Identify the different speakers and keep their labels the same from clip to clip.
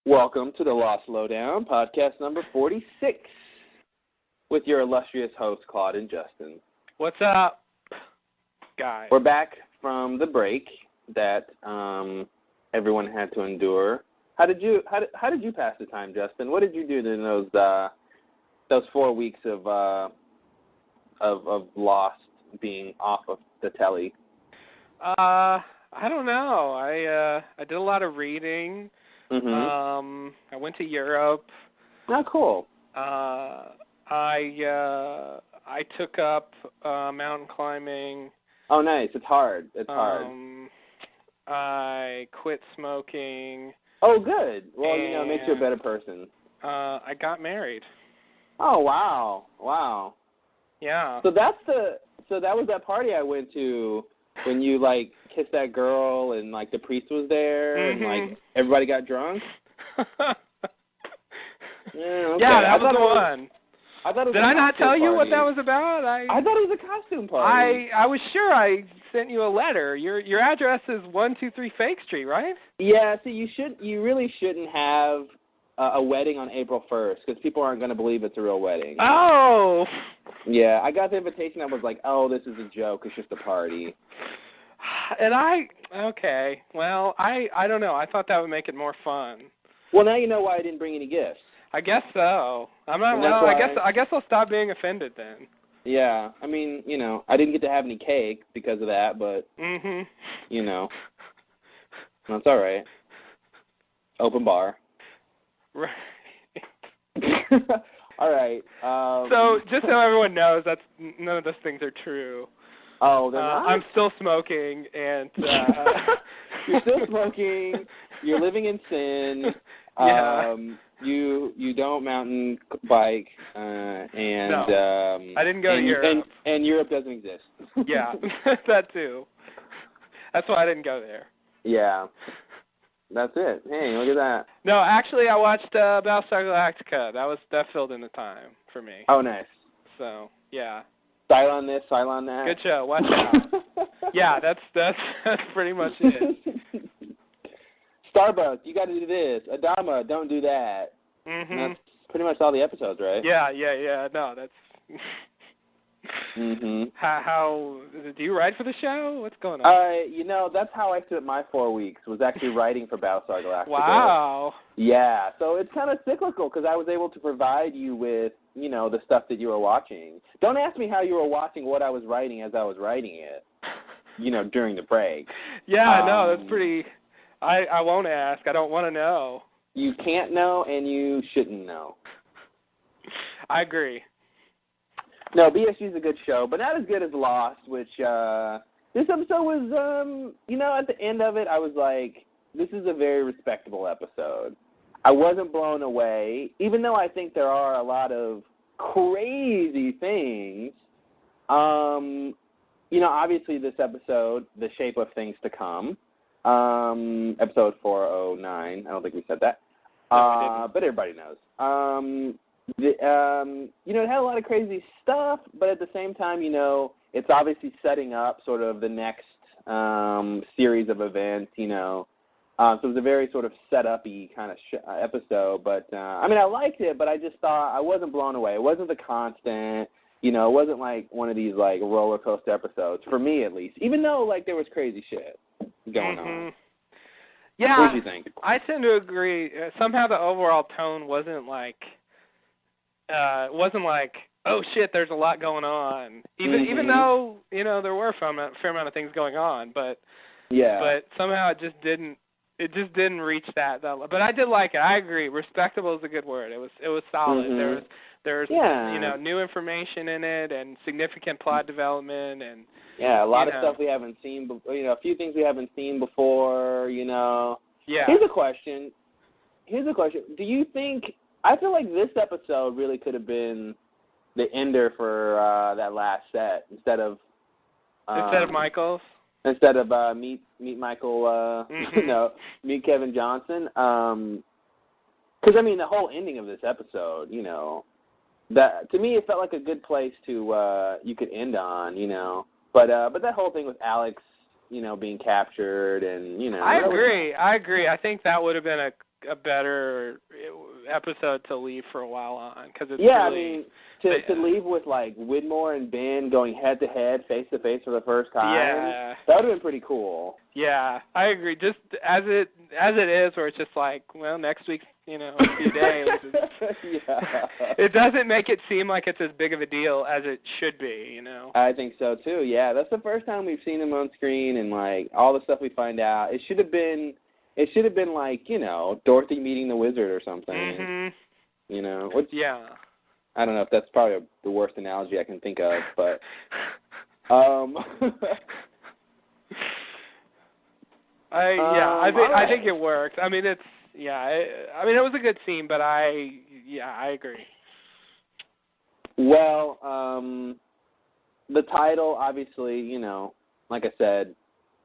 Speaker 1: Welcome to the Lost Lowdown, podcast number 46, with your illustrious hosts, Claude and Justin.
Speaker 2: What's up, guys?
Speaker 1: We're back from the break that everyone had to endure. How did you pass the time, Justin? What did you do in those 4 weeks of Lost being off of the telly?
Speaker 2: I don't know. I did a lot of reading.
Speaker 1: Mm-hmm.
Speaker 2: I went to Europe.
Speaker 1: Oh, cool.
Speaker 2: I took up mountain climbing.
Speaker 1: Oh, nice. It's hard.
Speaker 2: I quit smoking.
Speaker 1: Oh, good. Well, it makes you a better person.
Speaker 2: I got married.
Speaker 1: Oh, wow. Wow.
Speaker 2: Yeah.
Speaker 1: So that was that party I went to when you kissed that girl and the priest was there and everybody got drunk. Yeah, okay.
Speaker 2: Yeah, that was the one.
Speaker 1: I thought it was
Speaker 2: Did I not tell you what that was about?
Speaker 1: I thought it was a costume party.
Speaker 2: I was sure I sent you a letter. Your address is 123 Fake Street, right?
Speaker 1: Yeah. See, you really shouldn't have a wedding on April 1st because people aren't going to believe it's a real wedding.
Speaker 2: Oh.
Speaker 1: Yeah, I got the invitation. I was like, oh, this is a joke. It's just a party.
Speaker 2: And okay. Well, I don't know. I thought that would make it more fun.
Speaker 1: Well, now you know why I didn't bring any gifts.
Speaker 2: I guess so. I'm not.
Speaker 1: Well,
Speaker 2: I guess I'll stop being offended then.
Speaker 1: Yeah, I mean, I didn't get to have any cake because of that, but that's all right. Open bar.
Speaker 2: Right.
Speaker 1: All right.
Speaker 2: So just so everyone knows, none of those things are true.
Speaker 1: Oh, they're not?
Speaker 2: I'm still smoking, and
Speaker 1: you're still smoking. You're living in sin.
Speaker 2: Yeah.
Speaker 1: You don't mountain bike, and
Speaker 2: no, I didn't go to Europe.
Speaker 1: And Europe doesn't exist.
Speaker 2: Yeah, that too. That's why I didn't go there.
Speaker 1: Yeah. That's it. Hey, look at that.
Speaker 2: No, actually, I watched Battlestar Galactica. That filled in the time for me.
Speaker 1: Oh, nice.
Speaker 2: So, yeah.
Speaker 1: Cylon this, Cylon that.
Speaker 2: Good show. Watch out. Yeah, that's pretty much it.
Speaker 1: Starbucks, you got to do this. Adama, don't do that.
Speaker 2: Mm-hmm.
Speaker 1: That's pretty much all the episodes, right?
Speaker 2: Yeah. No, that's.
Speaker 1: Mm-hmm.
Speaker 2: How do you write for the show? What's going on?
Speaker 1: That's how I spent my 4 weeks, was actually writing for Battlestar Galactica.
Speaker 2: Wow.
Speaker 1: Yeah, so it's kind of cyclical because I was able to provide you with, the stuff that you were watching. Don't ask me how you were watching what I was writing as I was writing it, during the break.
Speaker 2: Yeah, no, that's pretty... I won't ask. I don't want to know.
Speaker 1: You can't know, and you shouldn't know.
Speaker 2: I agree.
Speaker 1: No, BSG is a good show, but not as good as Lost, which this episode was, at the end of it, I was like, this is a very respectable episode. I wasn't blown away, even though I think there are a lot of crazy things. Obviously this episode, The Shape of Things to Come, episode 409, I don't think we said that, but everybody knows. It had a lot of crazy stuff, but at the same time, it's obviously setting up sort of the next series of events, so it was a very sort of set-up-y kind of episode, but, I liked it, but I just thought I wasn't blown away. It wasn't the constant, it wasn't like one of these, roller coaster episodes, for me at least, even though, there was crazy shit going on.
Speaker 2: Yeah,
Speaker 1: what did you think?
Speaker 2: I tend to agree. Somehow the overall tone wasn't oh shit, there's a lot going on. Even though there were a fair amount of things going on, but somehow it just didn't reach that level. But I did like it. I agree. Respectable is a good word. It was solid.
Speaker 1: Mm-hmm.
Speaker 2: There's new information in it and significant plot development and
Speaker 1: a lot of stuff we haven't seen. A few things we haven't seen before. Yeah. Here's a question. Do you think? I feel like this episode really could have been the ender for that last set instead of
Speaker 2: Michael's.
Speaker 1: Instead of meet Michael. Meet Kevin Johnson. Because the whole ending of this episode, that to me it felt like a good place to you could end on, But that whole thing with Alex, being captured and
Speaker 2: I agree. I think that would have been a better episode to leave for a while on, because it's
Speaker 1: really, to leave with like Widmore and Ben going head to head, face to face for the first time.
Speaker 2: Yeah,
Speaker 1: that would have been pretty cool.
Speaker 2: Yeah, I agree. Just as it is, where it's just like, well, next week, a few days. It doesn't make it seem like it's as big of a deal as it should be.
Speaker 1: I think so too. Yeah, that's the first time we've seen him on screen, and like all the stuff we find out. It should have been like Dorothy meeting the wizard or something.
Speaker 2: Mm-hmm.
Speaker 1: Yeah. I don't know if that's probably the worst analogy I can think of, but
Speaker 2: I think it works. I mean, it was a good scene, but I agree.
Speaker 1: Well, the title, obviously, like I said,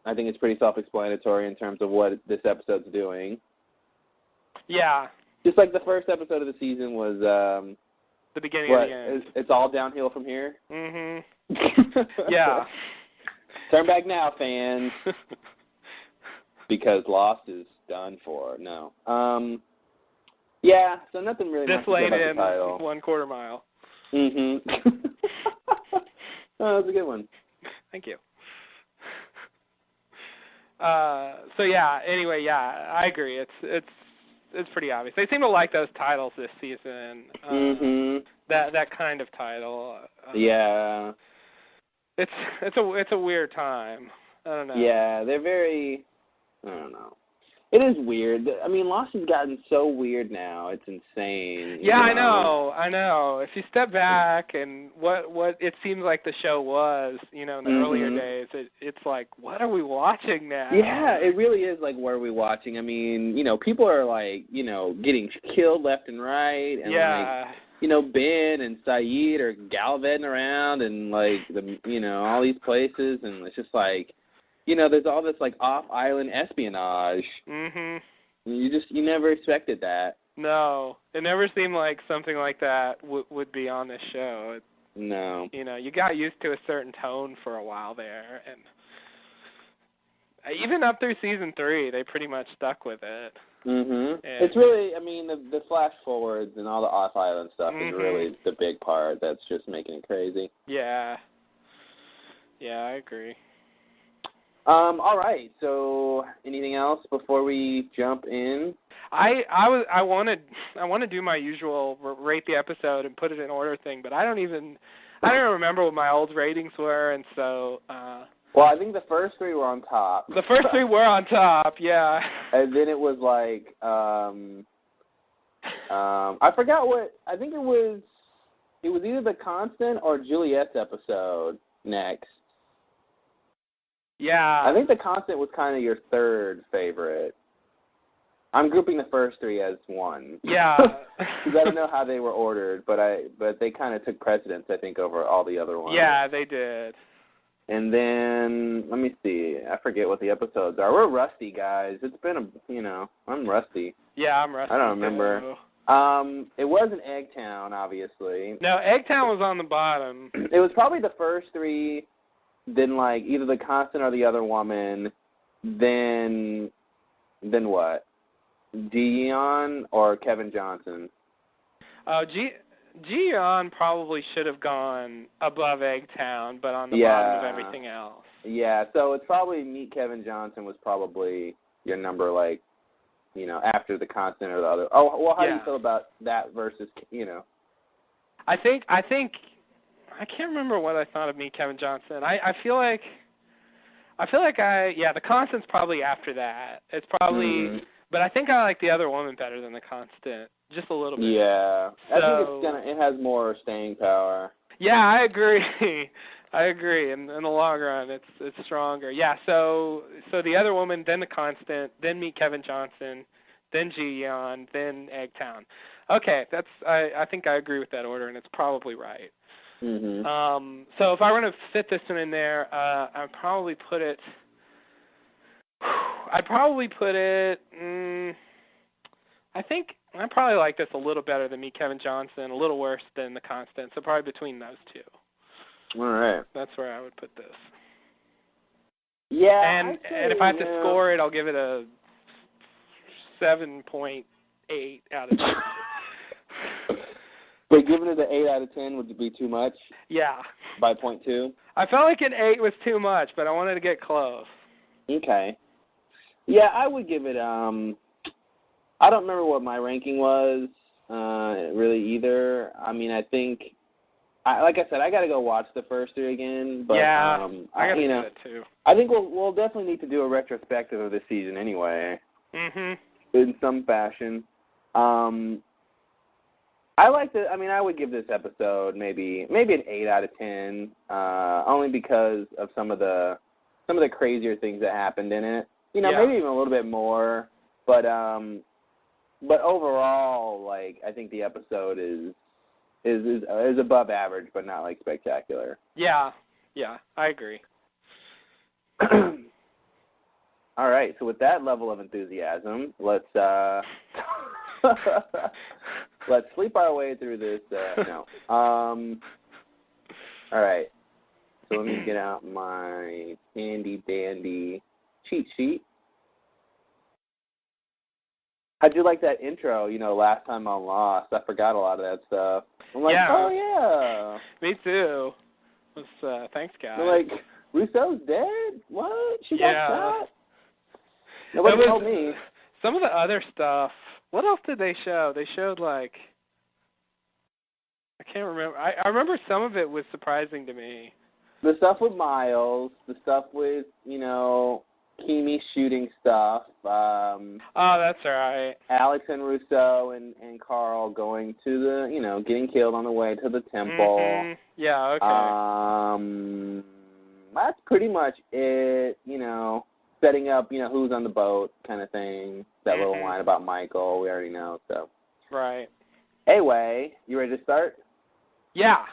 Speaker 1: I think it's pretty self-explanatory in terms of what this episode's doing.
Speaker 2: Yeah.
Speaker 1: Just like the first episode of the season was
Speaker 2: the beginning of the end.
Speaker 1: It's all downhill from here.
Speaker 2: Mm-hmm. Yeah.
Speaker 1: Turn back now, fans. Because Lost is done for. No. Yeah, so nothing really much to say about the title. 1/4 mile. Mm-hmm. Oh, that's a good one.
Speaker 2: Thank you. Anyway, I agree. It's pretty obvious. They seem to like those titles this season. That kind of title.
Speaker 1: Yeah.
Speaker 2: It's a weird time. I don't know.
Speaker 1: Yeah, they're very. I don't know. It is weird. I mean, Lost has gotten so weird now. It's insane.
Speaker 2: Yeah, I know. If you step back and what it seems like the show was, in the earlier days, it's like, what are we watching now?
Speaker 1: Yeah, it really is like, what are we watching? I mean, people are like, getting killed left and right, and like, Ben and Saeed are gallivanting around and like all these places, and it's just like, there's all this like off-island espionage. Mhm. You never expected that.
Speaker 2: No, it never seemed like something like that would be on this show.
Speaker 1: No.
Speaker 2: You got used to a certain tone for a while there, and even up through season 3, they pretty much stuck with it.
Speaker 1: Mhm. It's really, I mean, the flash forwards and all the off-island stuff is really the big part that's just making it crazy. Yeah.
Speaker 2: Yeah, I agree.
Speaker 1: All right. So, anything else before we jump in?
Speaker 2: I want to do my usual rate the episode and put it in order thing, but I don't remember what my old ratings were, and so.
Speaker 1: Well, I think the first 3 were on top.
Speaker 2: The first 3 were on top, yeah.
Speaker 1: And then it was like, I forgot what. I think it was either The Constant or Juliet's episode next.
Speaker 2: Yeah.
Speaker 1: I think The Constant was kind of your third favorite. I'm grouping the first 3 as one.
Speaker 2: Yeah.
Speaker 1: Because I don't know how they were ordered, but they kind of took precedence, I think, over all the other ones.
Speaker 2: Yeah, they did.
Speaker 1: And then, let me see. I forget what the episodes are. We're rusty, guys. It's been I'm rusty.
Speaker 2: Yeah, I'm rusty.
Speaker 1: I don't remember. Too. It was in Eggtown, obviously.
Speaker 2: No, Eggtown was on the bottom.
Speaker 1: It was probably the first 3. Then, like, either The Constant or The Other Woman, then what? Ji-yeon or Kevin Johnson?
Speaker 2: Ji-yeon probably should have gone above Eggtown, but on the bottom of everything else. Yeah,
Speaker 1: so it's probably Meet Kevin Johnson was probably your number, like, after The Constant or the other. Oh, well, how do you feel about that versus,
Speaker 2: I think I can't remember what I thought of Meet Kevin Johnson. I feel like The Constant's probably after that. It's probably, but I think I like The Other Woman better than The Constant, just a little bit.
Speaker 1: Yeah, I think it has more staying power.
Speaker 2: Yeah, I agree. I agree. In the long run, it's stronger. Yeah. So The Other Woman, then The Constant, then Meet Kevin Johnson, then Ji-yeon, then Eggtown. Okay, I think I agree with that order, and it's probably right.
Speaker 1: Mm-hmm.
Speaker 2: So if I were to fit this one in there, I'd probably put it. I think I probably like this a little better than Meet Kevin Johnson, a little worse than The Constant. So probably between those 2.
Speaker 1: All right.
Speaker 2: That's where I would put this.
Speaker 1: Yeah.
Speaker 2: And if I have to score it, I'll give it a 7.8 8 out of 10.
Speaker 1: Wait, giving it an 8 out of 10 would be too much?
Speaker 2: Yeah.
Speaker 1: By 0.2?
Speaker 2: I felt like an 8 was too much, but I wanted to get close.
Speaker 1: Okay. Yeah, I would give it, I don't remember what my ranking was, really either. I mean, I think, like I said, I got to go watch the first 3 again. But,
Speaker 2: yeah, I got to do it too.
Speaker 1: I think we'll definitely need to do a retrospective of this season anyway.
Speaker 2: Mhm.
Speaker 1: In some fashion. I like the. I mean, I would give this episode maybe an 8 out of 10, only because of some of the crazier things that happened in it. You know, maybe even a little bit more. But overall, like, I think the episode is above average, but not like spectacular.
Speaker 2: Yeah, I agree.
Speaker 1: All right, so with that level of enthusiasm, let's let's sleep our way through this. All right, so let me get out my handy dandy cheat sheet. How'd you like that intro? You know, last time on Lost, I forgot a lot of that stuff. I'm like, oh yeah.
Speaker 2: Me too. Thanks, guys.
Speaker 1: They're like, Rousseau's dead? What? She got shot? Nobody told me.
Speaker 2: Some of the other stuff. What else did they show? They showed, like, I can't remember. I remember some of it was surprising to me.
Speaker 1: The stuff with Miles, the stuff with, you know, Kimi shooting stuff.
Speaker 2: Oh, that's right.
Speaker 1: Alex and Rousseau and Carl going to the, you know, getting killed on the way to the temple.
Speaker 2: Mm-hmm. Yeah, okay.
Speaker 1: That's pretty much it, you know, setting up, you know, who's on the boat kind of thing. That little line about Michael, we already know, so.
Speaker 2: Right.
Speaker 1: Anyway, you ready to start?
Speaker 2: Yeah,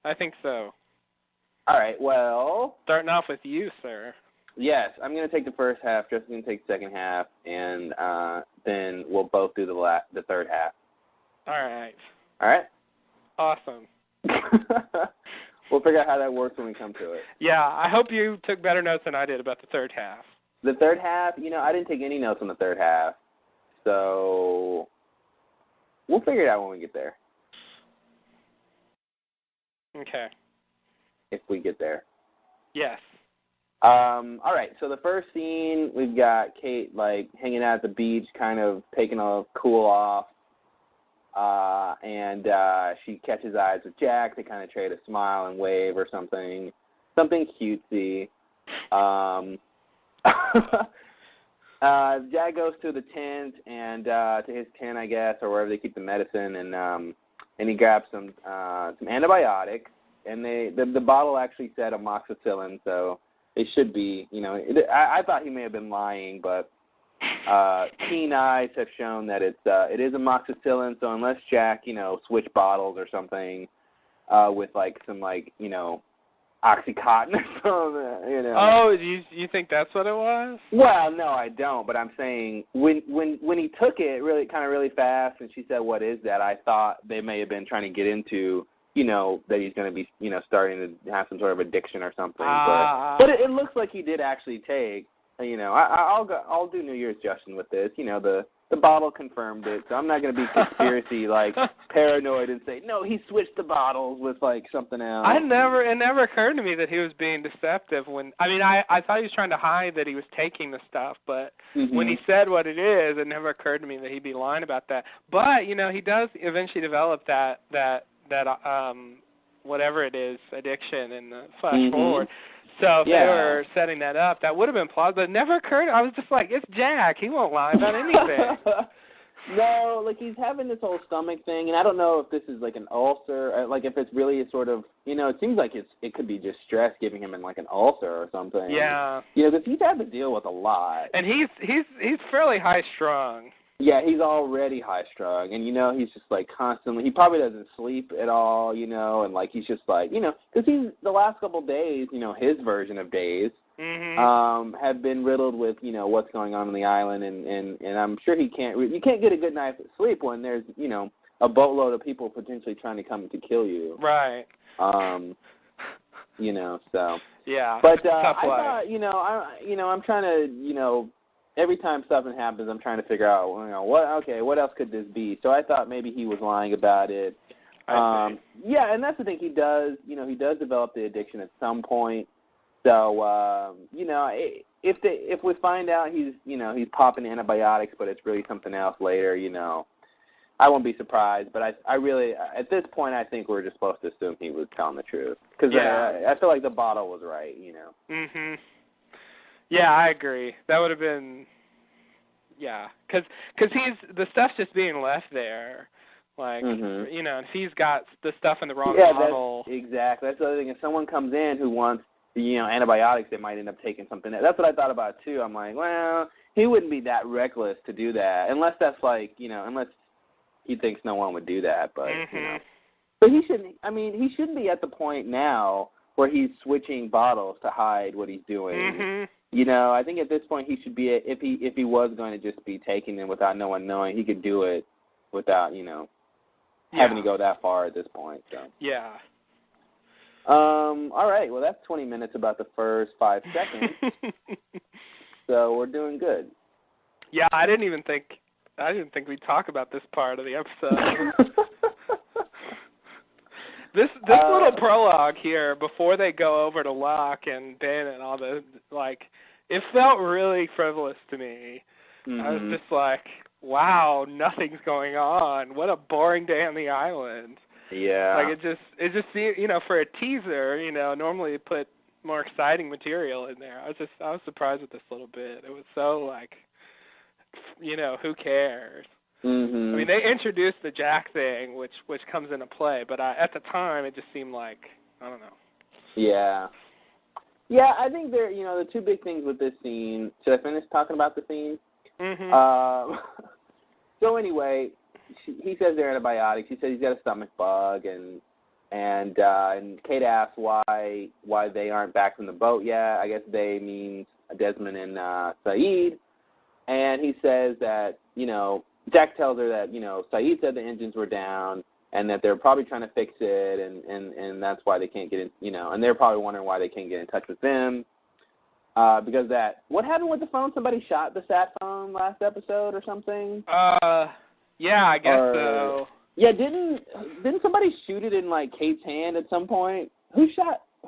Speaker 2: I think so.
Speaker 1: All right, well.
Speaker 2: Starting off with you, sir.
Speaker 1: Yes, I'm going to take the first half, Justin's going to take the second half, and then we'll both do the third half.
Speaker 2: All right.
Speaker 1: All right?
Speaker 2: Awesome.
Speaker 1: We'll figure out how that works when we come to it.
Speaker 2: Yeah, I hope you took better notes than I did about the third half.
Speaker 1: The third half, you know, I didn't take any notes on the third half, so we'll figure it out when we get there.
Speaker 2: Okay.
Speaker 1: If we get there.
Speaker 2: Yes.
Speaker 1: All right, so the first scene, we've got Kate, like, hanging out at the beach, kind of taking a cool off, and she catches eyes with Jack. They kind of trade a smile and wave or something cutesy. Jack goes to the tent, and to his tent, I guess, or wherever they keep the medicine, and he grabs some antibiotics, and the bottle actually said amoxicillin, so it should be, you know, I thought he may have been lying, but keen eyes have shown that it is amoxicillin, so unless Jack, you know, switched bottles or something with, like, some, like, you know, Oxycontin or something, you know.
Speaker 2: Oh, you think that's what it was?
Speaker 1: Well, no, I don't, but I'm saying when he took it really fast and she said, what is that, I thought they may have been trying to get into, you know, that he's going to be, you know, starting to have some sort of addiction or something. But it looks like he did actually take, you know, I'll do New Year's Justin with this. You know, the bottle confirmed it, so I'm not going to be conspiracy, like, paranoid and say, no, he switched the bottles with, like, something else.
Speaker 2: It never occurred to me that he was being deceptive when, I mean, I thought he was trying to hide that he was taking the stuff, but when he said what it is, it never occurred to me that he'd be lying about that. But, you know, he does eventually develop that whatever it is, addiction in the flash forward. So if they were setting that up, that would have been plausible. But it never occurred. I was just like, it's Jack. He won't lie about anything.
Speaker 1: No, like, he's having this whole stomach thing, and I don't know if this is like an ulcer, like if it's really a sort of, you know, it seems like it could be just stress giving him like an ulcer or something.
Speaker 2: Yeah.
Speaker 1: You know, because he's had to deal with a lot.
Speaker 2: And he's fairly high strung.
Speaker 1: Yeah, he's already high-strung, and, you know, he's just, like, constantly, he probably doesn't sleep at all, you know, and, like, he's just, like, you know, because the last couple of days, you know, his version of days have been riddled with, you know, what's going on the island, and I'm sure you can't get a good night's sleep when there's, you know, a boatload of people potentially trying to come to kill you.
Speaker 2: Right.
Speaker 1: You know, so.
Speaker 2: Yeah.
Speaker 1: But I thought, I'm trying to, you know, every time something happens, I'm trying to figure out, what else could this be? So I thought maybe he was lying about it. Yeah, and that's the thing. He does develop the addiction at some point. So, if we find out he's popping antibiotics, but it's really something else later, I won't be surprised. But I really, at this point, I think we're just supposed to assume he was telling the truth. Because I feel like the bottle was right,
Speaker 2: Mhm. Yeah, I agree. That would have been, because the stuff's just being left there. Like, if he's got the stuff in the wrong bottle.
Speaker 1: Exactly. That's the other thing. If someone comes in who wants, antibiotics, they might end up taking something. That's what I thought about, too. I'm like, well, he wouldn't be that reckless to do that. Unless that's like, unless he thinks no one would do that. But, But he shouldn't be at the point now where he's switching bottles to hide what he's doing. I think at this point he should be, if he was going to just be taking them without no one knowing, he could do it without, having to go that far at this point. So.
Speaker 2: Yeah.
Speaker 1: All right. Well, that's 20 minutes about the first 5 seconds. So we're doing good.
Speaker 2: Yeah, I didn't think we'd talk about this part of the episode. This little prologue here before they go over to Locke and Ben and all the it felt really frivolous to me. I was just like, wow, nothing's going on. What a boring day on the island.
Speaker 1: Yeah.
Speaker 2: Like it just seemed, for a teaser, normally you put more exciting material in there. I was surprised with this little bit. It was so who cares? I mean, they introduced the Jack thing, which comes into play, but at the time it just seemed like, I don't know.
Speaker 1: Yeah. Yeah, I think the two big things with this scene. Should I finish talking about the scene? So anyway, he says they're antibiotics. He says he's got a stomach bug, and Kate asks why they aren't back from the boat yet. I guess they means Desmond and Saeed, and he says that Jack tells her that Saeed said the engines were down and that they're probably trying to fix it, and that's why they can't get in. And they're probably wondering why they can't get in touch with them. Because what happened with the phone? Somebody shot the sat phone last episode or something?
Speaker 2: Yeah, I guess so.
Speaker 1: Yeah, didn't somebody shoot it in Kate's hand at some point? Who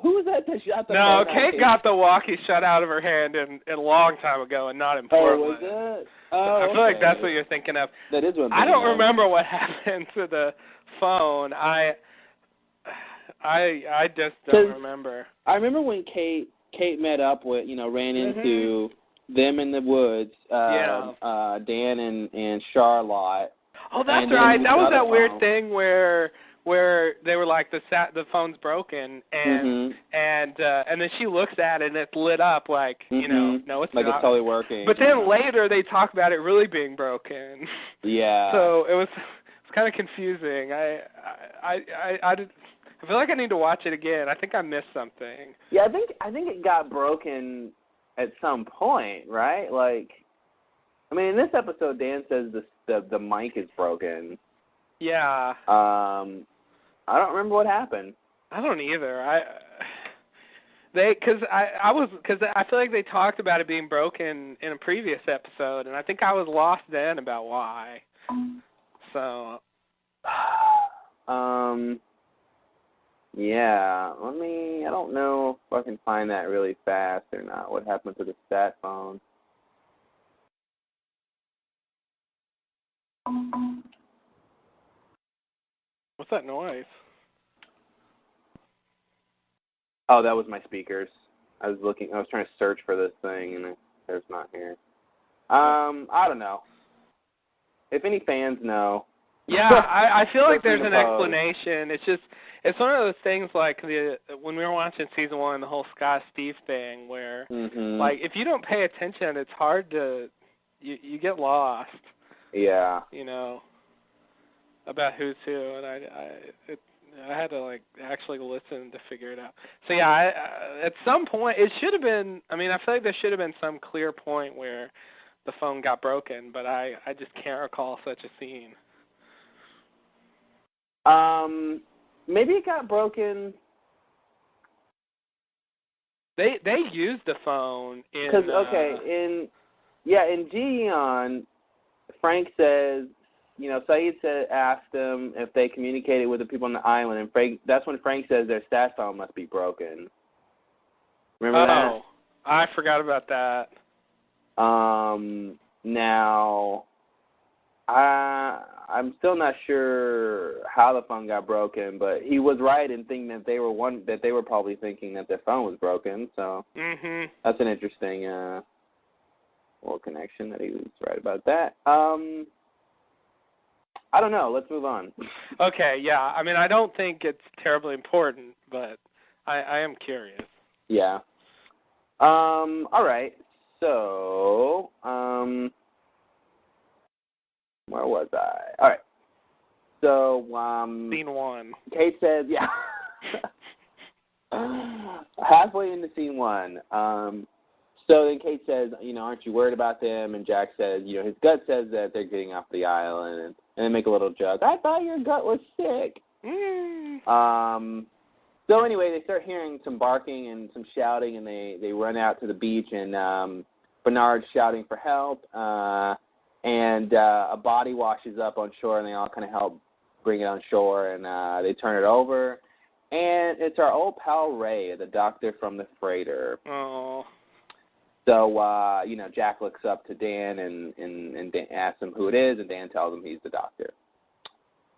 Speaker 1: was that shot the phone?
Speaker 2: No, Kate got the walkie shot out of her hand a long time ago and not in Portland.
Speaker 1: Oh, was it?
Speaker 2: I feel like that's what you're thinking of.
Speaker 1: That is what
Speaker 2: I don't remember what happened to the phone. I just don't remember.
Speaker 1: I remember when Kate met up with, ran into them in the woods, Dan and Charlotte.
Speaker 2: Oh, that's right. That was that weird thing where they were like the phone's broken and then she looks at it and it's lit up no, it's not.
Speaker 1: Like it's totally working.
Speaker 2: But then later they talk about it really being broken.
Speaker 1: Yeah.
Speaker 2: So it's kind of confusing. I feel like I need to watch it again. I think I missed something.
Speaker 1: Yeah, I think it got broken at some point, right? In this episode, Dan says the mic is broken.
Speaker 2: Yeah.
Speaker 1: I don't remember what happened.
Speaker 2: I don't either. Because I feel like they talked about it being broken in a previous episode, and I think I was lost then about why. So.
Speaker 1: Yeah. I don't know if I can find that really fast or not. What happened to the stat phone?
Speaker 2: What's that noise?
Speaker 1: Oh, that was my speakers. I was trying to search for this thing, and there's not here. I don't know. If any fans know.
Speaker 2: Yeah, I feel like there's an explanation. It's one of those things like when we were watching season 1, the whole Scott Steve thing, where if you don't pay attention, it's hard to you get lost.
Speaker 1: Yeah.
Speaker 2: About who's who, and I had to actually listen to figure it out. So yeah, at some point it should have been. I feel like there should have been some clear point where the phone got broken, but I just can't recall such a scene.
Speaker 1: Maybe it got broken.
Speaker 2: They used the phone in.
Speaker 1: Because in Ji-Yeon, Frank says, Saeed asked them if they communicated with the people on the island, and that's when Frank says their stat phone must be broken. Remember that?
Speaker 2: Oh, I forgot about that.
Speaker 1: Now, I'm still not sure how the phone got broken, but he was right in thinking that they were probably thinking that their phone was broken. So that's an interesting little connection that he was right about that. I don't know. Let's move on.
Speaker 2: Okay, yeah. I mean, I don't think it's terribly important, but I am curious.
Speaker 1: Yeah. All right. So, where was I? All right. So,
Speaker 2: Scene 1.
Speaker 1: Kate says, yeah. Halfway into scene 1. So then Kate says, aren't you worried about them? And Jack says, his gut says that they're getting off the island, and they make a little joke. I thought your gut was sick. So anyway, they start hearing some barking and some shouting, and they run out to the beach, and Bernard's shouting for help, and a body washes up on shore, and they all kind of help bring it on shore, and they turn it over, and it's our old pal Ray, the doctor from the freighter.
Speaker 2: Oh.
Speaker 1: So, Jack looks up to Dan and Dan asks him who it is, and Dan tells him he's the doctor.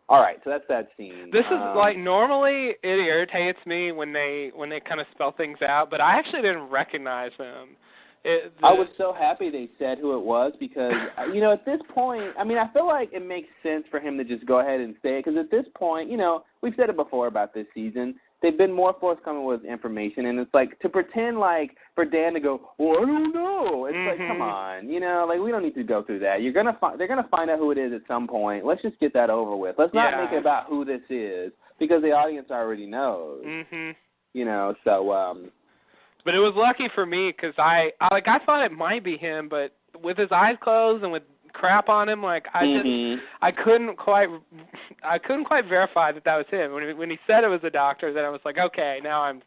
Speaker 1: All right, so that's that scene.
Speaker 2: This is normally it irritates me when they kind of spell things out, but I actually didn't recognize him.
Speaker 1: I was so happy they said who it was because, at this point, I mean, I feel like it makes sense for him to just go ahead and say it because at this point, we've said it before about this season. They've been more forthcoming with information, and it's like to pretend like for Dan to go, well, I don't know. It's like, come on, we don't need to go through that. They're gonna find out who it is at some point. Let's just get that over with. Let's not make it about who this is because the audience already knows. So.
Speaker 2: But it was lucky for me because I thought it might be him, but with his eyes closed and with crap on him, I couldn't quite verify that was him. When he said it was a doctor, then I was like, okay, now I'm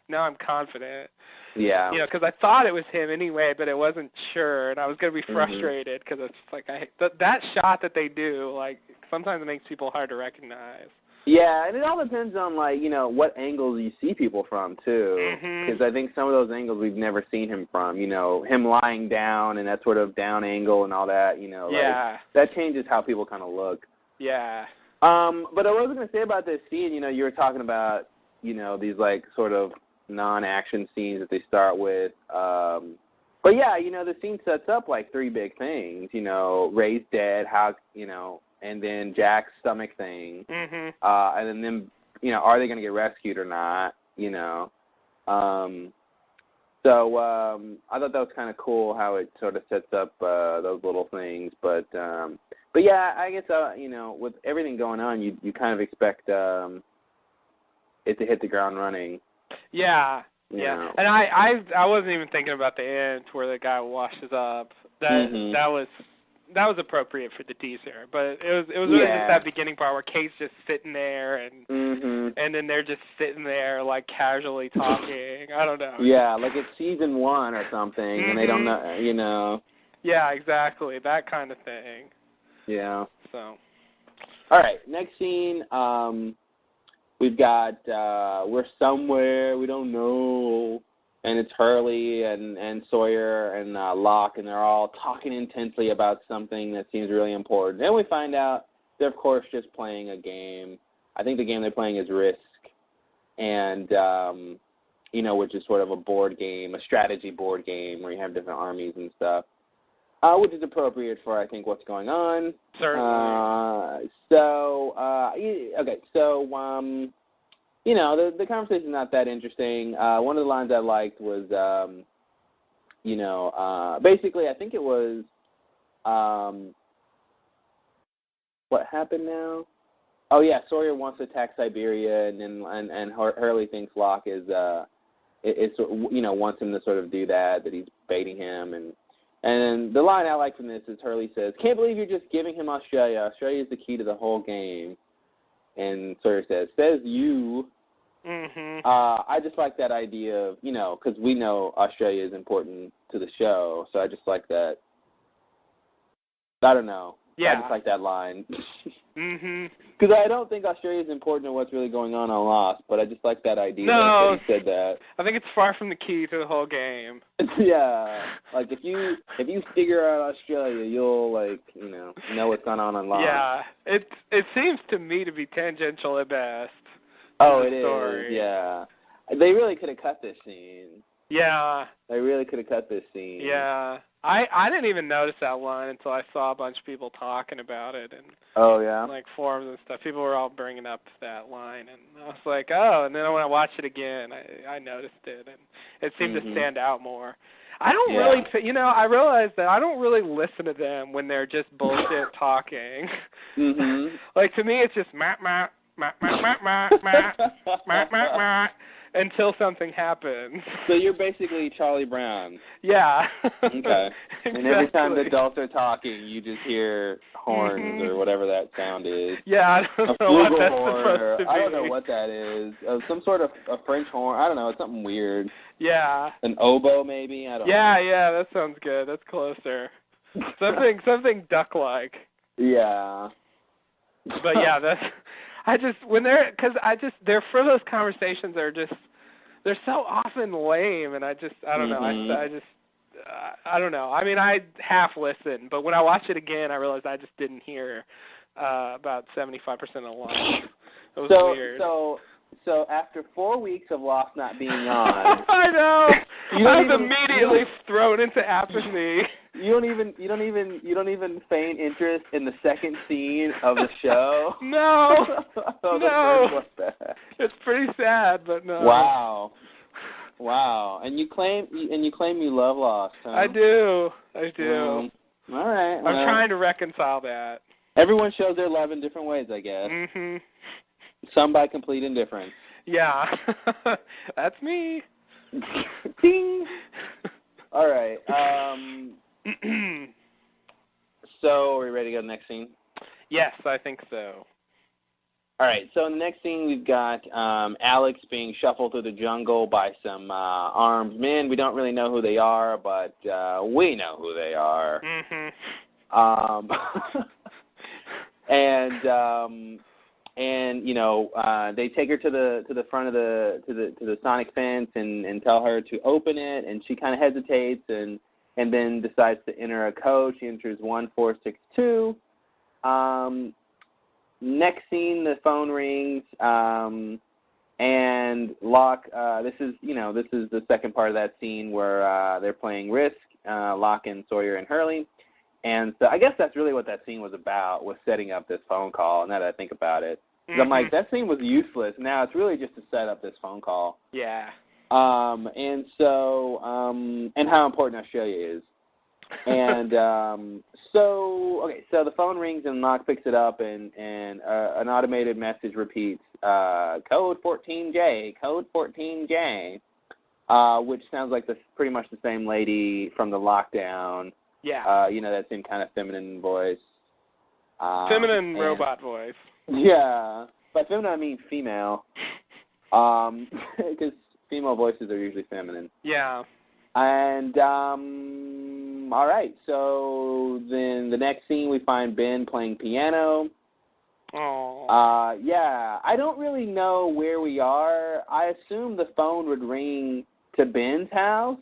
Speaker 2: confident.
Speaker 1: Yeah.
Speaker 2: Because I thought it was him anyway, but I wasn't sure, and I was gonna be frustrated because it's like that shot that they do. Sometimes it makes people hard to recognize.
Speaker 1: Yeah, and it all depends on what angles you see people from too. Because I think some of those angles we've never seen him from. Him lying down and that sort of down angle and all that. That changes how people kind of look.
Speaker 2: Yeah.
Speaker 1: But I was going to say about this scene. You were talking about these sort of non-action scenes that they start with. But yeah, the scene sets up three big things. Ray's dead. How and then Jack's stomach thing, and then are they going to get rescued or not? So I thought that was kind of cool how it sort of sets up those little things. But yeah, I guess with everything going on, you kind of expect it to hit the ground running.
Speaker 2: Yeah. Yeah, and I wasn't even thinking about the end where the guy washes up. That was appropriate for the teaser, but it was really just that beginning part where Kate's just sitting there and then they're just sitting there casually talking. I don't know.
Speaker 1: Yeah, like it's season 1 or something, and they don't know,
Speaker 2: Yeah, exactly, that kind of thing.
Speaker 1: Yeah.
Speaker 2: So.
Speaker 1: All right, next scene. We've got we're somewhere we don't know. And it's Hurley and Sawyer and Locke, and they're all talking intensely about something that seems really important. Then we find out they're, of course, just playing a game. I think the game they're playing is Risk, and, which is sort of a board game, a strategy board game where you have different armies and stuff, which is appropriate for, I think, what's going on.
Speaker 2: Certainly.
Speaker 1: The conversation's not that interesting. One of the lines I liked was, basically I think it was, what happened now? Oh yeah, Sawyer wants to attack Siberia, and Hurley thinks Locke is wants him to sort of do that he's baiting him, and the line I like from this is Hurley says, "Can't believe you're just giving him Australia. Australia is the key to the whole game." And Sawyer says you. I just like that idea of, because we know Australia is important to the show, so I just like that I don't know.
Speaker 2: Yeah.
Speaker 1: I just like that line.
Speaker 2: Mhm.
Speaker 1: Because I don't think Australia is important to what's really going on Lost, but I just like that idea
Speaker 2: No,
Speaker 1: that he said that.
Speaker 2: I think it's far from the key to the whole game.
Speaker 1: Yeah. Like, if you figure out Australia, you'll, like, know what's going on Lost.
Speaker 2: Yeah. It seems to me to be tangential at best.
Speaker 1: Oh, it is, yeah. They really could have cut this scene.
Speaker 2: Yeah.
Speaker 1: They really could have cut this scene.
Speaker 2: Yeah. I didn't even notice that line until I saw a bunch of people talking about it and
Speaker 1: oh yeah,
Speaker 2: like forums and stuff. People were all bringing up that line, and I was like, oh. And then when I watched it again, I noticed it, and it seemed to stand out more. I don't really, I realized that I don't really listen to them when they're just bullshit talking. Like, to me, it's just until something happens.
Speaker 1: So you're basically Charlie Brown.
Speaker 2: Yeah.
Speaker 1: Okay.
Speaker 2: Exactly.
Speaker 1: And every time the adults are talking, you just hear horns or whatever that sound is.
Speaker 2: Yeah, I don't know what that's supposed to be.
Speaker 1: I don't know what that is. Some sort of a French horn. I don't know. It's something weird.
Speaker 2: Yeah.
Speaker 1: An oboe, maybe? I don't know.
Speaker 2: Yeah, that sounds good. That's closer. Something duck-like.
Speaker 1: Yeah.
Speaker 2: But yeah, their frivolous conversations are just, they're so often lame, and I don't know. I don't know. I mean, I half listen, but when I watch it again, I realized I just didn't hear about 75% of the lines. It was weird.
Speaker 1: So after 4 weeks of Lost not being on,
Speaker 2: I know. I was immediately thrown into apathy.
Speaker 1: You don't even feign interest in the second scene of the show.
Speaker 2: No.
Speaker 1: No.
Speaker 2: It's pretty sad, but no.
Speaker 1: Wow. And you claim you love Lost, huh?
Speaker 2: I do.
Speaker 1: All right.
Speaker 2: I'm trying to reconcile that.
Speaker 1: Everyone shows their love in different ways, I guess.
Speaker 2: Mhm.
Speaker 1: Some by complete indifference.
Speaker 2: Yeah. That's me.
Speaker 1: Ding. All right. So, are we ready to go to the next scene?
Speaker 2: Yes, I think so.
Speaker 1: All right, so in the next scene, we've got Alex being shuffled through the jungle by some armed men. We don't really know who they are, but we know who they are. And they take her to the front of the sonic fence and tell her to open it, and she kind of hesitates and then decides to enter a code. She enters 1462. Next scene, the phone rings, and Locke. This is the second part of that scene where they're playing Risk, Locke and Sawyer and Hurley, and so I guess that's really what that scene was about, was setting up this phone call. Now that I think about it, 'cause I'm like, that scene was useless. Now it's really just to set up this phone call.
Speaker 2: Yeah.
Speaker 1: And how important Australia is. And so the phone rings and Locke picks it up, and an automated message repeats, code 14J, code 14J, which sounds like pretty much the same lady from the Lockdown.
Speaker 2: Yeah.
Speaker 1: That same kind of feminine voice.
Speaker 2: Feminine robot voice.
Speaker 1: Yeah. By feminine, I mean female. Because female voices are usually feminine.
Speaker 2: Yeah.
Speaker 1: And, all right, so then the next scene we find Ben playing piano.
Speaker 2: Oh.
Speaker 1: Yeah, I don't really know where we are. I assume the phone would ring to Ben's house.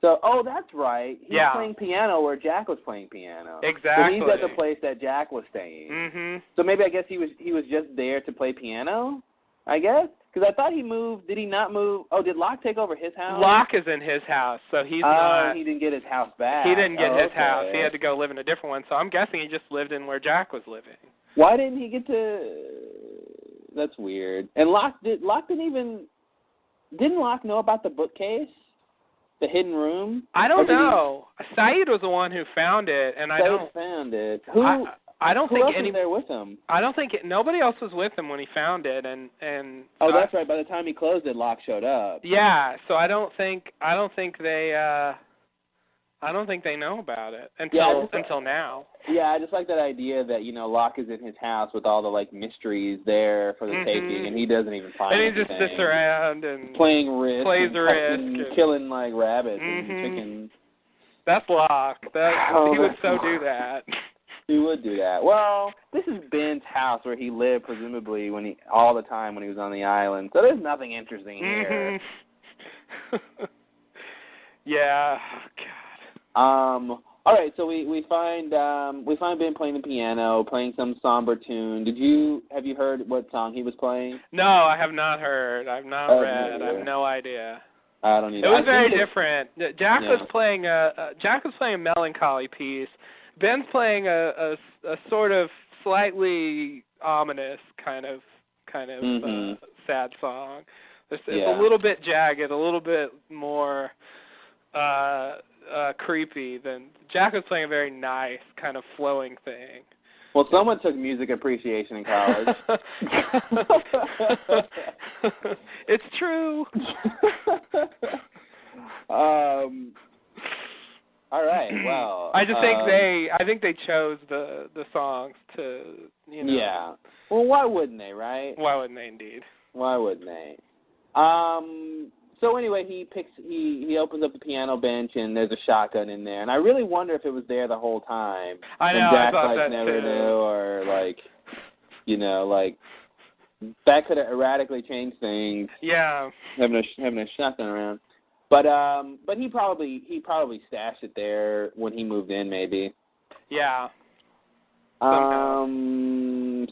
Speaker 1: So, that's right. He's playing piano where Jack was playing piano.
Speaker 2: Exactly.
Speaker 1: So he's at the place that Jack was staying.
Speaker 2: Mm-hmm.
Speaker 1: So maybe I guess he was just there to play piano, I guess? Because I thought he moved. Did he not move? Oh, did Locke take over his house?
Speaker 2: Locke is in his house, so he's not.
Speaker 1: He didn't get his house back.
Speaker 2: He didn't get his house. He had to go live in a different one. So I'm guessing he just lived in where Jack was living.
Speaker 1: Why didn't he get to? That's weird. And didn't Locke know about the bookcase, the hidden room?
Speaker 2: I don't know. Saeed was the one who found it, and
Speaker 1: Saeed found it.
Speaker 2: I don't think
Speaker 1: was there with him?
Speaker 2: I don't think nobody else was with him when he found it, and.
Speaker 1: Oh, that's right. By the time he closed it, Locke showed up.
Speaker 2: Yeah, so I don't think they know about it until now.
Speaker 1: Yeah, I just like that idea that Locke is in his house with all the mysteries there for the taking, and he doesn't even find anything.
Speaker 2: And he just sits around and
Speaker 1: playing Risk,
Speaker 2: plays Risk,
Speaker 1: and killing rabbits and chickens.
Speaker 2: That's Locke. He would so do that.
Speaker 1: He would do that. Well, this is Ben's house where he lived, presumably, all the time when he was on the island. So there's nothing interesting here.
Speaker 2: Yeah. God.
Speaker 1: All right, so we find Ben playing the piano, playing some somber tune. Have you heard what song he was playing?
Speaker 2: No, I have not heard. I've not read. I have no idea.
Speaker 1: I don't either.
Speaker 2: It was very different. Jack was playing a melancholy piece. Ben's playing a sort of slightly ominous kind of sad song. It's a little bit jagged, a little bit more creepy than Jack was playing a very nice kind of flowing thing.
Speaker 1: Well, someone took music appreciation in college.
Speaker 2: It's true.
Speaker 1: All right. Well,
Speaker 2: I think they chose the songs to,
Speaker 1: Yeah. Well, why wouldn't they, right?
Speaker 2: Why wouldn't they, indeed?
Speaker 1: Why wouldn't they? So anyway, he opens up the piano bench and there's a shotgun in there, and I really wonder if it was there the whole time.
Speaker 2: I know.
Speaker 1: And Jack,
Speaker 2: I thought that
Speaker 1: never
Speaker 2: too.
Speaker 1: knew, or that could have erratically changed things.
Speaker 2: Yeah.
Speaker 1: Having a shotgun around, but he probably stashed it there when he moved in, maybe.
Speaker 2: Yeah.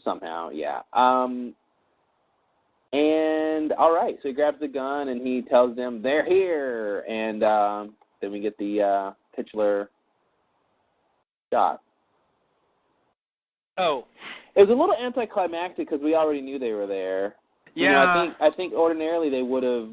Speaker 1: Somehow, yeah. And all right, so he grabs the gun and he tells them they're here, and then we get the titular shot.
Speaker 2: Oh,
Speaker 1: it was a little anticlimactic because we already knew they were there.
Speaker 2: Yeah,
Speaker 1: I think ordinarily they would have.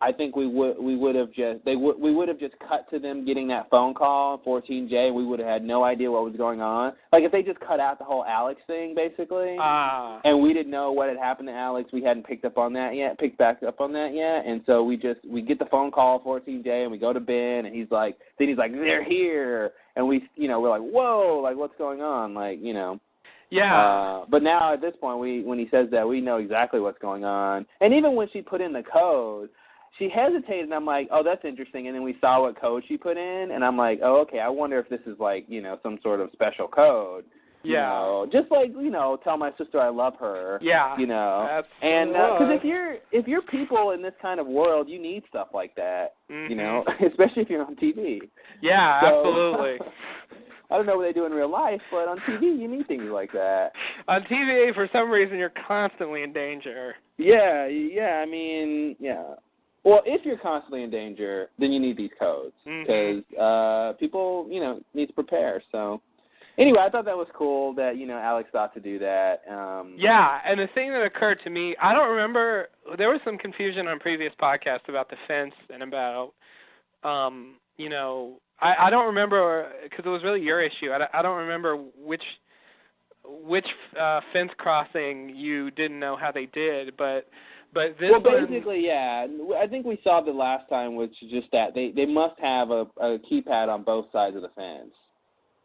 Speaker 1: I think we would have just cut to them getting that phone call, 14J. We would have had no idea what was going on. Like if they just cut out the whole Alex thing, basically, and we didn't know what had happened to Alex. We hadn't picked back up on that yet, and so we get the phone call, 14J, and we go to Ben, and he's like, they're here, and we're like, whoa, like what's going on,
Speaker 2: Yeah.
Speaker 1: But now at this point, when he says that, we know exactly what's going on, and even when she put in the code. She hesitated, and I'm like, oh, that's interesting. And then we saw what code she put in, and I'm like, oh, okay, I wonder if this is some sort of special code.
Speaker 2: Yeah.
Speaker 1: Just tell my sister I love her.
Speaker 2: Yeah.
Speaker 1: That's and because if you're people in this kind of world, you need stuff like that.
Speaker 2: Mm-hmm.
Speaker 1: Especially if you're on TV.
Speaker 2: Yeah,
Speaker 1: so,
Speaker 2: absolutely.
Speaker 1: I don't know what they do in real life, but on TV you need things like that.
Speaker 2: On TV, for some reason, you're constantly in danger.
Speaker 1: Yeah. I mean, yeah. Well, if you're constantly in danger, then you need these codes because people, need to prepare. So, anyway, I thought that was cool that Alex thought to do that.
Speaker 2: Yeah, and the thing that occurred to me, I don't remember. There was some confusion on previous podcasts about the fence and about, I don't remember because it was really your issue. I don't remember which fence crossing you didn't know how they did, but this
Speaker 1: basically, yeah. I think we saw the last time, which is just that they must have a keypad on both sides of the fence.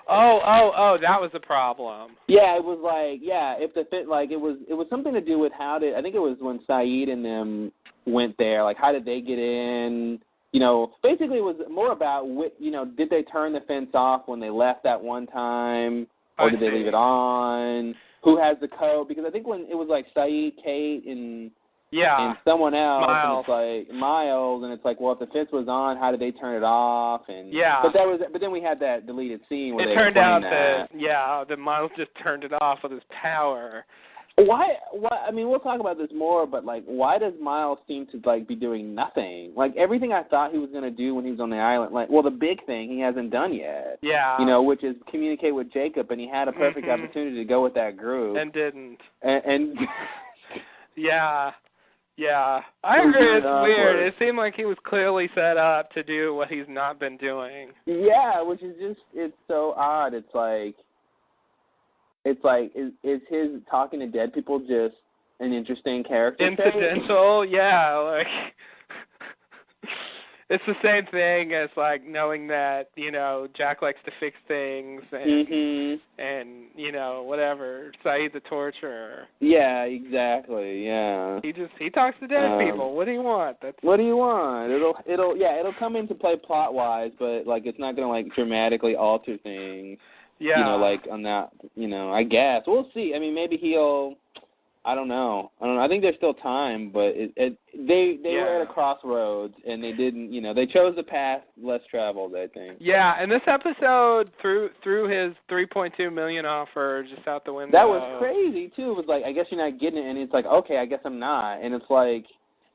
Speaker 2: Oh, that was the problem.
Speaker 1: Yeah, it was if the fit it was something to do with I think it was when Saeed and them went there. Like, how did they get in? Basically, it was more about did they turn the fence off when they left that one time, or did they leave it on? Who has the code? Because I think when it was Saeed, Kate, and someone else,
Speaker 2: Miles.
Speaker 1: and it's Miles, and it's well, if the fence was on, how did they turn it off? And but then we had that deleted scene where
Speaker 2: it turned out that Miles just turned it off with his power.
Speaker 1: Why? I mean, we'll talk about this more, but why does Miles seem to be doing nothing? Everything I thought he was going to do when he was on the island, the big thing he hasn't done yet.
Speaker 2: Yeah.
Speaker 1: Which is communicate with Jacob, and he had a perfect opportunity to go with that group
Speaker 2: and didn't.
Speaker 1: And
Speaker 2: Yeah. Yeah, I agree. It's weird. It seemed like he was clearly set up to do what he's not been doing.
Speaker 1: Yeah, which is it's so odd. Is his talking to dead people just an interesting character
Speaker 2: incidental? Yeah, it's the same thing as knowing that Jack likes to fix things and whatever. Saeed's a torturer.
Speaker 1: Yeah, exactly. Yeah.
Speaker 2: He talks to dead people. What do you want?
Speaker 1: What do you want? It'll come into play plot wise, but it's not gonna dramatically alter things.
Speaker 2: Yeah.
Speaker 1: You know, like on that, you know, I guess. We'll see. I mean, maybe he'll, I don't know. I think there's still time, but they were at a crossroads, and they didn't, you know, they chose the path less traveled, I think.
Speaker 2: Yeah, and this episode threw his $3.2 million offer just out the window.
Speaker 1: That was crazy, too. It was like, I guess you're not getting it, and it's like, okay, I guess I'm not. And it's like,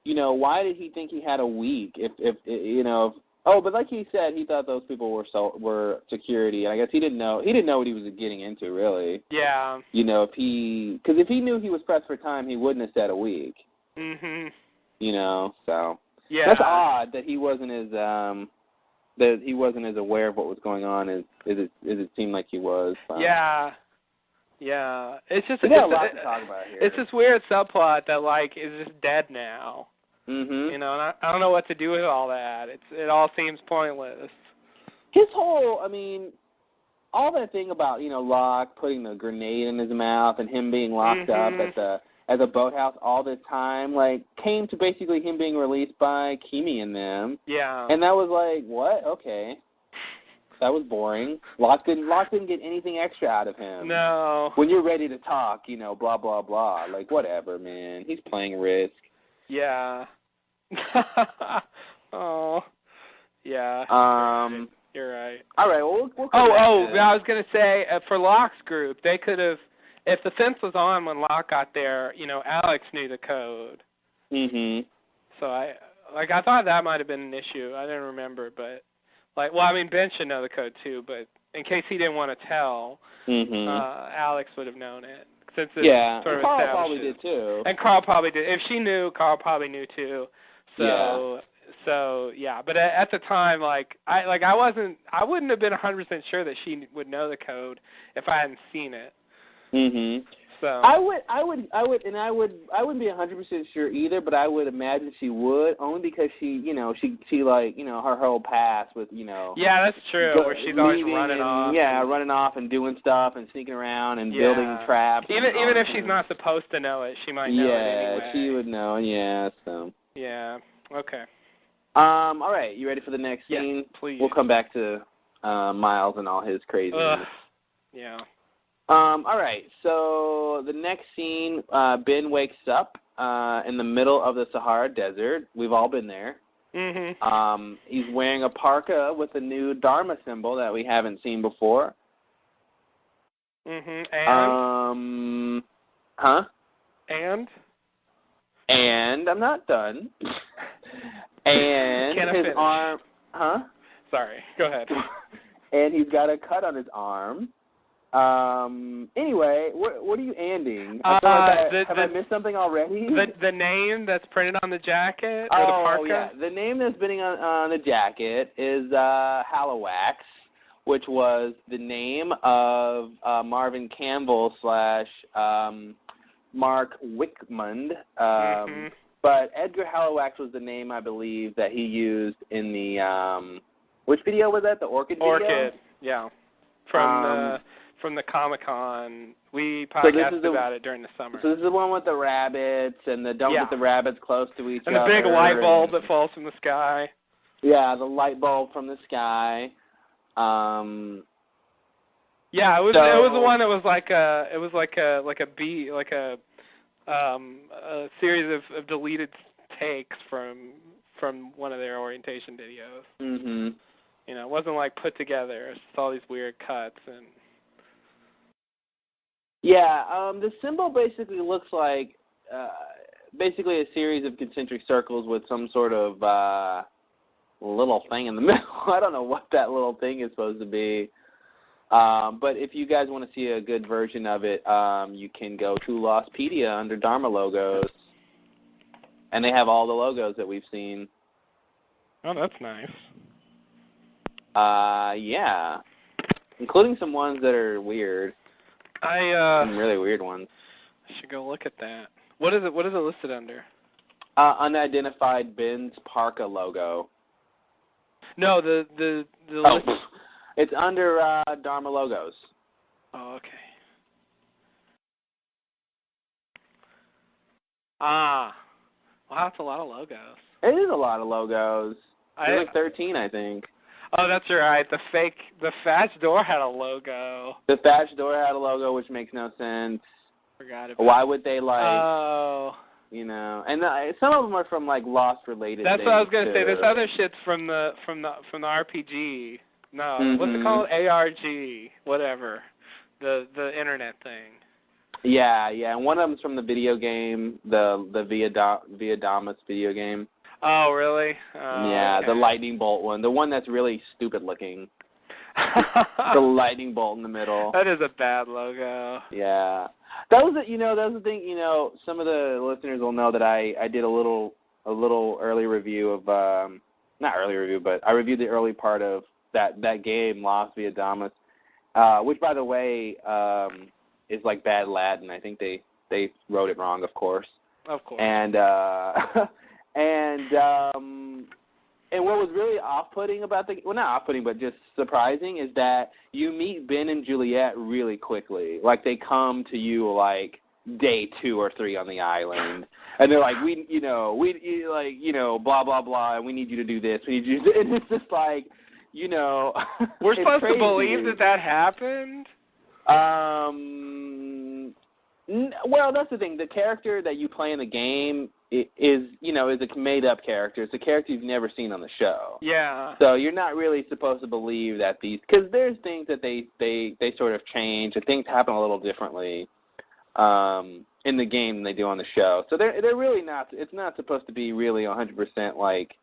Speaker 1: you know, why did he think he had a week? If you know, but like he said, he thought those people were security, and I guess he didn't know what he was getting into, really.
Speaker 2: Yeah.
Speaker 1: You know, because if he knew he was pressed for time, he wouldn't have said a week.
Speaker 2: Mhm.
Speaker 1: You know, so
Speaker 2: yeah,
Speaker 1: that's odd that he wasn't as aware of what was going on as it seemed like he was. So.
Speaker 2: Yeah. It's just
Speaker 1: we got a lot to talk about here.
Speaker 2: It's this weird subplot that like is just dead now.
Speaker 1: Mhm.
Speaker 2: You know, and I don't know what to do with all that. It all seems pointless.
Speaker 1: His whole, I mean, all that thing about, you know, Locke putting the grenade in his mouth and him being locked up at the boathouse all this time, like, came to basically him being released by Kimi and them.
Speaker 2: Yeah.
Speaker 1: And that was like, what? Okay. That was boring. Locke didn't get anything extra out of him.
Speaker 2: No.
Speaker 1: When you're ready to talk, you know, blah, blah, blah. Like, whatever, man. He's playing Risk.
Speaker 2: Yeah. Oh. Yeah. You're right.
Speaker 1: All right. Well, we'll
Speaker 2: I was gonna say for Locke's group, they could have, if the fence was on when Locke got there, you know, Alex knew the code.
Speaker 1: Mhm.
Speaker 2: So I thought that might have been an issue. I didn't remember, but Ben should know the code too, but in case he didn't want to tell, Alex would have known it. Since it's sort of
Speaker 1: Carl probably did too.
Speaker 2: And Carl probably did. If she knew, Carl probably knew too. So yeah. But at the time, I wouldn't have been 100% sure that she would know the code if I hadn't seen it.
Speaker 1: Mhm.
Speaker 2: So
Speaker 1: I wouldn't be 100% sure either, but I would imagine she would, only because she like, you know, her whole past with, you know.
Speaker 2: Yeah, that's true. Where she's always running off.
Speaker 1: Yeah, running off and doing stuff and sneaking around and building traps.
Speaker 2: Even if she's not supposed to know it, she might know it anyway.
Speaker 1: Yeah, she would know. Yeah, so.
Speaker 2: Yeah. Okay.
Speaker 1: All right. You ready for the next scene?
Speaker 2: Yes, please.
Speaker 1: We'll come back to Miles and all his craziness.
Speaker 2: Yeah.
Speaker 1: All right, so the next scene, Ben wakes up in the middle of the Sahara Desert. We've all been there.
Speaker 2: Mhm.
Speaker 1: He's wearing a parka with a new Dharma symbol that we haven't seen before.
Speaker 2: Mhm. And?
Speaker 1: And I'm not done. And his arm.
Speaker 2: Sorry. Go ahead.
Speaker 1: And he's got a cut on his arm. Anyway, what are you anding? Have I missed something already?
Speaker 2: The name that's printed on the jacket or the parka?
Speaker 1: Oh, yeah. The name that's printed on the jacket is Halawax, which was the name of Marvin Campbell / Mark Wickmund. But Edgar Halawax was the name, I believe, that he used in the which video was that? The Orchid video?
Speaker 2: Orchid, yeah. From the Comic-Con. We podcasted about it during the summer.
Speaker 1: So this is the one with the rabbits and don't get the rabbits close to each other.
Speaker 2: And the big light bulb that falls from the sky.
Speaker 1: Yeah, the light bulb from the sky.
Speaker 2: Yeah, it was the one that was like a series of deleted takes from one of their orientation videos.
Speaker 1: Mhm.
Speaker 2: You know, it wasn't like put together. It's all these weird cuts and.
Speaker 1: Yeah, the symbol basically looks like basically a series of concentric circles with some sort of little thing in the middle. I don't know what that little thing is supposed to be. But if you guys want to see a good version of it, you can go to Lostpedia under Dharma logos. And they have all the logos that we've seen.
Speaker 2: Oh, that's nice.
Speaker 1: Yeah. Including some ones that are weird. Some really weird ones.
Speaker 2: I should go look at that. What is it listed under?
Speaker 1: Unidentified Ben's Parka logo.
Speaker 2: No, the list.
Speaker 1: It's under Dharma logos.
Speaker 2: Oh, okay. Wow, that's a lot of logos.
Speaker 1: It is a lot of logos. There's like 13, I think.
Speaker 2: Oh, that's right. The Fast Door had a logo.
Speaker 1: The Fast Door had a logo, which makes no sense.
Speaker 2: Forgot about.
Speaker 1: Why would they like?
Speaker 2: Oh.
Speaker 1: You know, and some of them are from like Lost related.
Speaker 2: That's what I was gonna
Speaker 1: too.
Speaker 2: say. This other shit's from the RPG. No, what's it called? ARG, whatever. The internet thing.
Speaker 1: Yeah, and one of them's from the video game, the Viadamus video game.
Speaker 2: Oh, really? Yeah,
Speaker 1: okay. The lightning bolt one, the one that's really stupid looking. The lightning bolt in the middle.
Speaker 2: That is a bad logo.
Speaker 1: Yeah, that was the thing. Some of the listeners will know that I did a little early review of not early review, but I reviewed the early part of that game, Lost Viadamus, which by the way is like bad Latin. I think they wrote it wrong, of course.
Speaker 2: Of course.
Speaker 1: And and what was really off-putting about not off-putting, but just surprising, is that you meet Ben and Juliet really quickly. Like, they come to you, like, day 2 or 3 on the island. And they're like, blah, blah, blah, and we need you to do this. We need you to do this. And it's just like,
Speaker 2: we're supposed to believe that happened?
Speaker 1: Well, that's the thing. The character that you play in the game is a made-up character. It's a character you've never seen on the show.
Speaker 2: Yeah.
Speaker 1: So you're not really supposed to believe that because there's things that they sort of change, and things happen a little differently in the game than they do on the show. So they're really not. It's not supposed to be really 100% like,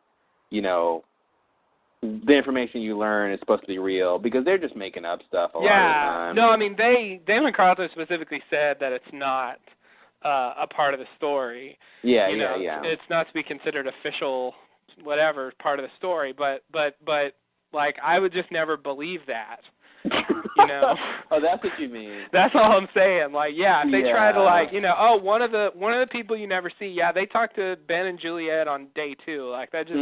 Speaker 1: the information you learn is supposed to be real, because they're just making up stuff a lot of the time.
Speaker 2: No, I mean, Damon and Carlton specifically said that it's not a part of the story.
Speaker 1: Yeah.
Speaker 2: It's not to be considered official, whatever, part of the story, but like, I would just never believe that.
Speaker 1: Oh, that's what you mean.
Speaker 2: That's all I'm saying. Like, if they try to, like, one of the people you never see, they talked to Ben and Juliet on day 2. Like, that just,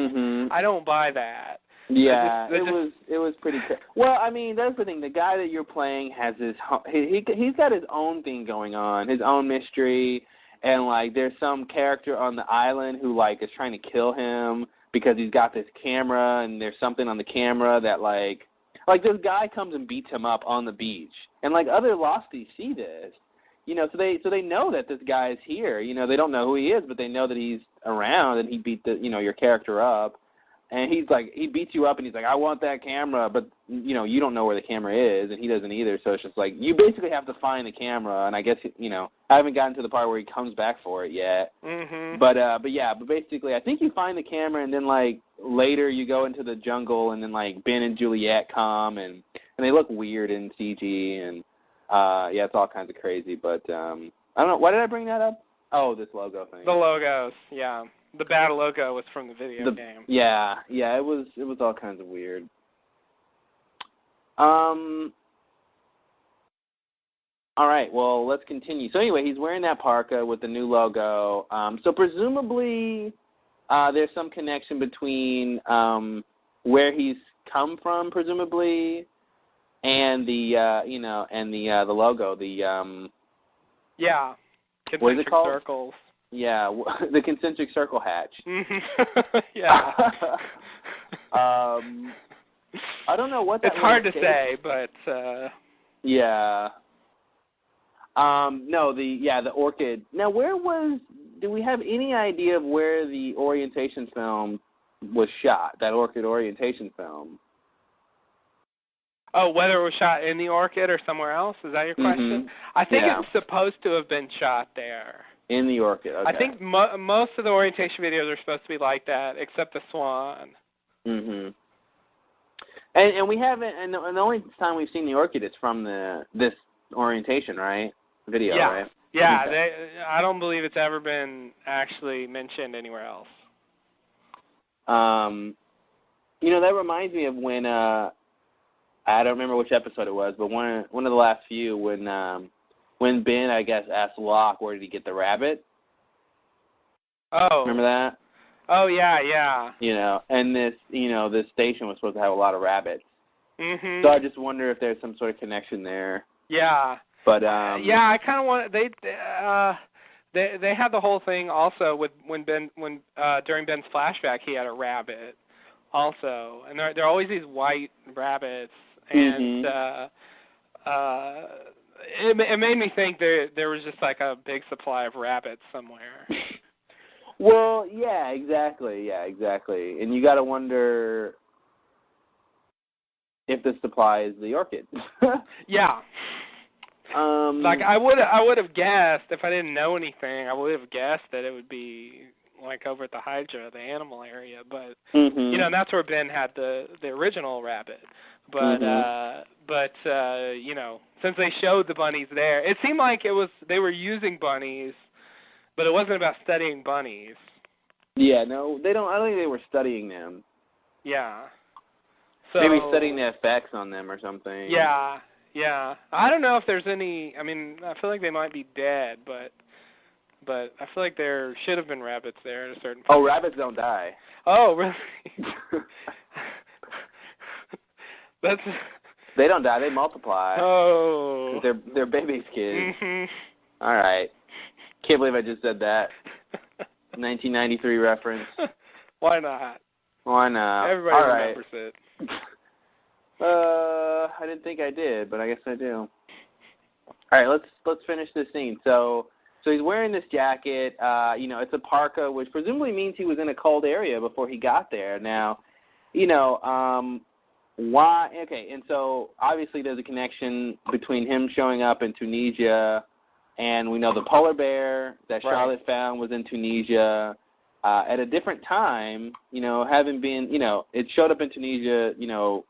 Speaker 2: I don't buy that.
Speaker 1: Yeah, it was pretty. Well, I mean, that's the thing. The guy that you're playing has he's got his own thing going on, his own mystery, and like, there's some character on the island who like is trying to kill him because he's got this camera, and there's something on the camera that like this guy comes and beats him up on the beach, and like other Losties see this, so they know that this guy is here. They don't know who he is, but they know that he's around, and he beat your character up. And he's like, he beats you up, and he's like, I want that camera, but, you don't know where the camera is, and he doesn't either, so it's just like, you basically have to find the camera, and I guess, I haven't gotten to the part where he comes back for it yet.
Speaker 2: Mm-hmm.
Speaker 1: But basically, I think you find the camera, and then, like, later you go into the jungle, and then, like, Ben and Juliet come, and they look weird in CG, and, it's all kinds of crazy, but, I don't know, why did I bring that up? Oh, this logo thing.
Speaker 2: The logos, yeah. The bad logo was from the video game.
Speaker 1: Yeah, it was all kinds of weird. All right, well, let's continue. So anyway, he's wearing that parka with the new logo. So presumably there's some connection between where he's come from, presumably, and the the logo,
Speaker 2: yeah.
Speaker 1: What is it called?
Speaker 2: Circles.
Speaker 1: Yeah, the concentric circle hatch.
Speaker 2: Yeah.
Speaker 1: I don't know what that.
Speaker 2: It's hard to say, but.
Speaker 1: Yeah. No, the orchid. Now, do we have any idea of where the orientation film was shot? That orchid orientation film.
Speaker 2: Oh, whether it was shot in the orchid or somewhere else? Is that your question?
Speaker 1: Mm-hmm.
Speaker 2: I think it's supposed to have been shot there.
Speaker 1: In the orchid, okay.
Speaker 2: I think most of the orientation videos are supposed to be like that, except the swan.
Speaker 1: Mhm. And we haven't, and the only time we've seen the orchid is from this orientation, right? Video, right?
Speaker 2: Yeah, I don't believe it's ever been actually mentioned anywhere else.
Speaker 1: That reminds me of when I don't remember which episode it was, but one of the last few when Ben, I guess, asked Locke where did he get the rabbit.
Speaker 2: Oh.
Speaker 1: Remember that?
Speaker 2: Oh, yeah.
Speaker 1: And this station was supposed to have a lot of rabbits.
Speaker 2: Mhm.
Speaker 1: So I just wonder if there's some sort of connection there.
Speaker 2: Yeah.
Speaker 1: But
Speaker 2: I kind of want they had the whole thing also with when during Ben's flashback he had a rabbit also, and there are always these white rabbits, and it made me think there was just like a big supply of rabbits somewhere.
Speaker 1: Well, yeah, exactly, and you got to wonder if the supply is the orchid.
Speaker 2: Yeah. Like I would have guessed if I didn't know anything. I would have guessed that it would be like over at the Hydra, the animal area. But you know, that's where Ben had the original rabbit. But you know, since they showed the bunnies there, it seemed like they were using bunnies, but it wasn't about studying bunnies.
Speaker 1: Yeah, no, they don't. I don't think they were studying them.
Speaker 2: Yeah. So
Speaker 1: maybe studying the effects on them or something.
Speaker 2: Yeah. Yeah, I don't know if there's any. I mean, I feel like they might be dead, but I feel like there should have been rabbits there at a certain point.
Speaker 1: Oh, rabbits don't die.
Speaker 2: Oh, really?
Speaker 1: They don't die. They multiply.
Speaker 2: Oh.
Speaker 1: They're babies' kids.
Speaker 2: Mm-hmm.
Speaker 1: All right. Can't believe I just said that. 1993 reference.
Speaker 2: Why not?
Speaker 1: Why not?
Speaker 2: Everybody remembers it.
Speaker 1: I didn't think I did, but I guess I do. All right, let's finish this scene. So he's wearing this jacket. You know, it's a parka, which presumably means he was in a cold area before he got there. Now, you know, why? Okay, and so obviously there's a connection between him showing up in Tunisia, and we know the polar bear that Charlotte found was in Tunisia at a different time. You know, having been, you know, it showed up in Tunisia, you know,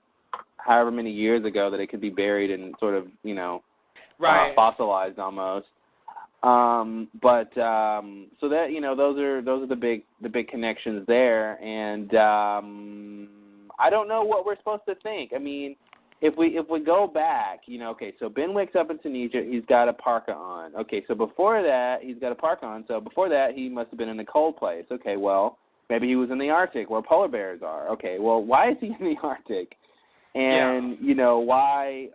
Speaker 1: however many years ago that it could be buried and sort of, you know, fossilized almost. So that, you know, those are the big connections there, and I don't know what we're supposed to think. I mean, if we go back, you know, okay, so Ben wakes up in Tunisia, he's got a parka on. Okay, so before that, he's got a parka on. So before that, he must have been in a cold place. Okay, well, maybe he was in the Arctic where polar bears are. Okay, well, why is he in the Arctic? And, you know, why,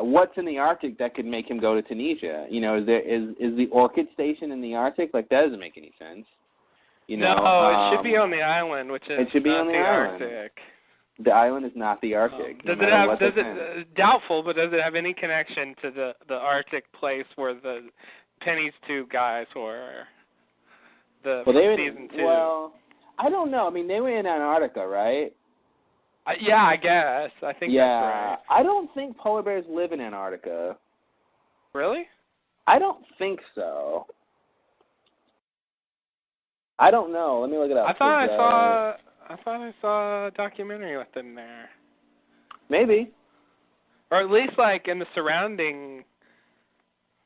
Speaker 1: what's in the Arctic that could make him go to Tunisia? You know, is the orchid station in the Arctic? Like, that doesn't make any sense. You know,
Speaker 2: no, it should be on the island, which is
Speaker 1: it should be
Speaker 2: not
Speaker 1: on the
Speaker 2: island.
Speaker 1: Arctic. The island is not the Arctic.
Speaker 2: Doubtful, but does it have any connection to the Arctic place where the Penny's two guys were? Season 2.
Speaker 1: Well, I don't know. I mean, they were in Antarctica, right?
Speaker 2: Yeah, I guess. I think that's right.
Speaker 1: I don't think polar bears live in Antarctica.
Speaker 2: Really?
Speaker 1: I don't think so. I don't know. Let me look it up.
Speaker 2: I thought I saw a documentary with them there.
Speaker 1: Maybe.
Speaker 2: Or at least like in the surrounding.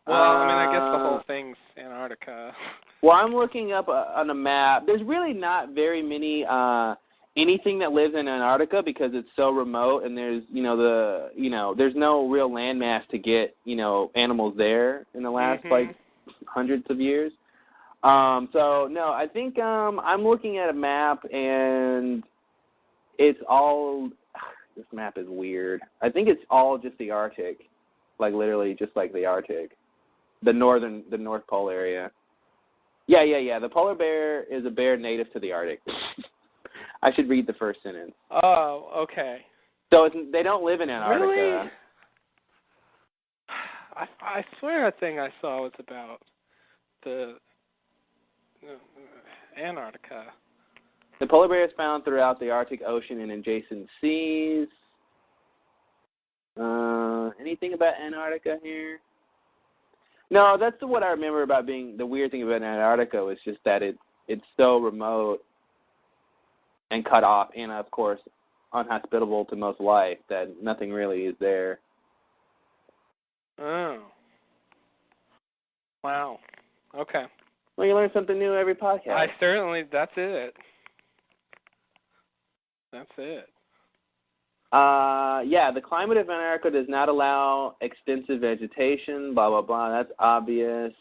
Speaker 2: Well, I mean, I guess the whole thing's Antarctica.
Speaker 1: Well, I'm looking up on a map. There's really not very many anything that lives in Antarctica because it's so remote, and there's there's no real landmass to get, you know, animals there in the last like hundreds of years. So no, I think I'm looking at a map and it's all this map is weird. I think it's all just the Arctic, like literally just like the Arctic, the North Pole area. Yeah. The polar bear is a bear native to the Arctic. I should read the first sentence.
Speaker 2: Oh, okay.
Speaker 1: So they don't live in Antarctica.
Speaker 2: Really? I swear that thing I saw was about the Antarctica.
Speaker 1: The polar bear is found throughout the Arctic Ocean and adjacent seas. Anything about Antarctica here? No, that's what I remember about being the weird thing about Antarctica was just that it's so remote and cut off, and of course unhospitable to most life that nothing really is there.
Speaker 2: Oh. Wow. Okay.
Speaker 1: Well, you learn something new every podcast.
Speaker 2: That's it. That's it.
Speaker 1: Yeah, the climate of Antarctica does not allow extensive vegetation, blah, blah, blah. That's obvious.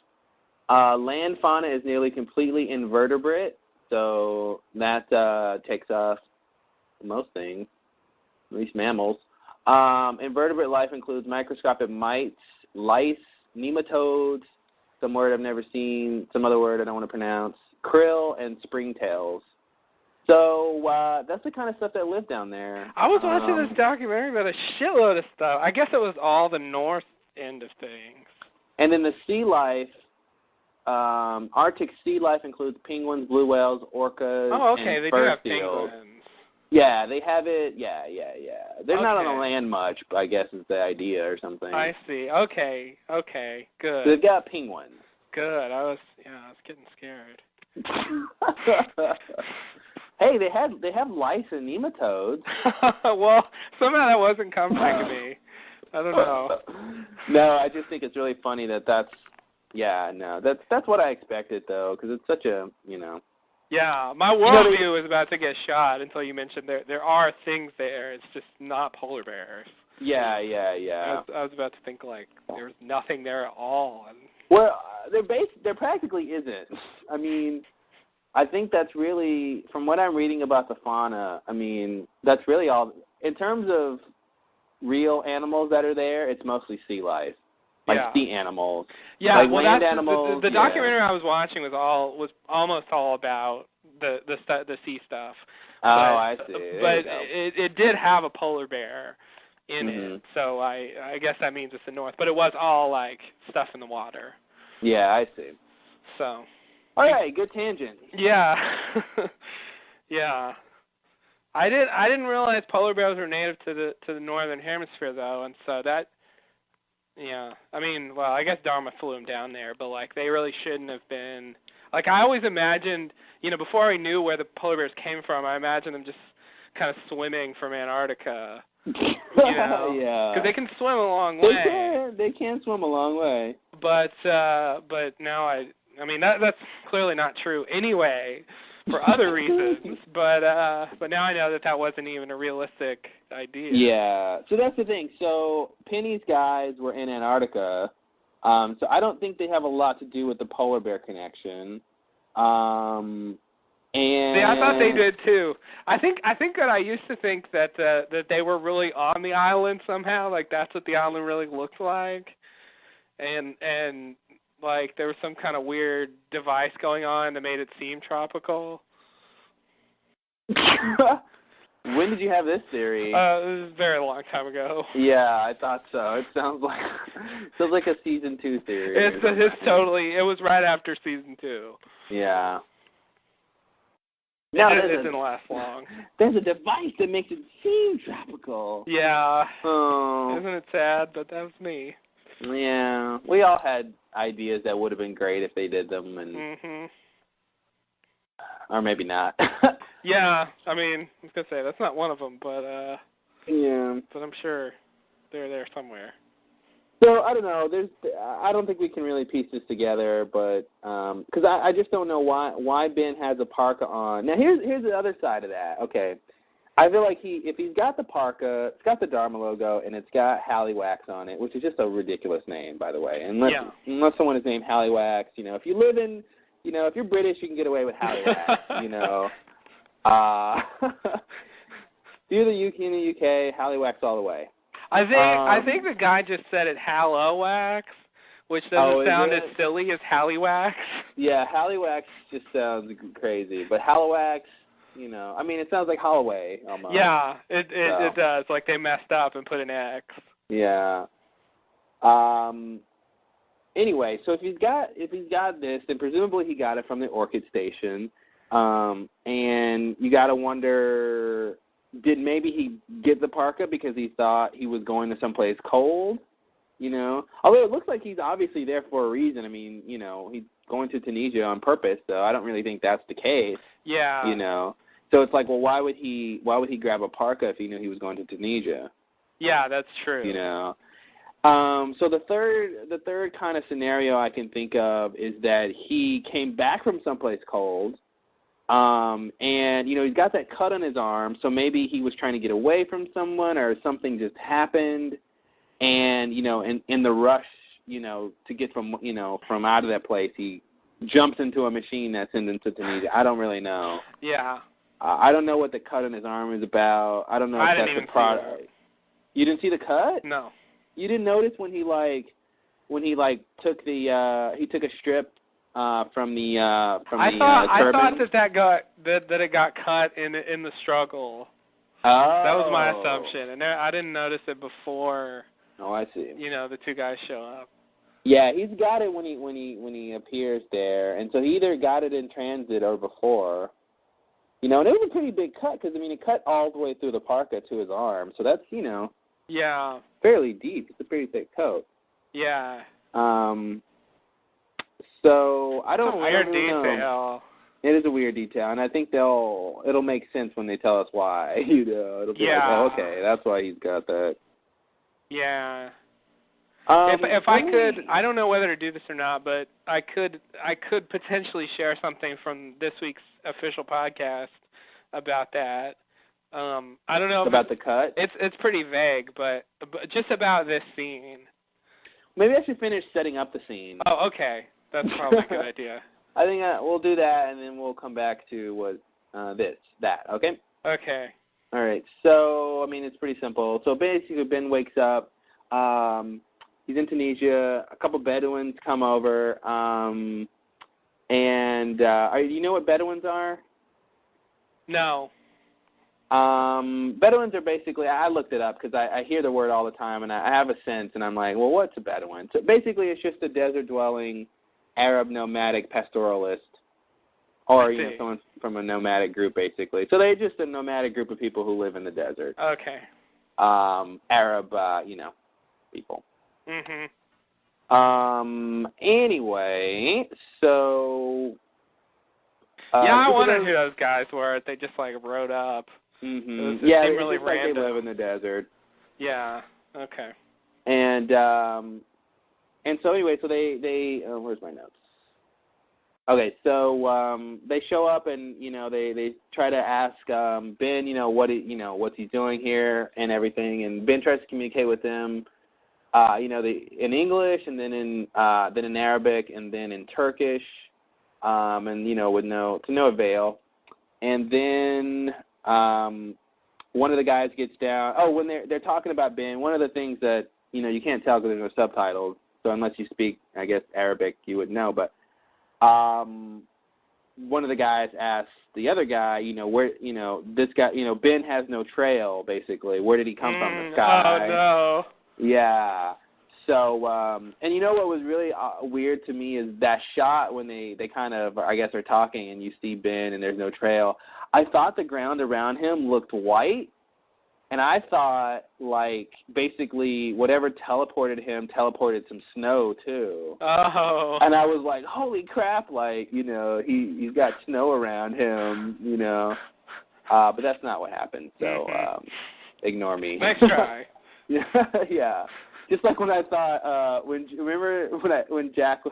Speaker 1: Land fauna is nearly completely invertebrate, so that takes off most things, at least mammals. Invertebrate life includes microscopic mites, lice, nematodes, some word I've never seen, some other word I don't want to pronounce, krill, and springtails. So that's the kind of stuff that lived down there.
Speaker 2: I was watching this documentary about a shitload of stuff. I guess it was all the north end of things.
Speaker 1: And then the sea life, Arctic sea life includes penguins, blue whales, orcas, and
Speaker 2: they
Speaker 1: fur
Speaker 2: do have
Speaker 1: seals.
Speaker 2: penguins.
Speaker 1: Yeah, they have it. Yeah. They're not on the land much, I guess is the idea or something.
Speaker 2: I see. Okay, good.
Speaker 1: So they've got penguins.
Speaker 2: Good. I was getting scared.
Speaker 1: Hey, they have lice and nematodes.
Speaker 2: Well, somehow that wasn't coming to me. I don't know.
Speaker 1: No, I just think it's really funny that's what I expected though, because it's such a
Speaker 2: Yeah, my worldview was about to get shot until you mentioned there are things there. It's just not polar bears.
Speaker 1: Yeah.
Speaker 2: I was about to think like there's nothing there at all.
Speaker 1: Well, there practically isn't. I mean, I think that's really, from what I'm reading about the fauna, I mean, that's really all. In terms of real animals that are there, it's mostly sea life. Like sea animals.
Speaker 2: Yeah,
Speaker 1: like
Speaker 2: well,
Speaker 1: land animals.
Speaker 2: The documentary I was watching was almost all about the sea stuff.
Speaker 1: I see.
Speaker 2: But it did have a polar bear in it, so I guess that means it's the north. But it was all like stuff in the water.
Speaker 1: Yeah, I see.
Speaker 2: So.
Speaker 1: All right, good tangent.
Speaker 2: Yeah. Yeah. I didn't realize polar bears were native to the northern hemisphere though, and so that. Yeah, I mean, well, I guess Dharma flew them down there, but, like, they really shouldn't have been. Like, I always imagined, before I knew where the polar bears came from, I imagined them just kind of swimming from Antarctica,
Speaker 1: Yeah.
Speaker 2: Because they can swim a long way.
Speaker 1: They can swim a long way.
Speaker 2: But now I mean, that's clearly not true anyway, for other reasons, but now I know that wasn't even a realistic idea.
Speaker 1: Yeah, so that's the thing. So Penny's guys were in Antarctica, so I don't think they have a lot to do with the polar bear connection. And
Speaker 2: see, I thought they did too. I think that I used to think that they were really on the island somehow, like that's what the island really looked like, and like there was some kind of weird device going on that made it seem tropical.
Speaker 1: When did you have this theory?
Speaker 2: It was a very long time ago.
Speaker 1: Yeah, I thought so. It sounds like a season 2 theory.
Speaker 2: It's totally. It was right after season 2.
Speaker 1: Yeah.
Speaker 2: It didn't last long.
Speaker 1: There's a device that makes it seem tropical.
Speaker 2: Yeah.
Speaker 1: Oh.
Speaker 2: Isn't it sad? But that was me.
Speaker 1: Yeah. We all had ideas that would have been great if they did them, and or maybe not.
Speaker 2: Yeah. I mean, I was gonna say that's not one of them, but
Speaker 1: yeah.
Speaker 2: But I'm sure they're there somewhere.
Speaker 1: So I don't know. I don't think we can really piece this together, but because I just don't know why Ben has a parka on. Now here's the other side of that. Okay, I feel like if he's got the parka, it's got the Dharma logo, and it's got Halliwax on it, which is just a ridiculous name, by the way. Unless someone is named Halliwax, if you live in, if you're British, you can get away with Halliwax. If you're in the UK, Halliwax all the way.
Speaker 2: I think the guy just said it Hallowax, which doesn't sound as silly as Halliwax. Yeah,
Speaker 1: Halliwax just sounds crazy, but Hallowax, I mean, it sounds like Holloway almost.
Speaker 2: Yeah, it does. Like they messed up and put an X.
Speaker 1: Yeah. Anyway, so if he's got this, then presumably he got it from the Orchid Station, and you got to wonder, did maybe he get the parka because he thought he was going to someplace cold? Although it looks like he's obviously there for a reason. I mean, he's going to Tunisia on purpose, so I don't really think that's the case.
Speaker 2: Yeah.
Speaker 1: So it's like, well, why would he grab a parka if he knew he was going to Tunisia?
Speaker 2: Yeah, that's true.
Speaker 1: So the third kind of scenario I can think of is that he came back from someplace cold, and he's got that cut on his arm, so maybe he was trying to get away from someone or something just happened, and in the rush, to get from out of that place, he jumps into a machine that sends him to Tunisia. I don't really know.
Speaker 2: Yeah.
Speaker 1: I don't know what the cut on his arm is about. I don't know if that's the product. You didn't see the cut?
Speaker 2: No.
Speaker 1: You didn't notice when he took a strip from the
Speaker 2: I thought that it got cut in the struggle.
Speaker 1: Oh.
Speaker 2: That was my assumption, and I didn't notice it before.
Speaker 1: Oh, I see.
Speaker 2: The two guys show up.
Speaker 1: Yeah, he's got it when he appears there, and so he either got it in transit or before. And it was a pretty big cut because it cut all the way through the parka to his arm, so that's
Speaker 2: Yeah.
Speaker 1: fairly deep. It's a pretty thick coat.
Speaker 2: Yeah.
Speaker 1: So I don't.
Speaker 2: It's a weird detail.
Speaker 1: Know. It is a weird detail, and I think it'll make sense when they tell us why. It'll be like, oh, okay, that's why he's got that.
Speaker 2: Yeah. If I could, I don't know whether to do this or not, but I could potentially share something from this week's official podcast about that. I don't know
Speaker 1: about the cut.
Speaker 2: It's pretty vague, but just about this scene.
Speaker 1: Maybe I should finish setting up the scene.
Speaker 2: Oh, okay, that's probably a good idea.
Speaker 1: I think we'll do that, and then we'll come back to that. Okay.
Speaker 2: Okay.
Speaker 1: All right. So it's pretty simple. So basically, Ben wakes up. He's in Tunisia. A couple Bedouins come over, and you know what Bedouins are?
Speaker 2: No.
Speaker 1: Bedouins are basically, I looked it up because I hear the word all the time, and I have a sense, and I'm like, well, what's a Bedouin? So basically, it's just a desert-dwelling Arab nomadic pastoralist, or someone from a nomadic group, basically. So they're just a nomadic group of people who live in the desert.
Speaker 2: Okay.
Speaker 1: Arab, people.
Speaker 2: Mhm.
Speaker 1: Anyway, so.
Speaker 2: I wondered who those guys were. They just rode up.
Speaker 1: Mhm.
Speaker 2: It seemed really
Speaker 1: it's just
Speaker 2: random.
Speaker 1: like they live in the desert.
Speaker 2: Yeah. Okay.
Speaker 1: And so anyway, so they where's my notes? Okay, so they show up and they try to ask Ben, what's he doing here and everything, and Ben tries to communicate with them, in English and then in Arabic and then in Turkish, and with to no avail. And then one of the guys gets down. Oh, when they're talking about Ben, one of the things that you can't tell because there's no subtitles. So unless you speak, I guess, Arabic, you would know. But one of the guys asks the other guy, where, this guy, Ben has no trail, basically. Where did he come from? The sky.
Speaker 2: Oh, no.
Speaker 1: Yeah. So, and what was really weird to me is that shot when they kind of, I guess, are talking and you see Ben and there's no trail. I thought the ground around him looked white. And I thought, basically, whatever teleported him teleported some snow, too.
Speaker 2: Oh.
Speaker 1: And I was like, holy crap, he's got snow around him, But that's not what happened, so ignore me.
Speaker 2: Nice try.
Speaker 1: Yeah. Just like when I thought, when Jack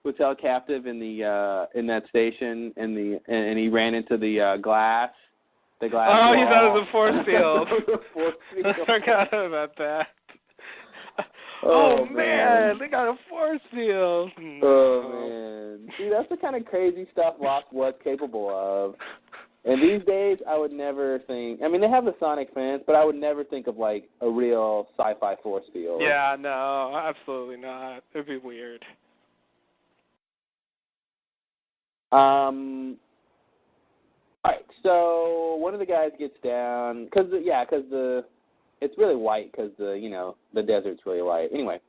Speaker 1: was held captive in that station and he ran into the glass. The glass
Speaker 2: wall.
Speaker 1: He
Speaker 2: thought it was a force field.
Speaker 1: Force field.
Speaker 2: I forgot about that.
Speaker 1: Oh
Speaker 2: man, they got a force field. No.
Speaker 1: Oh man, see, that's the kind of crazy stuff Lost was capable of. And these days, I would never think. I mean, they have the sonic fence, but I would never think of a real sci-fi force field.
Speaker 2: Yeah, no, absolutely not. It'd be weird.
Speaker 1: All right, so one of the guys gets down because it's really white because the desert's really white. Anyway,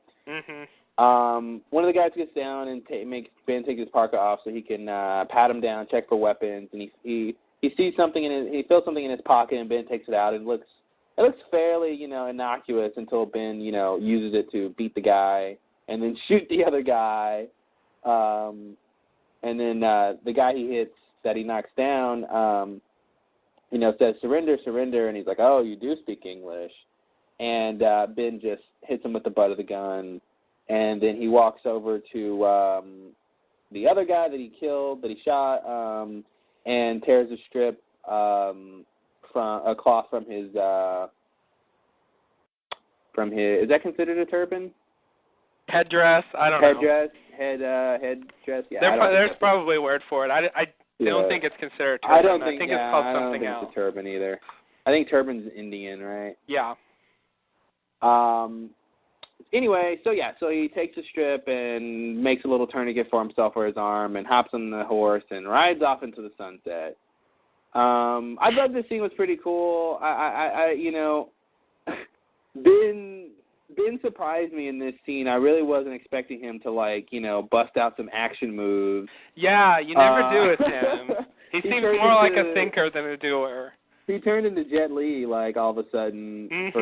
Speaker 1: one of the guys gets down and makes Ben take his parka off so he can pat him down, check for weapons, and he sees something he feels something in his pocket, and Ben takes it out, and it looks fairly innocuous until Ben uses it to beat the guy and then shoot the other guy, and then the guy he hits that he knocks down, says, surrender, surrender, and he's like, oh, you do speak English. And Ben just hits him with the butt of the gun, and then he walks over to the other guy that he shot, and tears a strip from a cloth from his, is that considered a turban?
Speaker 2: Headdress? I don't know.
Speaker 1: Headdress, yeah.
Speaker 2: There's probably a word for it. I don't think it's considered a turban. I think it's called something else.
Speaker 1: It's a turban either. I think turban's Indian, right?
Speaker 2: Yeah.
Speaker 1: Anyway, so he takes a strip and makes a little tourniquet for himself for his arm and hops on the horse and rides off into the sunset. I thought this scene was pretty cool. I Ben surprised me in this scene. I really wasn't expecting him to, like, bust out some action moves.
Speaker 2: Yeah, you never do with him. He seems more like a thinker than a doer. He
Speaker 1: turned into Jet Li, like, all of a sudden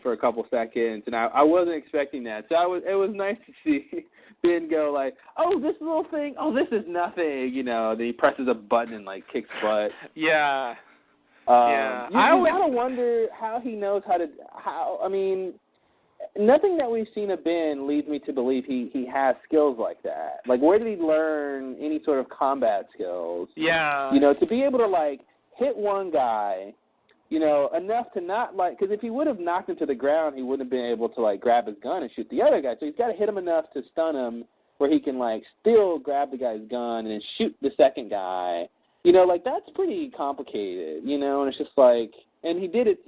Speaker 1: for a couple seconds, and I wasn't expecting that. So it was nice to see Ben go like, oh, this little thing, oh, this is nothing, then he presses a button and, like, kicks butt.
Speaker 2: Yeah.
Speaker 1: Yeah. You gotta wonder how he knows nothing that we've seen of Ben leads me to believe he has skills like that. Like, where did he learn any sort of combat skills?
Speaker 2: Yeah.
Speaker 1: To be able to, like, hit one guy, enough to not, like, because if he would have knocked him to the ground, he wouldn't have been able to, like, grab his gun and shoot the other guy. So he's got to hit him enough to stun him where he can, like, still grab the guy's gun and then shoot the second guy. Like, that's pretty complicated, and it's just like, and he did it,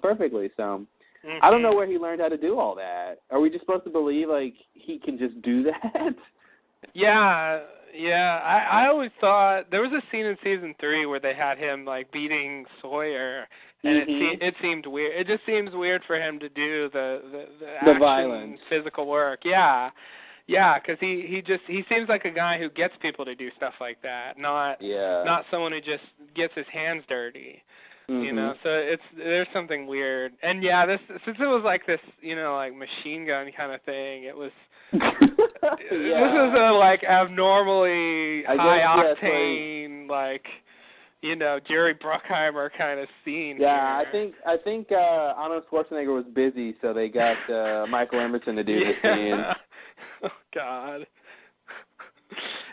Speaker 1: perfectly, so. Mm-hmm. I don't know where he learned how to do all that. Are we just supposed to believe, like, he can just do that?
Speaker 2: Yeah. I always thought there was a scene in season 3 where they had him, like, beating Sawyer, and it seemed weird. It just seems weird for him to do the action,
Speaker 1: violence,
Speaker 2: physical work. Yeah, because he seems like a guy who gets people to do stuff like that, not someone who just gets his hands dirty.
Speaker 1: Mm-hmm.
Speaker 2: So there's something weird. And since it was like this, like machine gun kind of thing, it was this is a like abnormally high octane, like Jerry Bruckheimer kind of scene.
Speaker 1: Yeah,
Speaker 2: here.
Speaker 1: I think Arnold Schwarzenegger was busy, so they got Michael Emerson to do this scene.
Speaker 2: Oh God.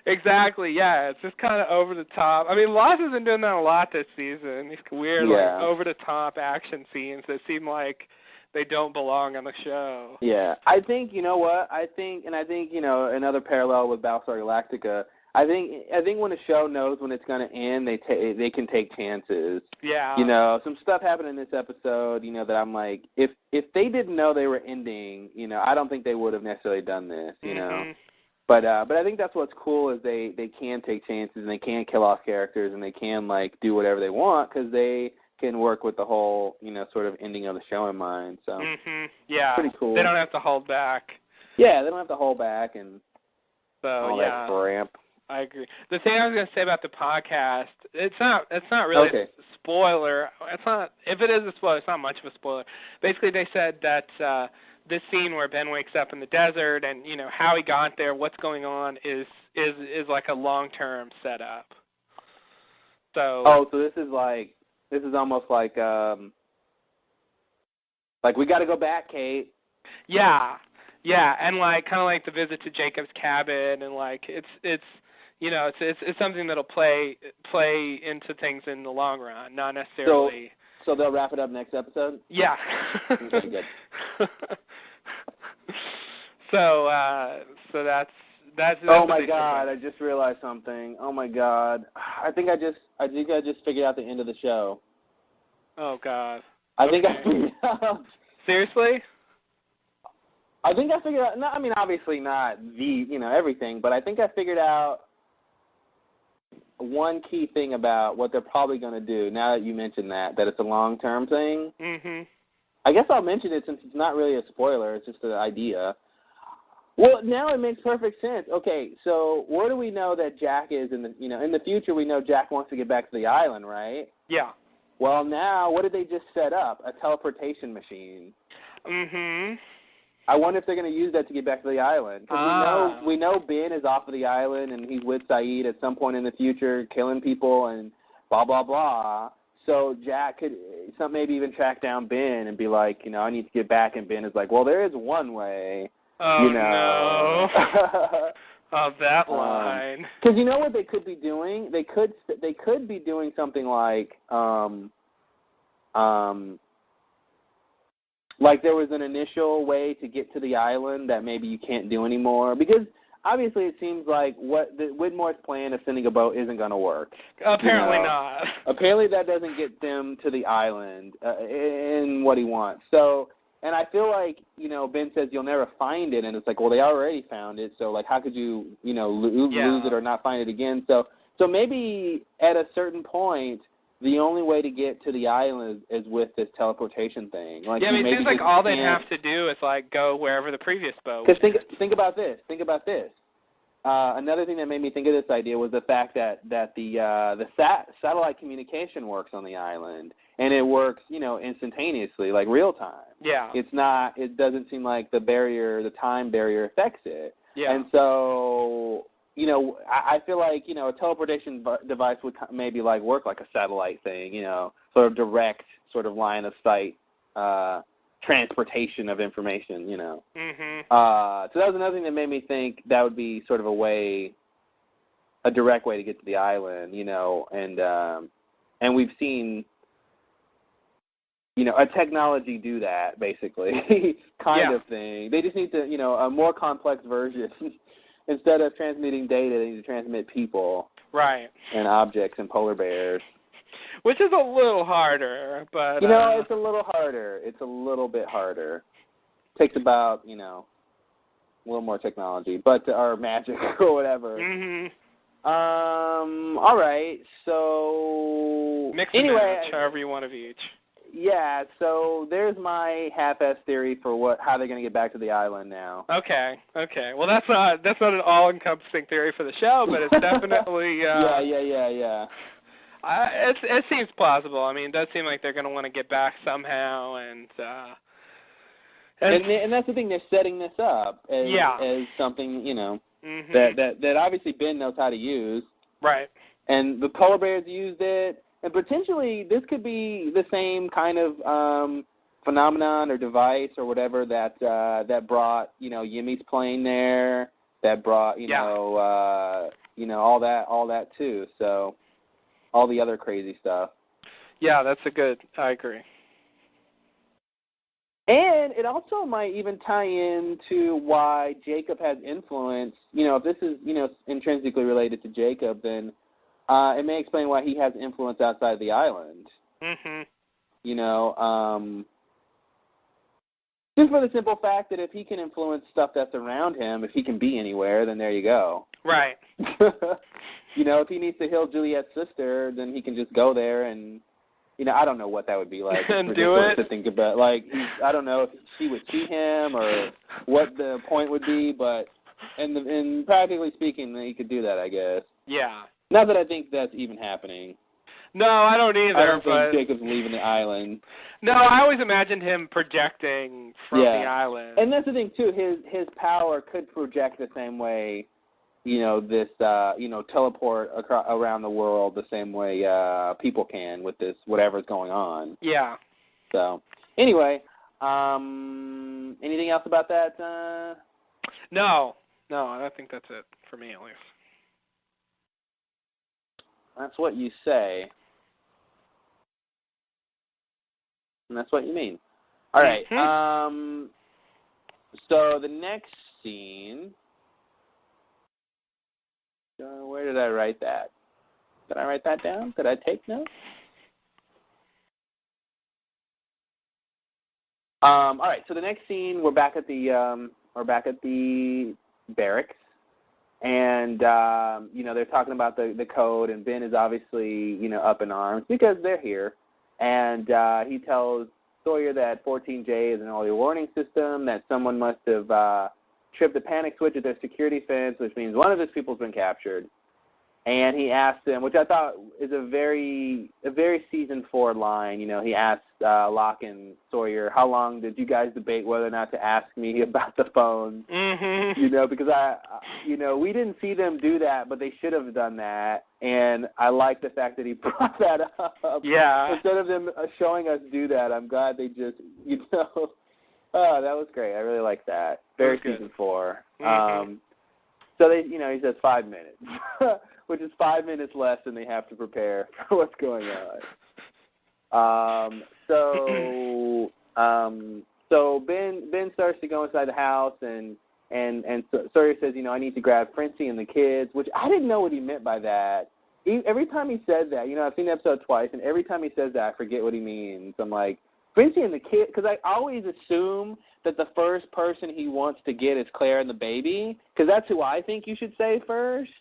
Speaker 2: Exactly, yeah. It's just kind of over the top. I mean, Lost has been doing that a lot this season. These weird, like, over the top action scenes that seem like they don't belong on the show.
Speaker 1: Yeah, I think I think another parallel with Battlestar Galactica. I think when a show knows when it's going to end, they can take chances.
Speaker 2: Yeah.
Speaker 1: Some stuff happened in this episode. that I'm like, if they didn't know they were ending, I don't think they would have necessarily done this.
Speaker 2: Mm-hmm.
Speaker 1: But I think that's what's cool is they can take chances and they can kill off characters and they can, like, do whatever they want because they can work with the whole, sort of ending of the show in mind. So
Speaker 2: yeah,
Speaker 1: pretty cool.
Speaker 2: They don't have to hold back.
Speaker 1: Yeah, they don't have to hold back and
Speaker 2: all
Speaker 1: that crap.
Speaker 2: I agree. The thing I was going to say about the podcast, it's not really a spoiler. It's not. If it is a spoiler, it's not much of a spoiler. Basically, they said that this scene where Ben wakes up in the desert and how he got there, what's going on is like a long-term setup. So
Speaker 1: so this is almost like we got to go back, Kate.
Speaker 2: Yeah, and like kind of like the visit to Jacob's cabin, and like it's something that'll play into things in the long run, not necessarily.
Speaker 1: So they'll wrap it up next episode?
Speaker 2: Yeah.
Speaker 1: Okay, good.
Speaker 2: So that's
Speaker 1: oh my God! I just realized something. Oh my God! I think I just figured out the end of the show.
Speaker 2: Oh God!
Speaker 1: I think I figured out.
Speaker 2: Seriously?
Speaker 1: I think I figured out. No, I mean, obviously not everything, but I think I figured out one key thing about what they're probably going to do. Now that you mentioned that it's a long-term thing.
Speaker 2: Mm-hmm.
Speaker 1: I guess I'll mention it since it's not really a spoiler. It's just an idea. Well, now it makes perfect sense. Okay, so where do we know that Jack is in the future? We know Jack wants to get back to the island, right?
Speaker 2: Yeah.
Speaker 1: Well, now what did they just set up? A teleportation machine.
Speaker 2: Mm-hmm.
Speaker 1: I wonder if they're going to use that to get back to the island. Because we know Ben is off of the island and he's with Saeed at some point in the future, killing people and blah blah blah. So Jack could maybe even track down Ben and be like, I need to get back. And Ben is like, well, there is one way.
Speaker 2: Oh, no. Of that line.
Speaker 1: Because you know what they could be doing? They could be doing something like there was an initial way to get to the island that maybe you can't do anymore. Because obviously it seems like Widmore's plan of sending a boat isn't going to work.
Speaker 2: Apparently not.
Speaker 1: Apparently that doesn't get them to the island in what he wants. So And I feel like, you know, Ben says you'll never find it, and it's like, well, they already found it, so, like, how could you, you know, lose it or not find it again? So maybe at a certain point, the only way to get to the island is with this teleportation thing. Like,
Speaker 2: yeah, I mean, it seems like all they'd have to do is, like, go wherever the previous boat was.
Speaker 1: Because think about this. Another thing that made me think of this idea was the fact that the satellite communication works on the island, and it works, you know, instantaneously, like real time.
Speaker 2: Yeah.
Speaker 1: It doesn't seem like the time barrier affects it.
Speaker 2: Yeah.
Speaker 1: And so, you know, I feel like, you know, a teleportation device would maybe like work like a satellite thing, you know, sort of direct, sort of line of sight transportation of information, you know.
Speaker 2: Mm-hmm.
Speaker 1: So that was another thing that made me think that would be sort of a direct way to get to the island, you know, and we've seen, you know, a technology do that, basically, kind of thing. They just need to, you know, a more complex version. Instead of transmitting data, they need to transmit people.
Speaker 2: Right.
Speaker 1: And objects and polar bears.
Speaker 2: Which is a little harder, but...
Speaker 1: You know, it's a little harder. It's a little bit harder. Takes about, you know, a little more technology, or magic or whatever.
Speaker 2: Mm-hmm.
Speaker 1: All right, so...
Speaker 2: Mix and match, however you want of each.
Speaker 1: Yeah, so there's my half-ass theory for how they're going to get back to the island now.
Speaker 2: Okay. Well, that's not an all-encompassing theory for the show, but it's definitely...
Speaker 1: Yeah.
Speaker 2: It seems plausible. I mean, it does seem like they're going to want to get back somehow, and
Speaker 1: that's the thing. They're setting this up as something, you know, that obviously Ben knows how to use.
Speaker 2: Right. And
Speaker 1: the polar bears used it. And potentially, this could be the same kind of phenomenon or device or whatever that brought, you know, Yimmy's plane there. That brought, you know, all that too. So, all the other crazy stuff.
Speaker 2: Yeah, I agree.
Speaker 1: And it also might even tie into why Jacob has influence. You know, if this is, you know, intrinsically related to Jacob, then it may explain why he has influence outside the island.
Speaker 2: Mm-hmm.
Speaker 1: You know, just for the simple fact that if he can influence stuff that's around him, if he can be anywhere, then there you go.
Speaker 2: Right.
Speaker 1: You know, if he needs to heal Juliet's sister, then he can just go there and, you know, I don't know what that would be like.
Speaker 2: And do it.
Speaker 1: To think about. Like, I don't know if she would see him or what the point would be, but, and practically speaking, he could do that, I guess.
Speaker 2: Yeah.
Speaker 1: Not that I think that's even happening.
Speaker 2: No, I don't either.
Speaker 1: I don't think Jacob's leaving the island.
Speaker 2: No, I always imagined him projecting from the island.
Speaker 1: And that's the thing, too. His power could project the same way, you know, this, you know, teleport around the world the same way people can with this, whatever's going on.
Speaker 2: Yeah.
Speaker 1: So, anyway, anything else about that?
Speaker 2: No, I don't think that's it, for me at least.
Speaker 1: That's what you say. And that's what you mean. All right.
Speaker 2: Mm-hmm.
Speaker 1: So the next scene... where did I write that? Did I write that down? Did I take notes? All right. So the next scene, we're back at the barracks, and you know, they're talking about the code, and Ben is obviously, you know, up in arms because they're here, and he tells Sawyer that 14J is an early warning system, that someone must have tripped the panic switch at their security fence, which means one of his people's been captured. And he asked him, which I thought is a very season 4 line. You know, he asked Locke and Sawyer, how long did you guys debate whether or not to ask me about the phone?
Speaker 2: Mm-hmm.
Speaker 1: You know, because we didn't see them do that, but they should have done that. And I like the fact that he brought that up.
Speaker 2: Yeah.
Speaker 1: Instead of them showing us do that, I'm glad they just, you know. Oh, that was great. I really like that. Very season 4.
Speaker 2: Mm-hmm.
Speaker 1: So they, you know, he says 5 minutes, which is 5 minutes less than they have to prepare for what's going on. So Ben starts to go inside the house, and Sawyer says, you know, I need to grab Frenzy and the kids, which I didn't know what he meant by that. Every time he says that, you know, I've seen the episode twice, and every time he says that, I forget what he means. I'm like, Frenchie and the kid, because I always assume that the first person he wants to get is Claire and the baby, because that's who I think you should say first,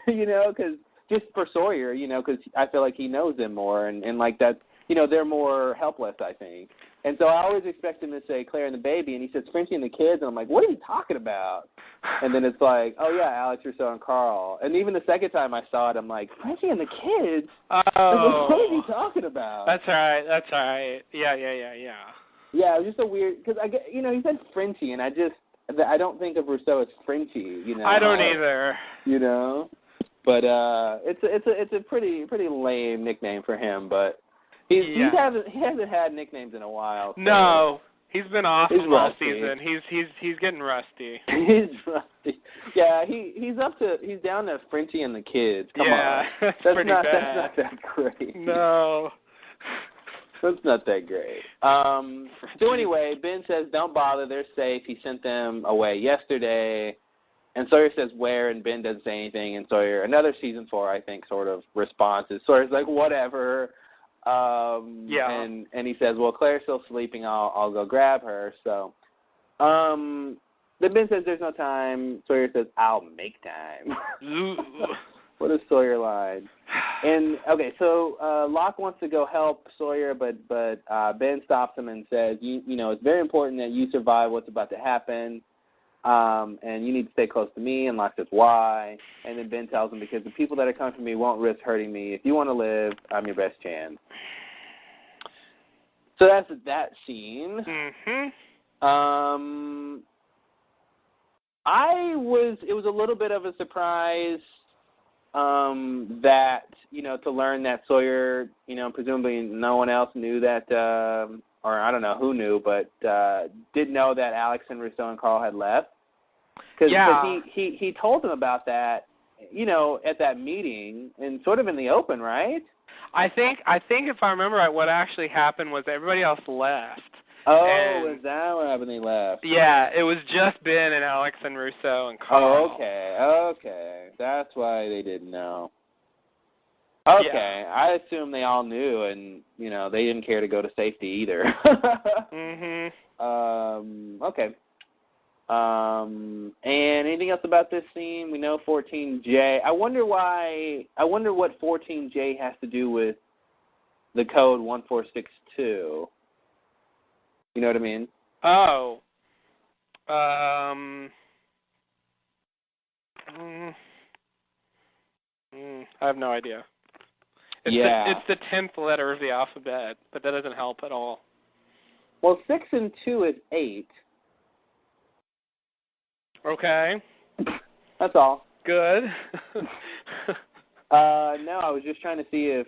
Speaker 1: because just for Sawyer, because I feel like he knows them more, and like that, they're more helpless, I think. And so I always expect him to say Claire and the baby, and he says Frenchie and the kids, and I'm like, what are you talking about? And then it's like, oh, yeah, Alex, Rousseau, and Carl. And even the second time I saw it, I'm like, Frenchie and the kids?
Speaker 2: Oh.
Speaker 1: What are you talking about?
Speaker 2: That's right. Yeah.
Speaker 1: Yeah, it was just a weird, because I get, he said Frenchie, and I don't think of Rousseau as Frenchie,
Speaker 2: I don't either.
Speaker 1: But it's a pretty lame nickname for him, but he hasn't had nicknames in a while. So
Speaker 2: no, he's been awesome all
Speaker 1: rusty.
Speaker 2: season. He's getting rusty.
Speaker 1: He's rusty. Yeah, he's down to Frenchie and the kids. Come on.
Speaker 2: That's pretty bad.
Speaker 1: That's not that great.
Speaker 2: No.
Speaker 1: That's not that great. So anyway, Ben says, don't bother, they're safe. He sent them away yesterday. And Sawyer says where, and Ben doesn't say anything. And Sawyer, another season 4, I think, sort of responses. Sawyer's like, whatever. And he says, well, Claire's still sleeping. I'll go grab her. So then Ben says there's no time. Sawyer says, I'll make time. What a Sawyer line. And, okay, so Locke wants to go help Sawyer, but Ben stops him and says, it's very important that you survive what's about to happen, and you need to stay close to me. And Locke says, why? And then Ben tells him, because the people that are coming for me won't risk hurting me. If you want to live, I'm your best chance. So that's that scene.
Speaker 2: Mm-hmm.
Speaker 1: It was a little bit of a surprise that, to learn that Sawyer, presumably no one else knew that, or I don't know who knew, but did know that Alex and Rousseau and Carl had left. Because he told them about that, at that meeting and sort of in the open, right?
Speaker 2: I think if I remember right, what actually happened was everybody else left.
Speaker 1: Oh, is that what happened? They left.
Speaker 2: Yeah, it was just Ben and Alex and Rousseau and Carl.
Speaker 1: Oh, okay. That's why they didn't know. Okay, yeah. I assume they all knew, and they didn't care to go to safety either.
Speaker 2: Mhm.
Speaker 1: Okay. And anything else about this scene? We know 14J. I wonder what 14J has to do with the code 1462. You know what I mean?
Speaker 2: Oh. I have no idea. It's the 10th letter of the alphabet, but that doesn't help at all.
Speaker 1: Well, 6 and 2 is 8.
Speaker 2: Okay.
Speaker 1: That's all.
Speaker 2: Good.
Speaker 1: No, I was just trying to see if,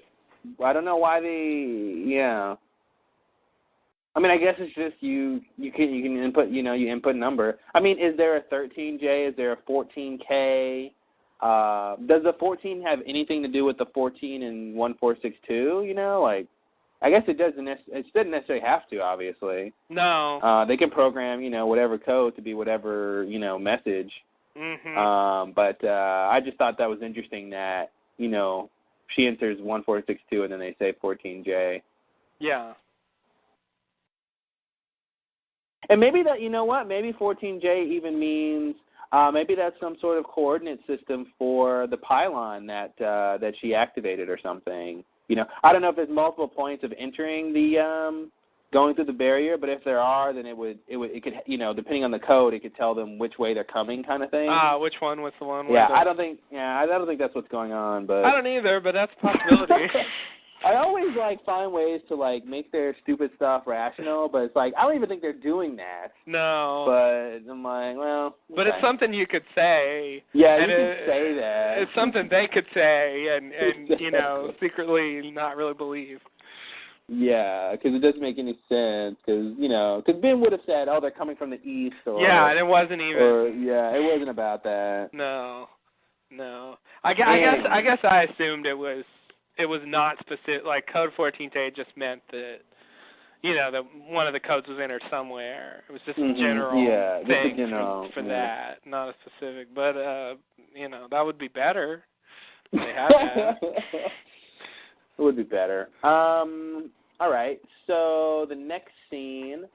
Speaker 1: I don't know why I mean, I guess it's just you can input, you input number. I mean, is there a 13J? Is there a 14K? Does the 14 have anything to do with the 14 and 1462? I guess it doesn't necessarily have to, obviously.
Speaker 2: No.
Speaker 1: They can program, whatever code to be whatever, message.
Speaker 2: Mm-hmm.
Speaker 1: But I just thought that was interesting that, she enters 1462 and then they say 14J.
Speaker 2: Yeah.
Speaker 1: And maybe that, maybe 14J even means, maybe that's some sort of coordinate system for the pylon that she activated or something. I don't know if there's multiple points of entering the going through the barrier, but if there are, then it could depending on the code, it could tell them which way they're coming, kind of thing.
Speaker 2: Which one was the one?
Speaker 1: I don't think that's what's going on, but
Speaker 2: I don't either, but that's a possibility.
Speaker 1: I always find ways to make their stupid stuff rational, but it's I don't even think they're doing that.
Speaker 2: No.
Speaker 1: But I'm like, well. Okay.
Speaker 2: But it's something you could say.
Speaker 1: Yeah, you could say that.
Speaker 2: It's something they could say and secretly not really believe.
Speaker 1: Yeah, because it doesn't make any sense. Because Ben would have said, "Oh, they're coming from the east." Or,
Speaker 2: yeah, and it wasn't even.
Speaker 1: It wasn't about that.
Speaker 2: No. I guess I assumed it was not specific. Code 14J just meant that, that one of the codes was entered somewhere. It was just a general thing for that, not a specific. But, that would be better if they had that.
Speaker 1: It would be better. all right. So the next scene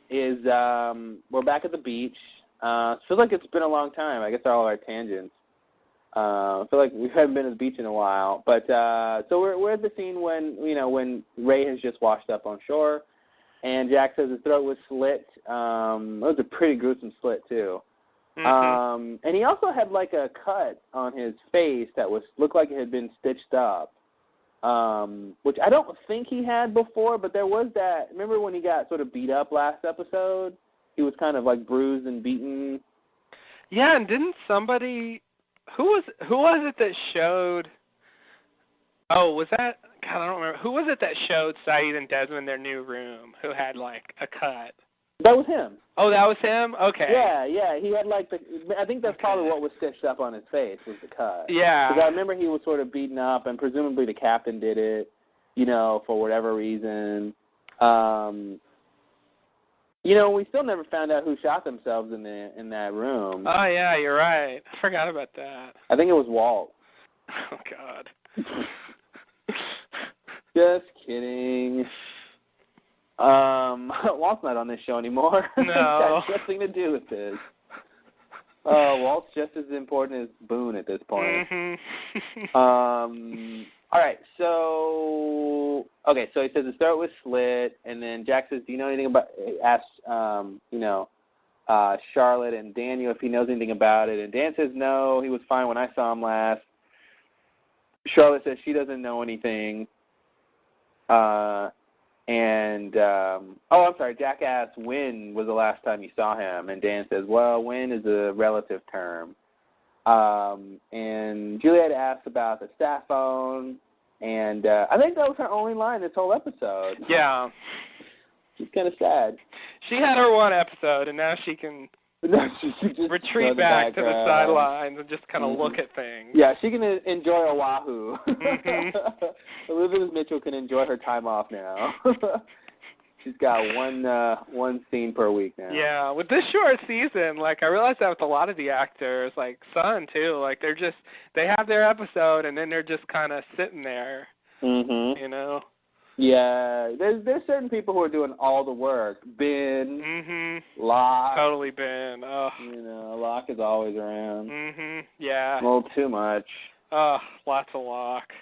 Speaker 1: is we're back at the beach. It feels like it's been a long time. I guess all our tangents. I feel like we haven't been to the beach in a while. But so we're at the scene when Ray has just washed up on shore, and Jack says his throat was slit. It was a pretty gruesome slit too. Mm-hmm. And he also had like a cut on his face that looked like it had been stitched up. Which I don't think he had before, but there was that. Remember when he got sort of beat up last episode? He was kind of like bruised and beaten.
Speaker 2: Yeah, and didn't somebody? Who was it that showed? Oh, was that? God, I don't remember. Who was it that showed Saeed and Desmond their new room? Who had like a cut?
Speaker 1: That was him.
Speaker 2: Oh, that was him? Okay.
Speaker 1: Yeah. He had like I think that's probably what was stitched up on his face was the cut.
Speaker 2: Yeah.
Speaker 1: Because I remember he was sort of beaten up, and presumably the captain did it, for whatever reason. We still never found out who shot themselves in that room.
Speaker 2: Oh yeah, you're right. I forgot about that.
Speaker 1: I think it was Walt.
Speaker 2: Oh God.
Speaker 1: Just kidding. Walt's not on this show anymore.
Speaker 2: No.
Speaker 1: That's nothing to do with this. Walt's just as important as Boone at this point.
Speaker 2: Mm-hmm.
Speaker 1: All right, so he says his throat was slit, and then Jack says, do you know anything about, asks, Charlotte and Daniel if he knows anything about it, and Dan says no, he was fine when I saw him last. Charlotte says she doesn't know anything. I'm sorry, Jack asks when was the last time you saw him, and Dan says, well, when is a relative term. And Juliet asks about the stat phone, and I think that was her only line this whole episode.
Speaker 2: Yeah.
Speaker 1: She's kind of sad.
Speaker 2: She had her one episode, and now she can retreat back to the sidelines and just kind of look at things.
Speaker 1: Yeah, she can enjoy Oahu. Mm-hmm. Elizabeth Mitchell can enjoy her time off now. She's got one scene per week now.
Speaker 2: Yeah, with this short season, like I realized that with a lot of the actors, like Sun too, like they have their episode and then they're just kind of sitting there.
Speaker 1: Mm-hmm. Yeah, there's certain people who are doing all the work. Ben,
Speaker 2: mm-hmm.
Speaker 1: Locke.
Speaker 2: Totally Ben. Oh.
Speaker 1: Locke is always around.
Speaker 2: Mm-hmm. Yeah.
Speaker 1: A little too much.
Speaker 2: Oh, lots of Locke.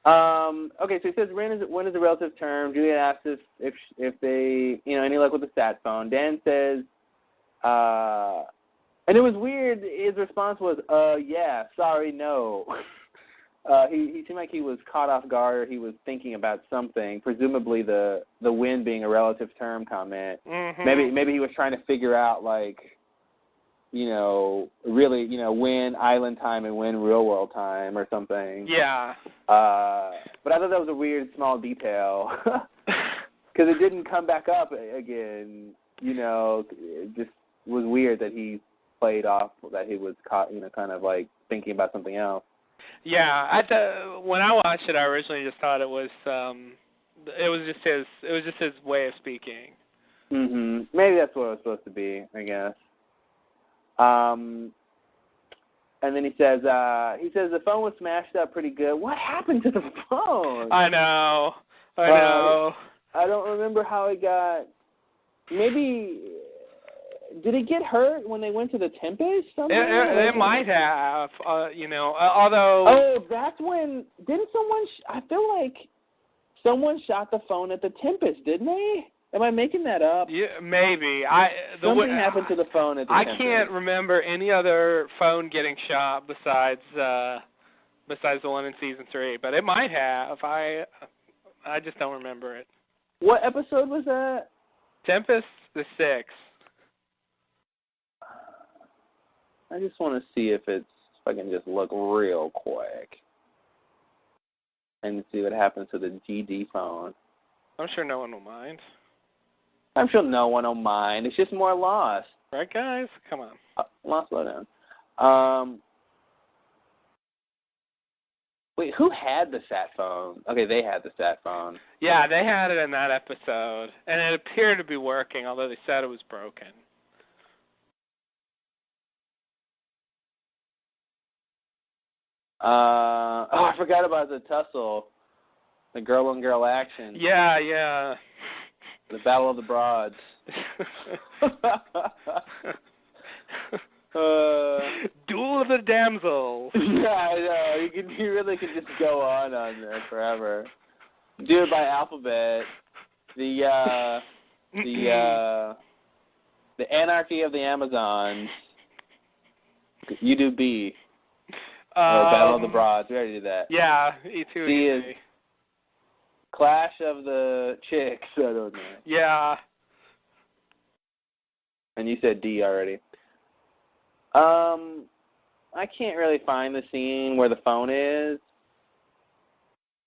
Speaker 1: Okay, so he says when is the relative term? Juliet asks if they any luck with the stat phone. Dan says, and it was weird. His response was, yeah, sorry, no. He seemed like he was caught off guard, or he was thinking about something. Presumably the when being a relative term comment. Mm-hmm. Maybe he was trying to figure out really, when island time and when real world time or something.
Speaker 2: Yeah.
Speaker 1: But I thought that was a weird small detail because it didn't come back up again. It just was weird that he played off that he was caught, kind of like thinking about something else.
Speaker 2: Yeah, when I watched it, I originally just thought it was just his way of speaking.
Speaker 1: Mhm. Maybe that's what it was supposed to be, I guess. And then he says the phone was smashed up pretty good. What happened to the phone?
Speaker 2: I know.
Speaker 1: I don't remember how it got. Maybe did it get hurt when they went to the Tempest?
Speaker 2: It might have. Although.
Speaker 1: Oh, that's when didn't someone? I feel like someone shot the phone at the Tempest, didn't they? Am I making that up?
Speaker 2: Yeah, maybe.
Speaker 1: Something happened to the phone at the Tempest.
Speaker 2: I can't remember any other phone getting shot besides the one in season 3, but it might have. I just don't remember it.
Speaker 1: What episode was that?
Speaker 2: Tempest the 6th.
Speaker 1: I just want to see if I can just look real quick and see what happens to the GD phone.
Speaker 2: I'm sure no one will mind.
Speaker 1: I'm sure no one will mind. It's just more lost.
Speaker 2: Right, guys? Come on.
Speaker 1: Lost Lowdown. Wait, who had the sat phone? Okay, they had the sat phone.
Speaker 2: Yeah, they had it in that episode, and it appeared to be working, although they said it was broken.
Speaker 1: I forgot about the tussle. The girl-on-girl action.
Speaker 2: Yeah.
Speaker 1: The Battle of the Broads.
Speaker 2: Duel of the Damsels.
Speaker 1: Yeah, I know. You really could just go on there forever. Do it by alphabet. The Anarchy of the Amazons. You do B. Or Battle of the Broads. We already did that.
Speaker 2: Yeah, E2.
Speaker 1: C is Clash of the Chicks. I don't know.
Speaker 2: Yeah.
Speaker 1: And you said D already. I can't really find the scene where the phone is,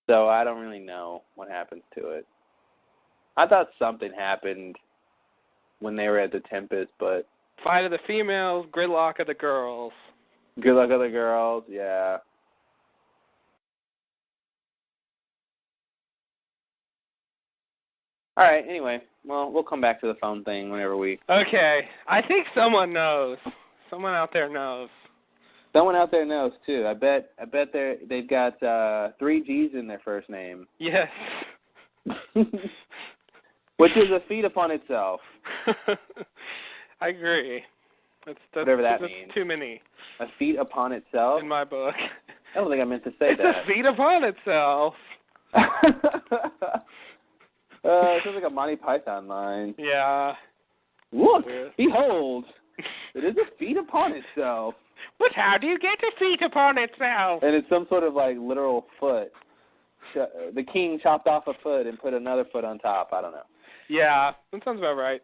Speaker 1: so I don't really know what happens to it. I thought something happened when they were at the Tempest, but...
Speaker 2: Fight of the females, gridlock of the girls.
Speaker 1: Good luck of the girls, yeah. All right, anyway, well, we'll come back to the phone thing whenever we...
Speaker 2: Okay, I think someone knows. Someone out there knows.
Speaker 1: Someone out there knows, too. I bet they've got 3 G's in their first name.
Speaker 2: Yes.
Speaker 1: Which is a feat upon itself.
Speaker 2: I agree. That's
Speaker 1: whatever that means.
Speaker 2: Too many.
Speaker 1: A feat upon itself?
Speaker 2: In my book.
Speaker 1: I don't think I meant to say that.
Speaker 2: It's a feat upon itself.
Speaker 1: It sounds like a Monty Python line.
Speaker 2: Yeah.
Speaker 1: Look, behold, it is a feat upon itself.
Speaker 2: But how do you get a feat upon itself?
Speaker 1: And it's some sort of, like, literal foot. The king chopped off a foot and put another foot on top. I don't know.
Speaker 2: Yeah, that sounds about right.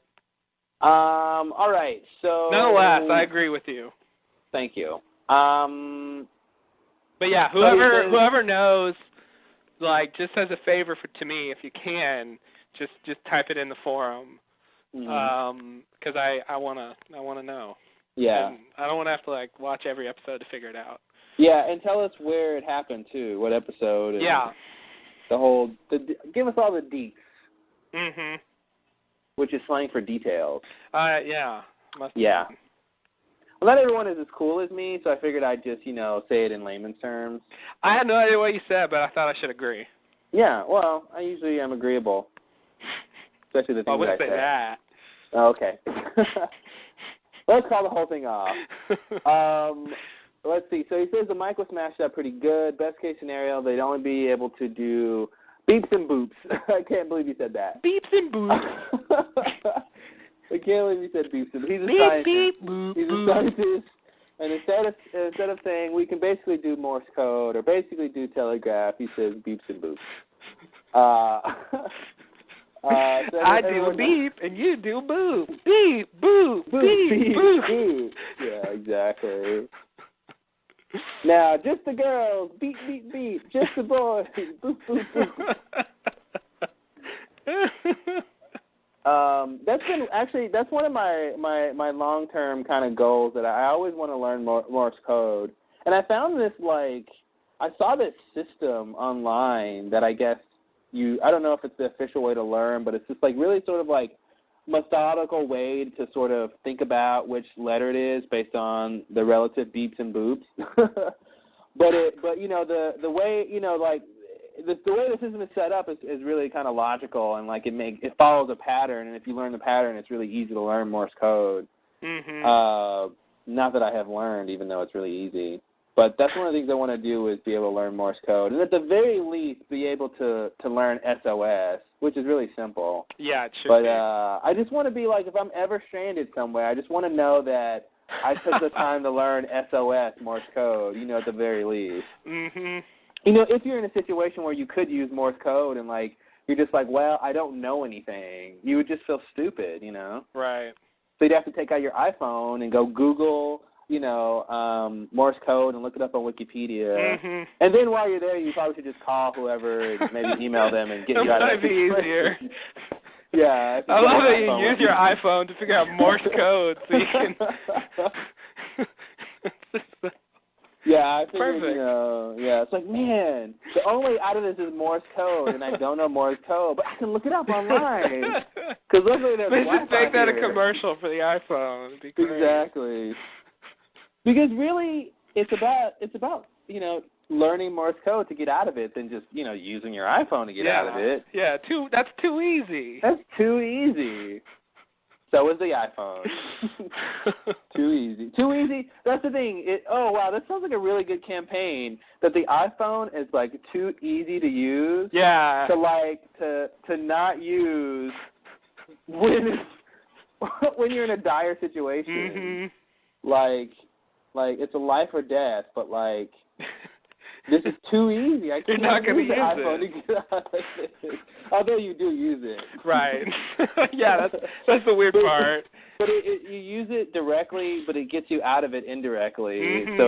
Speaker 1: All right, so...
Speaker 2: Nonetheless, I agree with you.
Speaker 1: Thank you.
Speaker 2: But yeah, whoever knows, like, just as a favor to me, if you can, just type it in the forum, because I wanna know.
Speaker 1: Yeah.
Speaker 2: And I don't want to have to like watch every episode to figure it out.
Speaker 1: Yeah, and tell us where it happened too, what episode. And
Speaker 2: yeah.
Speaker 1: Give us all the deets.
Speaker 2: Mhm.
Speaker 1: Which is slang for details.
Speaker 2: Yeah.
Speaker 1: Yeah. Well, not everyone is as cool as me, so I figured I'd just, say it in layman's terms.
Speaker 2: I had no idea what you said, but I thought I should agree.
Speaker 1: Yeah, well, I usually am agreeable. Especially the things
Speaker 2: I wouldn't
Speaker 1: say.
Speaker 2: say that.
Speaker 1: Oh, okay. Let's call the whole thing off. Let's see. So he says the mic was smashed up pretty good. Best case scenario, they'd only be able to do beeps and boops. I can't believe he said that.
Speaker 2: Beeps and boops.
Speaker 1: I can't believe he said beeps and boops. He's a
Speaker 2: beep,
Speaker 1: scientist.
Speaker 2: Beep, boop,
Speaker 1: He's a scientist. And instead of saying we can basically do Morse code or basically do telegraph, he says beeps and boops. So
Speaker 2: I do a beep and you do boop. Beep, boop, beep, boop.
Speaker 1: Boop. Yeah, exactly. Now, just the girls, beep, beep, beep. Just the boys, boop, boop, boop. That's one of my long-term kind of goals that I always want to learn Morse code. And I found this, I saw this system online that I guess I don't know if it's the official way to learn, but it's just really sort of methodical way to sort of think about which letter it is based on the relative beeps and boops. but the way the way the system is set up is really kind of logical, and it follows a pattern, and if you learn the pattern, it's really easy to learn Morse code.
Speaker 2: Mm-hmm.
Speaker 1: Not that I have learned, even though it's really easy. But that's one of the things I want to do is be able to learn Morse code. And at the very least, be able to learn SOS, which is really simple.
Speaker 2: Yeah, it should
Speaker 1: be.
Speaker 2: But
Speaker 1: I just want to be if I'm ever stranded somewhere, I just want to know that I took the time to learn SOS Morse code, at the very least.
Speaker 2: Mm-hmm.
Speaker 1: If you're in a situation where you could use Morse code and, you're just well, I don't know anything, you would just feel stupid,
Speaker 2: Right.
Speaker 1: So you'd have to take out your iPhone and go Google Morse code and look it up on Wikipedia.
Speaker 2: Mm-hmm.
Speaker 1: And then while you're there, you probably should just call whoever and maybe email them and get you out of
Speaker 2: that. That might be easier.
Speaker 1: Yeah.
Speaker 2: I love that you use your iPhone to figure out Morse code so you can...
Speaker 1: Yeah, I figured,
Speaker 2: Perfect.
Speaker 1: it's man, the only way out of this is Morse code, and I don't know Morse code, but I can look it up online. Because luckily there's
Speaker 2: They
Speaker 1: Wi-Fi
Speaker 2: should make that
Speaker 1: here.
Speaker 2: a commercial for the iPhone. It'd be great.
Speaker 1: Exactly. Because really, it's about learning Morse code to get out of it than just using your iPhone to get out of it.
Speaker 2: Yeah, that's too easy.
Speaker 1: That's too easy. So is the iPhone. Too easy. Too easy. That's the thing. Oh wow, that sounds like a really good campaign. That the iPhone is like too easy to use.
Speaker 2: Yeah.
Speaker 1: To not use when you're in a dire situation.
Speaker 2: Mm-hmm.
Speaker 1: Like it's a life or death, but like this is too easy. I can't use the iPhone to get out of this. Although you do use it.
Speaker 2: Right. Yeah, that's the weird part.
Speaker 1: But you use it directly, but it gets you out of it indirectly.
Speaker 2: Mm-hmm.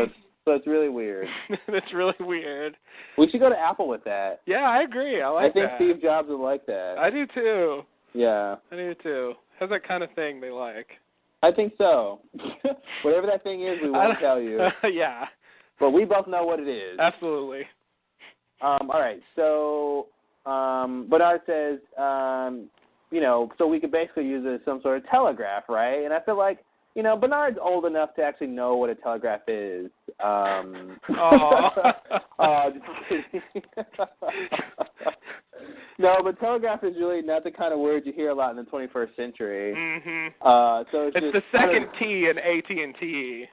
Speaker 1: So it's really weird.
Speaker 2: That's really weird.
Speaker 1: We should go to Apple with that.
Speaker 2: Yeah, I agree. I think
Speaker 1: that. Steve Jobs would like that.
Speaker 2: I do too.
Speaker 1: Yeah.
Speaker 2: I do too. Has that kind of thing they like.
Speaker 1: I think so. Whatever that thing is, we won't tell you.
Speaker 2: Yeah.
Speaker 1: But we both know what it is.
Speaker 2: Absolutely.
Speaker 1: All right. So Bernard says, so we could basically use it as some sort of telegraph, right? And I feel like, Bernard's old enough to actually know what a telegraph is. Just kidding. No, but telegraph is really not the kind of word you hear a lot in the 21st century.
Speaker 2: Mm-hmm.
Speaker 1: So it's just
Speaker 2: the second T in AT&T.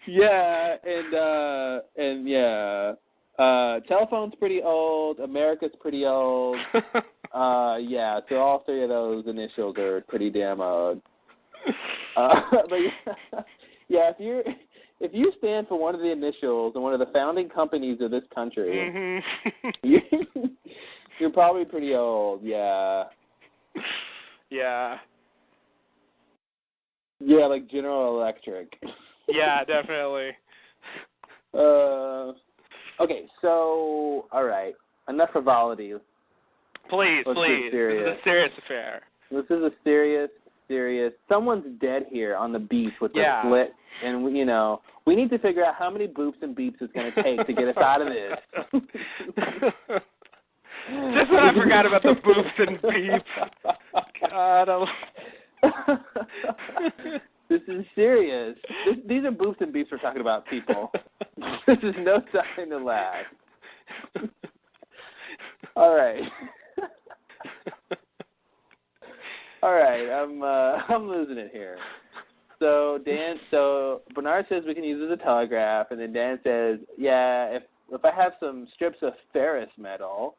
Speaker 1: Yeah, and telephone's pretty old. America's pretty old. Yeah, so all three of those initials are pretty damn old. But yeah, if you stand for one of the initials and one of the founding companies of this country,
Speaker 2: mm-hmm.
Speaker 1: you're probably pretty old. Yeah.
Speaker 2: Yeah.
Speaker 1: Yeah, like General Electric.
Speaker 2: Yeah, definitely.
Speaker 1: Okay, so, all right. Enough frivolity.
Speaker 2: Please.
Speaker 1: This is
Speaker 2: a serious affair.
Speaker 1: This is a serious. Someone's dead here on the beach with the slit, and we need to figure out how many boops and beeps it's going to take to get us out of this.
Speaker 2: Just when I forgot about the boops and beeps. God,
Speaker 1: this is serious. These are boops and beeps we're talking about, people. This is no time to laugh. All right. All right, I'm losing it here. So Bernard says we can use it as a telegraph, and then Dan says, yeah, if I have some strips of ferrous metal,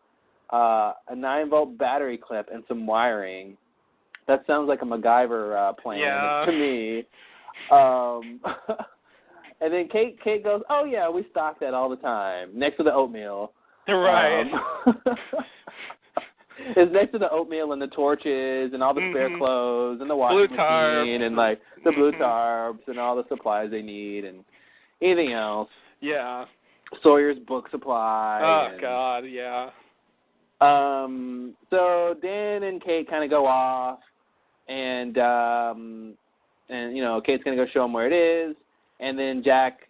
Speaker 1: a 9-volt battery clip, and some wiring, that sounds like a MacGyver plan to me. And then Kate goes, oh yeah, we stock that all the time next to the oatmeal.
Speaker 2: Right.
Speaker 1: It's next to the oatmeal and the torches and all the spare clothes and the washing machine and like the blue tarps and all the supplies they need and anything else.
Speaker 2: Yeah.
Speaker 1: Sawyer's book supply.
Speaker 2: Oh God, yeah.
Speaker 1: So Dan and Kate kind of go off, and Kate's gonna go show him where it is, and then Jack,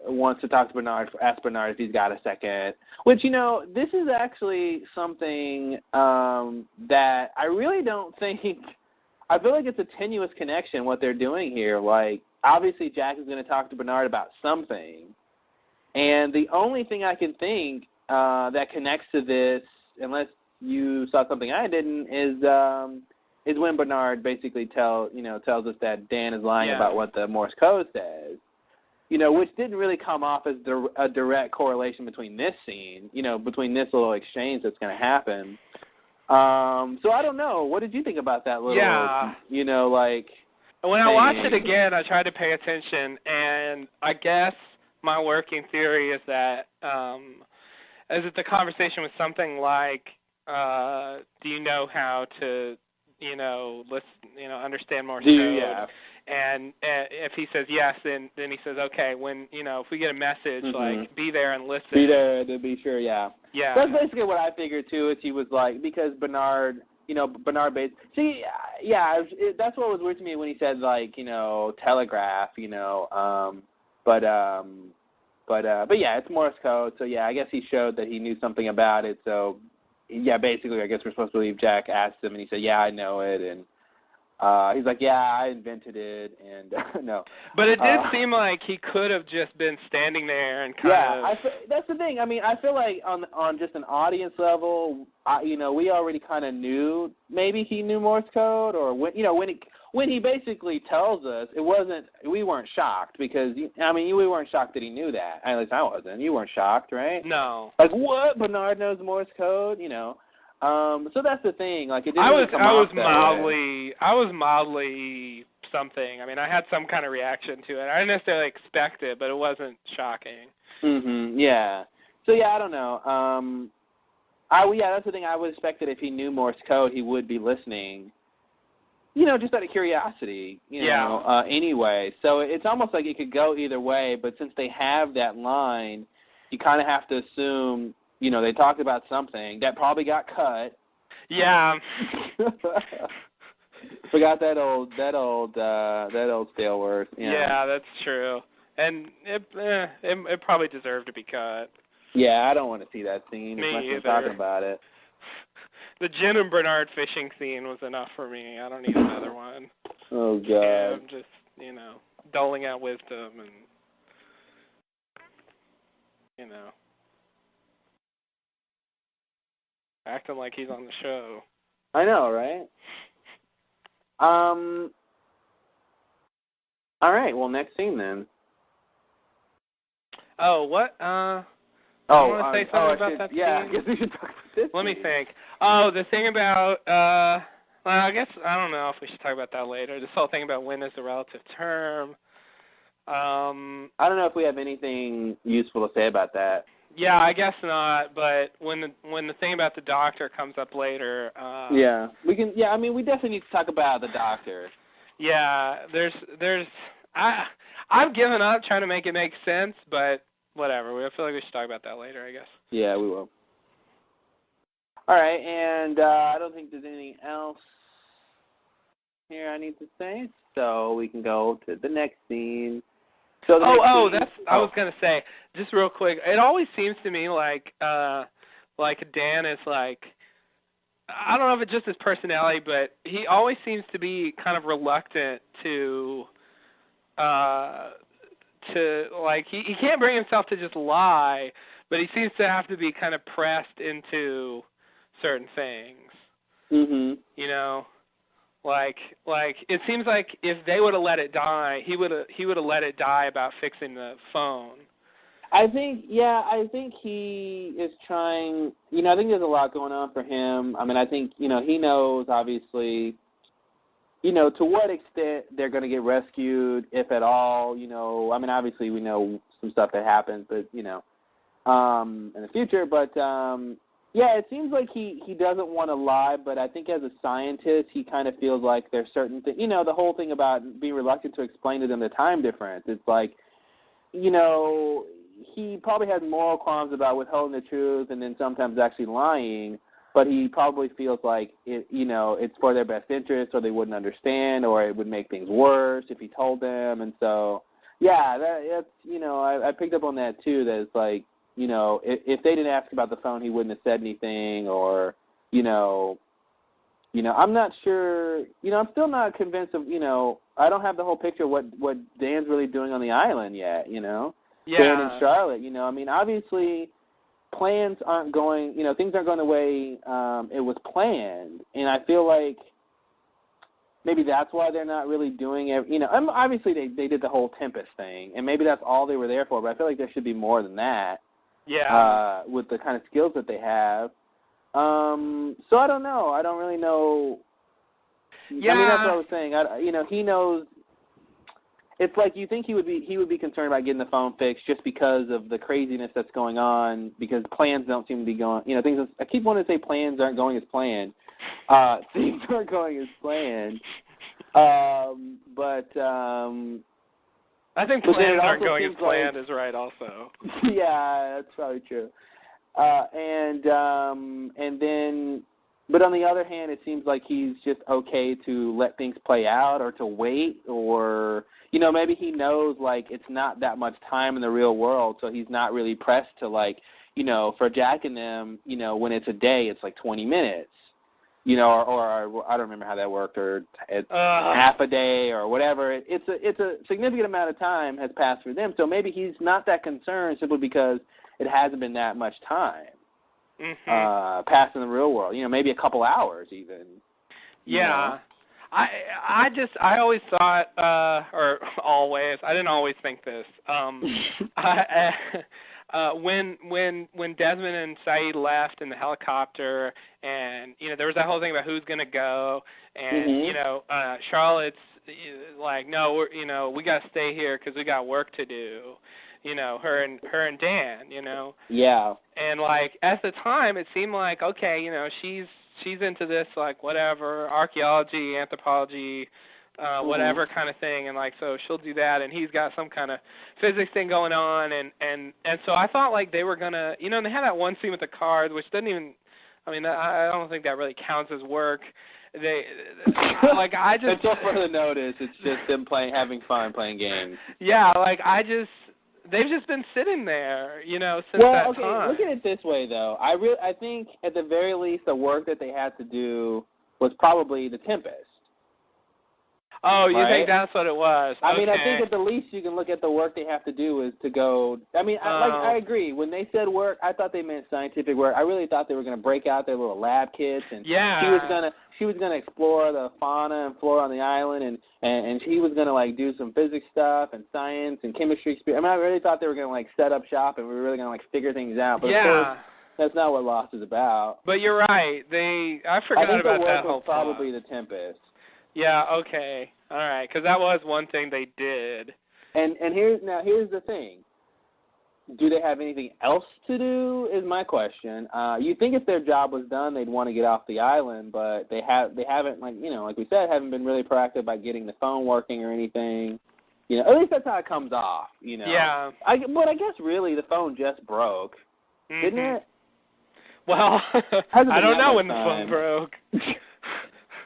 Speaker 1: wants to talk to Bernard, ask Bernard if he's got a second. Which, this is actually something that I really don't think, I feel like it's a tenuous connection, what they're doing here. Like, obviously Jack is going to talk to Bernard about something. And the only thing I can think that connects to this, unless you saw something I didn't, is when Bernard basically tells us that Dan is lying about what the Morse code says. Which didn't really come off as a direct correlation between this scene, between this little exchange that's going to happen. So I don't know. What did you think about that little,
Speaker 2: When I watched it again, I tried to pay attention, and I guess my working theory is that, is that the conversation was something like, do you know how to, understand Morse code?
Speaker 1: Yeah.
Speaker 2: And if he says yes, then he says, okay, when, if we get a message, like, be there and listen.
Speaker 1: Be there to be sure, yeah.
Speaker 2: Yeah.
Speaker 1: That's basically what I figured, too, is he was like, because Bernard, Bates, see, yeah, that's what was weird to me when he said, like, telegraph, but yeah, it's Morse code, so yeah, I guess he showed that he knew something about it, so, yeah, basically, I guess we're supposed to believe Jack asked him, and he said, yeah, I know it, and He's like, yeah, I invented it, and no.
Speaker 2: But it did seem like he could have just been standing there and kind of.
Speaker 1: Yeah, that's the thing. I mean, I feel like on just an audience level, we already kind of knew maybe he knew Morse code, or when he basically tells us, we weren't shocked because we weren't shocked that he knew that. At least I wasn't. You weren't shocked, right?
Speaker 2: No.
Speaker 1: Like, what? Bernard knows Morse code, So that's the thing. Like, it didn't
Speaker 2: I was mildly something. I mean, I had some kind of reaction to it. I didn't necessarily expect it, but it wasn't shocking.
Speaker 1: Yeah. So yeah, I don't know. That's the thing. I would expect that if he knew Morse code, he would be listening. Just out of curiosity. Anyway, so it's almost like it could go either way. But since they have that line, you kind of have to assume. They talked about something that probably got cut.
Speaker 2: Yeah.
Speaker 1: Forgot that old stale word.
Speaker 2: Yeah, that's true. And it probably deserved to be cut.
Speaker 1: Yeah, I don't want to see that scene.
Speaker 2: Me either.
Speaker 1: Talking about it.
Speaker 2: The Jen and Bernard fishing scene was enough for me. I don't need another one.
Speaker 1: Oh God.
Speaker 2: Yeah, I'm just doling out wisdom and acting like he's on the show.
Speaker 1: I know, right? All right. Well, next scene then.
Speaker 2: Oh, what? I want to say something about that scene.
Speaker 1: Yeah, I guess we should talk about this.
Speaker 2: Let me think. Oh, the thing about. Well, I guess I don't know if we should talk about that later. This whole thing about when is the relative term.
Speaker 1: I don't know if we have anything useful to say about that.
Speaker 2: Yeah, I guess not. But when the thing about the doctor comes up later.
Speaker 1: Yeah, we can. Yeah, I mean, we definitely need to talk about the doctor.
Speaker 2: Yeah, I've given up trying to make it make sense, but whatever. I feel like we should talk about that later, I guess.
Speaker 1: Yeah, we will. All right, and I don't think there's anything else here I need to say, so we can go to the next scene. So I
Speaker 2: was gonna say, just real quick. It always seems to me like Dan is like, I don't know if it's just his personality, but he always seems to be kind of reluctant to he can't bring himself to just lie, but he seems to have to be kind of pressed into certain things. Like it seems like if they would have let it die, he would have let it die about fixing the phone.
Speaker 1: I think he is trying. I think there's a lot going on for him. I mean, I think he knows obviously. To what extent they're going to get rescued, if at all. I mean, obviously we know some stuff that happens, but in the future. But yeah, it seems like he doesn't want to lie, but I think as a scientist, he kind of feels like there's certain things. The whole thing about being reluctant to explain to them the time difference. It's like, he probably has moral qualms about withholding the truth and then sometimes actually lying, but he probably feels like it's for their best interest, or they wouldn't understand, or it would make things worse if he told them. And so, yeah, that's I picked up on that too. That it's like, if they didn't ask about the phone, he wouldn't have said anything, or I'm not sure. I'm still not convinced of. I don't have the whole picture of what Dan's really doing on the island yet.
Speaker 2: Yeah.
Speaker 1: Dan and Charlotte. I mean, obviously, plans aren't going. Things aren't going the way it was planned, and I feel like maybe that's why they're not really doing it. Obviously they did the whole Tempest thing, and maybe that's all they were there for. But I feel like there should be more than that.
Speaker 2: Yeah.
Speaker 1: With the kind of skills that they have. So I don't know. I don't really know.
Speaker 2: Yeah.
Speaker 1: I mean, that's what I was saying. He knows. It's like you think he would be concerned about getting the phone fixed just because of the craziness that's going on, because plans don't seem to be going. Things. I keep wanting to say plans aren't going as planned. Things aren't going as planned. But.
Speaker 2: I think plans aren't going as planned is right also.
Speaker 1: Yeah, that's probably true. And then, but on the other hand, it seems like he's just okay to let things play out, or to wait, or, maybe he knows, like, it's not that much time in the real world, so he's not really pressed to, like, for Jack and them, when it's a day, it's like 20 minutes. or I don't remember how that worked, or half a day or whatever. It's a significant amount of time has passed for them. So maybe he's not that concerned simply because it hasn't been that much time passed in the real world. Maybe a couple hours even.
Speaker 2: Yeah. I always thought, or always, I didn't always think this. When Desmond and Saeed left in the helicopter, and there was that whole thing about who's gonna go, and Charlotte's like, no, we gotta stay here because we got work to do. Her and Dan.
Speaker 1: Yeah.
Speaker 2: And at the time, it seemed like okay, she's into this whatever archaeology, anthropology. Whatever kind of thing, and so she'll do that, and he's got some kind of physics thing going on, and so I thought they were gonna, and they had that one scene with the cards, which doesn't even, I don't think that really counts as work. I just.
Speaker 1: It's all for the notice. It's just them having fun, playing games.
Speaker 2: Yeah, they've just been sitting there, since that time.
Speaker 1: Look at it this way though. I think at the very least the work that they had to do was probably the Tempest.
Speaker 2: Oh, you think that's what it was?
Speaker 1: I mean, I think at the least you can look at the work they have to do is to go. I mean, I agree. When they said work, I thought they meant scientific work. I really thought they were going to break out their little lab kits, and she was gonna explore the fauna and flora on the island, and she was gonna do some physics stuff and science and chemistry. I mean, I really thought they were gonna set up shop and we were really gonna figure things out. But of course, that's not what Lost is about.
Speaker 2: But you're right. I forgot about that whole
Speaker 1: I think the work
Speaker 2: plot.
Speaker 1: was probably the Tempest.
Speaker 2: Yeah, okay. All right, because that was one thing they did.
Speaker 1: And here's the thing. Do they have anything else to do is my question. You think if their job was done, they'd want to get off the island, but they haven't, like we said, haven't been really proactive by getting the phone working or anything. At least that's how it comes off,
Speaker 2: Yeah.
Speaker 1: But I guess really the phone just broke, didn't it?
Speaker 2: Well, I don't know when the phone broke.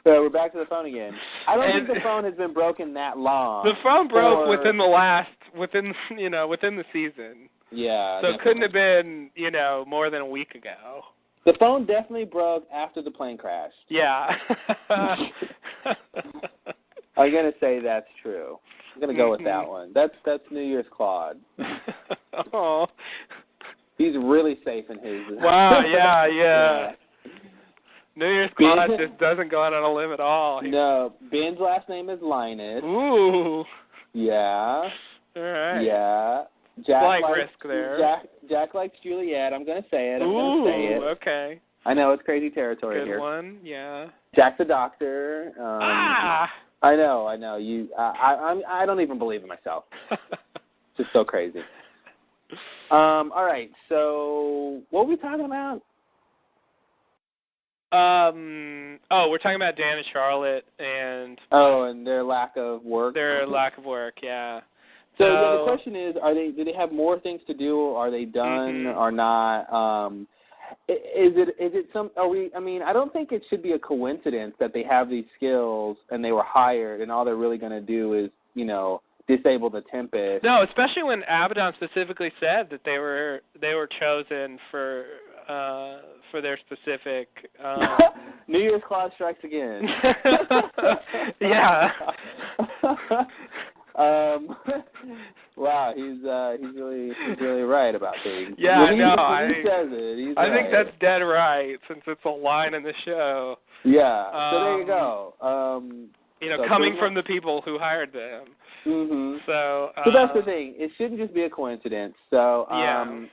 Speaker 1: So we're back to the phone again. I don't think the phone has been broken that long.
Speaker 2: The phone broke within the season.
Speaker 1: Yeah.
Speaker 2: So it couldn't have been, more than a week ago.
Speaker 1: The phone definitely broke after the plane crashed.
Speaker 2: Yeah.
Speaker 1: I'm going to say that's true. I'm going to go with that one. That's New Year's Claude.
Speaker 2: Oh.
Speaker 1: He's really safe in his.
Speaker 2: Wow, yeah. New Year's Claude just doesn't go out on a limb at all.
Speaker 1: No, Ben's last name is Linus.
Speaker 2: Ooh.
Speaker 1: Yeah.
Speaker 2: All right.
Speaker 1: Yeah.
Speaker 2: Slight risk there.
Speaker 1: Jack likes Juliet. I'm going to say it.
Speaker 2: Okay.
Speaker 1: I know, it's crazy territory here.
Speaker 2: Good one, yeah.
Speaker 1: Jack the Doctor. I know. I don't even believe in myself. It's just so crazy. All right, so what were we talking about?
Speaker 2: We're talking about Dan and Charlotte and
Speaker 1: their lack of work.
Speaker 2: Their lack of work, yeah.
Speaker 1: So the question is, do they have more things to do, or are they done or not? Is it some? I don't think it should be a coincidence that they have these skills and they were hired, and all they're really going to do is, disable the Tempest.
Speaker 2: No, especially when Abaddon specifically said that they were chosen for their specific.
Speaker 1: New Year's Claude strikes again.
Speaker 2: Yeah.
Speaker 1: Wow, he's really right about things.
Speaker 2: Yeah,
Speaker 1: I says it. He's
Speaker 2: I
Speaker 1: right.
Speaker 2: think that's dead right, since it's a line in the show.
Speaker 1: Yeah. So there you go.
Speaker 2: Coming from the people who hired them.
Speaker 1: Mm-hmm.
Speaker 2: So
Speaker 1: that's the thing. It shouldn't just be a coincidence. So when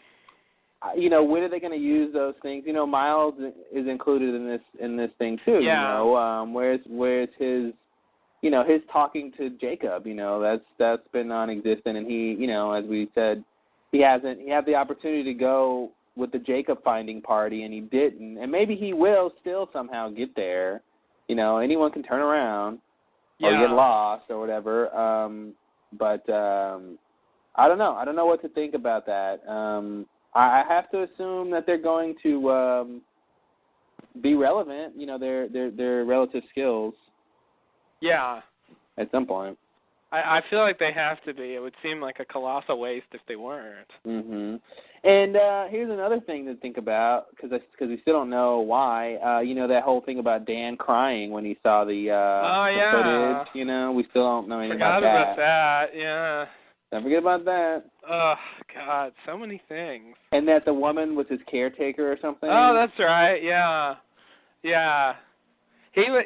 Speaker 1: are they going to use those things? Miles is included in this thing too.
Speaker 2: Yeah.
Speaker 1: Where's his his talking to Jacob? That's been non-existent, and he, as we said, he had the opportunity to go with the Jacob finding party, and he didn't. And maybe he will still somehow get there. Anyone can turn around or get lost or whatever. But I don't know. I don't know what to think about that. I have to assume that they're going to be relevant, their relative skills.
Speaker 2: Yeah.
Speaker 1: At some point.
Speaker 2: I feel like they have to be. It would seem like a colossal waste if they weren't.
Speaker 1: Mhm. And here's another thing to think about, because we still don't know why. You know, that whole thing about Dan crying when he saw the footage. You know, we still don't know anything about that.
Speaker 2: Forgot about that. Yeah.
Speaker 1: Don't forget about that.
Speaker 2: Oh God, so many things.
Speaker 1: And that the woman was his caretaker or something.
Speaker 2: Oh, that's right. Yeah. Yeah. He was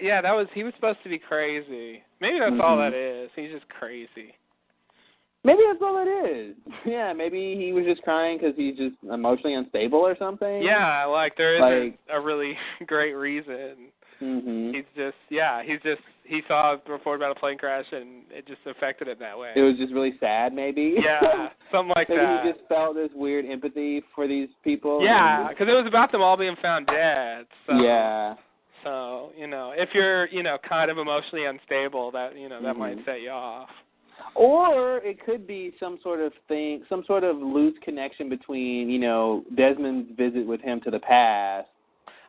Speaker 2: supposed to be crazy. Maybe that's all that is. He's just crazy.
Speaker 1: Maybe that's all it is. Yeah, maybe he was just crying because he's just emotionally unstable or something.
Speaker 2: Yeah, like there isn't a really great reason.
Speaker 1: Mm-hmm.
Speaker 2: He saw a report about a plane crash and it just affected him that way.
Speaker 1: It was just really sad, maybe.
Speaker 2: Yeah, something like
Speaker 1: maybe
Speaker 2: that.
Speaker 1: Maybe he just felt this weird empathy for these people.
Speaker 2: Yeah, because it was about them all being found dead. So.
Speaker 1: Yeah.
Speaker 2: So, you know, if you're, you know, kind of emotionally unstable, that, you know, that might set you off.
Speaker 1: Or it could be some sort of thing, some sort of loose connection between, you know, Desmond's visit with him to the past.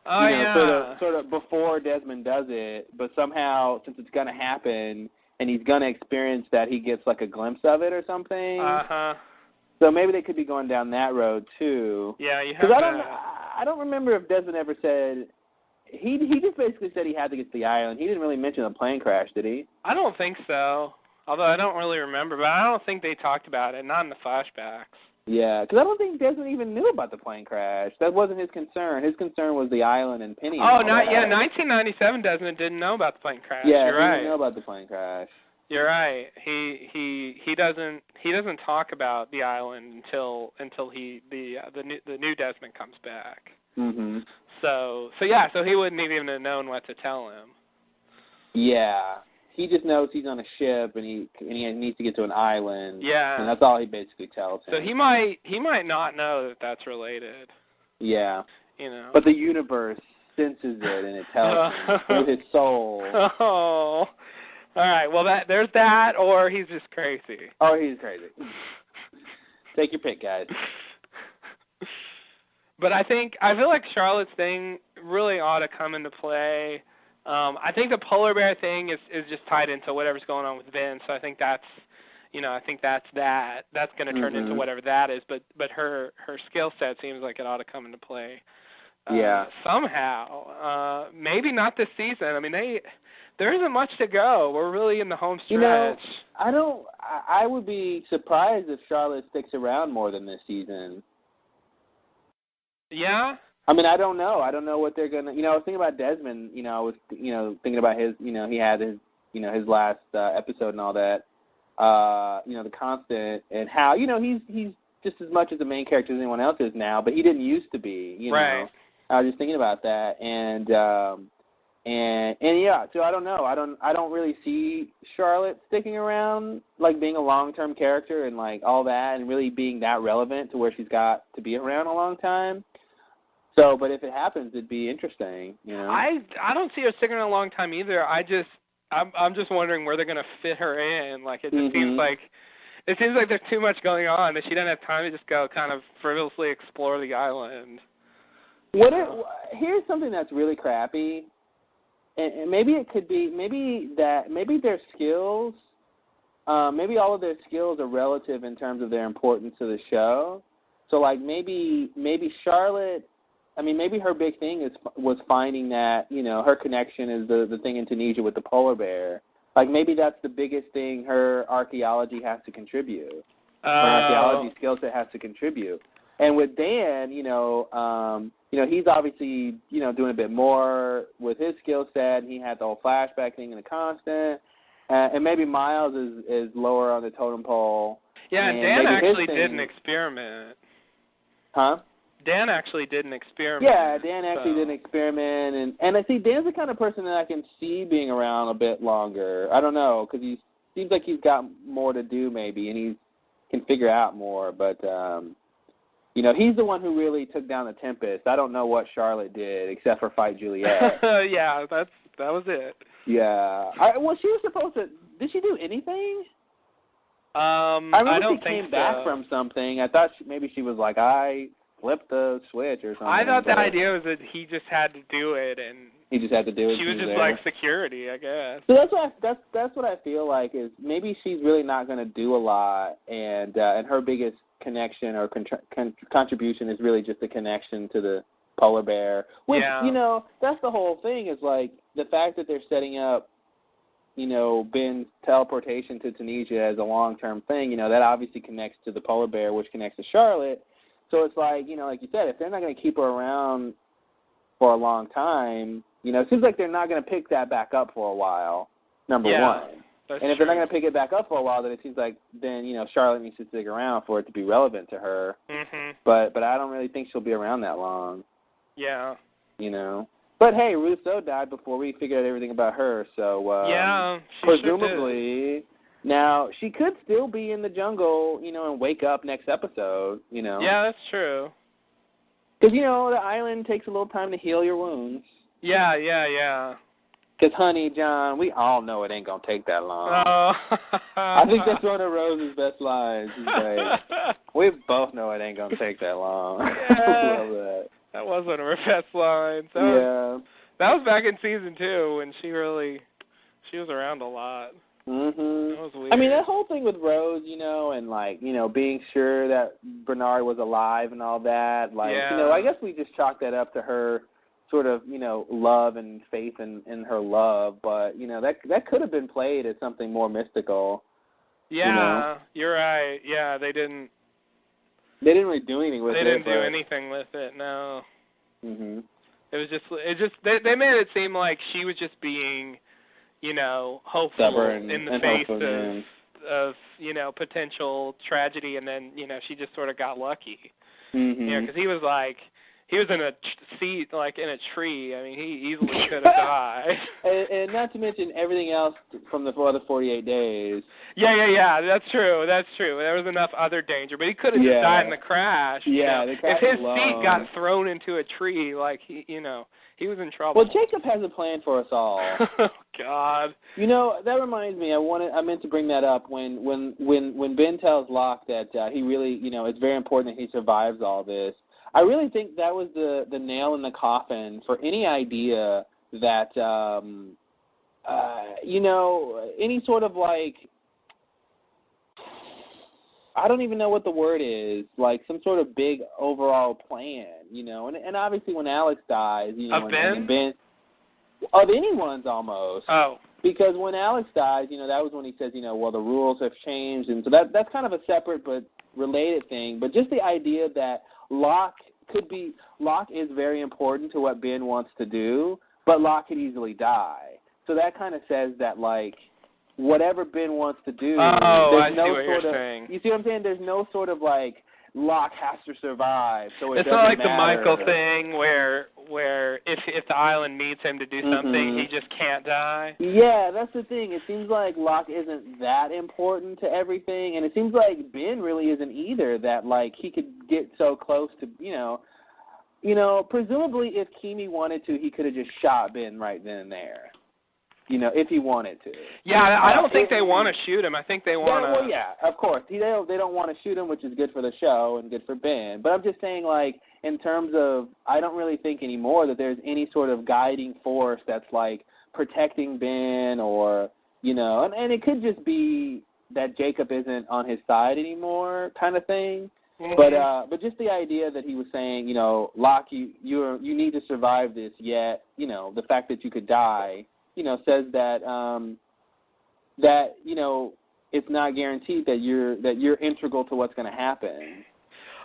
Speaker 2: Oh,
Speaker 1: you know, sort of before Desmond does it, but somehow, since it's going to happen and he's going to experience that, he gets like a glimpse of it or something.
Speaker 2: Uh-huh.
Speaker 1: So maybe they could be going down that road, too.
Speaker 2: Yeah, you have
Speaker 1: Because I don't remember if Desmond ever said... He just basically said he had to get to the island. He didn't really mention the plane crash, did he?
Speaker 2: I don't think so. Although I don't really remember, but I don't think they talked about it, not in the flashbacks.
Speaker 1: Yeah, because I don't think Desmond even knew about the plane crash. That wasn't his concern. His concern was the island and Penny.
Speaker 2: Oh, 1997 Desmond didn't know about the plane crash.
Speaker 1: Yeah,
Speaker 2: you're right.
Speaker 1: He didn't know about the plane crash.
Speaker 2: You're right. He doesn't talk about the island until the new Desmond comes back.
Speaker 1: Mhm.
Speaker 2: So he wouldn't even have known what to tell him.
Speaker 1: Yeah, he just knows he's on a ship and he needs to get to an island.
Speaker 2: Yeah,
Speaker 1: and that's all he basically tells him.
Speaker 2: So he might not know that that's related.
Speaker 1: Yeah,
Speaker 2: you know.
Speaker 1: But the universe senses it and it tells him through his soul.
Speaker 2: Oh, all right. Well, there's that, or he's just crazy.
Speaker 1: Oh, he's crazy. Take your pick, guys.
Speaker 2: But I feel like Charlotte's thing really ought to come into play. I think the polar bear thing is just tied into whatever's going on with Vince. So I think that's that's going to turn into whatever that is. But her skill set seems like it ought to come into play. Somehow. Maybe not this season. I mean, there isn't much to go. We're really in the home stretch.
Speaker 1: You know, I would be surprised if Charlotte sticks around more than this season.
Speaker 2: Yeah?
Speaker 1: I mean, I don't know. I don't know what they're going to... You know, I was thinking about Desmond. You know, I was, thinking about his... You know, he had his, his last episode and all that. The Constant and how, he's just as much as the main character as anyone else is now, but he didn't used to be,
Speaker 2: Right.
Speaker 1: know. I was just thinking about that. And yeah, so I don't know. I don't really see Charlotte sticking around, like being a long-term character and like all that and really being that relevant to where she's got to be around a long time. So, but if it happens, it'd be interesting,
Speaker 2: I don't see her sticking around a long time either. I'm just wondering where they're going to fit her in. Like, it just seems like there's too much going on that she doesn't have time to just go kind of frivolously explore the island.
Speaker 1: Here's something that's really crappy, and maybe it could be maybe their skills, maybe all of their skills are relative in terms of their importance to the show. So like maybe Charlotte. I mean, maybe her big thing was finding that, her connection is the thing in Tunisia with the polar bear. Like, maybe that's the biggest thing her archaeology has to contribute. Her archaeology skill set has to contribute. And with Dan, he's obviously, doing a bit more with his skill set, and he had the whole flashback thing in the Constant. And maybe Miles is lower on the totem pole.
Speaker 2: Yeah, and Dan actually did an experiment.
Speaker 1: Huh?
Speaker 2: Dan actually did an experiment.
Speaker 1: Yeah, Dan actually did an experiment, and I see Dan's the kind of person that I can see being around a bit longer. I don't know, because he seems like he's got more to do maybe, and he can figure out more. But he's the one who really took down the Tempest. I don't know what Charlotte did except for fight Juliet.
Speaker 2: Yeah, that was it.
Speaker 1: Yeah. Well, she was supposed to. Did she do anything?
Speaker 2: I
Speaker 1: remember she came back from something. I thought maybe she was like, I flipped the switch or something.
Speaker 2: I thought the idea was that he just had to do it, and
Speaker 1: He just had to do it.
Speaker 2: She was just like security, I guess.
Speaker 1: So that's what I feel like is maybe she's really not going to do a lot, and her biggest connection or contribution is really just the connection to the polar bear. Which that's the whole thing is like the fact that they're setting up, Ben's teleportation to Tunisia as a long-term thing. That obviously connects to the polar bear, which connects to Charlotte. So it's like like you said, if they're not going to keep her around for a long time. It seems like they're not going to pick that back up for a while, number one. And if they're not going to pick it back up for a while, then it seems like Charlotte needs to stick around for it to be relevant to her.
Speaker 2: Mm-hmm.
Speaker 1: But I don't really think she'll be around that long.
Speaker 2: Yeah.
Speaker 1: But hey, Rousseau died before we figured out everything about her, so
Speaker 2: she
Speaker 1: presumably
Speaker 2: sure
Speaker 1: now she could still be in the jungle, and wake up next episode.
Speaker 2: Yeah, that's true.
Speaker 1: Because the island takes a little time to heal your wounds.
Speaker 2: Yeah.
Speaker 1: Because, honey, John, we all know it ain't going to take that long.
Speaker 2: Oh.
Speaker 1: I think that's one of Rose's best lines. She's like, we both know it ain't going to take that long.
Speaker 2: Yeah.
Speaker 1: I love that.
Speaker 2: That was one of her best lines. That was back in season 2 when she was around a lot.
Speaker 1: Mm-hmm.
Speaker 2: That was weird.
Speaker 1: I mean, that whole thing with Rose, and like, being sure that Bernard was alive and all that, like, I guess we just chalked that up to her sort of, love and faith in her love, but, that could have been played as something more mystical.
Speaker 2: Yeah, you're right. Yeah, they didn't
Speaker 1: really do anything with it.
Speaker 2: They didn't do anything with it, no.
Speaker 1: Mhm.
Speaker 2: It just they made it seem like she was just being, hopeful
Speaker 1: stubborn
Speaker 2: in the face of potential tragedy, and then, she just sort of got lucky.
Speaker 1: Mhm.
Speaker 2: Because he was in a seat, like in a tree. I mean, he easily could have died.
Speaker 1: And not to mention everything else from the other 48 days.
Speaker 2: Yeah. That's true. There was enough other danger, but he could have just died in the crash.
Speaker 1: Yeah, the crash
Speaker 2: if his
Speaker 1: alone.
Speaker 2: seat got thrown into a tree, like he was in trouble.
Speaker 1: Well, Jacob has a plan for us all.
Speaker 2: Oh God.
Speaker 1: That reminds me. I meant to bring that up when Ben tells Locke that he really, it's very important that he survives all this. I really think that was the nail in the coffin for any idea that, any sort of like, I don't even know what the word is, like some sort of big overall plan, and obviously when Alex dies,
Speaker 2: of Ben?
Speaker 1: Of anyone's almost.
Speaker 2: Oh.
Speaker 1: Because when Alex dies, that was when he says, well, the rules have changed, and so that's kind of a separate but related thing. But just the idea that Locke is very important to what Ben wants to do, but Locke could easily die. So that kind of says that, like, whatever Ben wants to do, there's no sort of, saying. You see what I'm saying? There's no sort of, like, Locke has to survive, so it's
Speaker 2: not like
Speaker 1: matter.
Speaker 2: The Michael thing where if the island needs him to do something, he just can't die.
Speaker 1: Yeah, that's the thing. It seems like Locke isn't that important to everything, and it seems like Ben really isn't either. That like he could get so close to presumably if Kimi wanted to, he could have just shot Ben right then and there. If he wanted to.
Speaker 2: Yeah, I don't think they want to shoot him. I think they want to...
Speaker 1: Well, yeah, of course. They don't want to shoot him, which is good for the show and good for Ben. But I'm just saying, like, in terms of... I don't really think anymore that there's any sort of guiding force that's, like, protecting Ben or, And it could just be that Jacob isn't on his side anymore kind of thing. Mm-hmm. But just the idea that he was saying, Locke, you need to survive this, yet, the fact that you could die... says that it's not guaranteed that you're integral to what's going to happen.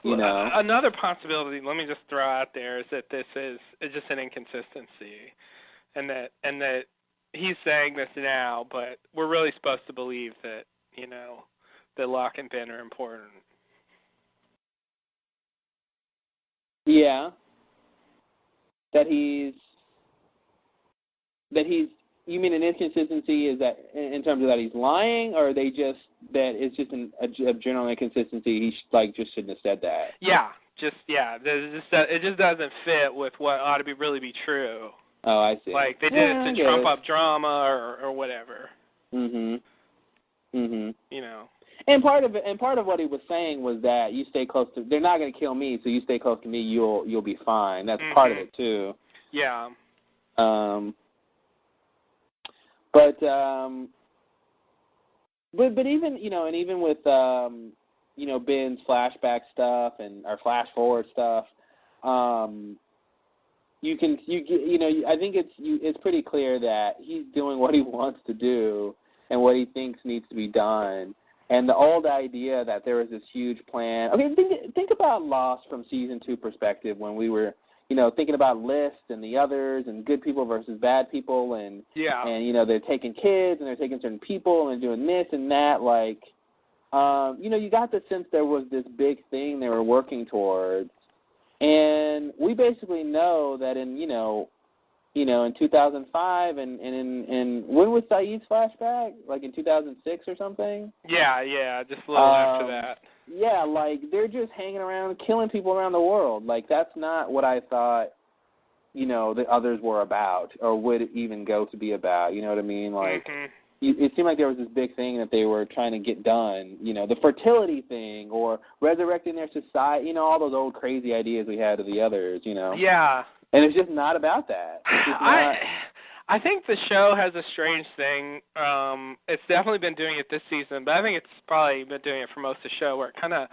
Speaker 2: Another possibility, let me just throw out there, is that this is just an inconsistency, and that he's saying this now, but we're really supposed to believe that that Locke and Ben are important.
Speaker 1: Yeah. That he's. You mean an inconsistency is that in terms of that he's lying, or are they just that it's just a general inconsistency? He just shouldn't have said that.
Speaker 2: Yeah, it just doesn't fit with what ought to really be true.
Speaker 1: Oh, I see.
Speaker 2: Like they did it to trump up drama or whatever.
Speaker 1: Mhm. And part of what he was saying was that you stay close to. They're not going to kill me, so you stay close to me. You'll be fine. That's part of it too.
Speaker 2: Yeah.
Speaker 1: But even, and even with, Ben's flashback stuff or flash forward stuff, I think it's pretty clear that he's doing what he wants to do and what he thinks needs to be done. And the old idea that there was this huge plan. Okay, think about Lost from season 2 perspective when we were, thinking about lists and the others and good people versus bad people and they're taking kids and they're taking certain people and they're doing this and that. Like, you got the sense there was this big thing they were working towards. And we basically know that in 2005 and when was Saeed's flashback? Like in 2006 or something?
Speaker 2: Yeah, just a little after that.
Speaker 1: Yeah, like they're just hanging around, killing people around the world. Like that's not what I thought, the others were about or would even go to be about. You know what I mean? Like it seemed like there was this big thing that they were trying to get done. The fertility thing or resurrecting their society. All those old crazy ideas we had of the others.
Speaker 2: Yeah.
Speaker 1: And it's just not about that.
Speaker 2: I think the show has a strange thing. It's definitely been doing it this season, but I think it's probably been doing it for most of the show, where it kind of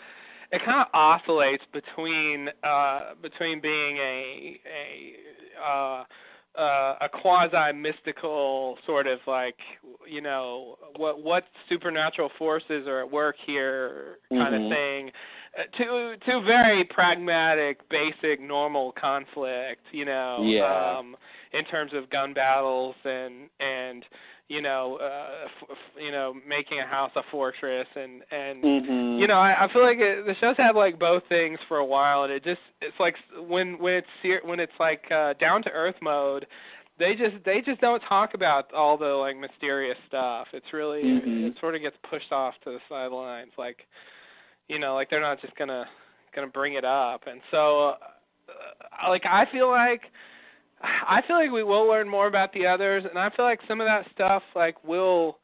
Speaker 2: oscillates between being a quasi mystical sort of like what supernatural forces are at work here kind of thing, to very pragmatic, basic, normal conflict, in terms of gun battles and making a house a fortress and I feel like the show's had like both things for a while, and it's like when it's like down to earth mode, they just don't talk about all the like mysterious stuff. It's really it sort of gets pushed off to the sidelines, like like they're not just gonna bring it up, and so like I feel like we will learn more about the others, and I feel like some of that stuff like will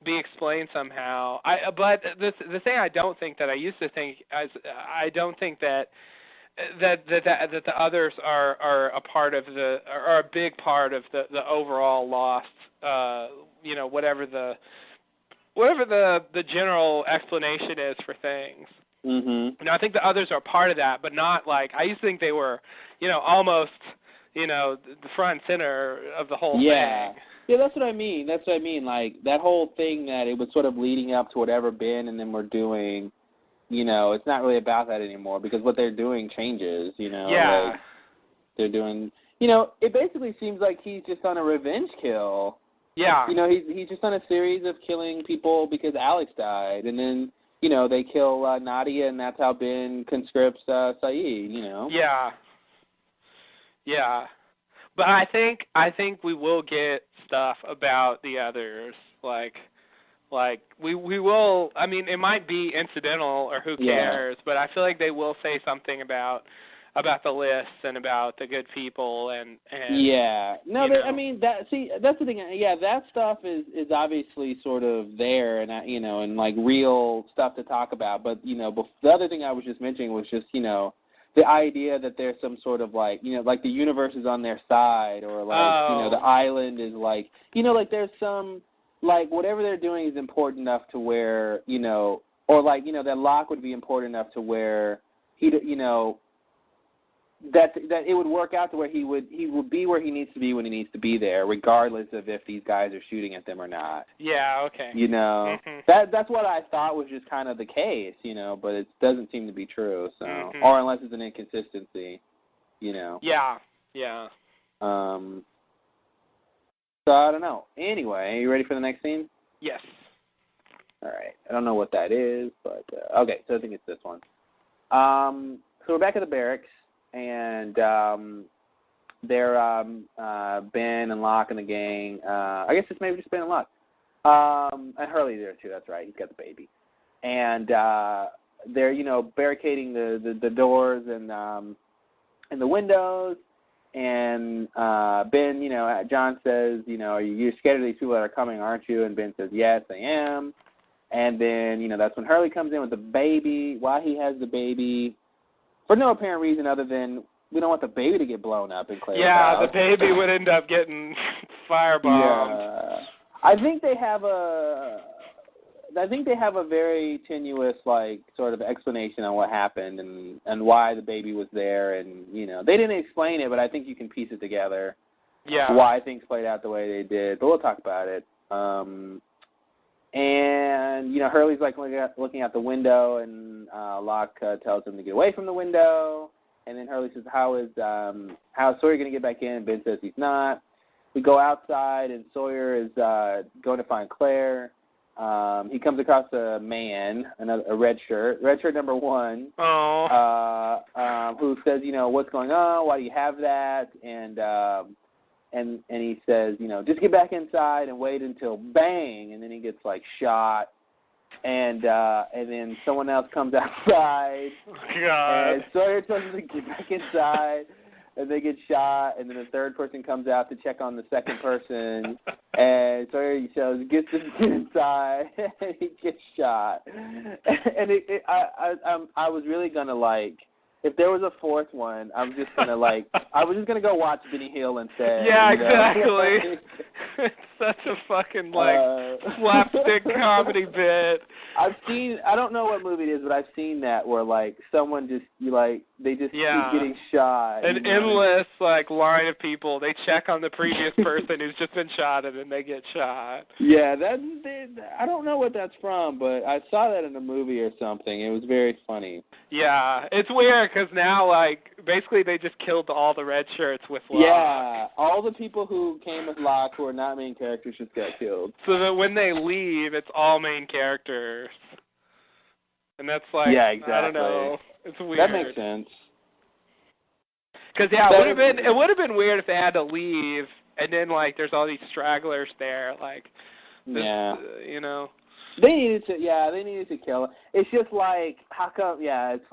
Speaker 2: be explained somehow. But the thing I don't think that I used to think I don't think that the others are a part of are a big part of the overall Lost. Whatever the general explanation is for things. I think the others are part of that, but not like I used to think they were, almost. The front and center of the whole thing.
Speaker 1: Yeah, that's what I mean. Like, that whole thing that it was sort of leading up to whatever Ben and them were doing, it's not really about that anymore because what they're doing changes,
Speaker 2: Yeah.
Speaker 1: Like, they're doing, it basically seems like he's just on a revenge kill.
Speaker 2: Yeah.
Speaker 1: He's just on a series of killing people because Alex died, and then, they kill Nadia, and that's how Ben conscripts Saeed,
Speaker 2: Yeah. Yeah, but I think we will get stuff about the others. Like we will. I mean, it might be incidental or who cares, but I feel like they will say something about the lists and about the good people and
Speaker 1: I mean that's the thing. Yeah, that stuff is obviously sort of there and and like real stuff to talk about. But the other thing I was just mentioning was just the idea that there's some sort of like, like the universe is on their side or like, the island is like, like there's some, like whatever they're doing is important enough to where, or like, that Locke would be important enough to where he, that it would work out to where he would be where he needs to be when he needs to be there, regardless of if these guys are shooting at them or not.
Speaker 2: Yeah, okay.
Speaker 1: That's what I thought was just kind of the case, but it doesn't seem to be true. So, or unless it's an inconsistency,
Speaker 2: Yeah.
Speaker 1: So I don't know. Anyway, are you ready for the next scene?
Speaker 2: Yes.
Speaker 1: All right. I don't know what that is, but okay. So I think it's this one. So we're back at the barracks. And they're Ben and Locke and the gang. I guess it's maybe just Ben and Locke. And Hurley's there too. That's right. He's got the baby. And they're barricading the doors and the windows. And Ben, John says, you're scared of these people that are coming, aren't you? And Ben says, yes, I am. And then that's when Hurley comes in with the baby. Why he has the baby? For no apparent reason other than want the baby to get blown up in Claire's
Speaker 2: Yeah,
Speaker 1: house.
Speaker 2: the baby would end up getting firebombed.
Speaker 1: Yeah. I think they have a very tenuous, like, sort of explanation on what happened and why the baby was there, and they didn't explain it, but I think you can piece it together.
Speaker 2: Yeah.
Speaker 1: Why things played out the way they did, but we'll talk about it. And Hurley's like looking out the window, and Locke tells him to get away from the window, and then Hurley says, "How's Sawyer going to get back in?" And Ben says he's not. We go outside, and Sawyer is going to find Claire. He comes across a man, a red shirt number 1, who says, "What's going on? Why do you have that?" And he says, just get back inside and wait until bang, and then he gets like shot, and then someone else comes outside.
Speaker 2: God.
Speaker 1: And Sawyer tells them to get back inside, and they get shot, and then a third person comes out to check on the second person, and Sawyer says, get inside, and he gets shot. And I was really gonna if there was a fourth one, I was just gonna go watch Benny Hill instead.
Speaker 2: Yeah, exactly. It's such a fucking slapstick comedy bit.
Speaker 1: I don't know what movie it is, but I've seen that where someone just they just keep getting shot.
Speaker 2: An endless line of people. They check on the previous person who's just been shot, and then they get shot.
Speaker 1: Yeah, I don't know what that's from, but I saw that in a movie or something. It was very funny.
Speaker 2: Yeah, it's weird because now basically they just killed all the red shirts with Locke.
Speaker 1: Yeah, all the people who came with Locke who are not main characters just got killed.
Speaker 2: So that when they leave, it's all main characters. And that's
Speaker 1: yeah, exactly.
Speaker 2: I don't know. It's weird.
Speaker 1: That makes sense.
Speaker 2: Because it would have been weird if they had to leave and then there's all these stragglers there
Speaker 1: They needed to kill him. It's just how come? Yeah, it's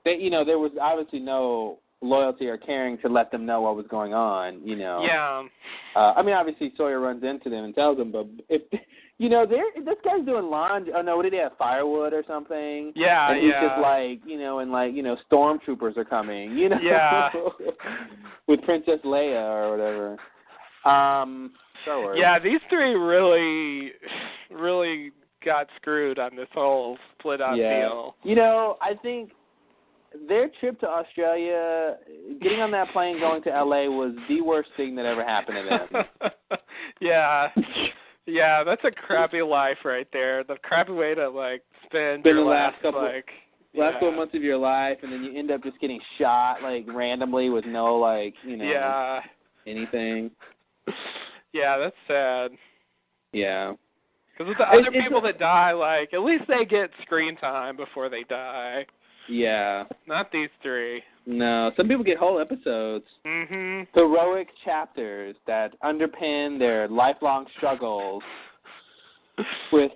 Speaker 1: there was obviously no loyalty or caring to let them know what was going on.
Speaker 2: Yeah.
Speaker 1: I mean, obviously Sawyer runs into them and tells them, but if this guy's doing laundry. Oh no, what did he have? Firewood or something?
Speaker 2: Yeah,
Speaker 1: and he's just stormtroopers are coming.
Speaker 2: Yeah.
Speaker 1: With Princess Leia or whatever. Star Wars.
Speaker 2: Yeah, these three really, really got screwed on this whole split up deal.
Speaker 1: I think their trip to Australia, getting on that plane going to L.A. was the worst thing that ever happened to them.
Speaker 2: Yeah. Yeah, that's a crappy life right there. The crappy way to spend
Speaker 1: the
Speaker 2: your
Speaker 1: last couple months of your life, and then you end up just getting shot randomly with no anything.
Speaker 2: Yeah, that's sad.
Speaker 1: Yeah.
Speaker 2: Because with the other people that die, at least they get screen time before they die.
Speaker 1: Yeah.
Speaker 2: Not these three.
Speaker 1: No, some people get whole episodes.
Speaker 2: Mm-hmm.
Speaker 1: Heroic chapters that underpin their lifelong struggles with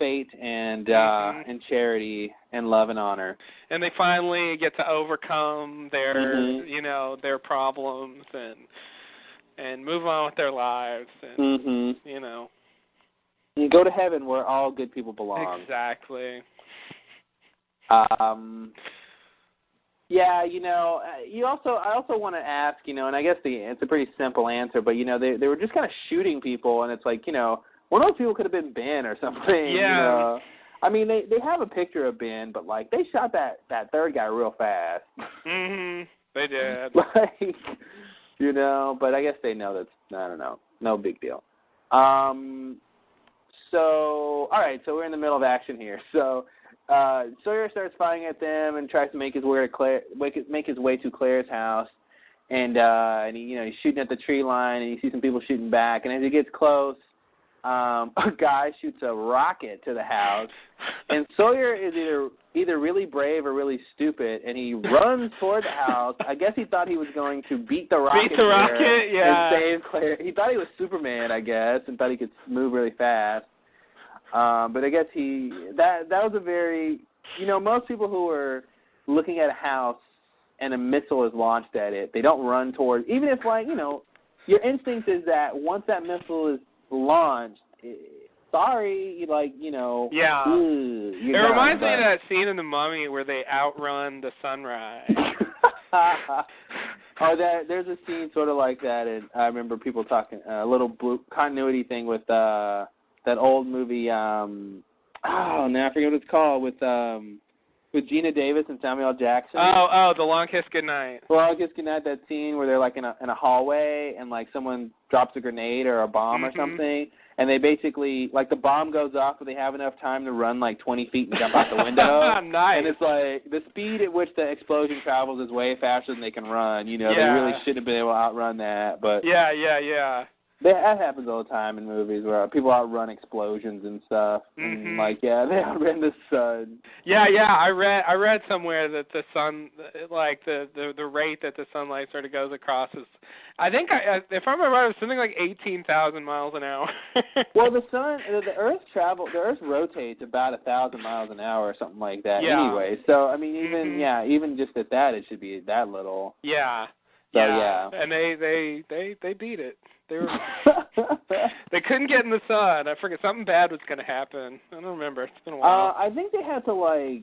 Speaker 1: fate and and charity and love and honor.
Speaker 2: And they finally get to overcome their their problems and move on with their lives and
Speaker 1: and go to heaven where all good people belong.
Speaker 2: Exactly.
Speaker 1: Yeah, I also want to ask, and I guess it's a pretty simple answer, but they were just kind of shooting people, and it's one of those people could have been Ben or something.
Speaker 2: Yeah.
Speaker 1: I mean, they have a picture of Ben, but they shot that third guy real fast.
Speaker 2: Mhm. They did.
Speaker 1: But I guess they know that's, I don't know, no big deal. So, all right, so we're in the middle of action here. So Sawyer starts firing at them and tries to make his way to Claire's house, and he's shooting at the tree line, and you see some people shooting back, and as he gets close, a guy shoots a rocket to the house, and Sawyer is either really brave or really stupid, and he runs toward the house. I guess he thought he was going to beat the rocket and save Claire. He thought he was Superman, I guess, and thought he could move really fast. But I guess that was a very, most people who are looking at a house and a missile is launched at it, they don't run toward, even if your instinct is that once that missile is launched, sorry, like,
Speaker 2: Yeah. It
Speaker 1: done,
Speaker 2: reminds me of that scene in The Mummy where they outrun the sunrise.
Speaker 1: There's a scene sort of like that, and I remember people talking a little continuity thing with that old movie. Now I forget what it's called with Gina Davis and Samuel L. Jackson.
Speaker 2: Oh, The Long Kiss Goodnight.
Speaker 1: The Long Kiss Goodnight. That scene where they're like in a hallway and like someone drops a grenade or a bomb or something, and they basically like the bomb goes off, but they have enough time to run like 20 feet and jump out the window.
Speaker 2: Nice.
Speaker 1: And it's like the speed at which the explosion travels is way faster than they can run. They really shouldn't have been able to outrun that. But
Speaker 2: yeah.
Speaker 1: That happens all the time in movies where people outrun explosions and stuff. And they outran the sun. Yeah.
Speaker 2: I read somewhere that the sun, like the rate that the sunlight sort of goes across is, I think if I remember right, it was something like 18,000 miles an hour.
Speaker 1: Well, the Earth rotates about 1,000 miles an hour or something like that.
Speaker 2: Yeah.
Speaker 1: Anyway, so I mean, even just at that, it should be that little.
Speaker 2: Yeah.
Speaker 1: So yeah.
Speaker 2: And they beat it. They couldn't get in the sun. I forget, something bad was going to happen. I don't remember. It's been a while.
Speaker 1: I think they had to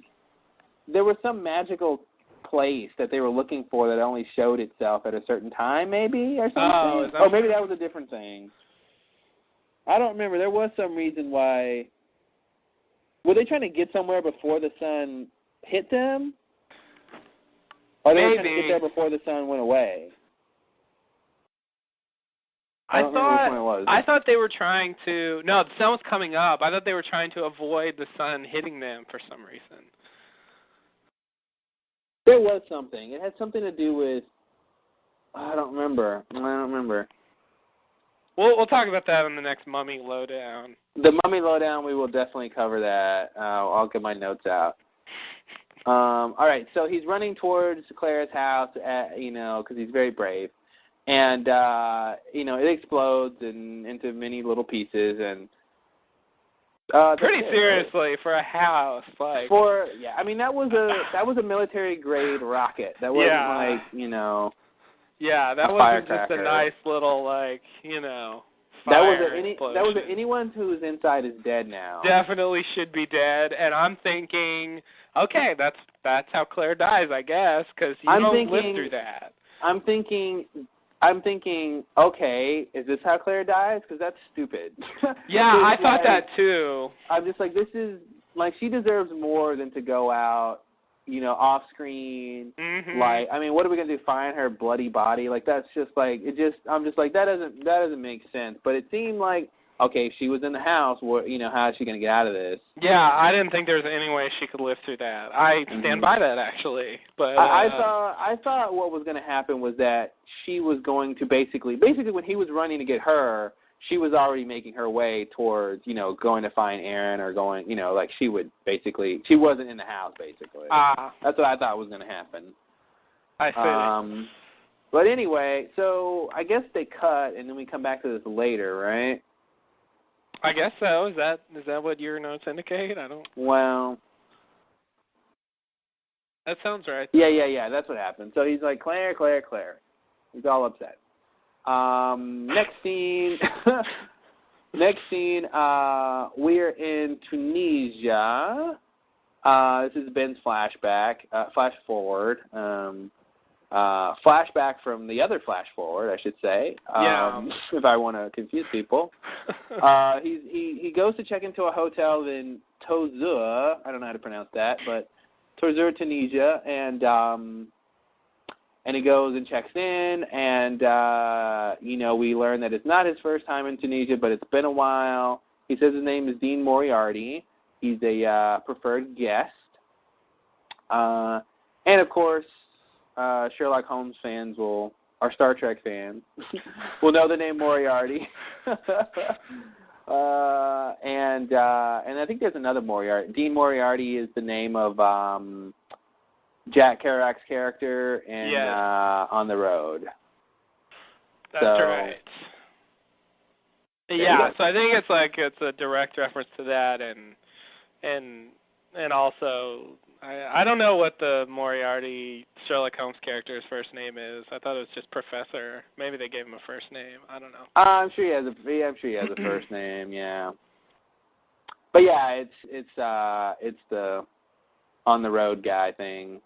Speaker 1: there was some magical place that they were looking for that only showed itself at a certain time, maybe, or something. Or maybe that was a different thing. I don't remember. There was some reason why. Were they trying to get somewhere before the sun hit them? Or they were trying to get there before the sun went away? I
Speaker 2: thought they were trying to. No, the sun was coming up. I thought they were trying to avoid the sun hitting them for some reason.
Speaker 1: There was something. It had something to do with. I don't remember.
Speaker 2: We'll talk about that on the next Mummy Lowdown.
Speaker 1: The Mummy Lowdown, we will definitely cover that. I'll get my notes out. All right, so he's running towards Claire's house, because he's very brave. And, it explodes into many little pieces. And
Speaker 2: pretty seriously for a house. That
Speaker 1: was a military-grade rocket. That wasn't
Speaker 2: Yeah, that wasn't just a nice little, fire explosion.
Speaker 1: That was anyone who's inside is dead now.
Speaker 2: Definitely should be dead. And I'm thinking, okay, that's how Claire dies, I guess, because you don't live through that.
Speaker 1: I'm thinking, okay, is this how Claire dies? Because that's stupid.
Speaker 2: Yeah, I thought that too.
Speaker 1: I'm just like, this is, she deserves more than to go out, off screen. What are we going to do, find her bloody body? That's just I'm just like, that doesn't make sense. But it seemed like, okay, if she was in the house, how is she going to get out of this?
Speaker 2: Yeah, I didn't think there was any way she could live through that. I stand by that, actually. But
Speaker 1: I thought what was going to happen was that she was going to basically when he was running to get her, she was already making her way towards, going to find Aaron or going, she would basically, she wasn't in the house, basically. That's what I thought was going to happen.
Speaker 2: I see.
Speaker 1: But anyway, so I guess they cut, and then we come back to this later, right?
Speaker 2: I guess so. Is that what your notes indicate? I don't.
Speaker 1: Well.
Speaker 2: That sounds right.
Speaker 1: Yeah. That's what happened. So he's like, Claire. He's all upset. Next scene. We're in Tunisia. This is Ben's flashback. Flash forward. Flashback from the other flash forward, I should say. If I want to confuse people. He goes to check into a hotel in Tozeur. I don't know how to pronounce that, but Tozeur, Tunisia, and he goes and checks in, and we learn that it's not his first time in Tunisia, but it's been a while. He says his name is Dean Moriarty. He's a preferred guest, and of course, Sherlock Holmes fans or Star Trek fans will know the name Moriarty. And I think there's another Moriarty. Dean Moriarty is the name of Jack Kerouac's character in On the Road.
Speaker 2: That's right. Yeah, so I think it's a direct reference to that, and also I don't know what the Moriarty Sherlock Holmes character's first name is. I thought it was just Professor. Maybe they gave him a first name. I don't know.
Speaker 1: I'm sure he has a first name. Yeah. But yeah, it's the on the road guy thing.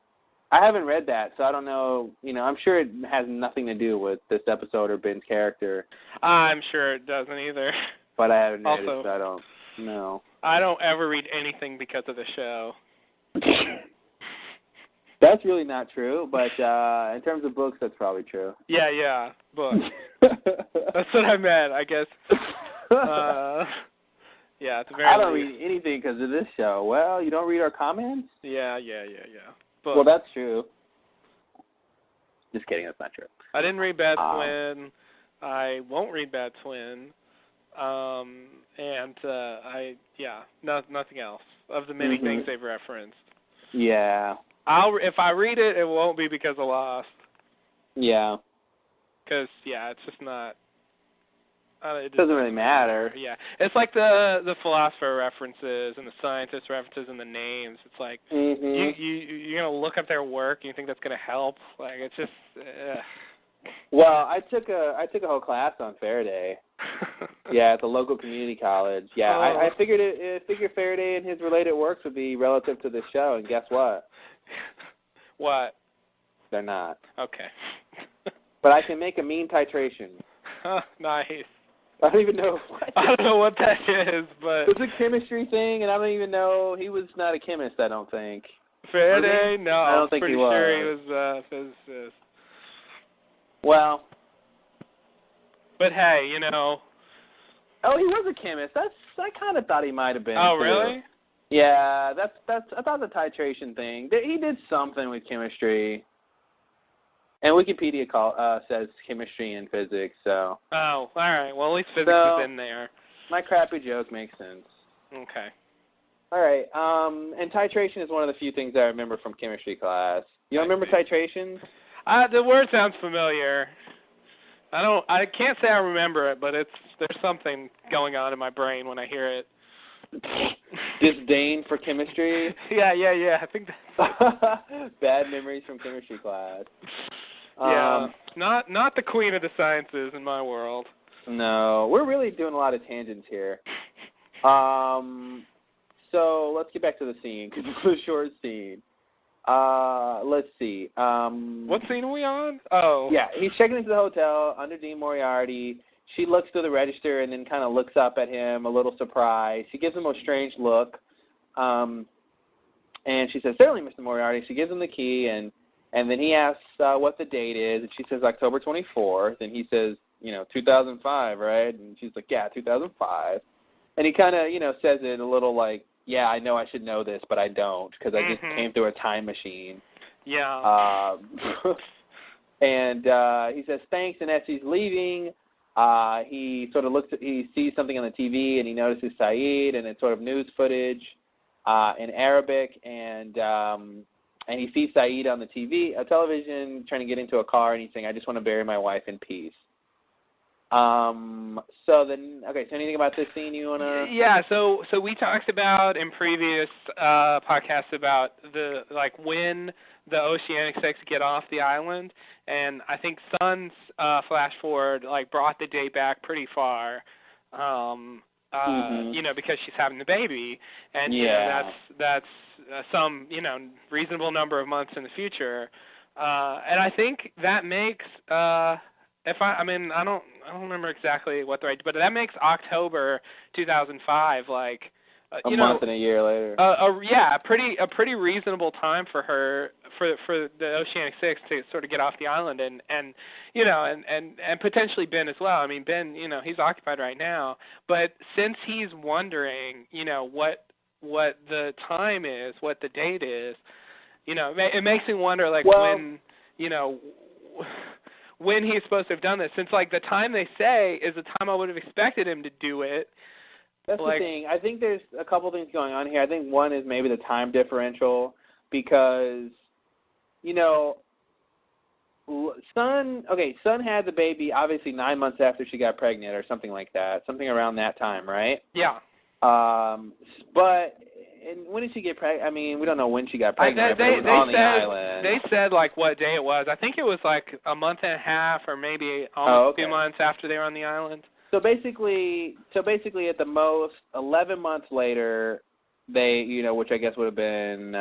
Speaker 1: I haven't read that, so I don't know. I'm sure it has nothing to do with this episode or Ben's character.
Speaker 2: I'm sure it doesn't either.
Speaker 1: But I haven't read
Speaker 2: also,
Speaker 1: it, so I don't know.
Speaker 2: I don't ever read anything because of the show.
Speaker 1: That's really not true, but in terms of books, that's probably true.
Speaker 2: Yeah, books. That's what I meant, I guess. Yeah, it's very.
Speaker 1: I don't read anything because of this show. Well, you don't read our comments?
Speaker 2: Yeah. Books.
Speaker 1: Well, that's true. Just kidding, that's not true.
Speaker 2: I didn't read Bad Twin. I won't read Bad Twin. Nothing else of the many things they've referenced.
Speaker 1: Yeah.
Speaker 2: If I read it, it won't be because of Lost.
Speaker 1: Yeah.
Speaker 2: Because it's just not.
Speaker 1: It doesn't really matter.
Speaker 2: Yeah, it's like the philosopher references and the scientist references and the names. It's like you're gonna look up their work and you think that's gonna help. Like it's just.
Speaker 1: Well, I took a whole class on Faraday. Yeah, at the local community college. Yeah, I figured Faraday and his related works would be relative to this show, and guess what?
Speaker 2: What?
Speaker 1: They're not.
Speaker 2: Okay.
Speaker 1: But I can make a mean titration.
Speaker 2: Nice.
Speaker 1: I don't even know what.
Speaker 2: I don't know what that is, but
Speaker 1: it's a chemistry thing, and I don't even know. He was not a chemist, I don't think.
Speaker 2: Faraday? No,
Speaker 1: I don't think
Speaker 2: pretty
Speaker 1: he was.
Speaker 2: sure he was a physicist.
Speaker 1: Well.
Speaker 2: But hey,
Speaker 1: Oh, he was a chemist. I kind of thought he might have been.
Speaker 2: Oh,
Speaker 1: too.
Speaker 2: really?
Speaker 1: Yeah, that's. I thought the titration thing. He did something with chemistry. And Wikipedia says chemistry and physics, so.
Speaker 2: Oh, all right. Well, at least physics is in there.
Speaker 1: My crappy joke makes sense.
Speaker 2: Okay.
Speaker 1: All right. And titration is one of the few things I remember from chemistry class. You don't remember titration?
Speaker 2: The word sounds familiar. I can't say I remember it, but there's something going on in my brain when I hear it.
Speaker 1: Disdain for chemistry?
Speaker 2: Yeah. I think that's
Speaker 1: bad memories from chemistry class.
Speaker 2: Yeah, not the queen of the sciences in my world.
Speaker 1: No, we're really doing a lot of tangents here. So let's get back to the scene because it's a short scene. Let's see.
Speaker 2: What scene are we on? Oh.
Speaker 1: Yeah, he's checking into the hotel under Dean Moriarty. She looks through the register and then kind of looks up at him, a little surprised. She gives him a strange look. And she says, "Certainly, Mr. Moriarty." She gives him the key, and then he asks what the date is, and she says October 24th, and he says, 2005, right? And she's like, yeah, 2005. And he kind of, says it a little like, yeah, I know I should know this, but I don't, because I just came through a time machine.
Speaker 2: Yeah.
Speaker 1: And he says thanks, and as he's leaving, he sort of he sees something on the TV, and he notices Saeed, and it's sort of news footage in Arabic, and he sees Saeed on the television, trying to get into a car, and he's saying, "I just want to bury my wife in peace." So anything about this scene you want to?
Speaker 2: Yeah, so we talked about in previous podcasts about when the Oceanic Six get off the island, and I think Sun's flash forward brought the date back pretty far. Because she's having the baby, and that's some reasonable number of months in the future, and I think that makes I don't remember exactly what the right, but that makes October 2005
Speaker 1: a month and a year later.
Speaker 2: A pretty reasonable time for her for the Oceanic Six to sort of get off the island and potentially Ben as well. I mean, Ben, he's occupied right now, but since he's wondering, what the time is, what the date is, it makes me wonder when he's supposed to have done this, since the time they say is the time I would have expected him to do it.
Speaker 1: That's the thing. I think there's a couple things going on here. I think one is maybe the time differential because, Sun had the baby obviously 9 months after she got pregnant or something like that, something around that time, right?
Speaker 2: Yeah.
Speaker 1: But when did she get pregnant? I mean, we don't know when she got pregnant.
Speaker 2: They
Speaker 1: on the island.
Speaker 2: They said what day it was. I think it was a month and a half or maybe almost 2 months after they were on the island.
Speaker 1: So basically, at the most, 11 months later, they, which I guess would have been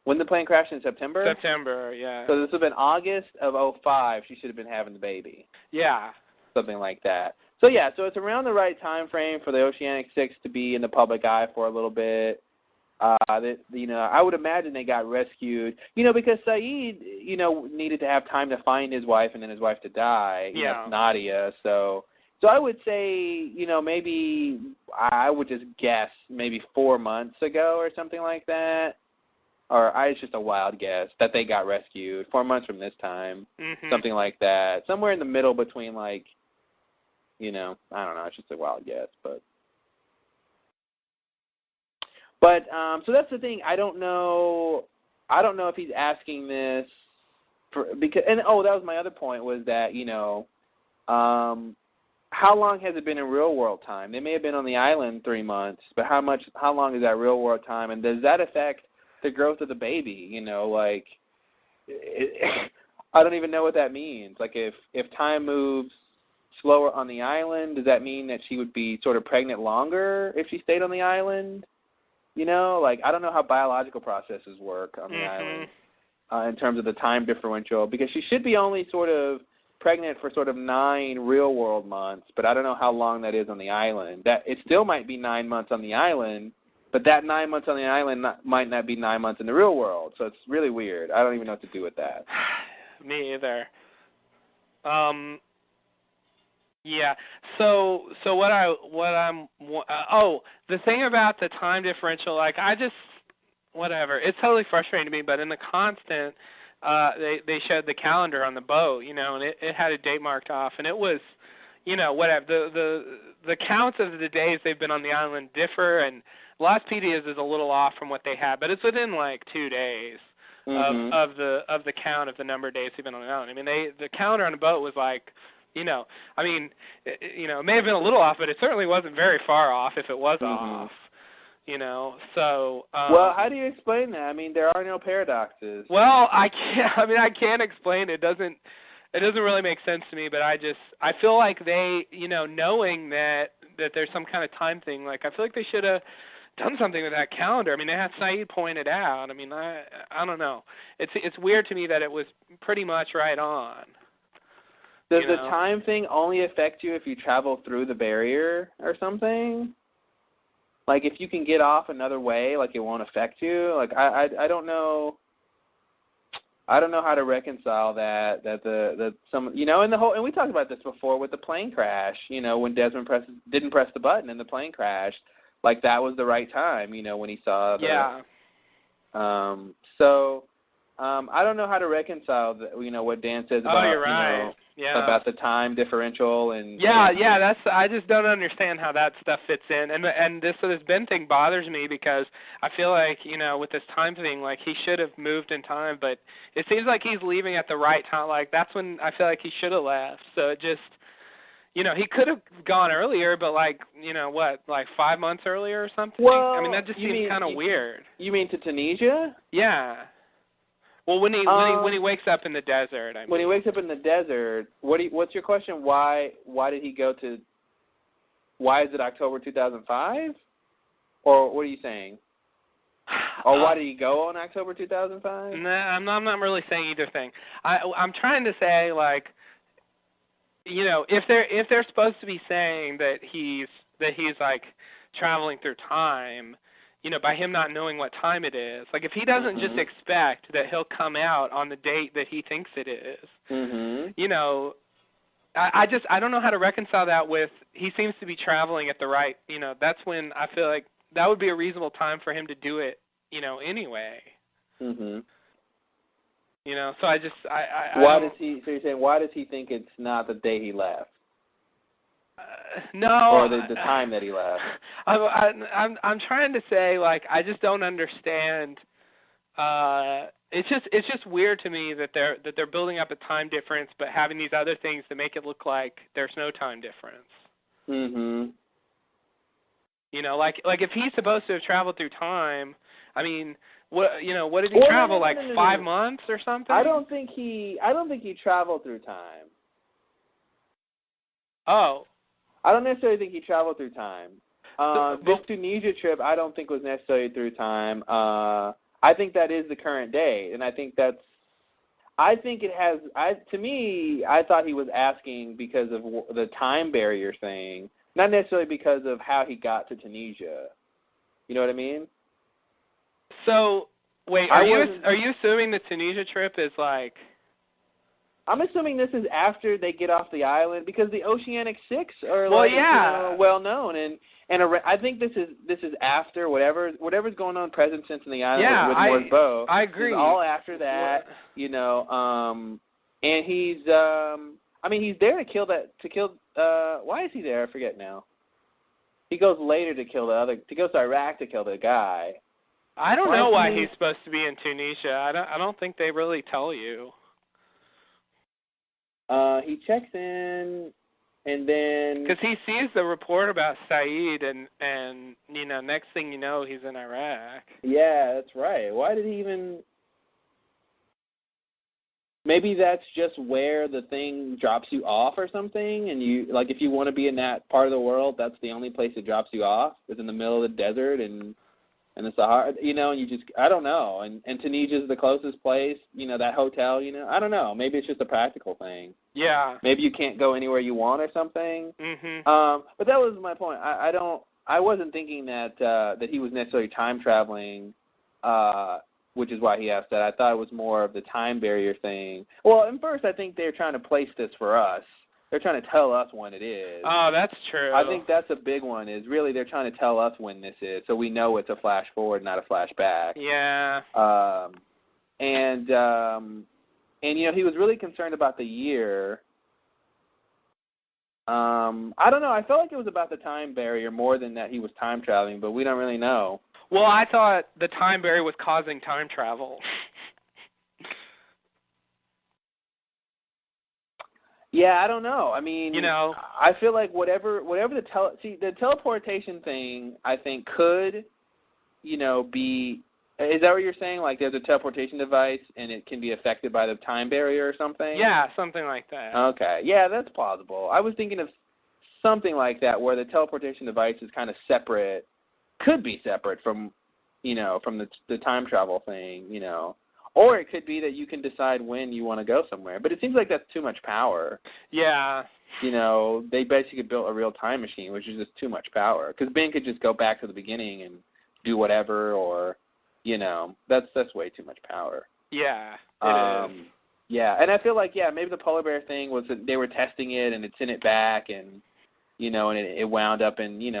Speaker 1: when the plane crashed in September.
Speaker 2: September, yeah.
Speaker 1: So this would have been August of 2005. She should have been having the baby.
Speaker 2: Yeah.
Speaker 1: Something like that. So yeah, so it's around the right time frame for the Oceanic 6 to be in the public eye for a little bit. I would imagine they got rescued, because Saeed, needed to have time to find his wife and then his wife to die, Nadia. So I would say, maybe I would just guess maybe 4 months ago or something like that. It's just a wild guess that they got rescued 4 months from this time, something like that. Somewhere in the middle between I don't know, it's just a wild guess, but so that's the thing. I don't know if he's asking this that was my other point, was that, how long has it been in real world time? They may have been on the island 3 months, but how long is that real world time, and does that affect the growth of the baby? I don't even know what that means. Like, if time moves slower on the island, does that mean that she would be sort of pregnant longer if she stayed on the island? I don't know how biological processes work on the island in terms of the time differential, because she should be only sort of pregnant for sort of 9 real-world months, but I don't know how long that is on the island. That it still might be 9 months on the island, but that 9 months on the island might not be 9 months in the real world, so it's really weird. I don't even know what to do with that.
Speaker 2: Me either. Yeah. So the thing about the time differential, whatever. It's totally frustrating to me, but in the constant, they showed the calendar on the boat, and it had a date marked off, and it was, whatever. The counts of the days they've been on the island differ, and Las Pedias is a little off from what they had, but it's within 2 days of the count of the number of days they've been on the island. I mean, the calendar on the boat was it may have been a little off, but it certainly wasn't very far off if it was off. So.
Speaker 1: Well, how do you explain that? I mean, there are no paradoxes.
Speaker 2: Well, I can't explain it. It doesn't really make sense to me. But I feel like they, knowing that there's some kind of time thing, I feel like they should have done something with that calendar. I mean, they had Saeed pointed out. I mean, I don't know. It's weird to me that it was pretty much right on.
Speaker 1: Does the time thing only affect you if you travel through the barrier or something? If you can get off another way, it won't affect you? I don't know. I don't know how to reconcile that and we talked about this before with the plane crash, when Desmond didn't press the button and the plane crashed, that was the right time, when he saw the...
Speaker 2: Yeah.
Speaker 1: I don't know how to reconcile what Dan says about
Speaker 2: you're right.
Speaker 1: About the time differential and
Speaker 2: that's I just don't understand how that stuff fits in, and this Ben thing bothers me because I feel like with this time thing, he should have moved in time, but it seems like he's leaving at the right time. That's when I feel like he should have left. So it just he could have gone earlier, but 5 months earlier or something.
Speaker 1: Well,
Speaker 2: I mean, that just seems kind of weird.
Speaker 1: You mean to Tunisia?
Speaker 2: Yeah. Well, when he wakes up in the desert, I mean.
Speaker 1: When he wakes up in the desert, what's your question? Why did he go to? Why is it October 2005? Or what are you saying? Or why did he go on October 2005?
Speaker 2: Nah, I'm not really saying either thing. I'm trying to say if they're supposed to be saying that he's traveling through time. By him not knowing what time it is. If he doesn't just expect that he'll come out on the date that he thinks it is, I don't know how to reconcile that with he seems to be traveling at the right, that's when I feel like that would be a reasonable time for him to do it, anyway. So I just,
Speaker 1: so you're saying, why does he think it's not the day he left?
Speaker 2: No.
Speaker 1: Or the time that he left.
Speaker 2: I'm trying to say I just don't understand. It's just weird to me that they're building up a time difference, but having these other things to make it look like there's no time difference. If he's supposed to have traveled through time, I mean, what did he travel 5 months or something?
Speaker 1: I don't think he traveled through time.
Speaker 2: Oh.
Speaker 1: I don't necessarily think he traveled through time. This Tunisia trip, I don't think was necessarily through time. I think that is the current day, and I think it has. To me, I thought he was asking because of the time barrier thing, not necessarily because of how he got to Tunisia. You know what I mean?
Speaker 2: So, wait, are you assuming the Tunisia trip is like?
Speaker 1: I'm assuming this is after they get off the island because the Oceanic Six are well known, and I think this is after whatever's going on present since in the island with Morse-Bow.
Speaker 2: I agree.
Speaker 1: All after that, and he's he's there to kill. Why is he there? I forget now. He goes later to go to Iraq to kill the guy.
Speaker 2: I don't know why he's supposed to be in Tunisia. I don't think they really tell you.
Speaker 1: He checks in, and then
Speaker 2: because he sees the report about Saeed, and next thing you know, he's in Iraq.
Speaker 1: Yeah, that's right. Why did he even? Maybe that's just where the thing drops you off or something, and you if you want to be in that part of the world, that's the only place it drops you off. It's in the middle of the desert and the Sahara, and you just, I don't know. And Tunisia's the closest place, that hotel, I don't know. Maybe it's just a practical thing.
Speaker 2: Yeah.
Speaker 1: Maybe you can't go anywhere you want or something.
Speaker 2: Mm-hmm.
Speaker 1: But that was my point. I wasn't thinking that he was necessarily time traveling, which is why he asked that. I thought it was more of the time barrier thing. Well, at first I think they're trying to place this for us. They're trying to tell us when it is.
Speaker 2: Oh, that's true.
Speaker 1: I think that's a big one, is really they're trying to tell us when this is, so we know it's a flash forward, not a flashback.
Speaker 2: Yeah.
Speaker 1: And he was really concerned about the year. I don't know. I felt like it was about the time barrier more than that he was time traveling, but we don't really know.
Speaker 2: Well, I thought the time barrier was causing time travel.
Speaker 1: Yeah, I don't know. I mean, I feel like whatever the teleportation thing, I think could, be. Is that what you're saying? Like, there's a teleportation device and it can be affected by the time barrier or something?
Speaker 2: Yeah, something like that.
Speaker 1: Okay, yeah, that's plausible. I was thinking of something like that where the teleportation device is kind of separate, could be separate from, from the time travel thing, Or it could be that you can decide when you want to go somewhere. But it seems like that's too much power.
Speaker 2: Yeah.
Speaker 1: They basically built a real time machine, which is just too much power. Because Ben could just go back to the beginning and do whatever, or, that's way too much power.
Speaker 2: Yeah, it is.
Speaker 1: Yeah, and I feel like, maybe the polar bear thing was that they were testing it and it sent it back and, and it wound up in,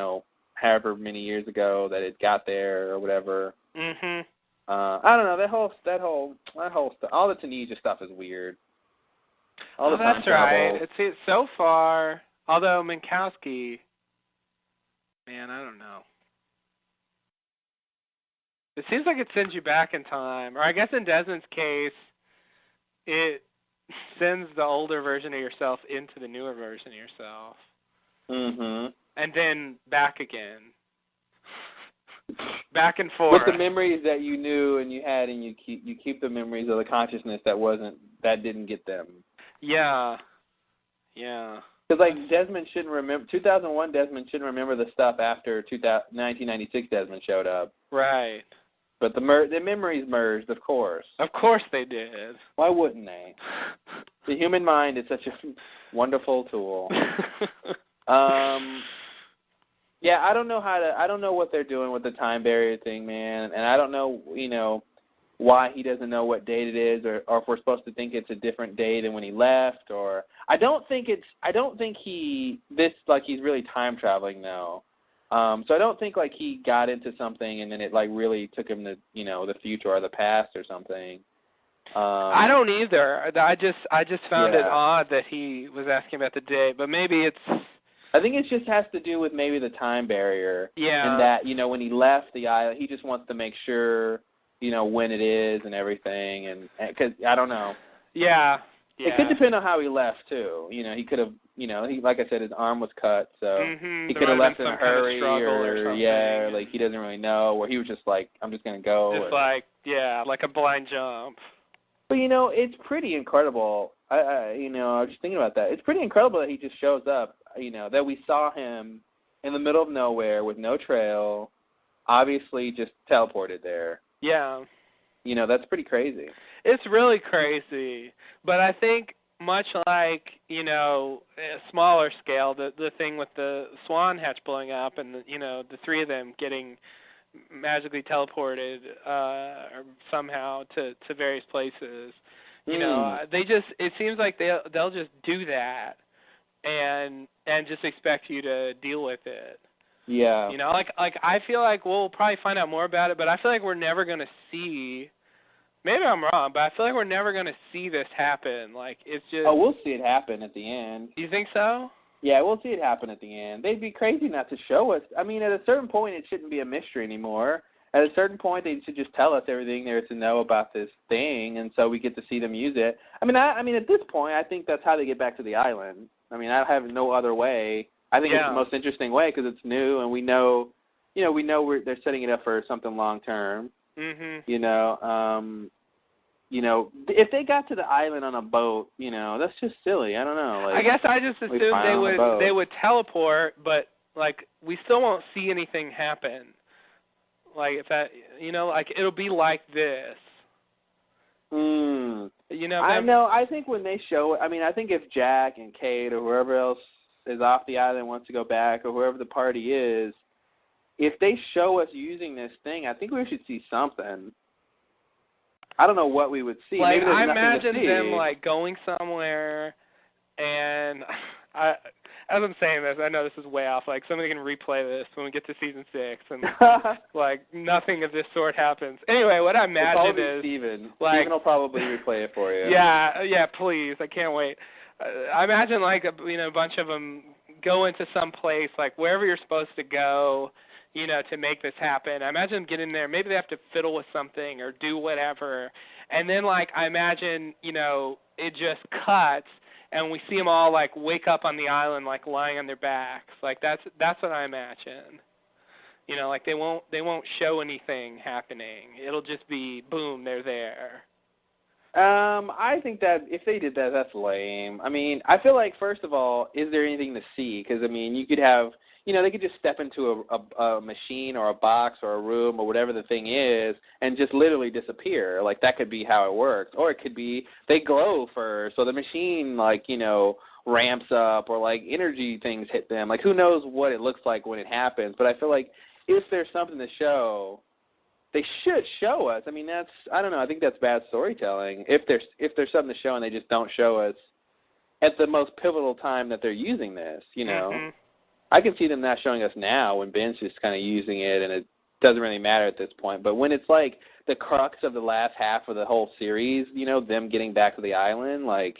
Speaker 1: however many years ago that it got there or whatever.
Speaker 2: Mm-hmm.
Speaker 1: I don't know, that whole stuff, all the Tunisia stuff is weird.
Speaker 2: That's right. It's so far. Although Minkowski, man, I don't know. It seems like it sends you back in time, or I guess in Desmond's case, it sends the older version of yourself into the newer version of yourself.
Speaker 1: Mhm.
Speaker 2: And then back again. Back and forth.
Speaker 1: With the memories that you knew and you had, and you keep the memories of the consciousness that didn't get them.
Speaker 2: Yeah. Yeah.
Speaker 1: Because Desmond shouldn't remember 2001. Desmond shouldn't remember the stuff after 1996. Desmond showed up.
Speaker 2: Right.
Speaker 1: But the memories merged, of course.
Speaker 2: Of course they did.
Speaker 1: Why wouldn't they? The human mind is such a wonderful tool. Yeah, I don't know what they're doing with the time barrier thing, man, and I don't know, why he doesn't know what date it is, or if we're supposed to think it's a different day than when he left, or I don't think he's really time traveling though. So I don't think he got into something and then it really took him to, the future or the past or something.
Speaker 2: I don't either. I just found it odd that he was asking about the day, but maybe it's.
Speaker 1: I think it just has to do with maybe the time barrier.
Speaker 2: Yeah.
Speaker 1: And that, when he left the island, he just wants to make sure, when it is and everything. And because, I don't know.
Speaker 2: Yeah.
Speaker 1: It could depend on how he left, too. He could have, like I said, his arm was cut. So he could have left in a hurry or he doesn't really know. Or he was just I'm just going to go.
Speaker 2: Just like a blind jump.
Speaker 1: But, it's pretty incredible. I was just thinking about that. It's pretty incredible that he just shows up. that we saw him in the middle of nowhere with no trail, obviously just teleported there.
Speaker 2: Yeah.
Speaker 1: That's pretty crazy.
Speaker 2: It's really crazy. But I think much like, a smaller scale, the thing with the swan hatch blowing up and, the three of them getting magically teleported somehow to various places, it seems like they'll just do that and just expect you to deal with it.
Speaker 1: Yeah.
Speaker 2: Like I feel like we'll probably find out more about it, but I feel like we're never going to see. Maybe I'm wrong, but I feel like we're never going to see this happen. Like it's just.
Speaker 1: Oh, we'll see it happen at the end.
Speaker 2: You think so?
Speaker 1: Yeah, we'll see it happen at the end. They'd be crazy not to show us. I mean, at a certain point, it shouldn't be a mystery anymore. At a certain point, they should just tell us everything there is to know about this thing, and so we get to see them use it. I mean, at this point, I think that's how they get back to the island. I mean, I have no other way. I think it's the most interesting way because it's new, and we know they're setting it up for something long term.
Speaker 2: Mhm.
Speaker 1: If they got to the island on a boat, that's just silly. I don't know. Like,
Speaker 2: I guess I just assumed they would teleport, but like we still won't see anything happen. Like if that, like it'll be like this.
Speaker 1: I know. I think when they show it, I mean, I think if Jack and Kate or whoever else is off the island wants to go back, or whoever the party is, if they show us using this thing, I think we should see something. I don't know what we would see.
Speaker 2: Like,
Speaker 1: maybe there's
Speaker 2: I
Speaker 1: nothing to
Speaker 2: imagine
Speaker 1: see.
Speaker 2: them like going somewhere, and as I'm saying this, I know this is way off. Like somebody can replay this when we get to season 6, and like nothing of this sort happens. Anyway, what I imagine is
Speaker 1: Steven.
Speaker 2: Like,
Speaker 1: Steven will probably replay it for you.
Speaker 2: Yeah, please. I can't wait. I imagine like a bunch of them go into some place, like wherever you're supposed to go, to make this happen. I imagine them getting there. Maybe they have to fiddle with something or do whatever. And then, like, I imagine, it just cuts, and we see them all, like, wake up on the island, like, lying on their backs. Like, that's what I imagine. Like, they won't show anything happening. It'll just be, boom, they're there.
Speaker 1: I think that if they did that, that's lame. I mean, I feel like, first of all, is there anything to see? Because, I mean, you could have... they could just step into a machine or a box or a room or whatever the thing is and just literally disappear. Like, that could be how it works. Or it could be they glow first, so the machine, like, ramps up, or, like, energy things hit them. Like, who knows what it looks like when it happens. But I feel like if there's something to show, they should show us. I mean, I don't know. I think that's bad storytelling. If there's something to show and they just don't show us at the most pivotal time that they're using this,
Speaker 2: Mm-hmm.
Speaker 1: I can see them not showing us now when Ben's just kind of using it and it doesn't really matter at this point. But when it's like the crux of the last half of the whole series, them getting back to the island, like,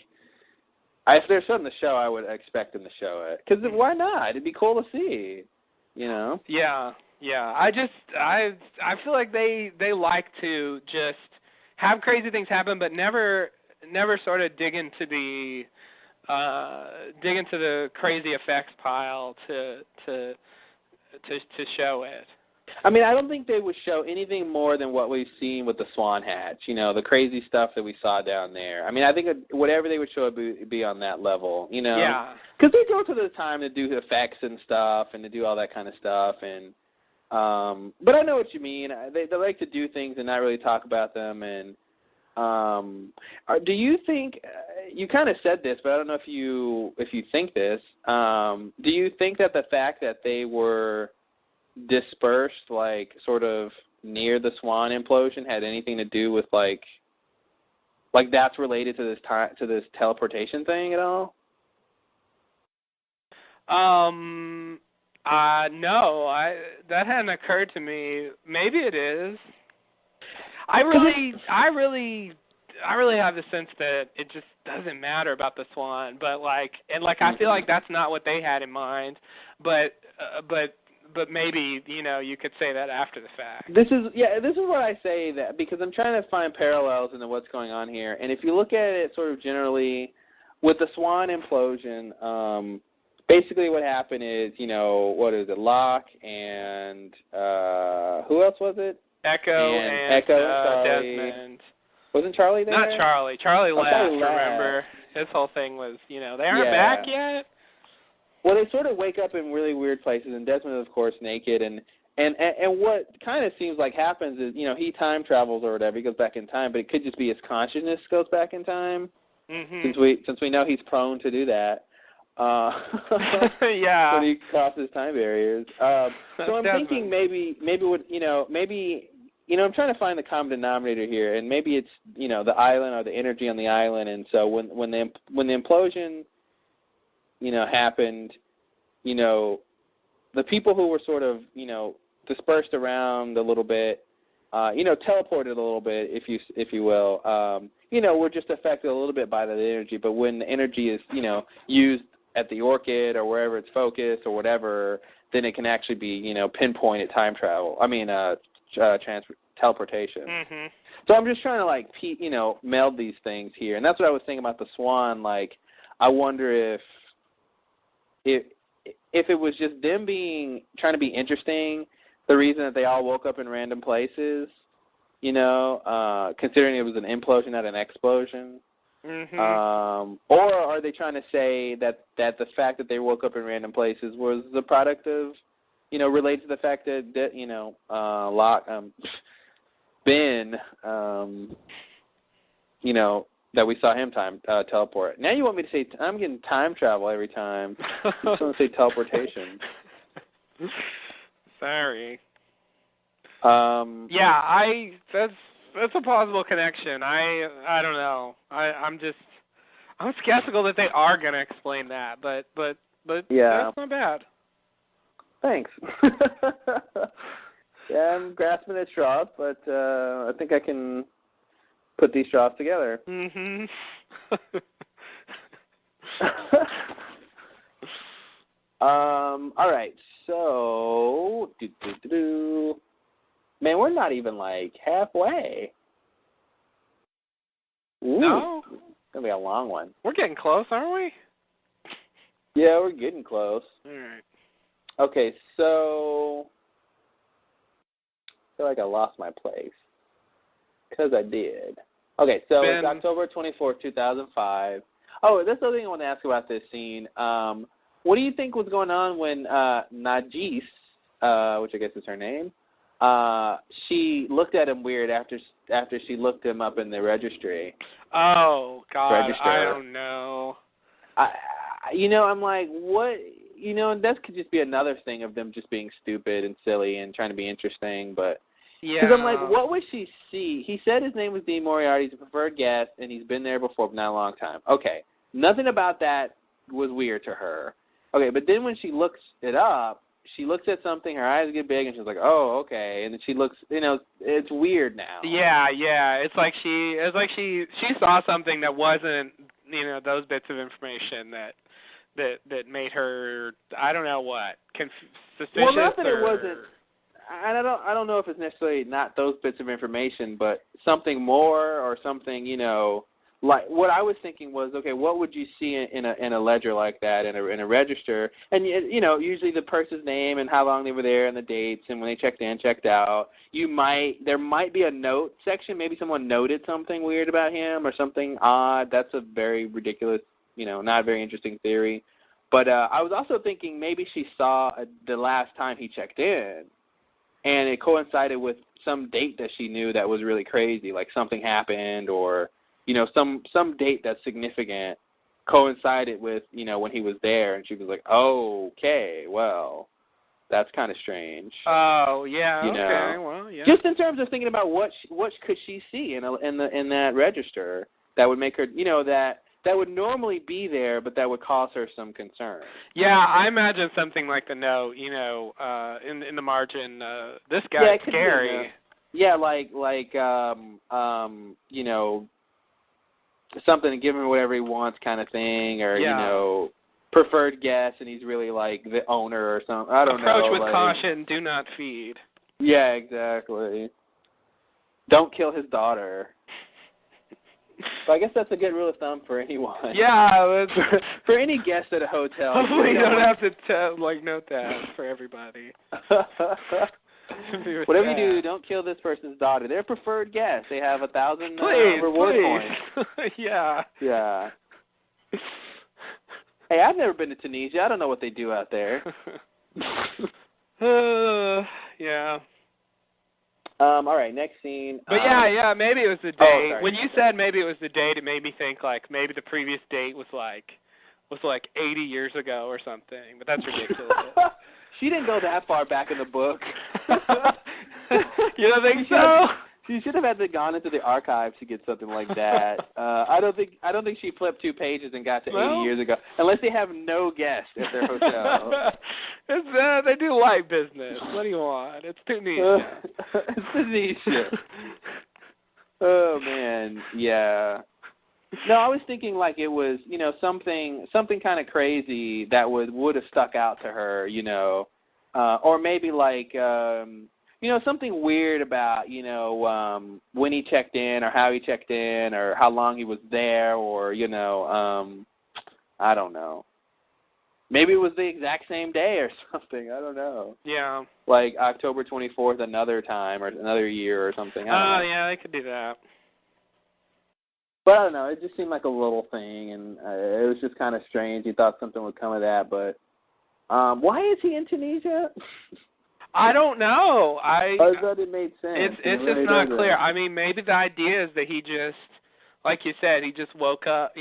Speaker 1: if there's something to show, I would expect them to show it. Because why not? It'd be cool to see, Yeah.
Speaker 2: I feel like they like to just have crazy things happen, but never sort of dig into the crazy effects pile to show it.
Speaker 1: I mean, I don't think they would show anything more than what we've seen with the Swan Hatch, the crazy stuff that we saw down there. I mean, I think whatever they would show would be on that level,
Speaker 2: Yeah.
Speaker 1: Because they go to the time to do effects and stuff and to do all that kind of stuff. And but I know what you mean. They like to do things and not really talk about them. And do you think you kind of said this, but I don't know if you think this. Do you think that the fact that they were dispersed, like sort of near the Swan implosion, had anything to do with like that's related to this teleportation thing at all?
Speaker 2: No, that hadn't occurred to me. Maybe it is. I really have the sense that it just doesn't matter about the Swan, but I feel like that's not what they had in mind, but maybe you could say that after the fact.
Speaker 1: This is what I say, that because I'm trying to find parallels into what's going on here, and if you look at it sort of generally with the Swan implosion, basically what happened is what is it, Locke and who else was it?
Speaker 2: Echo and Desmond.
Speaker 1: Wasn't Charlie there?
Speaker 2: Not Charlie. Charlie left,
Speaker 1: Charlie left.
Speaker 2: Remember? His whole thing was, they aren't back yet.
Speaker 1: Well, they sort of wake up in really weird places, and Desmond is, of course, naked, and what kind of seems like happens is, he time travels or whatever, he goes back in time, but it could just be his consciousness goes back in time, since we know he's prone to do that.
Speaker 2: Yeah.
Speaker 1: When he crosses time barriers. So I'm thinking maybe I'm trying to find the common denominator here, and maybe it's, the island or the energy on the island, and so when the implosion, happened, the people who were sort of, dispersed around a little bit, teleported a little bit, if you will, were just affected a little bit by the energy. But when the energy is, used at the orchid or wherever it's focused or whatever, then it can actually be, pinpointed time travel. I mean, teleportation. Mm-hmm. So I'm just trying to meld these things here, and that's what I was thinking about the Swan. Like, I wonder if it was just them trying to be interesting, the reason that they all woke up in random places, considering it was an implosion, not an explosion. Mm-hmm. Or are they trying to say that the fact that they woke up in random places was the product of, related to the fact that Ben, that we saw him teleport. Now you want me to say I'm getting time travel every time. I just want to say teleportation.
Speaker 2: Sorry. Yeah, that's a plausible connection. I don't know. I'm skeptical that they are going to explain that, but
Speaker 1: yeah,
Speaker 2: that's not bad.
Speaker 1: Thanks. Yeah, I'm grasping at straws, but I think I can put these straws together.
Speaker 2: Mm-hmm.
Speaker 1: All right, so man, we're not even halfway. Ooh,
Speaker 2: no,
Speaker 1: it's gonna be a long one.
Speaker 2: We're getting close, aren't we?
Speaker 1: Yeah, we're getting close.
Speaker 2: All right.
Speaker 1: Okay, so I feel like I lost my place because I did. Okay, so it's October 24th, 2005. Oh, that's the other thing I want to ask about this scene. What do you think was going on when Najis, which I guess is her name, she looked at him weird after she looked him up in the registry?
Speaker 2: Oh, God,
Speaker 1: register.
Speaker 2: I don't know.
Speaker 1: I'm like, what? That could just be another thing of them just being stupid and silly and trying to be interesting, but...
Speaker 2: Yeah.
Speaker 1: Because I'm like, what would she see? He said his name was Dean Moriarty. He's a preferred guest, and he's been there before, but not a long time. Okay. Nothing about that was weird to her. Okay, but then when she looks it up, she looks at something, her eyes get big, and she's like, oh, okay. And then she looks, it's weird now.
Speaker 2: Yeah. It's like she saw something that wasn't, those bits of information that made her, I don't know what, suspicious.
Speaker 1: Well, not that it wasn't. And I don't know if it's necessarily not those bits of information, but something more or something, like what I was thinking was, okay, what would you see in a ledger like that, in a register? And usually the person's name and how long they were there and the dates and when they checked in, checked out. There might be a note section. Maybe someone noted something weird about him or something odd. That's a very ridiculous, not a very interesting theory. But I was also thinking maybe she saw the last time he checked in. And it coincided with some date that she knew that was really crazy, like something happened or, some date that's significant coincided with, when he was there. And she was like, oh, okay, well, that's kind of strange.
Speaker 2: Oh, yeah, okay, well, yeah.
Speaker 1: Just in terms of thinking about what could she see in that register that would make her, that would normally be there, but that would cause her some concern.
Speaker 2: Yeah, I imagine something like the note, in the margin. This guy's scary.
Speaker 1: Yeah, like something to give him whatever he wants, kind of thing, or preferred guest, and he's really like the owner or something. I don't know.
Speaker 2: Approach with caution. Do not feed.
Speaker 1: Yeah, exactly. Don't kill his daughter. So I guess that's a good rule of thumb for anyone.
Speaker 2: Yeah,
Speaker 1: for any guest at a hotel.
Speaker 2: Hopefully you don't have to note that for everybody.
Speaker 1: Whatever you do, don't kill this person's daughter. They're a preferred guest. They have 1,000 reward points.
Speaker 2: Yeah.
Speaker 1: Yeah. Hey, I've never been to Tunisia. I don't know what they do out there.
Speaker 2: Yeah.
Speaker 1: All right, next scene.
Speaker 2: But yeah, maybe it was the date. When you said maybe it was the date, it made me think like maybe the previous date was like 80 years ago or something. But that's ridiculous.
Speaker 1: She didn't go that far back in the book.
Speaker 2: You don't think so?
Speaker 1: She should have had to gone into the archives to get something like that. I don't think she flipped 2 pages and got to 80 years ago, unless they have no guests at their hotel.
Speaker 2: They do light business. What do you want? It's Tunisia.
Speaker 1: It's Tunisia. Oh man, yeah. No, I was thinking like it was, something kind of crazy that would have stuck out to her, or maybe like. Something weird about, when he checked in or how he checked in or how long he was there or, I don't know. Maybe it was the exact same day or something. I don't know.
Speaker 2: Yeah.
Speaker 1: Like October 24th another time or another year or something.
Speaker 2: Oh, yeah, they could do that.
Speaker 1: But I don't know. It just seemed like a little thing, and it was just kind of strange. He thought something would come of that, but why is he in Tunisia?
Speaker 2: I don't know. I
Speaker 1: thought it made sense.
Speaker 2: It's just not clear. I mean, maybe the idea is that he just, like you said, he just woke up.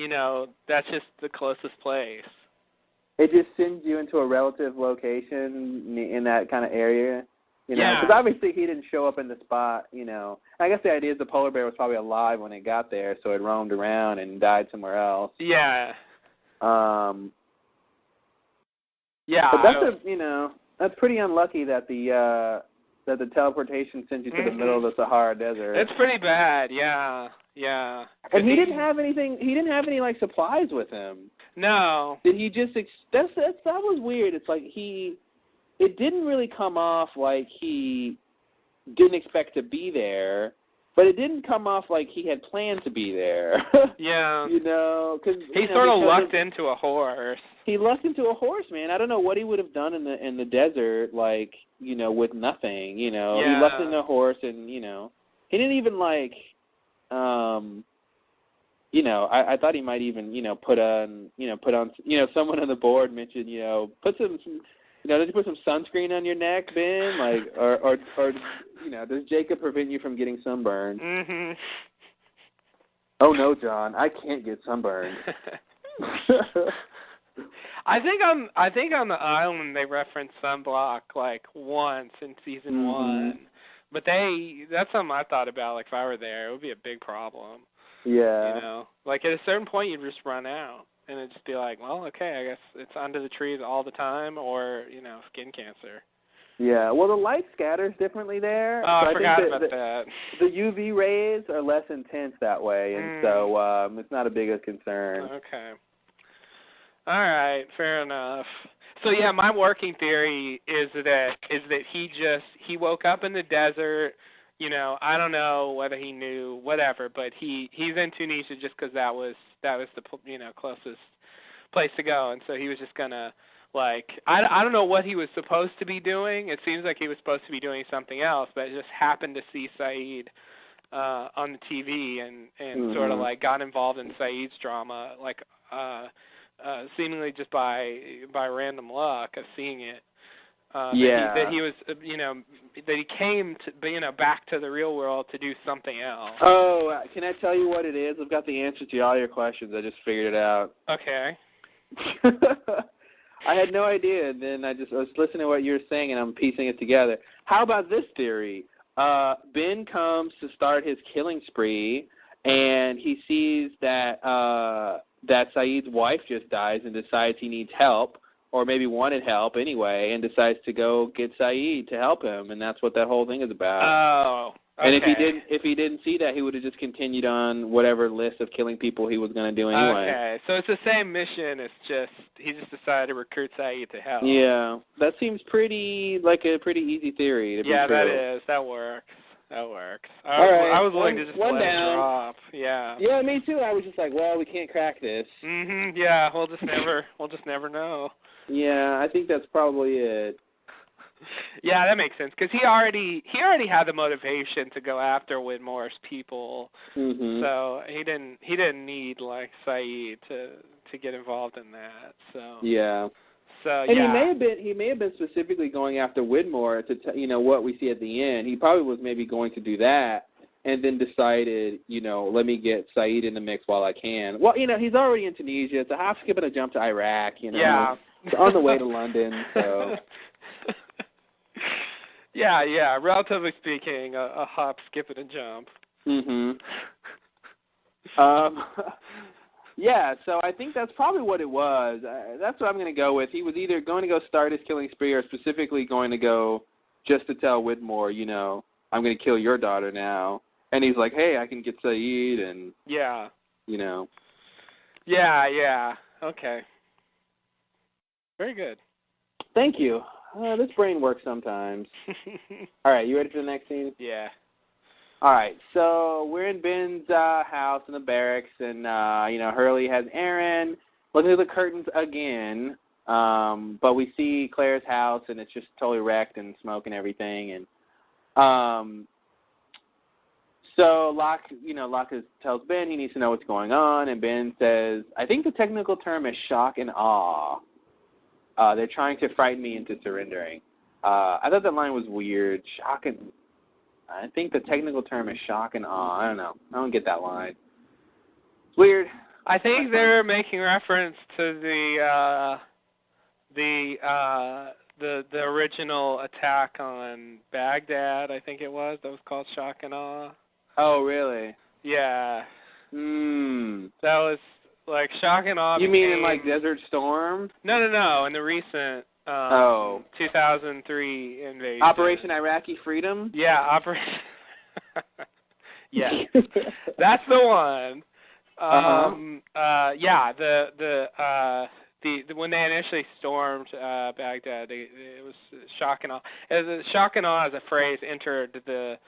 Speaker 2: That's just the closest place.
Speaker 1: It just sends you into a relative location in that kind of area.
Speaker 2: Yeah.
Speaker 1: Because obviously he didn't show up in the spot. I guess the idea is the polar bear was probably alive when it got there, so it roamed around and died somewhere else.
Speaker 2: Yeah.
Speaker 1: Yeah. But that's that's pretty unlucky that the teleportation sends you to the middle of the Sahara Desert.
Speaker 2: It's pretty bad, yeah.
Speaker 1: And he didn't have anything. He didn't have any supplies with him.
Speaker 2: No.
Speaker 1: Did he just? That was weird. It's like it didn't really come off like he didn't expect to be there, but it didn't come off like he had planned to be there.
Speaker 2: Yeah.
Speaker 1: Because
Speaker 2: he sort of lucked into a horse.
Speaker 1: He lucked into a horse, man. I don't know what he would have done in the desert, with nothing.
Speaker 2: Yeah.
Speaker 1: He lucked into a horse, and he didn't even I thought he might even put on someone on the board mentioned put some does he put some sunscreen on your neck, Ben? Or does Jacob prevent you from getting sunburned?
Speaker 2: Mhm.
Speaker 1: Oh no, John, I can't get sunburned.
Speaker 2: I think on the island they referenced sunblock once in season 1, but that's something I thought about. If I were there, it would be a big problem.
Speaker 1: Yeah.
Speaker 2: At a certain point you'd just run out, and it'd just be like, well, okay, I guess it's under the trees all the time, or skin cancer.
Speaker 1: Yeah. Well, the light scatters differently there.
Speaker 2: Oh,
Speaker 1: so
Speaker 2: I forgot about that.
Speaker 1: The UV rays are less intense that way, and so it's not a big a concern.
Speaker 2: Okay. All right, fair enough. So yeah, my working theory is that he woke up in the desert. I don't know whether he knew whatever, but he's in Tunisia just because that was the closest place to go, and so he was just gonna I don't know what he was supposed to be doing. It seems like he was supposed to be doing something else, but just happened to see Saeed on the TV and sort of got involved in Saeed's drama seemingly just by random luck of seeing it. That he was, that he came to, back to the real world to do something else.
Speaker 1: Oh, can I tell you what it is? I've got the answer to all your questions. I just figured it out.
Speaker 2: Okay.
Speaker 1: I had no idea, and then I was listening to what you were saying, and I'm piecing it together. How about this theory? Ben comes to start his killing spree, and he sees that Saeed's wife just dies and decides he needs help, or maybe wanted help anyway, and decides to go get Saeed to help him, and that's what that whole thing is about.
Speaker 2: Oh, okay.
Speaker 1: And if he didn't see that, he would have just continued on whatever list of killing people he was going to do anyway.
Speaker 2: Okay, so it's the same mission. It's just he just decided to recruit Saeed to help.
Speaker 1: Yeah, that seems like a pretty easy theory to be true.
Speaker 2: Yeah, that is. That works. All
Speaker 1: right.
Speaker 2: I was willing to just let it drop. Yeah.
Speaker 1: Yeah, me too. I was just like, well, we can't crack this.
Speaker 2: Mhm. Yeah, we'll just never know.
Speaker 1: Yeah, I think that's probably it.
Speaker 2: Yeah, that makes sense because he already had the motivation to go after Widmore's people, so he didn't need Saeed to to get involved in that. So
Speaker 1: yeah.
Speaker 2: So
Speaker 1: and he may have been specifically going after Widmore to what we see at the end. He probably was maybe going to do that, and then decided, let me get Saeed in the mix while I can. Well, he's already in Tunisia. It's a hop, skip, and a jump to Iraq.
Speaker 2: Yeah.
Speaker 1: It's on the way to London. So.
Speaker 2: Yeah. Relatively speaking, a hop, skip, and a jump.
Speaker 1: Mhm. Yeah, so I think that's probably what it was. That's what I'm going to go with. He was either going to go start his killing spree or specifically going to go just to tell Widmore, I'm going to kill your daughter now. And he's like, hey, I can get Saeed and,
Speaker 2: Yeah.
Speaker 1: Yeah.
Speaker 2: Okay. Very good.
Speaker 1: Thank you. This brain works sometimes. All right, you ready for the next scene?
Speaker 2: Yeah.
Speaker 1: All right, so we're in Ben's house in the barracks, and, Hurley has Aaron looking through the curtains again, but we see Claire's house, and it's just totally wrecked and smoke and everything, and so Locke tells Ben he needs to know what's going on, and Ben says, I think the technical term is shock and awe. They're trying to frighten me into surrendering. I thought that line was weird. I think the technical term is shock and awe. I don't know. I don't get that line. It's weird.
Speaker 2: I think they're making reference to the original attack on Baghdad. I think it was. That was called shock and awe.
Speaker 1: Oh, really?
Speaker 2: Yeah. That was like shock and awe.
Speaker 1: You mean in like Desert Storm?
Speaker 2: No. In the recent 2003 invasion.
Speaker 1: Operation Iraqi Freedom?
Speaker 2: Yeah, Operation. Yeah, that's the one. Yeah, the when they initially stormed Baghdad, it was shock and awe. Shock and awe as a phrase entered the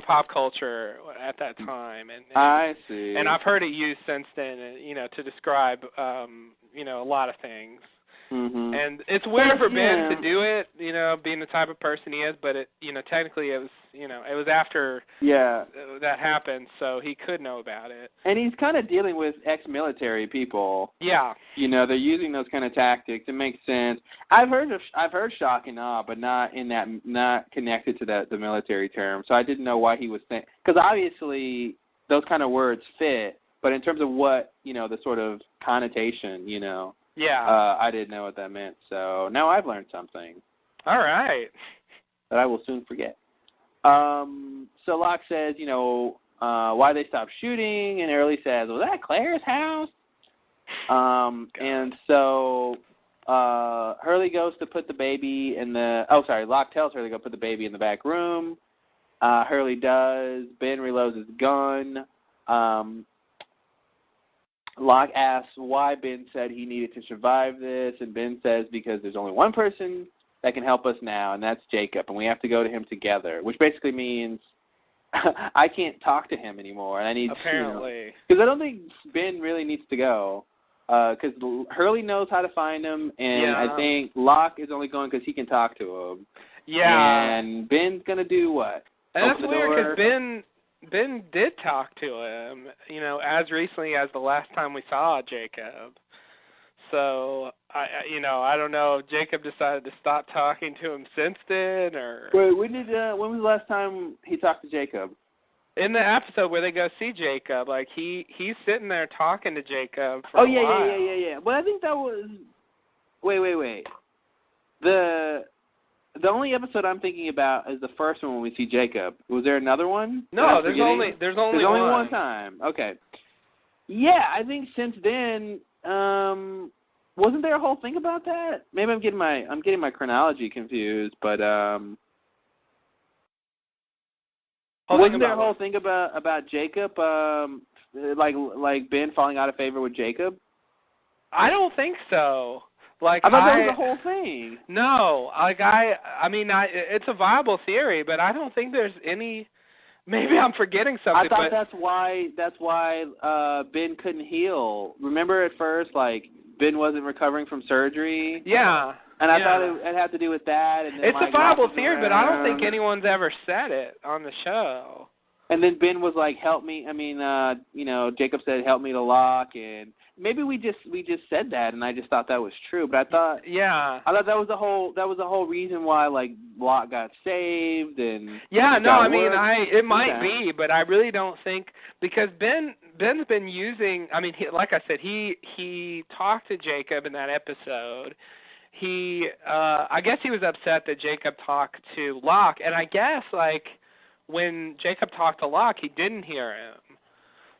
Speaker 2: pop culture at that time, and
Speaker 1: I see.
Speaker 2: And I've heard it used since then, to describe a lot of things.
Speaker 1: Mm-hmm.
Speaker 2: And it's weird for Ben to do it, being the type of person he is, but it, technically it was, it was after that happened, so he could know about it.
Speaker 1: And he's kind of dealing with ex-military people.
Speaker 2: Yeah.
Speaker 1: They're using those kind of tactics. It makes sense. I've heard shock and awe, but not connected to the military term. So I didn't know why he was saying, because obviously those kind of words fit, but in terms of what, the sort of connotation,
Speaker 2: Yeah.
Speaker 1: I didn't know what that meant, so now I've learned something.
Speaker 2: All right.
Speaker 1: That I will soon forget. So Locke says, why they stopped shooting, and Early says, was that Claire's house? And so Hurley goes to put the baby in Locke tells Hurley to go put the baby in the back room. Hurley does. Ben reloads his gun. Locke asks why Ben said he needed to survive this, and Ben says because there's only one person that can help us now, and that's Jacob, and we have to go to him together, which basically means I can't talk to him anymore, and I need
Speaker 2: apparently
Speaker 1: because I don't think Ben really needs to go because Hurley knows how to find him, and I think Locke is only going because he can talk to him.
Speaker 2: Yeah.
Speaker 1: And Ben's gonna do what?
Speaker 2: And that's weird because Ben did talk to him, as recently as the last time we saw Jacob. So, I don't know if Jacob decided to stop talking to him since then, or...
Speaker 1: Wait, when was the last time he talked to Jacob?
Speaker 2: In the episode where they go see Jacob, like, he's sitting there talking to Jacob for a while.
Speaker 1: Yeah. Well, I think that was... Wait. The only episode I'm thinking about is the first one when we see Jacob. Was there another one?
Speaker 2: No, there's only
Speaker 1: one time. Okay. Yeah, I think since then, wasn't there a whole thing about that? Maybe I'm getting my chronology confused, but wasn't there a whole thing about Jacob, like Ben falling out of favor with Jacob?
Speaker 2: I don't think so. Like
Speaker 1: I thought that was the whole thing.
Speaker 2: No, like it's a viable theory, but I don't think there's any. Maybe I'm forgetting something.
Speaker 1: I thought that's why Ben couldn't heal. Remember at first, like Ben wasn't recovering from surgery.
Speaker 2: Yeah.
Speaker 1: And I thought it had to do with that. And then,
Speaker 2: it's a viable theory, but I don't think anyone's ever said it on the show.
Speaker 1: And then Ben was like, "Help me." I mean, Jacob said, "Help me to Locke," and maybe we just said that, and I just thought that was true. But I thought that was the whole reason why like Locke got saved and
Speaker 2: it might be, but I really don't think, because Ben's been using. I mean, like I said, he talked to Jacob in that episode. I guess he was upset that Jacob talked to Locke, and I guess like, when Jacob talked to Locke, he didn't hear him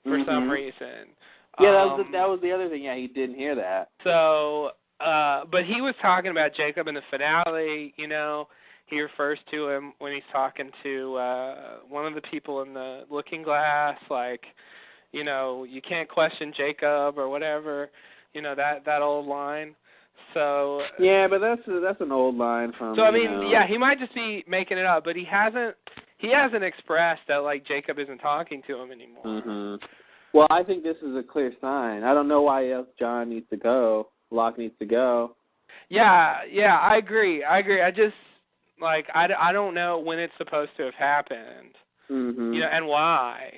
Speaker 2: for some reason.
Speaker 1: Yeah, that was the other thing. Yeah, he didn't hear that.
Speaker 2: So, but he was talking about Jacob in the finale. You know, he refers to him when he's talking to one of the people in the looking glass, like, you know, you can't question Jacob or whatever. You know, that old line. So
Speaker 1: yeah, but that's an old line from.
Speaker 2: So I mean, yeah, he might just be making it up, but he hasn't expressed that like Jacob isn't talking to him anymore.
Speaker 1: Mm-hmm. Well, I think this is a clear sign. I don't know why else John needs to go. Locke needs to go.
Speaker 2: Yeah, I agree. I just like I don't know when it's supposed to have happened.
Speaker 1: Mm-hmm.
Speaker 2: You know, and why.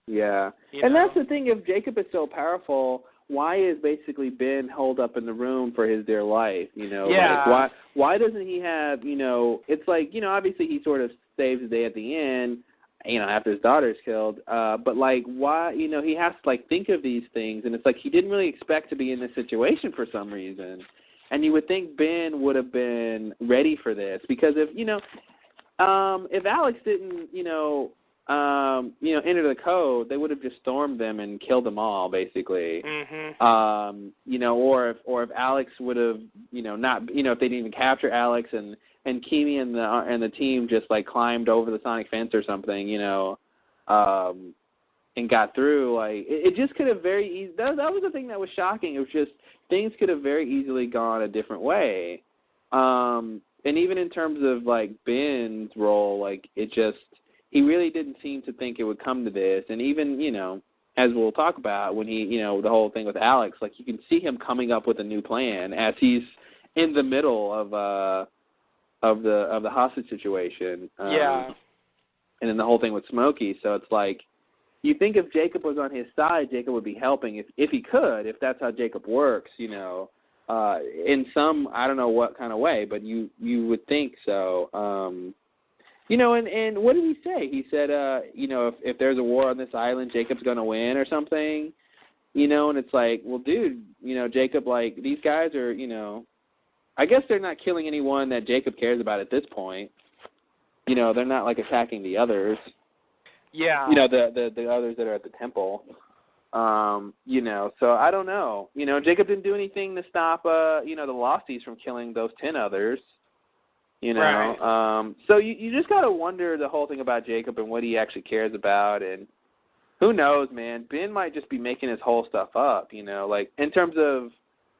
Speaker 1: Yeah, and that's the thing. If Jacob is so powerful, why is basically Ben holed up in the room for his dear life? You know, like why doesn't he have? You know, it's like, you know, obviously he sort of saves the day at the end, you know, after his daughter's killed. But like, why? You know, he has to like think of these things, and it's like he didn't really expect to be in this situation for some reason. And you would think Ben would have been ready for this, because if Alex didn't, enter the code, they would have just stormed them and killed them all, basically.
Speaker 2: Mm-hmm.
Speaker 1: Or if Alex would have, if they didn't even capture Alex and Kimi and the team just like climbed over the sonic fence or something, and got through, like it just could have very easy. That was the thing that was shocking. It was just things could have very easily gone a different way. And even in terms of like Ben's role, like he really didn't seem to think it would come to this. And even, as we'll talk about, when he, the whole thing with Alex, like you can see him coming up with a new plan as he's in the middle of the hostage situation.
Speaker 2: And
Speaker 1: then the whole thing with Smokey. So it's like, you think if Jacob was on his side, Jacob would be helping if he could, if that's how Jacob works, in some, I don't know what kind of way, but you would think so. And what did he say? He said, if there's a war on this island, Jacob's going to win or something, and it's like, well, dude, Jacob, like, these guys are, I guess they're not killing anyone that Jacob cares about at this point. They're not, like, attacking the others.
Speaker 2: Yeah.
Speaker 1: The others that are at the temple. So I don't know. Jacob didn't do anything to stop, the Losties from killing those 10 others.
Speaker 2: Right.
Speaker 1: So you just got to wonder the whole thing about Jacob and what he actually cares about, and who knows, man. Ben might just be making his whole stuff up, like in terms of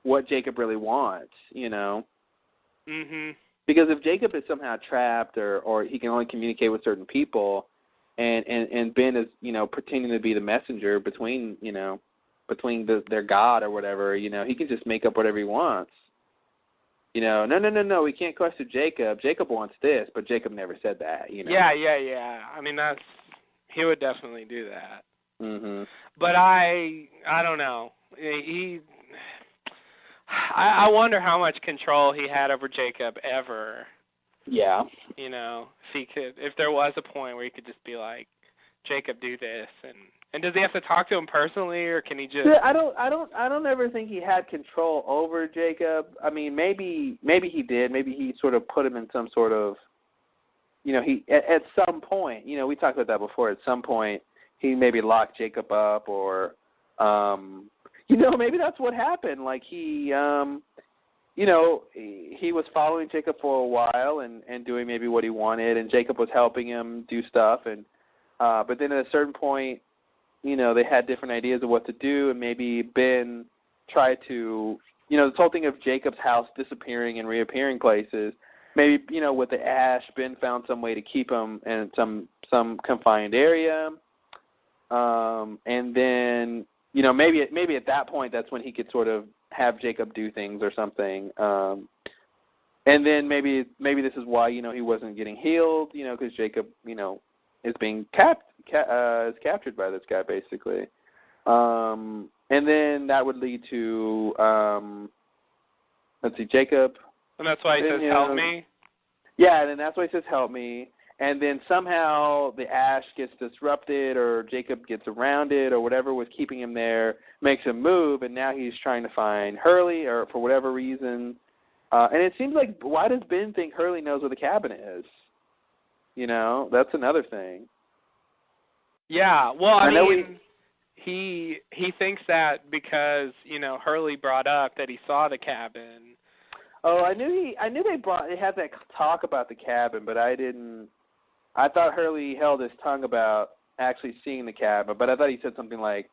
Speaker 1: what Jacob really wants,
Speaker 2: Mhm.
Speaker 1: Because if Jacob is somehow trapped or he can only communicate with certain people, and Ben is, pretending to be the messenger between their God or whatever, he can just make up whatever he wants. No, we can't question Jacob. Jacob wants this, but Jacob never said that,
Speaker 2: Yeah. I mean, he would definitely do that.
Speaker 1: Mhm.
Speaker 2: But I don't know. I wonder how much control he had over Jacob ever.
Speaker 1: Yeah.
Speaker 2: If there was a point where he could just be like, Jacob, do this, and does he have to talk to him personally, or can he just?
Speaker 1: I don't ever think he had control over Jacob. I mean, maybe he did. Maybe he sort of put him in some sort of, he at some point, we talked about that before. At some point, he maybe locked Jacob up, or, maybe that's what happened. Like he was following Jacob for a while and doing maybe what he wanted, and Jacob was helping him do stuff, and but then at a certain point, they had different ideas of what to do, and maybe Ben tried to, this whole thing of Jacob's house disappearing and reappearing places, maybe, with the ash, Ben found some way to keep him in some confined area, and then, maybe at that point, that's when he could sort of have Jacob do things or something, and then maybe this is why, he wasn't getting healed, because Jacob, is being is captured by this guy, basically. And then that would lead to, let's see, Jacob.
Speaker 2: And that's why he says, help me?
Speaker 1: Yeah, and then that's why he says, help me. And then somehow the ash gets disrupted, or Jacob gets around it, or whatever was keeping him there, makes him move, and now he's trying to find Hurley, or for whatever reason. And it seems like, why does Ben think Hurley knows where the cabin is? You know, that's another thing.
Speaker 2: Yeah, well, I mean, he thinks that because, you know, Hurley brought up that he saw the cabin.
Speaker 1: Oh, I knew they had that talk about the cabin, but I thought Hurley held his tongue about actually seeing the cabin, but I thought he said something like,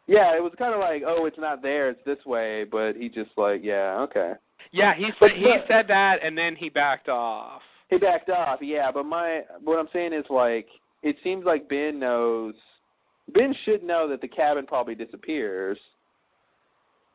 Speaker 1: yeah, it was kind of like, oh, it's not there, it's this way, but he just like, yeah, okay.
Speaker 2: Yeah, he said that, and then he backed off.
Speaker 1: He backed off, yeah, but what I'm saying is, like, it seems like Ben should know that the cabin probably disappears.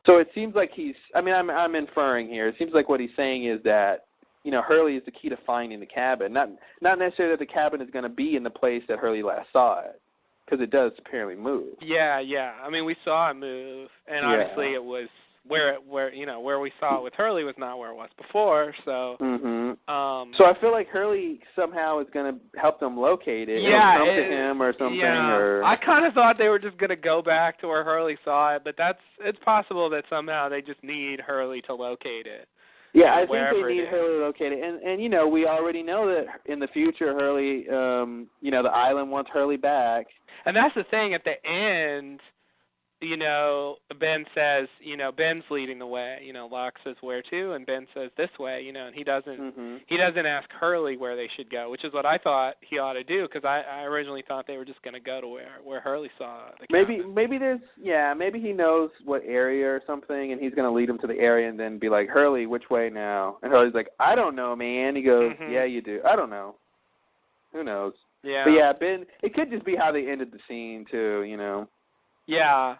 Speaker 1: So it seems like I'm inferring here. It seems like what he's saying is that, you know, Hurley is the key to finding the cabin. Not necessarily that the cabin is going to be in the place that Hurley last saw it, because it does apparently move.
Speaker 2: Yeah. I mean, we saw it move, and obviously it was where we saw it with Hurley was not where it was before. So.
Speaker 1: So I feel like Hurley somehow is going to help them locate it.
Speaker 2: Yeah,
Speaker 1: come to him or something.
Speaker 2: Yeah.
Speaker 1: Or
Speaker 2: I kind of thought they were just going to go back to where Hurley saw it, but it's possible that somehow they just need Hurley to locate it.
Speaker 1: Yeah, I think they need Hurley to locate it. And you know, we already know that in the future Hurley, you know, the island wants Hurley back.
Speaker 2: And that's the thing, at the end, you know, Ben says, you know, Ben's leading the way. You know, Locke says where to, and Ben says this way. You know, and he doesn't ask Hurley where they should go, which is what I thought he ought to do, because I originally thought they were just going to go to where Hurley saw the cabin.
Speaker 1: Maybe he knows what area or something, and he's going to lead him to the area, and then be like, Hurley, which way now? And Hurley's like, I don't know, man. He goes, yeah, you do. I don't know. Who knows?
Speaker 2: Yeah.
Speaker 1: But yeah, Ben. It could just be how they ended the scene too. You know.
Speaker 2: Yeah.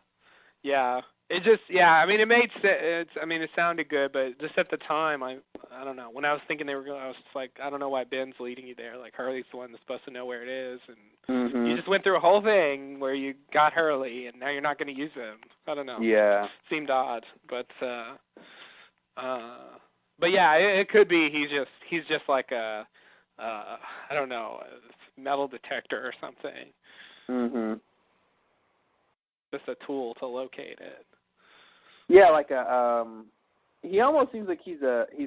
Speaker 2: Yeah, it just I mean, it made sense. I mean, it sounded good, but just at the time, I don't know. When I was thinking they were going, I was just like, I don't know why Ben's leading you there. Like, Hurley's the one that's supposed to know where it is, and you just went through a whole thing where you got Hurley, and now you're not going to use him. I don't know.
Speaker 1: Yeah,
Speaker 2: seemed odd, but yeah, it could be he's just like a I don't know, a metal detector or something. Just a tool to locate it.
Speaker 1: Yeah, like he almost seems like he's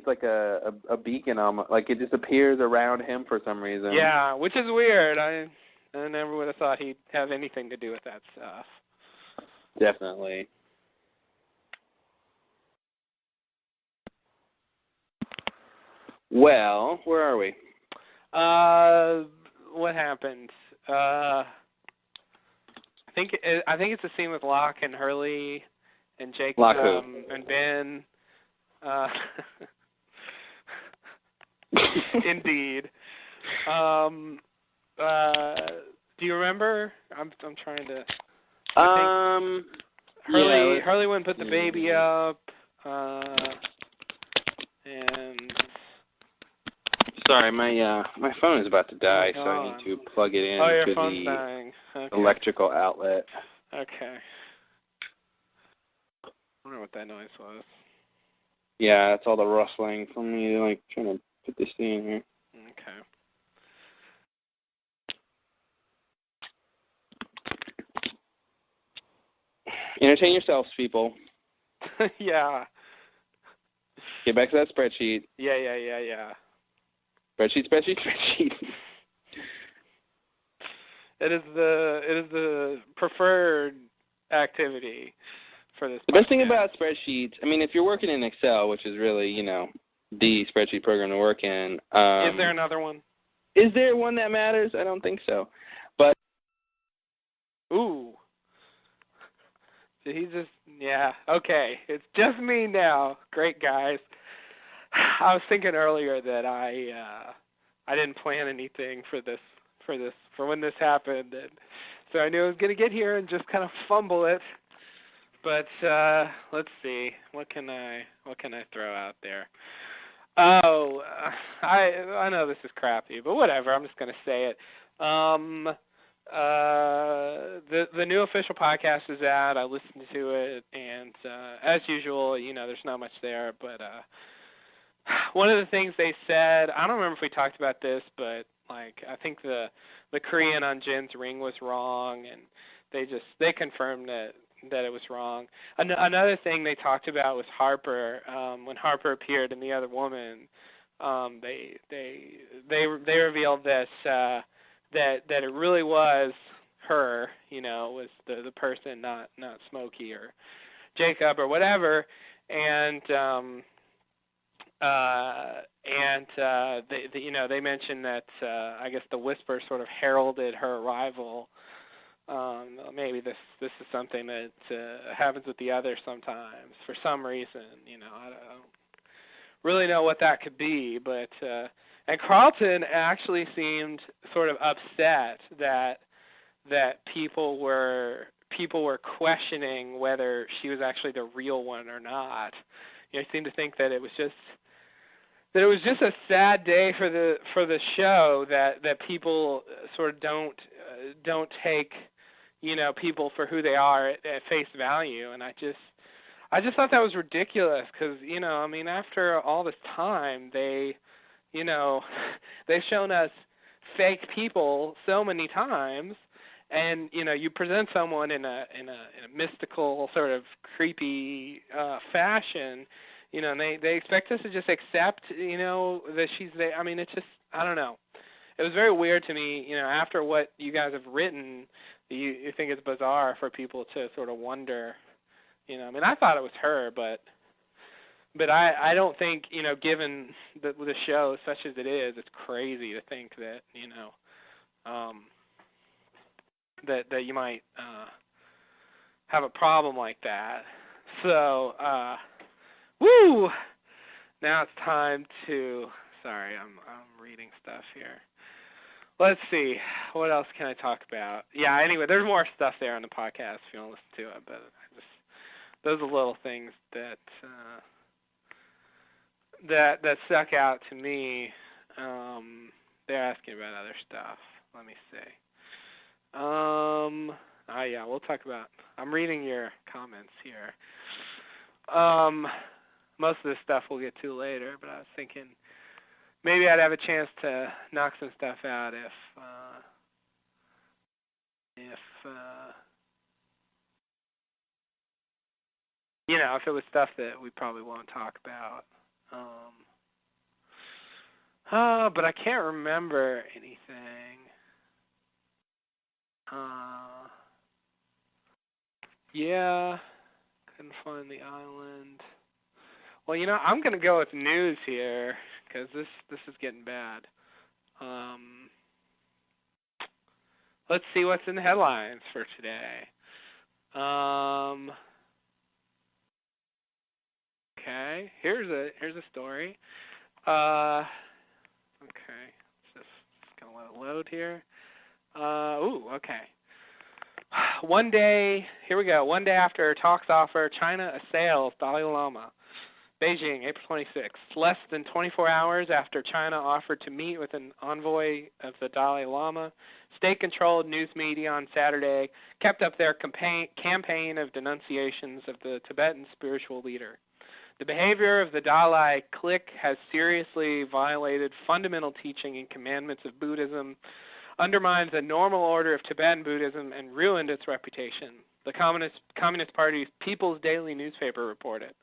Speaker 1: like a beacon, almost like it just appears around him for some reason.
Speaker 2: Yeah, which is weird. I never would have thought he'd have anything to do with that stuff.
Speaker 1: Definitely. Well, where are we?
Speaker 2: What happened? I think it's a scene with Locke and Hurley and Jacob and Ben. Indeed. Do you remember? I'm trying to. Hurley went and put the baby up, and.
Speaker 1: Sorry, my phone is about to die, so I need to plug it in to the electrical outlet.
Speaker 2: Okay. I wonder what that noise was.
Speaker 1: Yeah, that's all the rustling from me, like, trying to put this thing in here. Okay. Entertain yourselves, people.
Speaker 2: Yeah.
Speaker 1: Get back to that spreadsheet.
Speaker 2: Yeah.
Speaker 1: Spreadsheet.
Speaker 2: It is the preferred activity for this.
Speaker 1: The best thing about spreadsheets, I mean, if you're working in Excel, which is really, you know, the spreadsheet program to work in.
Speaker 2: Is there another one?
Speaker 1: Is there one that matters? I don't think so. But.
Speaker 2: Ooh. Did he just, yeah, okay. It's just me now. Great, guys. I was thinking earlier that I didn't plan anything for when this happened, and so I knew I was going to get here and just kind of fumble it. But let's see, what can I throw out there? Oh, I know this is crappy, but whatever. I'm just going to say it. The new official podcast is out. I listened to it, and as usual, there's not much there. But one of the things they said, I don't remember if we talked about this, but I think the Korean on Jin's ring was wrong, and they confirmed that it was wrong. Another thing they talked about was Harper. When Harper appeared in The Other Woman, they revealed this. That it really was her, was the person, not Smokey or Jacob or whatever, and they mentioned that I guess the whisper sort of heralded her arrival. Maybe this is something that happens with the others sometimes for some reason. I don't really know what that could be, but. And Carlton actually seemed sort of upset that people were questioning whether she was actually the real one or not. He seemed to think that it was just a sad day for the show, that people sort of don't take people for who they are at face value, and I just thought that was ridiculous because after all this time they've shown us fake people so many times, and you present someone in a mystical sort of creepy fashion, and they expect us to just accept that she's there. It's just, I don't know. It was very weird to me, after what you guys have written, you think it's bizarre for people to sort of wonder, I thought it was her, but I don't think, given the show such as it is, it's crazy to think that, that you might have a problem like that. So, woo! Now it's time to, sorry, I'm reading stuff here. Let's see, what else can I talk about? Yeah, anyway, there's more stuff there on the podcast if you want to listen to it, but those are little things that stuck out to me. They're asking about other stuff. Let me see. Yeah, we'll talk about. I'm reading your comments here. Most of this stuff we'll get to later, but I was thinking maybe I'd have a chance to knock some stuff out if it was stuff that we probably won't talk about. But I can't remember anything. Yeah, couldn't find the island. Well, I'm gonna go with news here because this is getting bad. Let's see what's in the headlines for today. Okay, here's a story. Okay, just gonna let it load here. Okay. Here we go. One day after talks offer, China assails Dalai Lama. Beijing, April 26th. Less than 24 hours after China offered to meet with an envoy of the Dalai Lama, state-controlled news media on Saturday kept up their campaign of denunciations of the Tibetan spiritual leader. The behavior of the Dalai clique has seriously violated fundamental teaching and commandments of Buddhism, undermines the normal order of Tibetan Buddhism, and ruined its reputation. The Communist Party's People's Daily newspaper reported.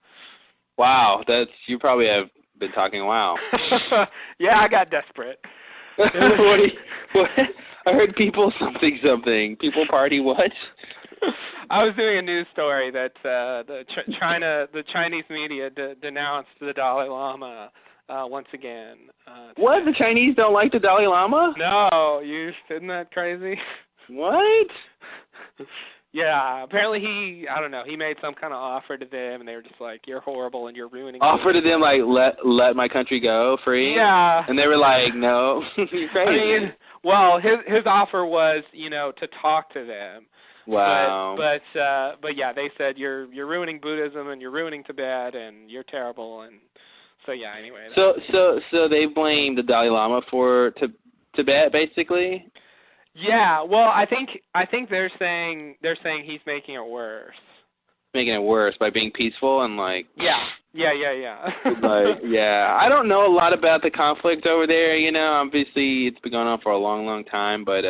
Speaker 1: Wow, you probably have been talking wow.
Speaker 2: Yeah, I got desperate.
Speaker 1: What? I heard people something. People party what?
Speaker 2: I was doing a news story that the Chinese media denounced the Dalai Lama once again.
Speaker 1: What? The Chinese don't like the Dalai Lama?
Speaker 2: No, isn't that crazy?
Speaker 1: What?
Speaker 2: Yeah, apparently he made some kind of offer to them, and they were just like, "You're horrible, and you're ruining."
Speaker 1: Offer to them like let my country go free.
Speaker 2: Yeah.
Speaker 1: And they were like, "No, you're crazy."
Speaker 2: Well, his offer was, to talk to them.
Speaker 1: Wow.
Speaker 2: But yeah, they said you're ruining Buddhism and you're ruining Tibet and you're terrible, and so yeah. Anyway.
Speaker 1: So they blame the Dalai Lama for Tibet, basically.
Speaker 2: Yeah, well, I think they're saying he's making it worse.
Speaker 1: Making it worse by being peaceful and like.
Speaker 2: Yeah.
Speaker 1: Like, yeah, I don't know a lot about the conflict over there. You know, obviously it's been going on for a long, long time, but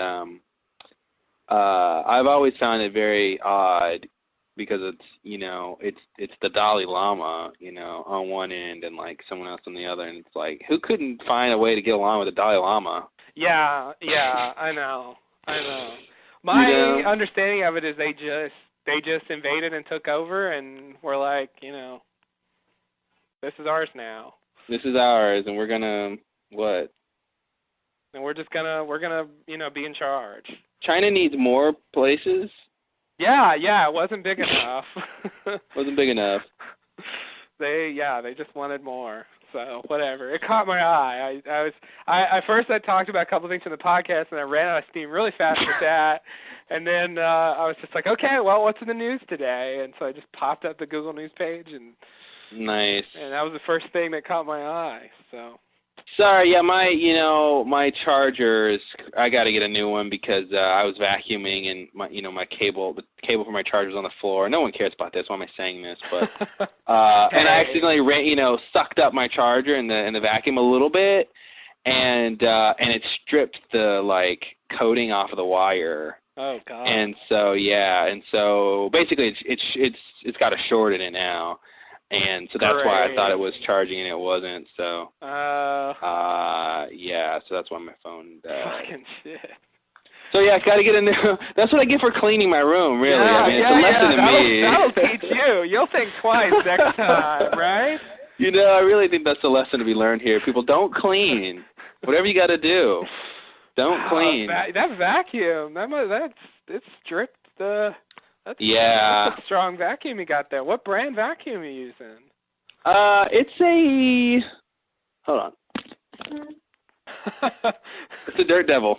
Speaker 1: I've always found it very odd because it's, you know, it's the Dalai Lama, you know, on one end and like someone else on the other, and it's like, who couldn't find a way to get along with the Dalai Lama?
Speaker 2: Yeah, I know. My understanding of it is they just invaded and took over, and we're like, you know, this is ours now.
Speaker 1: This is ours, and we're gonna what?
Speaker 2: And we're gonna, you know, be in charge.
Speaker 1: China needs more places.
Speaker 2: Yeah, it wasn't big enough.
Speaker 1: Wasn't big enough.
Speaker 2: They just wanted more. So whatever. It caught my eye. I first talked about a couple of things in the podcast, and I ran out of steam really fast with that. And then I was just like, okay, well, what's in the news today? And so I just popped up the Google News page, and
Speaker 1: nice.
Speaker 2: And that was the first thing that caught my eye. So.
Speaker 1: Sorry, yeah, my chargers, I got to get a new one because I was vacuuming and the cable for my charger's on the floor. No one cares about this. Why am I saying this? But and I accidentally sucked up my charger in the vacuum a little bit, and it stripped the coating off of the wire.
Speaker 2: Oh God.
Speaker 1: And so basically it's got a short in it now. And so that's why I thought it was charging and it wasn't. So, so that's why my phone died.
Speaker 2: Fucking shit.
Speaker 1: So yeah, I gotta get a new. That's what I get for cleaning my room. Really, I mean, it's a lesson to me.
Speaker 2: That'll teach you. You'll think twice next time, right?
Speaker 1: You know, I really think that's a lesson to be learned here. People, don't clean. Whatever you got to do, don't clean.
Speaker 2: That vacuum, it's stripped. That's a strong vacuum you got there. What brand vacuum are you using?
Speaker 1: Hold on. It's a Dirt Devil.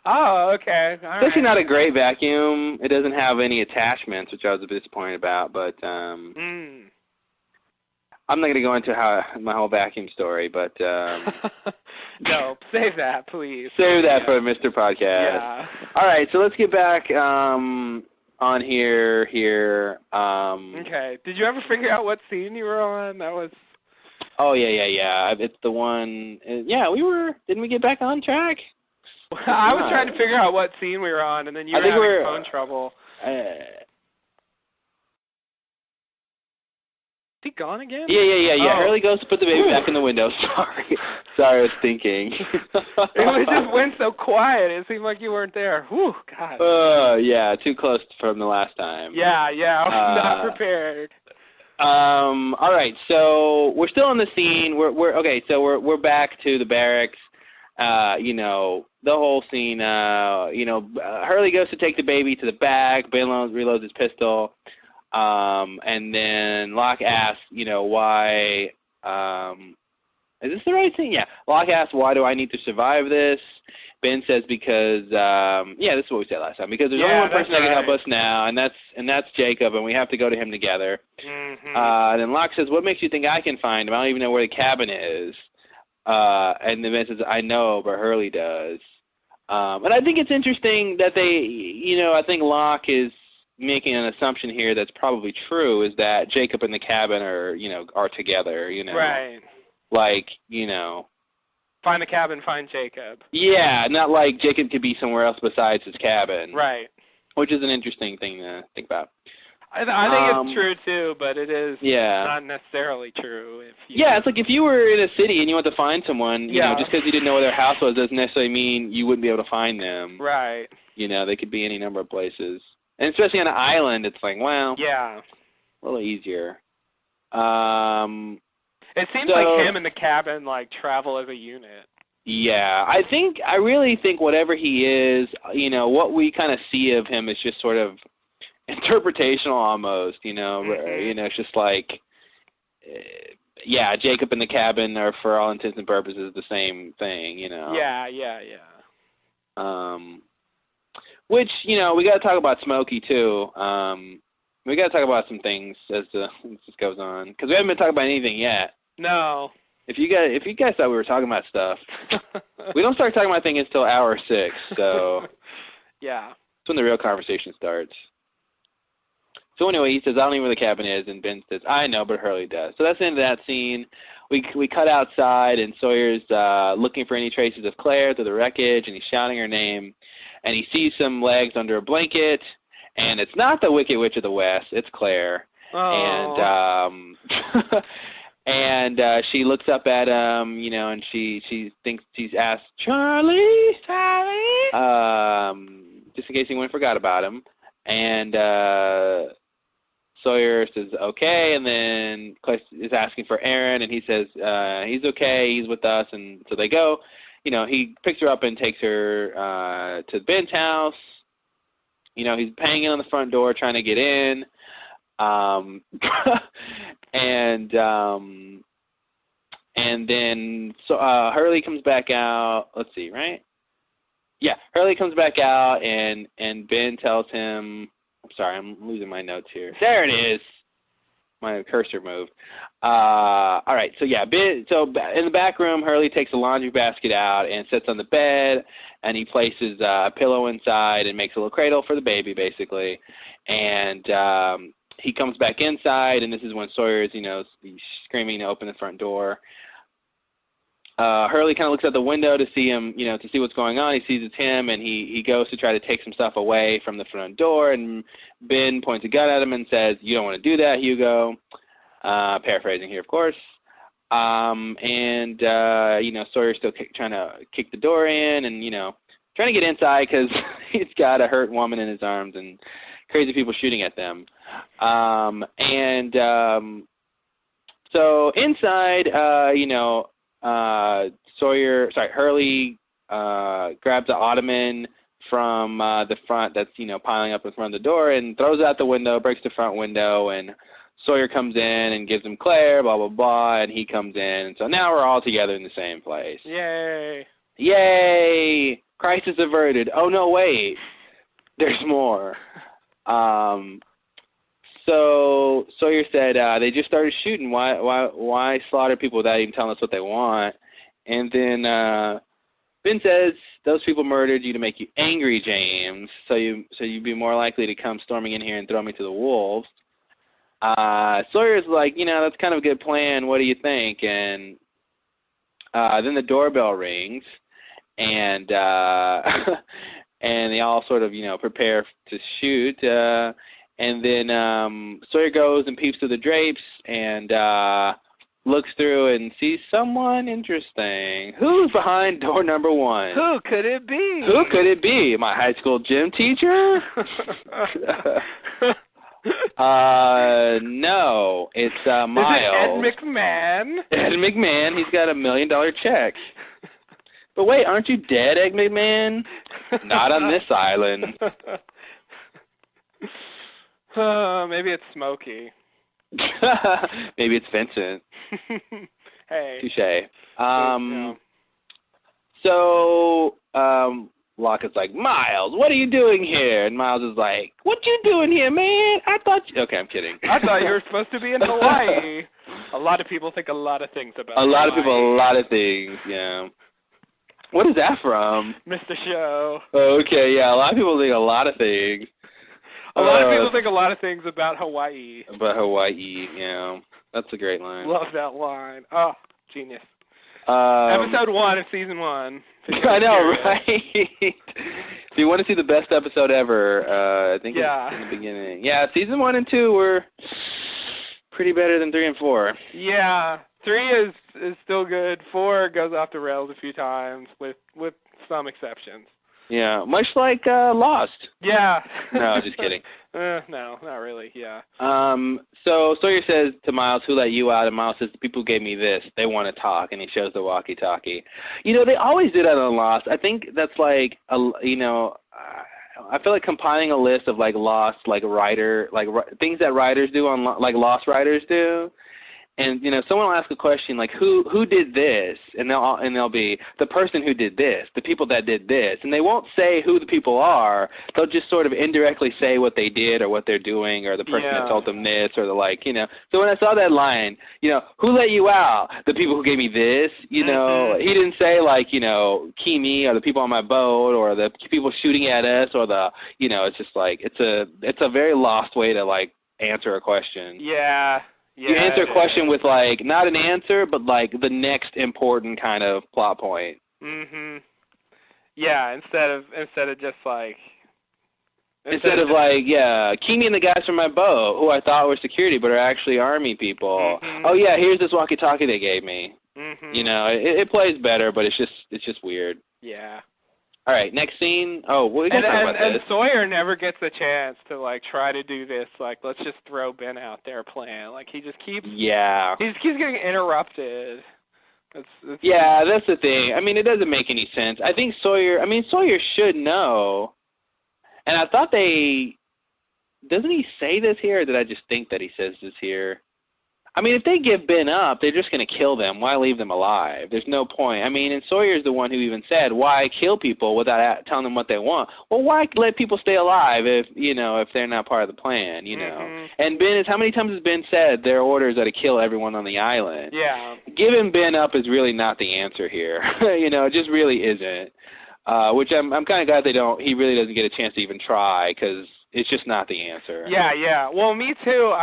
Speaker 2: Oh, okay.
Speaker 1: It's actually not a great vacuum. It doesn't have any attachments, which I was a bit disappointed about, but I'm not going to go into my whole vacuum story, but
Speaker 2: no, save that, please.
Speaker 1: Save that for Mr. Podcast.
Speaker 2: Yeah.
Speaker 1: All right, so let's get back on here.
Speaker 2: Okay. Did you ever figure out what scene you were on? That was.
Speaker 1: Oh yeah. It's the one. Yeah, Didn't we get back on track?
Speaker 2: I was trying to figure out what scene we were on, and then you were having phone trouble. Is he gone again?
Speaker 1: Yeah. Oh. Hurley goes to put the baby back in the window. Sorry, I was thinking.
Speaker 2: It just went so quiet. It seemed like you weren't there. Whew, God.
Speaker 1: Yeah, too close from the last time.
Speaker 2: Yeah, I was not prepared.
Speaker 1: All right, so we're still in the scene. We're back to the barracks. The whole scene. Hurley goes to take the baby to the back. Ben reloads his pistol. And then Locke asks, why, is this the right thing? Yeah. Locke asks, why do I need to survive this? Ben says, because, this is what we said last time, because there's only one person that can help us now, and that's Jacob, and we have to go to him together.
Speaker 2: Mm-hmm.
Speaker 1: And then Locke says, what makes you think I can find him? I don't even know where the cabin is. And then Ben says, I know, but Hurley does. And I think it's interesting that I think Locke is making an assumption here that's probably true, is that Jacob and the cabin are together,
Speaker 2: Right. Find the cabin, find Jacob.
Speaker 1: Yeah, not like Jacob could be somewhere else besides his cabin.
Speaker 2: Right.
Speaker 1: Which is an interesting thing to think about.
Speaker 2: I think it's true, too, but it is not necessarily true.
Speaker 1: It's like if you were in a city and you want to find someone, just because you didn't know where their house was doesn't necessarily mean you wouldn't be able to find them.
Speaker 2: Right.
Speaker 1: They could be any number of places. And especially on an island, it's like, well, a little easier.
Speaker 2: It seems like him and the cabin, travel as a unit.
Speaker 1: Yeah, I really think whatever he is, what we kind of see of him is just sort of interpretational almost,
Speaker 2: Mm-hmm.
Speaker 1: It's just like, Jacob and the cabin are, for all intents and purposes, the same thing,
Speaker 2: Yeah.
Speaker 1: Which, we got to talk about Smokey, too. We got to talk about some things as this goes on. Because we haven't been talking about anything yet.
Speaker 2: No.
Speaker 1: If you guys thought we were talking about stuff, we don't start talking about things until hour 6. So
Speaker 2: yeah,
Speaker 1: that's when the real conversation starts. So anyway, he says, I don't know where the cabin is, and Ben says, I know, but Hurley does. So that's the end of that scene. We cut outside, and Sawyer's looking for any traces of Claire through the wreckage, and he's shouting her name, and he sees some legs under a blanket, and it's not the Wicked Witch of the West, it's Claire.
Speaker 2: Oh.
Speaker 1: And she looks up at him, you know, and she thinks she's asked, Charlie? Just in case anyone forgot about him. And Sawyer says, okay, and then Claire is asking for Aaron, and he says, he's okay, he's with us, and so they go. You know, he picks her up and takes her to Ben's house. You know, he's banging on the front door trying to get in. And then Hurley comes back out. Let's see, right? Yeah, Hurley comes back out, and Ben tells him, I'm sorry, I'm losing my notes here. There it is. My cursor moved. All right, so yeah, Ben, so in the back room, Hurley takes a laundry basket out and sits on the bed, and he places a pillow inside and makes a little cradle for the baby, basically. And he comes back inside, and this is when Sawyer is, you know, screaming to open the front door. Hurley kind of looks out the window to see him, you know, to see what's going on. He sees it's him, and he goes to try to take some stuff away from the front door, and Ben points a gun at him and says, you don't want to do that, Hugo. Paraphrasing here, of course. You know, Sawyer's still trying to kick the door in and, you know, trying to get inside because he's got a hurt woman in his arms and crazy people shooting at them. So inside, you know, Hurley grabs an ottoman from the front that's, you know, piling up in front of the door and throws it out the window, breaks the front window, and Sawyer comes in and gives him Claire, blah, blah, blah, and he comes in. And so now we're all together in the same place.
Speaker 2: Yay.
Speaker 1: Yay! Crisis averted. Oh, no, wait. There's more. So Sawyer said they just started shooting. Why slaughter people without even telling us what they want? And then Ben says those people murdered you to make you angry, James. So you'd be more likely to come storming in here and throw me to the wolves. Sawyer's like, you know, that's kind of a good plan. What do you think? And then the doorbell rings, and and they all sort of, you know, prepare to shoot. And then Sawyer goes and peeps through the drapes and looks through and sees someone interesting. Who's behind door number 1?
Speaker 2: Who could it be?
Speaker 1: Who could it be? My high school gym teacher? No, it's Miles.
Speaker 2: Is it Ed McMahon?
Speaker 1: Ed McMahon. He's got $1 million check. But wait, aren't you dead, Ed McMahon? Not on this island.
Speaker 2: Maybe it's Smokey.
Speaker 1: Maybe it's Vincent.
Speaker 2: Hey.
Speaker 1: Touché.
Speaker 2: Yeah.
Speaker 1: So Lockett's like, Miles, what are you doing here? And Miles is like, what you doing here, man? I thought you... Okay, I'm kidding.
Speaker 2: I thought you were supposed to be in Hawaii. A lot of people think a lot of things about Hawaii.
Speaker 1: A lot of people, a lot of things, yeah. What is that from?
Speaker 2: Mr. Show.
Speaker 1: Okay, yeah, a lot of people think a lot of things.
Speaker 2: A lot of people think a lot of things about Hawaii.
Speaker 1: About Hawaii, yeah. That's a great line.
Speaker 2: Love that line. Oh, genius. Episode 1 of Season 1.
Speaker 1: I know, right? If you want to see the best episode ever, I think it's in the beginning. Yeah, Season 1 and 2 were pretty better than 3 and 4.
Speaker 2: Yeah, 3 is still good. 4 goes off the rails a few times with some exceptions.
Speaker 1: Yeah, much like Lost.
Speaker 2: Yeah.
Speaker 1: No, just kidding.
Speaker 2: No, not really, yeah.
Speaker 1: So Sawyer says to Miles, who let you out? And Miles says, the people who gave me this, they want to talk, and he shows the walkie-talkie. You know, they always do that on Lost. I think that's like, you know, I feel like compiling a list of like Lost, like things that writers do on, like Lost writers do. and someone will ask a question like who did this, and they'll be the person who did this, the people that did this, and they won't say who the people are. They'll just sort of indirectly say what they did or what they're doing or the person that told them this or So when I saw that line, who let you out? The people who gave me this. He didn't say Kimi or the people on my boat or the people shooting at us or it's just like it's a very lost way to answer a question.
Speaker 2: Yeah.
Speaker 1: You answer a question with not an answer, but the next important kind of plot point.
Speaker 2: Mhm. Yeah, instead of just
Speaker 1: Kimi and the guys from my boat who I thought were security but are actually army people.
Speaker 2: Mhm.
Speaker 1: Oh yeah, here's this walkie-talkie they gave me.
Speaker 2: Mhm.
Speaker 1: It plays better, but it's just weird.
Speaker 2: Yeah.
Speaker 1: All right, next scene. Oh, we got to talk about this.
Speaker 2: And Sawyer never gets a chance to try to do this. Let's just throw Ben out there plan. He just keeps.
Speaker 1: Yeah.
Speaker 2: He just keeps getting interrupted. That's
Speaker 1: the thing. I mean, it doesn't make any sense. I think Sawyer should know. And I thought doesn't he say this here, or did I just think that he says this here? I mean, if they give Ben up, they're just going to kill them. Why leave them alive? There's no point. I mean, and Sawyer's the one who even said, why kill people without telling them what they want? Well, why let people stay alive if they're not part of the plan,
Speaker 2: Mm-hmm.
Speaker 1: And how many times has Ben said their orders are to kill everyone on the island?
Speaker 2: Yeah.
Speaker 1: Giving Ben up is really not the answer here. It just really isn't. Which I'm kind of glad he really doesn't get a chance to even try, because it's just not the answer.
Speaker 2: Yeah. Well, me too.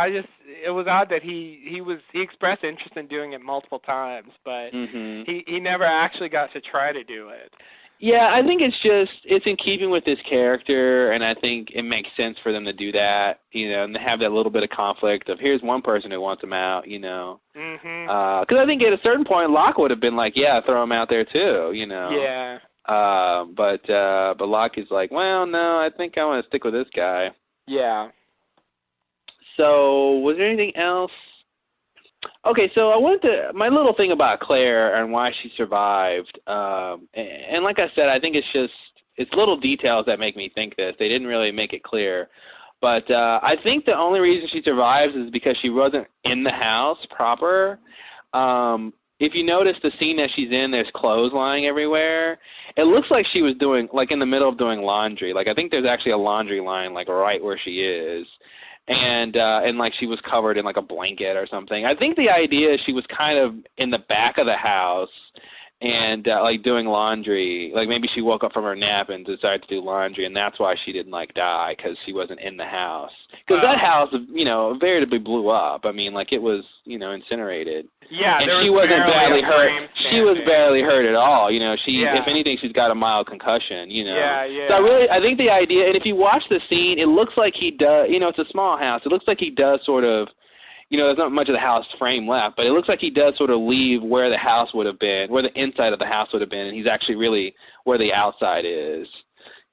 Speaker 2: It was odd that he expressed interest in doing it multiple times, but he never actually got to try to do it.
Speaker 1: Yeah, I think it's in keeping with this character, and I think it makes sense for them to do that, and to have that little bit of conflict of here's one person who wants him out, Because I think at a certain point, Locke would have been like, yeah, throw him out there too,
Speaker 2: Yeah.
Speaker 1: But Locke is like, well, no, I think I want to stick with this guy.
Speaker 2: Yeah.
Speaker 1: So, was there anything else? Okay, so my little thing about Claire and why she survived, and like I said, I think it's little details that make me think this. They didn't really make it clear. But I think the only reason she survives is because she wasn't in the house proper. If you notice the scene that she's in, there's clothes lying everywhere. It looks like she was doing, in the middle of doing laundry. I think there's actually a laundry line, right where she is. And she was covered in, a blanket or something. I think the idea is she was kind of in the back of the house and, doing laundry. Maybe she woke up from her nap and decided to do laundry, and that's why she didn't, die, because she wasn't in the house. Because that house, veritably blew up. I mean, it was, incinerated.
Speaker 2: Yeah,
Speaker 1: and she wasn't badly hurt. She was barely hurt at all. If anything, she's got a mild concussion.
Speaker 2: Yeah.
Speaker 1: So I think the idea, and if you watch the scene, it looks like he does. It's a small house. It looks like he does sort of. There's not much of the house frame left, but it looks like he does sort of leave where the house would have been, where the inside of the house would have been, and he's actually really where the outside is.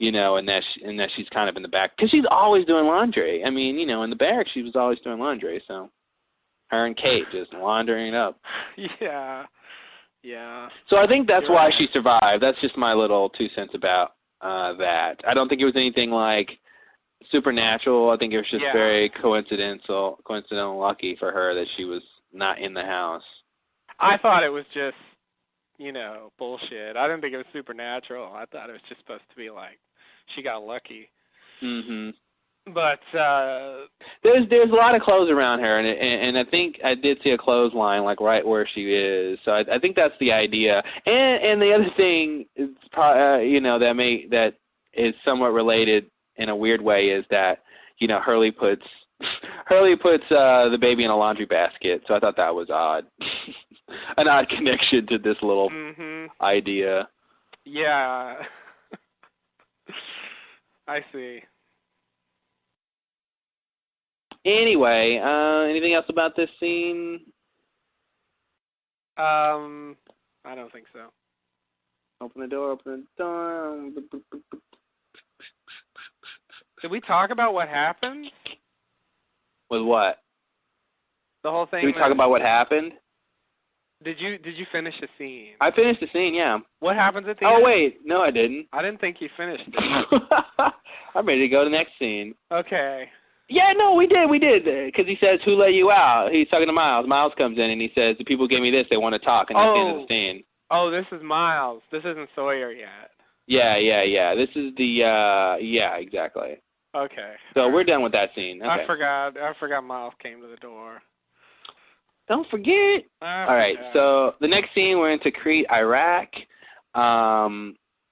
Speaker 1: And that she's kind of in the back, because she's always doing laundry. I mean, in the barracks, she was always doing laundry. So. Her and Kate just laundering it up.
Speaker 2: Yeah.
Speaker 1: So I think that's why she survived. That's just my little 2 cents about that. I don't think it was anything supernatural. I think it was just very coincidental lucky for her that she was not in the house.
Speaker 2: I thought it was just, bullshit. I didn't think it was supernatural. I thought it was just supposed to be she got lucky.
Speaker 1: Mm-hmm.
Speaker 2: But
Speaker 1: there's a lot of clothes around her, and I think I did see a clothesline right where she is. So I think that's the idea. And the other thing is that is somewhat related in a weird way is that Hurley puts the baby in a laundry basket. So I thought that was odd, an odd connection to this little idea.
Speaker 2: Yeah, I see.
Speaker 1: Anyway, anything else about this scene?
Speaker 2: I don't think so.
Speaker 1: Open the door.
Speaker 2: Did we talk about what happened?
Speaker 1: With what?
Speaker 2: The whole thing.
Speaker 1: Did we talk about what happened?
Speaker 2: Did you finish the scene?
Speaker 1: I finished the scene, yeah.
Speaker 2: What happens at the end?
Speaker 1: Oh, wait. No, I didn't.
Speaker 2: I didn't think you finished it.
Speaker 1: I'm ready to go to the next scene.
Speaker 2: Okay.
Speaker 1: Yeah, no, we did, because he says, "Who let you out?" He's talking to Miles. Miles comes in and he says, "The people gave me this. They want to talk," and that's the end of the scene.
Speaker 2: Oh, this is Miles. This isn't Sawyer yet.
Speaker 1: Yeah. This is the yeah, exactly.
Speaker 2: Okay.
Speaker 1: So we're done with that scene. Okay.
Speaker 2: I forgot Miles came to the door.
Speaker 1: Don't forget. All right. So the next scene, we're in Tikrit, Iraq.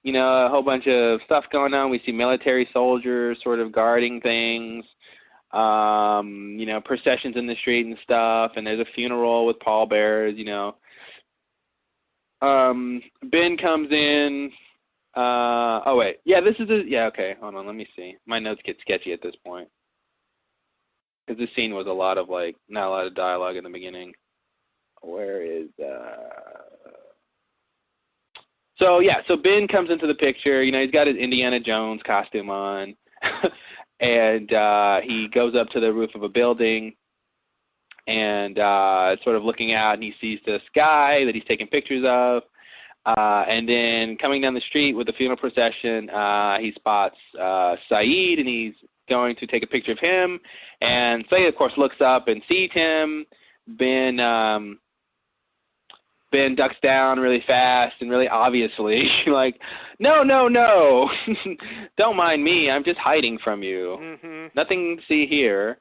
Speaker 1: You know, a whole bunch of stuff going on. We see military soldiers sort of guarding things. You know, processions in the street and stuff. And there's a funeral with pallbearers. You know. Ben comes in. Oh wait, yeah, this is yeah. Okay, hold on, let me see. My notes get sketchy at this point because this scene was a lot of not a lot of dialogue in the beginning. Where is So yeah, so Ben comes into the picture. You know, he's got his Indiana Jones costume on, and he goes up to the roof of a building, and sort of looking out, and he sees this guy that he's taking pictures of. And then coming down the street with the funeral procession, he spots Saeed, and he's going to take a picture of him. And Saeed, of course, looks up and sees him. Ben ducks down really fast and really obviously, like, no, don't mind me. I'm just hiding from you. Mm-hmm. Nothing to see here.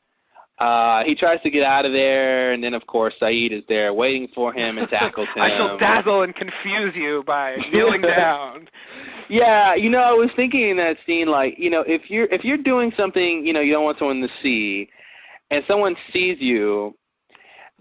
Speaker 1: He tries to get out of there, and then, of course, Saeed is there waiting for him and tackles him.
Speaker 2: I shall dazzle and confuse you by kneeling down.
Speaker 1: Yeah, you know, I was thinking in that scene, like, you know, if you're doing something, you know, you don't want someone to see, and someone sees you,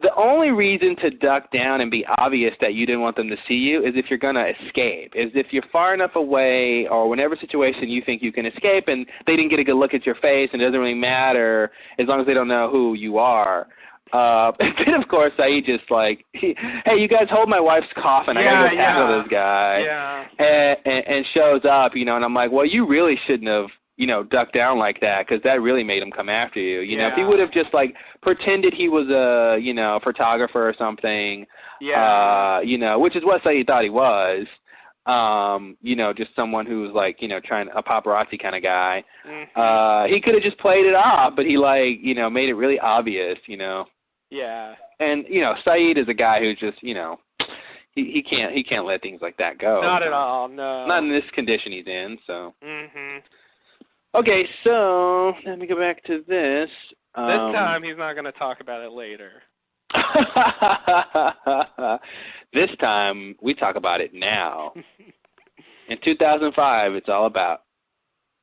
Speaker 1: the only reason to duck down and be obvious that you didn't want them to see you is if you're going to escape, is if you're far enough away or whenever situation you think you can escape and they didn't get a good look at your face and it doesn't really matter as long as they don't know who you are. And then, of course, Saeed just like, hey, you guys hold my wife's coffin. I got to go tackle this guy. Yeah. And shows up, you know, and I'm like, well, you really shouldn't have, you know, duck down like that because that really made him come after you. You know, if he would have just, like, pretended he was a, you know, photographer or something, you know, which is what Saeed thought he was, you know, just someone who was, like, you know, a paparazzi kind of guy. Mm-hmm. He could have just played it off, but he, like, you know, made it really obvious, you know. Yeah. And, you know, Saeed is a guy who's just, you know, he can't let things like that go.
Speaker 2: Not at all, no.
Speaker 1: Not in this condition he's in, so. Mm-hmm. Okay, so let me go back to this.
Speaker 2: This time he's not going to talk about it later.
Speaker 1: This time we talk about it now. In 2005, it's all about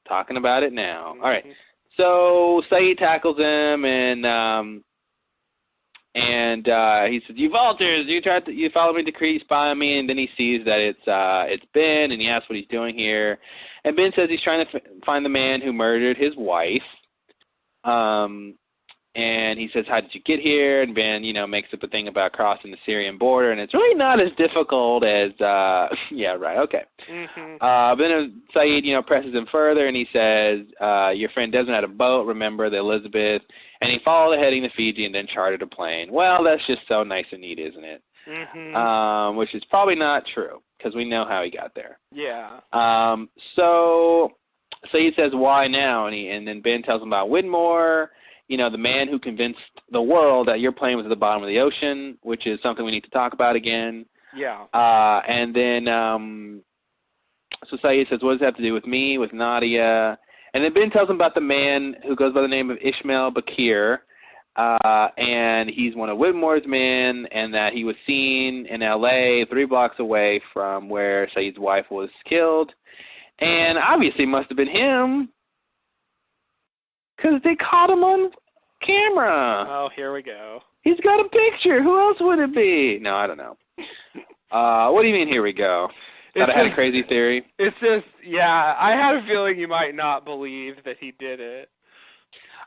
Speaker 1: talking about it now. All right. So Saeed tackles him, and he says, "You vultures! You followed me to Tikrit, spy on me." And then he sees that it's Ben, and he asks what he's doing here. And Ben says he's trying to find the man who murdered his wife. And he says, "How did you get here?" And Ben, you know, makes up a thing about crossing the Syrian border, and it's really not as difficult as, yeah, right, okay. Mm-hmm. Then Saeed, you know, presses him further, and he says, "Your friend doesn't have a boat, remember the Elizabeth." And he followed the heading to Fiji and then chartered a plane. Well, that's just so nice and neat, isn't it? Mm-hmm. Which is probably not true, because we know how he got there. Yeah. So Saeed says, "Why now?" And then Ben tells him about Widmore, you know, the man who convinced the world that your plane was at the bottom of the ocean, which is something we need to talk about again. Yeah. And then, so Saeed says, "What does that have to do with me, with Nadia?" And then Ben tells him about the man who goes by the name of Ishmael Bakir, and he's one of Widmore's men, and that he was seen in L.A. 3 blocks away from where Saeed's wife was killed. And obviously it must have been him, because they caught him on camera.
Speaker 2: Oh, here we go.
Speaker 1: He's got a picture. Who else would it be? No, I don't know. What do you mean, here we go? Thought I had a crazy theory?
Speaker 2: It's just, yeah, I had a feeling you might not believe that he did it.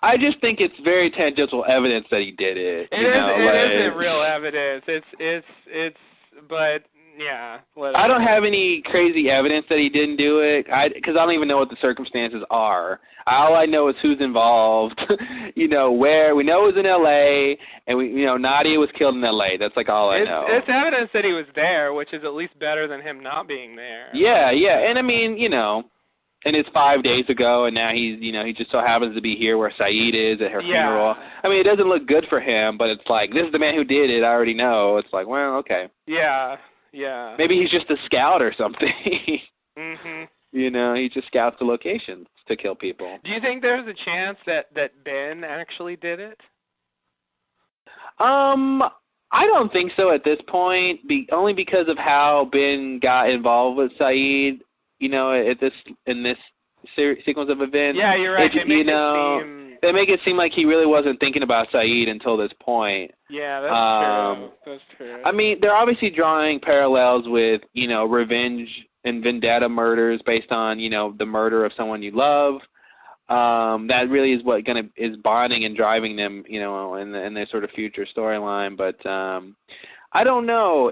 Speaker 1: I just think it's very tangential evidence that he did it.
Speaker 2: It isn't real evidence. It's, but... Yeah. Whatever.
Speaker 1: I don't have any crazy evidence that he didn't do it, because I don't even know what the circumstances are. All I know is who's involved, you know, where. We know it was in L.A., and, Nadia was killed in L.A. That's, like, all I know.
Speaker 2: It's evidence that he was there, which is at least better than him not being there.
Speaker 1: Yeah, and, I mean, you know, And it's 5 days ago, and now he's, he just so happens to be here where Saeed is at her funeral. I mean, it doesn't look good for him, but it's like, this is the man who did it. I already know. It's like, well, okay.
Speaker 2: Yeah.
Speaker 1: Maybe he's just a scout or something.
Speaker 2: Mhm.
Speaker 1: He just scouts the locations to kill people.
Speaker 2: Do you think there's a chance that Ben actually did it?
Speaker 1: I don't think so at this point, only because of how Ben got involved with Saeed, in this sequence of events.
Speaker 2: Yeah, you're right.
Speaker 1: They make it seem like he really wasn't thinking about Saeed until this point.
Speaker 2: Yeah, that's true.
Speaker 1: I mean, they're obviously drawing parallels with, revenge and vendetta murders based on, the murder of someone you love. That really is what is bonding and driving them, in their sort of future storyline. But I don't know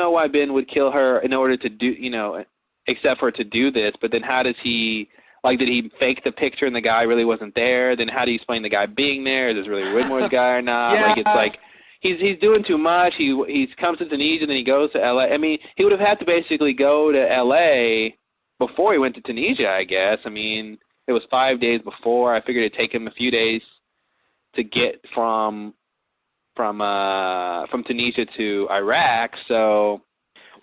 Speaker 1: why Ben would kill her in order to do, except for to do this. But then how does he, did he fake the picture and the guy really wasn't there? Then how do you explain the guy being there? Is this really Widmore's guy or not?
Speaker 2: Yeah.
Speaker 1: It's like he's doing too much. He comes to Tunisia and then he goes to L.A. I mean, he would have had to basically go to L.A. before he went to Tunisia, I guess. I mean, it was 5 days before. I figured it'd take him a few days to get from Tunisia to Iraq. So,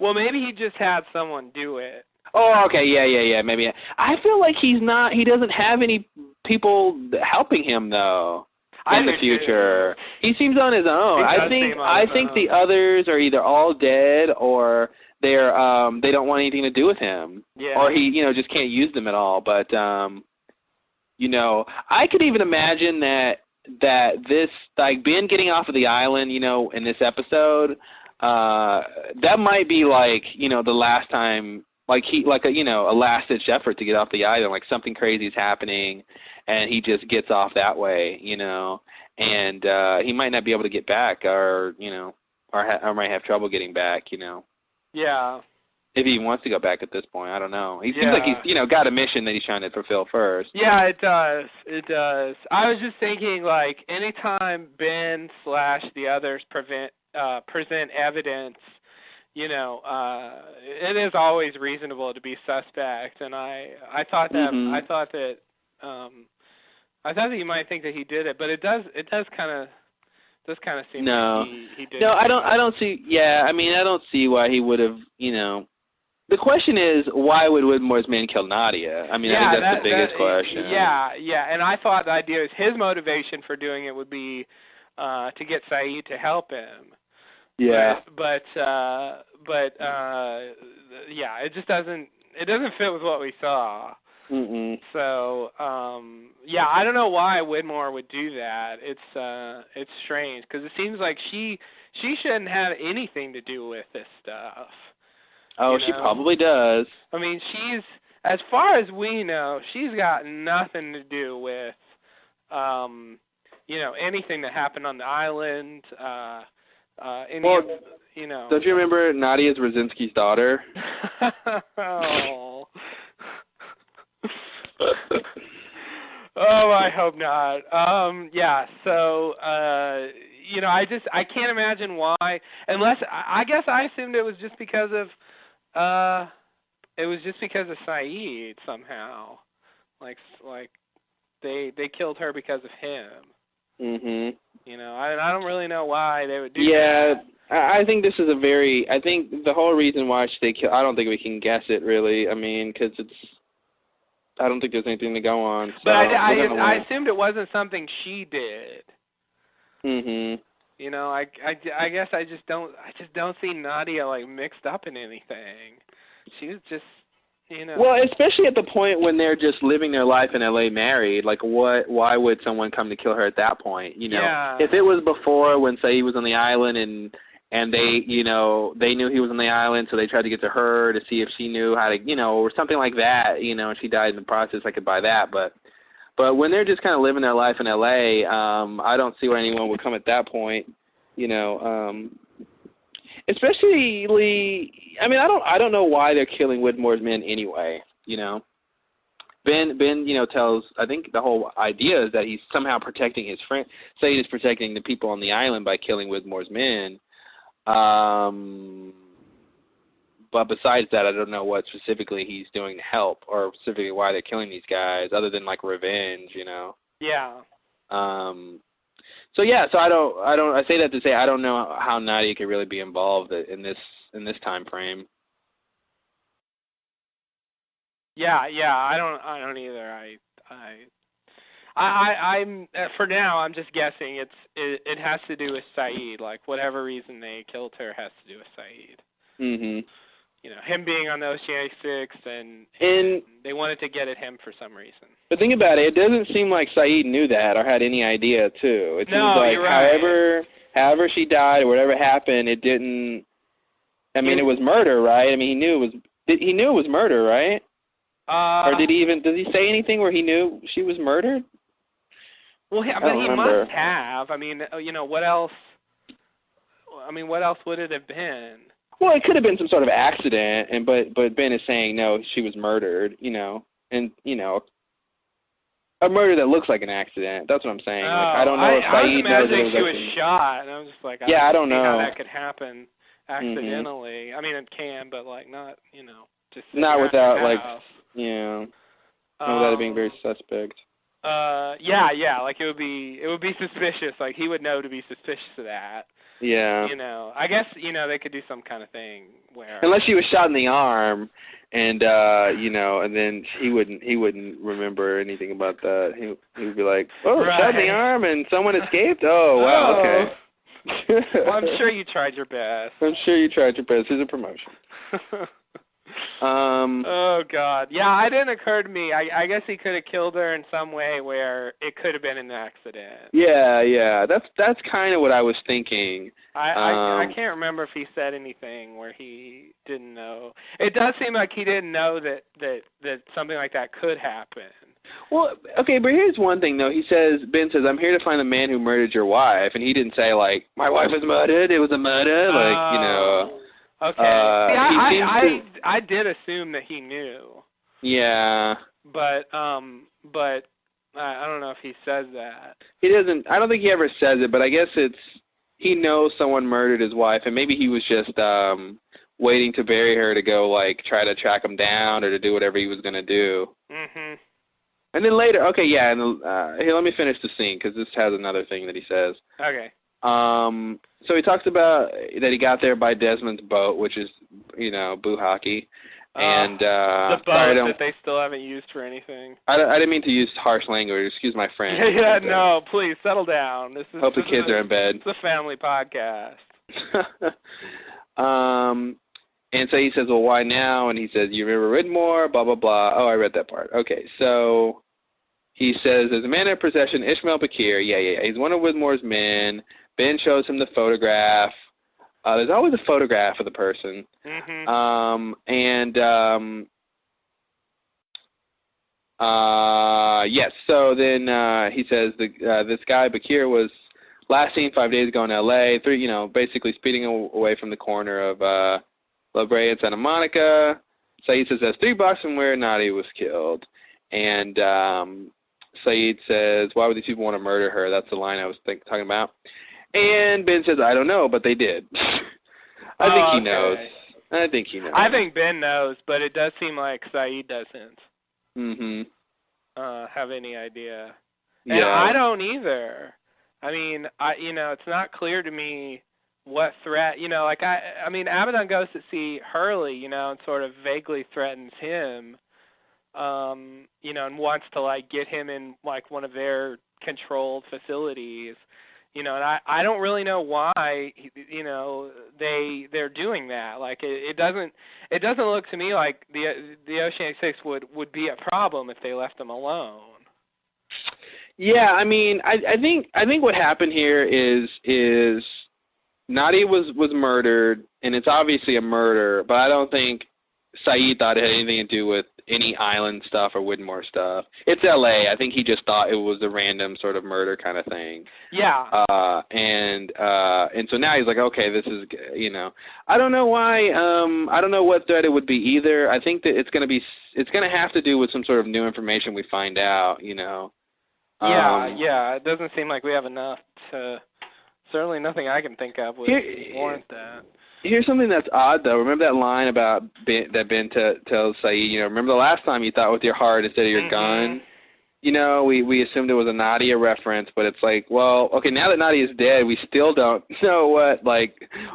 Speaker 2: well, maybe he just had someone do it.
Speaker 1: Oh, okay, yeah, maybe. I feel like he doesn't have any people helping him though in the future. He seems on his own. I think the others are either all dead or they don't want anything to do with him.
Speaker 2: Yeah.
Speaker 1: Or he just can't use them at all. But I could even imagine that this, like, Ben getting off of the island, in this episode, that might be like, the last time, like a last-ditch effort to get off the island, like something crazy is happening, and he just gets off that way, and he might not be able to get back, or might have trouble getting back,
Speaker 2: Yeah.
Speaker 1: If he wants to go back at this point, I don't know. He seems like he's, got a mission that he's trying to fulfill first.
Speaker 2: Yeah, it does. It does. I was just thinking, like, anytime Ben / the others present evidence, it is always reasonable to be suspect. And I thought that you might think that he did it, but it does kind of seem like he did.
Speaker 1: No, I don't see. Yeah, I mean, I don't see why he would have. The question is, why would Widmore's men kill Nadia? I mean, I think that's the biggest question.
Speaker 2: Yeah, and I thought the idea is his motivation for doing it would be to get Saeed to help him.
Speaker 1: Yeah.
Speaker 2: But it just doesn't fit with what we saw.
Speaker 1: Mm-mm.
Speaker 2: So, I don't know why Widmore would do that. It's strange because it seems like she shouldn't have anything to do with this stuff.
Speaker 1: Oh, she probably does.
Speaker 2: I mean, as far as we know, she's got nothing to do with, anything that happened on the island.
Speaker 1: Don't you remember Nadia's Rosinski's daughter?
Speaker 2: Oh. Oh, I hope not. So, I can't imagine why, unless, I guess I assumed it was just because of Saeed somehow. Like they killed her because of him.
Speaker 1: Mhm.
Speaker 2: I don't really know why they would do that.
Speaker 1: Yeah, I think this is I think the whole reason why they kill, I don't think we can guess it really. I mean, because I don't think there's anything to go on. So
Speaker 2: but I assumed it wasn't something she did.
Speaker 1: Mhm.
Speaker 2: I guess I just don't see Nadia like mixed up in anything. She was just,
Speaker 1: Well, especially at the point when they're just living their life in LA married, like why would someone come to kill her at that point?
Speaker 2: Yeah.
Speaker 1: If it was before when Saeed was on the island and they, they knew he was on the island, so they tried to get to her to see if she knew how to, or something like that, and she died in the process, I could buy that. But when they're just kind of living their life in LA, I don't see why anyone would come at that point, especially, I mean, I don't know why they're killing Widmore's men anyway, Ben, tells, I think the whole idea is that he's somehow protecting his friend. Saeed is protecting the people on the island by killing Widmore's men. but besides that, I don't know what specifically he's doing to help, or specifically why they're killing these guys, other than like revenge, you know.
Speaker 2: Yeah.
Speaker 1: So yeah, so I say that to say I don't know how Nadia could really be involved in this time frame.
Speaker 2: Yeah, I don't either. I'm for now. I'm just guessing. It has to do with Saeed. Like whatever reason they killed her has to do with Saeed.
Speaker 1: Mhm.
Speaker 2: You know, him being on the Oceanic Six, and they wanted to get at him for some reason.
Speaker 1: But think about it. It doesn't seem like Saeed knew that or had any idea too. It seems like
Speaker 2: you're right.
Speaker 1: however she died or whatever happened, it didn't. I mean, it was murder, right? I mean, he knew it was murder, right? Or does he say anything where he knew she was murdered?
Speaker 2: Well, he must have. I mean, you know, what else? I mean, what else would it have been?
Speaker 1: Well, it could have been some sort of accident, but Ben is saying no, she was murdered. You know, and you know, a murder that looks like an accident. That's what I'm saying. Like, I don't know if Saeed knows that it was
Speaker 2: she was shot, and I was just like,
Speaker 1: I don't know
Speaker 2: how that could happen accidentally. I mean, it can, but like not, you know, just
Speaker 1: not without like, without it being very suspect.
Speaker 2: Yeah, like it would be suspicious. Like he would know to be suspicious of that.
Speaker 1: Yeah.
Speaker 2: You know, I guess, you know, they could do some kind of thing where
Speaker 1: unless she was shot in the arm and you know, and then he wouldn't remember anything about that. He would be like, "Oh, shot in the arm and someone escaped? Oh, wow, okay."
Speaker 2: Well, I'm sure you tried your best.
Speaker 1: I'm sure you tried your best. Here's a promotion.
Speaker 2: Oh God, yeah, it didn't occur to me. I guess he could have killed her in some way where it could have been an accident.
Speaker 1: Yeah, that's kind of what I was thinking.
Speaker 2: I can't remember if he said anything where he didn't know. It does seem like he didn't know that something like that could happen.
Speaker 1: Well, okay, but here's one thing though. Ben says, "I'm here to find the man who murdered your wife," and he didn't say like, "My wife was murdered. It was a murder," like you know.
Speaker 2: Okay. See, I did assume that he knew.
Speaker 1: Yeah.
Speaker 2: But I don't know if he says that.
Speaker 1: He doesn't. I don't think he ever says it, but I guess he knows someone murdered his wife, and maybe he was just waiting to bury her to go like try to track him down or to do whatever he was going to do.
Speaker 2: Mhm.
Speaker 1: And then later, okay, yeah, and here, let me finish the scene because this has another thing that he says.
Speaker 2: Okay.
Speaker 1: So he talks about that he got there by Desmond's boat, which is, you know, boo hockey. And
Speaker 2: the boat that they still haven't used for anything.
Speaker 1: I didn't mean to use harsh language. Excuse my friend.
Speaker 2: Yeah, no, please settle down.
Speaker 1: Hope the kids are in bed.
Speaker 2: It's a family podcast.
Speaker 1: And so he says, "Well, why now?" And he says, "You remember Ridmore? Blah blah blah." Oh, I read that part. Okay, so he says, "There's a man in possession, Ishmael Bakir. Yeah. He's one of Widmore's men." Ben shows him the photograph. There's always a photograph of the person.
Speaker 2: Mm-hmm.
Speaker 1: Yes. So then he says this guy Bakir was last seen 5 days ago in L.A. Basically speeding away from the corner of La Brea and Santa Monica. Saeed says that's 3 blocks from where Nadia was killed, and Saeed says, "Why would these people want to murder her?" That's the line I was talking about. And Ben says, "I don't know, but they did." I think he knows. I think he knows.
Speaker 2: I think Ben knows, but it does seem like Saeed doesn't have any idea. And
Speaker 1: yeah.
Speaker 2: I don't either. I mean, it's not clear to me what threat, like I mean, Abaddon goes to see Hurley, and sort of vaguely threatens him, and wants to like get him in like one of their controlled facilities. And I don't really know why, they're doing that. Like it doesn't look to me like the Oceanic Six would be a problem if they left them alone.
Speaker 1: Yeah, I mean, I think what happened here is Nadia was murdered, and it's obviously a murder, but I don't think Saeed thought it had anything to do with any island stuff or Widmore stuff. It's L.A. I think he just thought it was a random sort of murder kind of thing.
Speaker 2: Yeah.
Speaker 1: And so now he's like, okay, this is, I don't know why. I don't know what threat it would be either. I think that it's going to have to do with some sort of new information we find out.
Speaker 2: Yeah. It doesn't seem like we have enough to Certainly nothing I can think of would warrant that.
Speaker 1: Here's something that's odd, though. Remember that line about that Ben tells Saeed, remember the last time you thought with your heart instead of your gun? We assumed it was a Nadia reference, but it's like, well, okay, now that Nadia's dead, we still don't know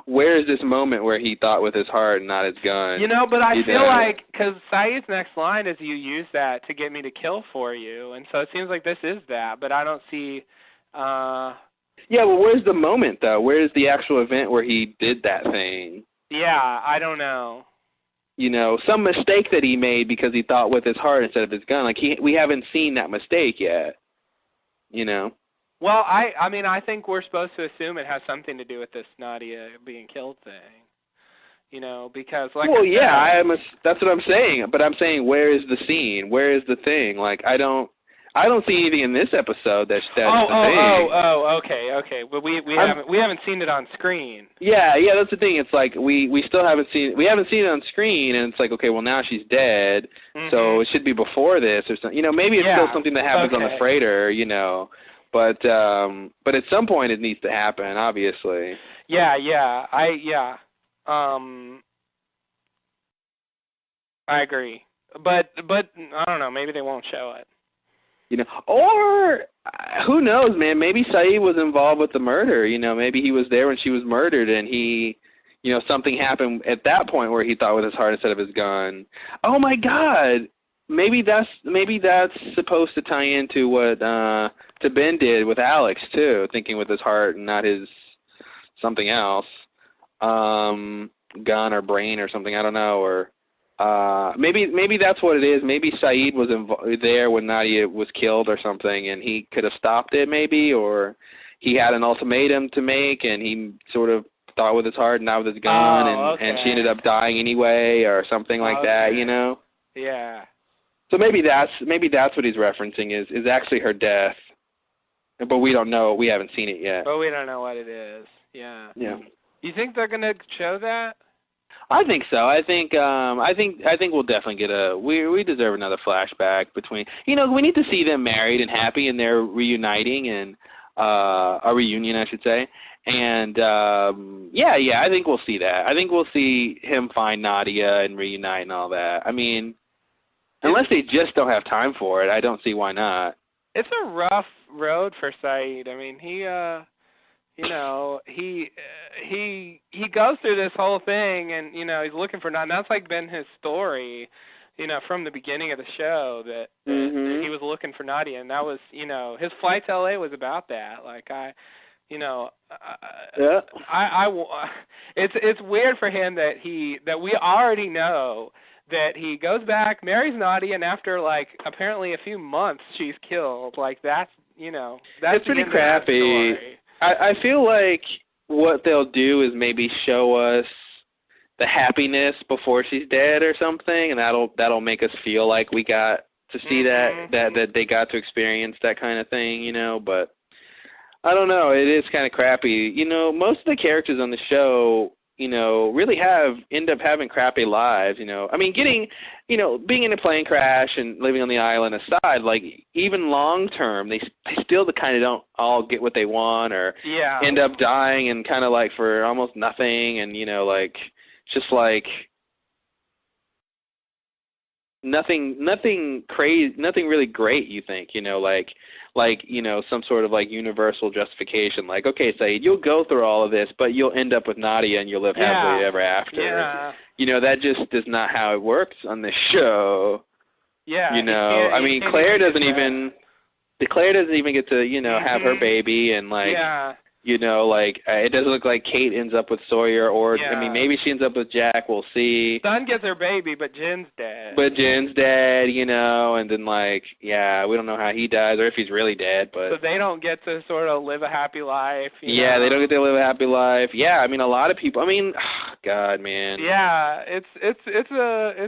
Speaker 1: where is this moment where he thought with his heart and not his gun?
Speaker 2: But I feel like, because Saeed's next line is, you use that to get me to kill for you, and so it seems like this is that, but I don't see...
Speaker 1: Yeah, well, where's the moment, though? Where's the actual event where he did that thing?
Speaker 2: Yeah, I don't know.
Speaker 1: Some mistake that he made because he thought with his heart instead of his gun. Like, we haven't seen that mistake yet,
Speaker 2: Well, I think we're supposed to assume it has something to do with this Nadia being killed thing, because, like...
Speaker 1: Well, yeah, that's what I'm saying. But I'm saying, where is the scene? Where is the thing? Like, I don't see anything in this episode that's the thing.
Speaker 2: Okay. Well, we haven't seen it on screen.
Speaker 1: Yeah, that's the thing. It's like we still haven't seen it on screen, and it's like, okay, well, now she's dead, so it should be before this or something. Maybe it's still something that happens on the freighter, but at some point it needs to happen, obviously. I
Speaker 2: agree, but I don't know. Maybe they won't show it.
Speaker 1: Or who knows, man? Maybe Saeed was involved with the murder. Maybe he was there when she was murdered, and he, something happened at that point where he thought with his heart instead of his gun. Oh my God! Maybe that's supposed to tie into what to Ben did with Alex too, thinking with his heart and not his something else, gun or brain or something. I don't know, or. Maybe that's what it is. Maybe Saeed was there when Nadia was killed or something, and he could have stopped it maybe, or he had an ultimatum to make, and he sort of thought with his heart and not with his gun, and she ended up dying anyway, or something like that,
Speaker 2: Yeah.
Speaker 1: So maybe that's what he's referencing is actually her death, but we don't know. We haven't seen it yet.
Speaker 2: But we don't know what it is. Yeah.
Speaker 1: Yeah.
Speaker 2: You think they're gonna show that?
Speaker 1: I think so. I think we'll definitely get we deserve another flashback between, we need to see them married and happy and they're reuniting and a reunion, I should say. And I think we'll see that. I think we'll see him find Nadia and reunite and all that. I mean, unless they just don't have time for it, I don't see why not.
Speaker 2: It's a rough road for Saeed. I mean, he goes through this whole thing, and he's looking for Nadia. That's like been his story, from the beginning of the show that he was looking for Nadia, and that was, his flight to LA was about that. Like it's weird for him that we already know that he goes back, marries Nadia, and after like apparently a few months she's killed. Like that's
Speaker 1: it's pretty crappy. I feel like what they'll do is maybe show us the happiness before she's dead or something, and that'll make us feel like we got to see that they got to experience that kind of thing, But I don't know. It is kind of crappy. Most of the characters on the show, really end up having crappy lives. I mean, getting, being in a plane crash and living on the island aside, like even long term, they still kind of don't all get what they want or end up dying and kind of like for almost nothing, and just like nothing crazy, nothing really great. You think, some sort of like universal justification, like, okay, Saeed, you'll go through all of this, but you'll end up with Nadia and you'll live happily ever after.
Speaker 2: Yeah.
Speaker 1: That just is not how it works on this show.
Speaker 2: Yeah.
Speaker 1: I mean, Claire doesn't even get to, have her baby, and like, it doesn't look like Kate ends up with Sawyer, or, I mean, maybe she ends up with Jack, we'll see.
Speaker 2: Sun gets her baby, but Jen's dead.
Speaker 1: And then, like, we don't know how he dies, or if he's really dead, but...
Speaker 2: So they don't get to sort of live a happy life,
Speaker 1: they don't get to live a happy life. Yeah, I mean, a lot of people, God, man.
Speaker 2: Yeah, it's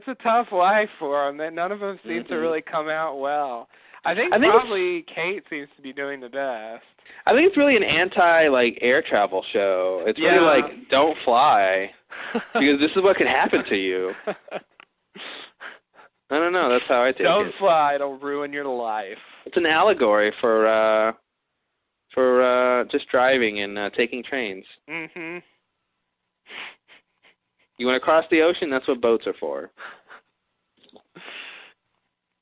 Speaker 2: a tough life for them. None of them seem to really come out well. I think probably Kate seems to be doing the best.
Speaker 1: I think it's really an air travel show. It's really like, don't fly, because this is what could happen to you. I don't know. That's how I take it.
Speaker 2: Don't fly. It'll ruin your life.
Speaker 1: It's an allegory for for just driving and taking trains.
Speaker 2: Mm-hmm.
Speaker 1: You want to cross the ocean? That's what boats are for.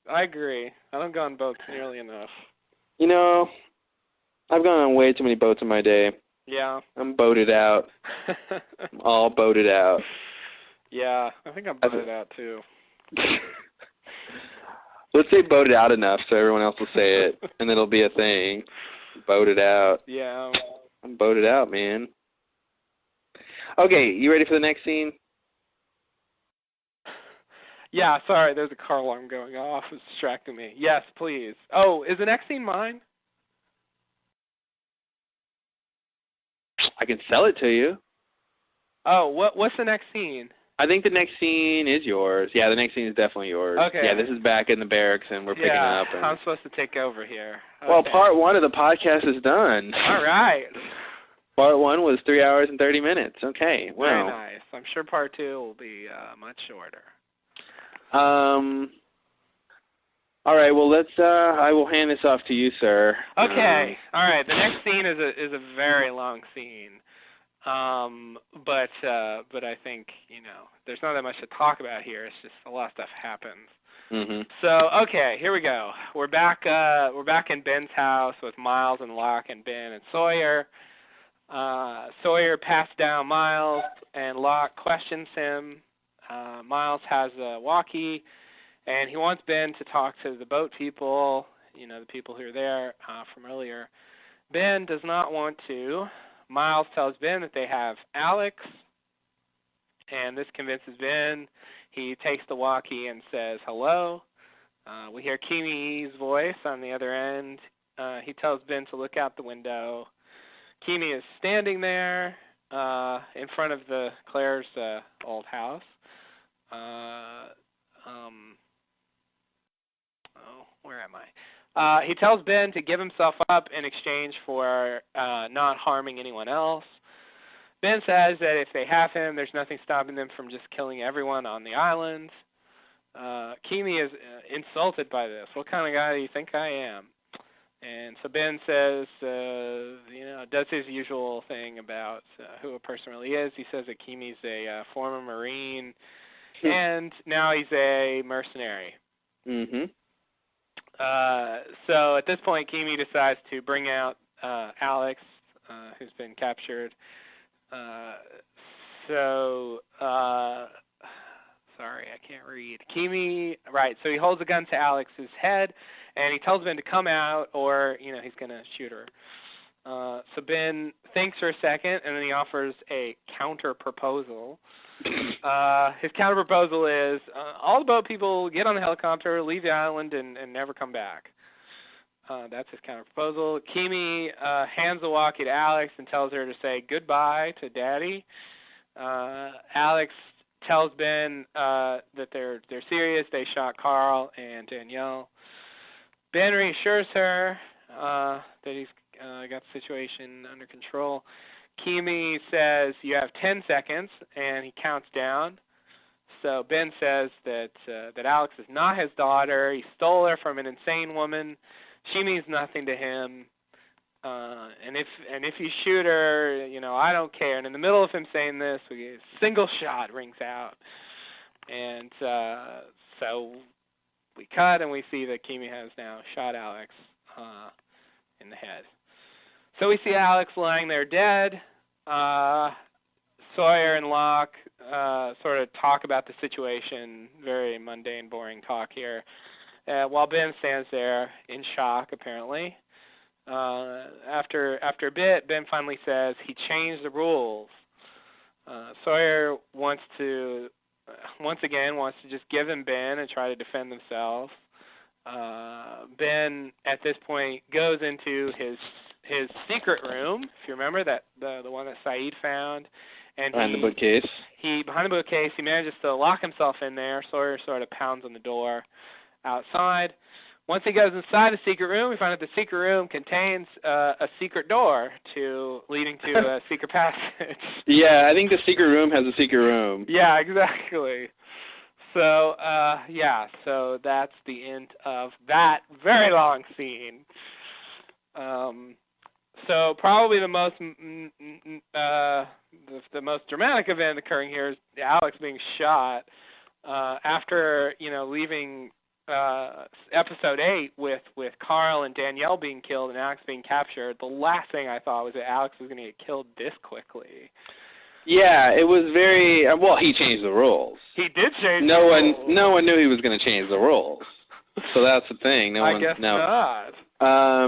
Speaker 2: I agree. I don't go on boats nearly enough.
Speaker 1: You know, I've gone on way too many boats in my day.
Speaker 2: Yeah.
Speaker 1: I'm boated out. I'm all boated out.
Speaker 2: Yeah, I think I'm boated out too.
Speaker 1: Let's say boated out enough so everyone else will say it, and it'll be a thing. Boated out.
Speaker 2: Yeah.
Speaker 1: I'm boated out, man. Okay, you ready for the next scene?
Speaker 2: Yeah, sorry, there's a car alarm going off. It's distracting me. Yes, please. Oh, is the next scene mine?
Speaker 1: I can sell it to you.
Speaker 2: Oh, what's the next scene?
Speaker 1: I think the next scene is yours. Yeah, the next scene is definitely yours.
Speaker 2: Okay.
Speaker 1: Yeah, this is back in the barracks, and we're picking up.
Speaker 2: Yeah, I'm supposed to take over here. Okay.
Speaker 1: Well, part 1 of the podcast is done.
Speaker 2: All right.
Speaker 1: Part 1 was 3 hours and 30 minutes. Okay, well.
Speaker 2: Very nice. I'm sure part 2 will be much shorter.
Speaker 1: All right. Well, let's. I will hand this off to you, sir.
Speaker 2: Okay. All right. The next scene is a very long scene. But I think there's not that much to talk about here. It's just a lot of stuff happens.
Speaker 1: Mm-hmm.
Speaker 2: So okay, here we go. We're back in Ben's house with Miles and Locke and Ben and Sawyer. Sawyer passed down Miles, and Locke questions him. Miles has a walkie, and he wants Ben to talk to the boat people, the people who are there from earlier. Ben does not want to. Miles tells Ben that they have Alex, and this convinces Ben. He takes the walkie and says hello. We hear Kimi's voice on the other end. He tells Ben to look out the window. Kimi is standing there in front of Claire's old house. Where am I? He tells Ben to give himself up in exchange for not harming anyone else. Ben says that if they have him, there's nothing stopping them from just killing everyone on the island. Kimi is insulted by this. What kind of guy do you think I am? And so Ben says, does his usual thing about who a person really is. He says that Kimi's a former Marine, and now he's a mercenary.
Speaker 1: Mm-hmm.
Speaker 2: So at this point, Kimi decides to bring out Alex, who's been captured. Sorry, I can't read. Kimi, right, so he holds a gun to Alex's head, and he tells Ben to come out, or, he's going to shoot her. So Ben thinks for a second, and then he offers a counter-proposal. His counter-proposal is, all the boat people get on the helicopter, leave the island, and never come back. That's his counter-proposal. Kimi hands the walkie to Alex and tells her to say goodbye to Daddy. Alex tells Ben that they're serious. They shot Carl and Danielle. Ben reassures her that he's got the situation under control. Kimi says, you have 10 seconds, and he counts down. So Ben says that Alex is not his daughter. He stole her from an insane woman. She means nothing to him. And if you shoot her, I don't care. And in the middle of him saying this, a single shot rings out. And so we cut, and we see that Kimi has now shot Alex in the head. So we see Alex lying there dead. Sawyer and Locke sort of talk about the situation, very mundane, boring talk here, while Ben stands there in shock, apparently. After a bit, Ben finally says he changed the rules. Sawyer wants to just give them Ben and try to defend themselves. Ben, at this point, goes into his secret room, if you remember, that the one that Saeed found. And
Speaker 1: behind the bookcase.
Speaker 2: Behind the bookcase, he manages to lock himself in there. Sawyer sort of pounds on the door outside. Once he goes inside the secret room, we find that the secret room contains a secret door leading to a secret passage.
Speaker 1: Yeah, I think the secret room has a secret room.
Speaker 2: Yeah, exactly. So, so that's the end of that very long scene. So probably the most dramatic event occurring here is Alex being shot after leaving episode 8 with Carl and Danielle being killed and Alex being captured. The last thing I thought was that Alex was going to get killed this quickly.
Speaker 1: Yeah, it was very well. He changed the rules.
Speaker 2: He did change.
Speaker 1: No one knew he was going to change the rules. So that's the thing.
Speaker 2: I guess not.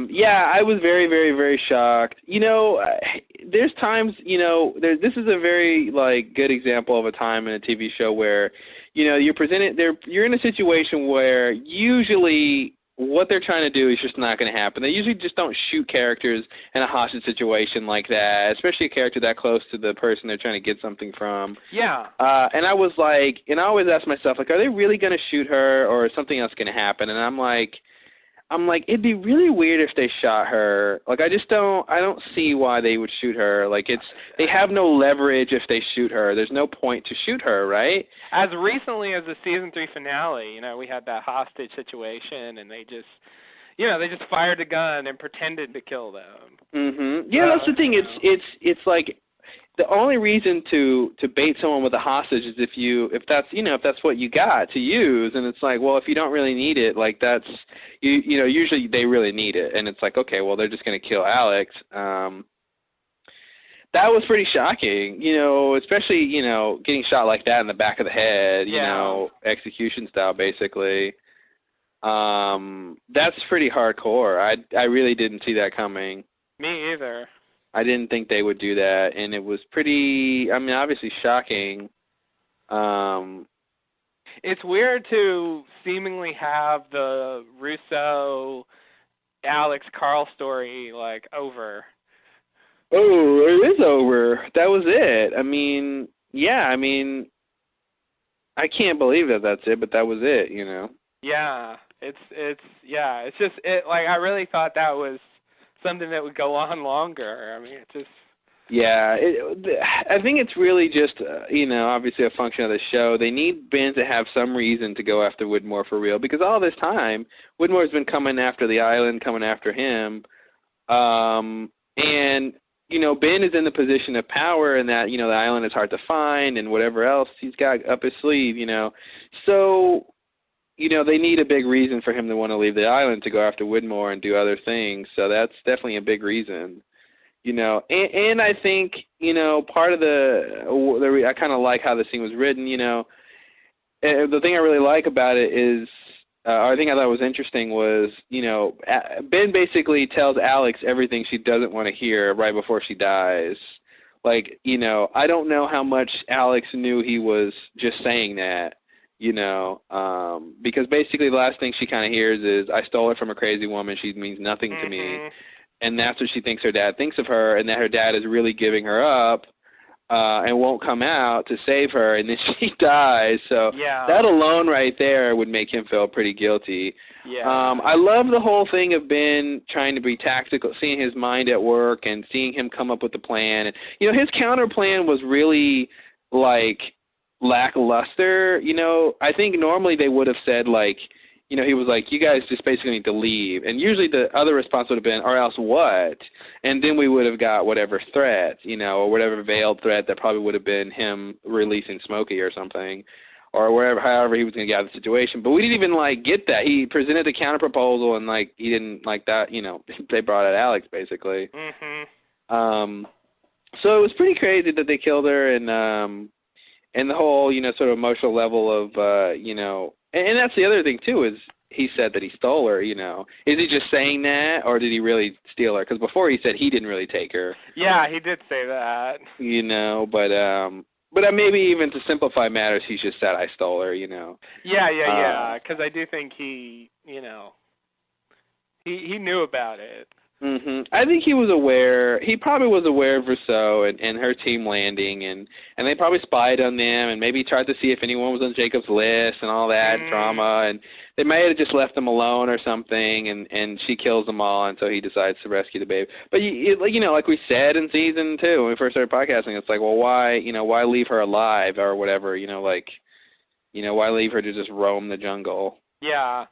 Speaker 1: Yeah, I was very, very, very shocked. There's times, this is a very good example of a time in a TV show where, you're in a situation where usually what they're trying to do is just not going to happen. They usually just don't shoot characters in a hostage situation like that, especially a character that close to the person they're trying to get something from.
Speaker 2: Yeah.
Speaker 1: And I was and I always ask myself, are they really going to shoot her or is something else going to happen? And I'm like, it'd be really weird if they shot her. I don't see why they would shoot her. They have no leverage if they shoot her. There's no point to shoot her, right?
Speaker 2: As recently as the season 3 finale, we had that hostage situation, and they just fired a gun and pretended to kill them.
Speaker 1: Mhm. Yeah, that's the thing. It's like the only reason to bait someone with a hostage is if that's what you got to use, and it's well, if you don't really need it, that's usually they really need it, and it's okay, well, they're just going to kill Alex. That was pretty shocking, especially getting shot like that in the back of the head, execution style basically. That's pretty hardcore. I really didn't see that coming.
Speaker 2: Me either.
Speaker 1: I didn't think they would do that, and it was pretty, obviously shocking.
Speaker 2: It's weird to seemingly have the Russo, Alex, Carl story, over.
Speaker 1: Oh, it is over. That was it. I can't believe that's it, but that was it,
Speaker 2: Yeah, it's just, I really thought that was something that would go on longer.
Speaker 1: Yeah, I think it's really just, obviously a function of the show. They need Ben to have some reason to go after Widmore for real, because all this time, Widmore's been coming after the island, coming after him, and, Ben is in the position of power and that, the island is hard to find and whatever else he's got up his sleeve, So, they need a big reason for him to want to leave the island to go after Widmore and do other things. So that's definitely a big reason, And I think, part of I kind of like how the scene was written, The thing I really like about it is, the thing I thought was interesting was, Ben basically tells Alex everything she doesn't want to hear right before she dies. I don't know how much Alex knew he was just saying that. Because basically the last thing she kind of hears is, I stole her from a crazy woman. She means nothing to me. And that's what she thinks her dad thinks of her, and that her dad is really giving her up and won't come out to save her, and then she dies. So that alone right there would make him feel pretty guilty.
Speaker 2: Yeah.
Speaker 1: I love the whole thing of Ben trying to be tactical, seeing his mind at work and seeing him come up with the plan. And, his counter plan was really, lackluster. I think normally they would have said, he was you guys just basically need to leave. And usually the other response would have been, or else what? And then we would have got whatever threat, or whatever veiled threat that probably would have been him releasing Smokey or something, or however he was going to get out of the situation. But we didn't even, get that. He presented a counter proposal and, he didn't like that, they brought out Alex, basically.
Speaker 2: Mm-hmm.
Speaker 1: So it was pretty crazy that they killed her, and the whole, sort of emotional level of, and that's the other thing, too, is he said that he stole her, Is he just saying that, or did he really steal her? Because before he said he didn't really take her.
Speaker 2: Yeah, he did say that.
Speaker 1: But maybe even to simplify matters, he just said, I stole her,
Speaker 2: Yeah, because I do think he, he knew about it.
Speaker 1: I think he was aware. He probably was aware of Rousseau and her team landing, and they probably spied on them, and maybe tried to see if anyone was on Jacob's list and all that drama, and they may have just left them alone or something, and she kills them all, and so he decides to rescue the baby. But like we said in season 2 when we first started podcasting, it's well, why leave her alive or whatever? Why leave her to just roam the jungle?
Speaker 2: Yeah.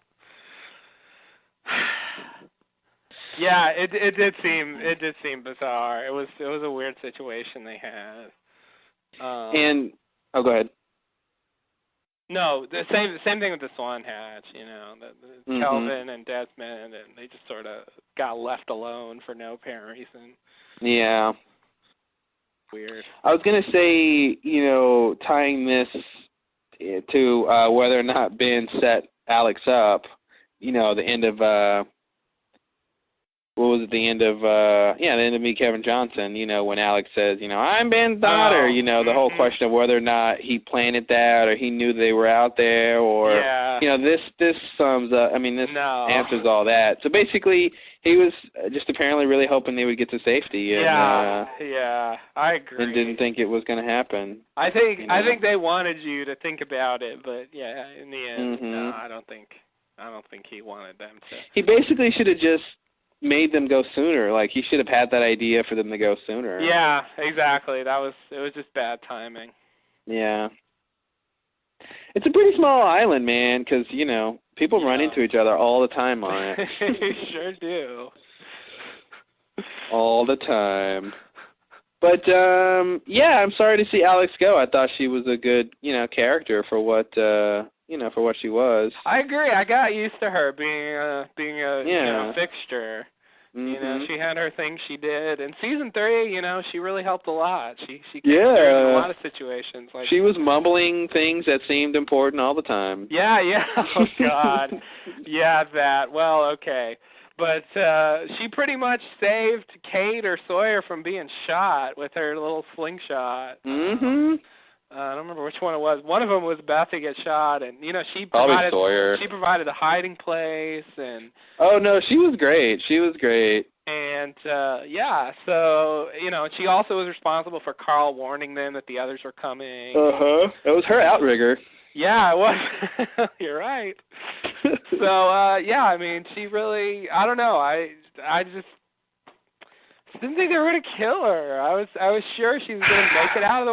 Speaker 2: Yeah, it did seem bizarre. It was a weird situation they had.
Speaker 1: And go ahead.
Speaker 2: No, the same thing with the Swan Hatch. The Kelvin and Desmond, and they just sort of got left alone for no apparent reason.
Speaker 1: Yeah.
Speaker 2: Weird.
Speaker 1: I was gonna say, tying this to whether or not Ben set Alex up. The end of what was it? The end of the end of Meet Kevin Johnson. When Alex says, I'm Ben's daughter. The whole question of whether or not he planted that or he knew they were out there, or this sums up. I mean, this answers all that. So basically, he was just apparently really hoping they would get to safety. And,
Speaker 2: I agree.
Speaker 1: And didn't think it was going to happen.
Speaker 2: I think they wanted you to think about it, but in the end, no, I don't think he wanted them to.
Speaker 1: He basically should have just made them go sooner. Like, he should have had that idea for them to go sooner.
Speaker 2: Yeah, exactly. It was just bad timing.
Speaker 1: Yeah. It's a pretty small island, man, because, people run into each other all the time on it.
Speaker 2: They sure do.
Speaker 1: All the time. But, I'm sorry to see Alex go. I thought she was a good, character for what, for what she was.
Speaker 2: I agree. I got used to her being a fixture.
Speaker 1: Mm-hmm.
Speaker 2: She had her thing she did. In season 3, she really helped a lot. She came through in a lot of situations. Like,
Speaker 1: she was mumbling things that seemed important all the time.
Speaker 2: Yeah. Oh, God. Yeah, that. Well, okay. But she pretty much saved Kate or Sawyer from being shot with her little slingshot.
Speaker 1: Mm-hmm.
Speaker 2: I don't remember which one it was. One of them was about to get shot, and she
Speaker 1: provided Sawyer.
Speaker 2: She provided a hiding place, and
Speaker 1: oh no, she was great.
Speaker 2: And so she also was responsible for Carl warning them that the others were coming.
Speaker 1: It was her outrigger.
Speaker 2: Yeah, it was. You're right. So I mean, she really. I don't know. I just didn't think they were gonna kill her. I was sure she was gonna make it out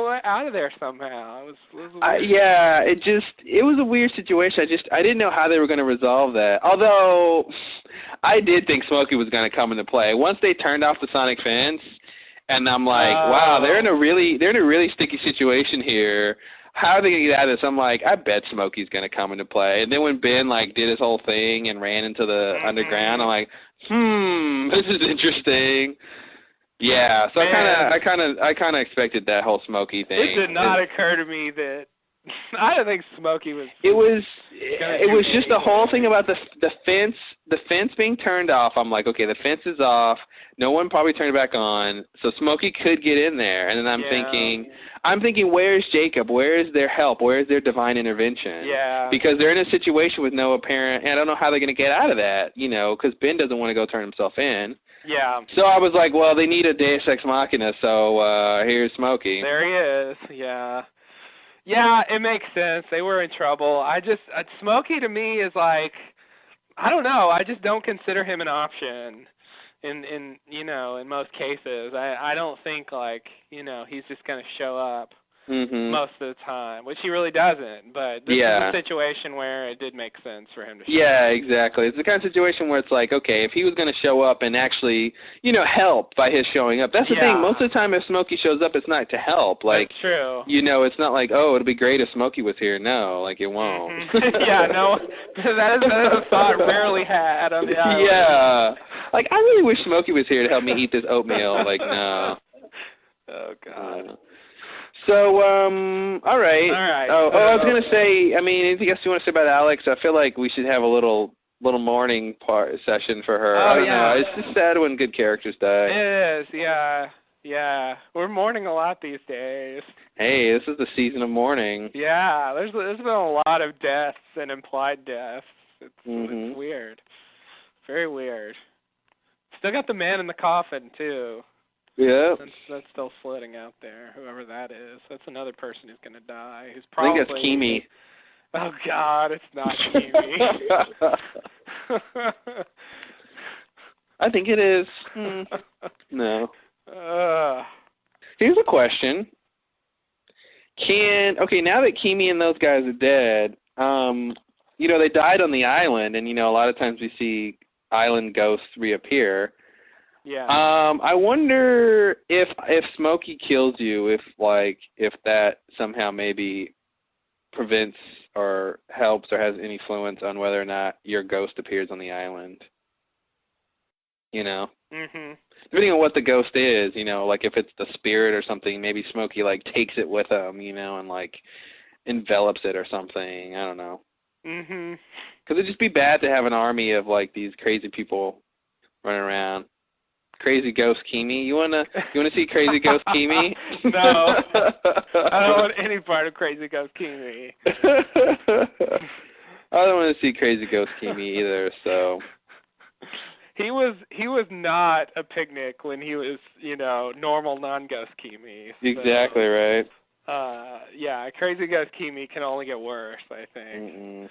Speaker 2: of there somehow. It was a weird situation. I didn't know how they were gonna resolve that. Although I did think Smokey was gonna come into play once they turned off the sonic fence, and I'm like, wow, they're in a really sticky situation here. How are they gonna get out of this? I'm like, I bet Smokey's gonna come into play. And then when Ben did his whole thing and ran into the underground, I'm like, this is interesting. Yeah, so I kind of expected that whole Smokey thing. It did not occur to me that I don't think Smokey was.
Speaker 1: It was just the whole thing about the fence being turned off. I'm like, okay, the fence is off. No one probably turned it back on, so Smokey could get in there. And then I'm thinking, where's Jacob? Where is their help? Where is their divine intervention?
Speaker 2: Yeah.
Speaker 1: Because they're in a situation with no apparent, and I don't know how they're going to get out of that. Because Ben doesn't want to go turn himself in.
Speaker 2: Yeah.
Speaker 1: So I was like, well, they need a Deus Ex Machina, so here's Smokey.
Speaker 2: There he is. Yeah. Yeah, it makes sense. They were in trouble. Smokey to me is like, I don't know. I just don't consider him an option in most cases. I don't think he's just going to show up most of the time, which he really doesn't. But this is a situation where it did make sense for him to show up.
Speaker 1: Yeah, exactly. It's the kind of situation where it's like, okay, if he was going to show up and actually, help by his showing up. That's the thing. Most of the time if Smokey shows up, it's not to help. Like,
Speaker 2: that's true.
Speaker 1: It's not like, oh, it'd be great if Smokey was here. No, it won't.
Speaker 2: Yeah, no. That is a thought rarely had on the island.
Speaker 1: Yeah. I really wish Smokey was here to help me eat this oatmeal. No.
Speaker 2: Oh, God.
Speaker 1: So, all right. Oh, I was going to say, anything else you want to say about Alex? I feel like we should have a little mourning session for her. I don't know. It's just sad when good characters die.
Speaker 2: It is, yeah. Yeah. We're mourning a lot these days.
Speaker 1: Hey, this is the season of mourning.
Speaker 2: Yeah, there's been a lot of deaths and implied deaths. It's weird. Very weird. Still got the man in the coffin, too.
Speaker 1: Yeah.
Speaker 2: That's still floating out there, whoever that is. That's another person who's going to die. Who's probably,
Speaker 1: I think that's Kimi.
Speaker 2: Oh, God, it's not Kimi.
Speaker 1: I think it is. No. Here's a question. Now that Kimi and those guys are dead, they died on the island, and, a lot of times we see island ghosts reappear.
Speaker 2: Yeah.
Speaker 1: I wonder if Smokey kills you, if that somehow maybe prevents or helps or has any influence on whether or not your ghost appears on the island. You know?
Speaker 2: Mhm.
Speaker 1: Depending on what the ghost is, like if it's the spirit or something, maybe Smokey like takes it with him, and like envelops it or something. I don't know.
Speaker 2: Mhm.
Speaker 1: Because it'd just be bad to have an army of like these crazy people running around. Crazy Ghost Kimi. You wanna see Crazy Ghost Kimi?
Speaker 2: No. I don't want any part of Crazy Ghost Kimi.
Speaker 1: I don't want to see Crazy Ghost Kimi either, so.
Speaker 2: He was not a picnic when he was, normal non-Ghost Kimi. So,
Speaker 1: exactly right.
Speaker 2: Yeah, Crazy Ghost Kimi can only get worse, I think.
Speaker 1: Mm-mm.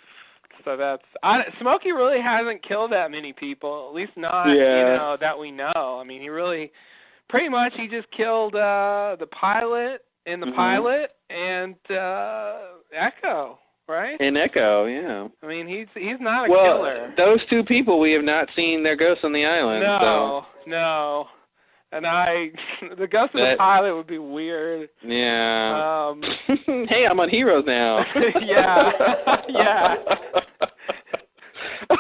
Speaker 2: So Smokey really hasn't killed that many people, at least not, that we know. I mean, he really, pretty much he just killed the pilot and the pilot and Echo, right?
Speaker 1: And Echo, yeah.
Speaker 2: I mean, he's not a killer.
Speaker 1: Those two people, we have not seen their ghosts on the island.
Speaker 2: No. And the ghost of the pilot would be weird.
Speaker 1: Yeah. Hey, I'm on Heroes now.
Speaker 2: Yeah.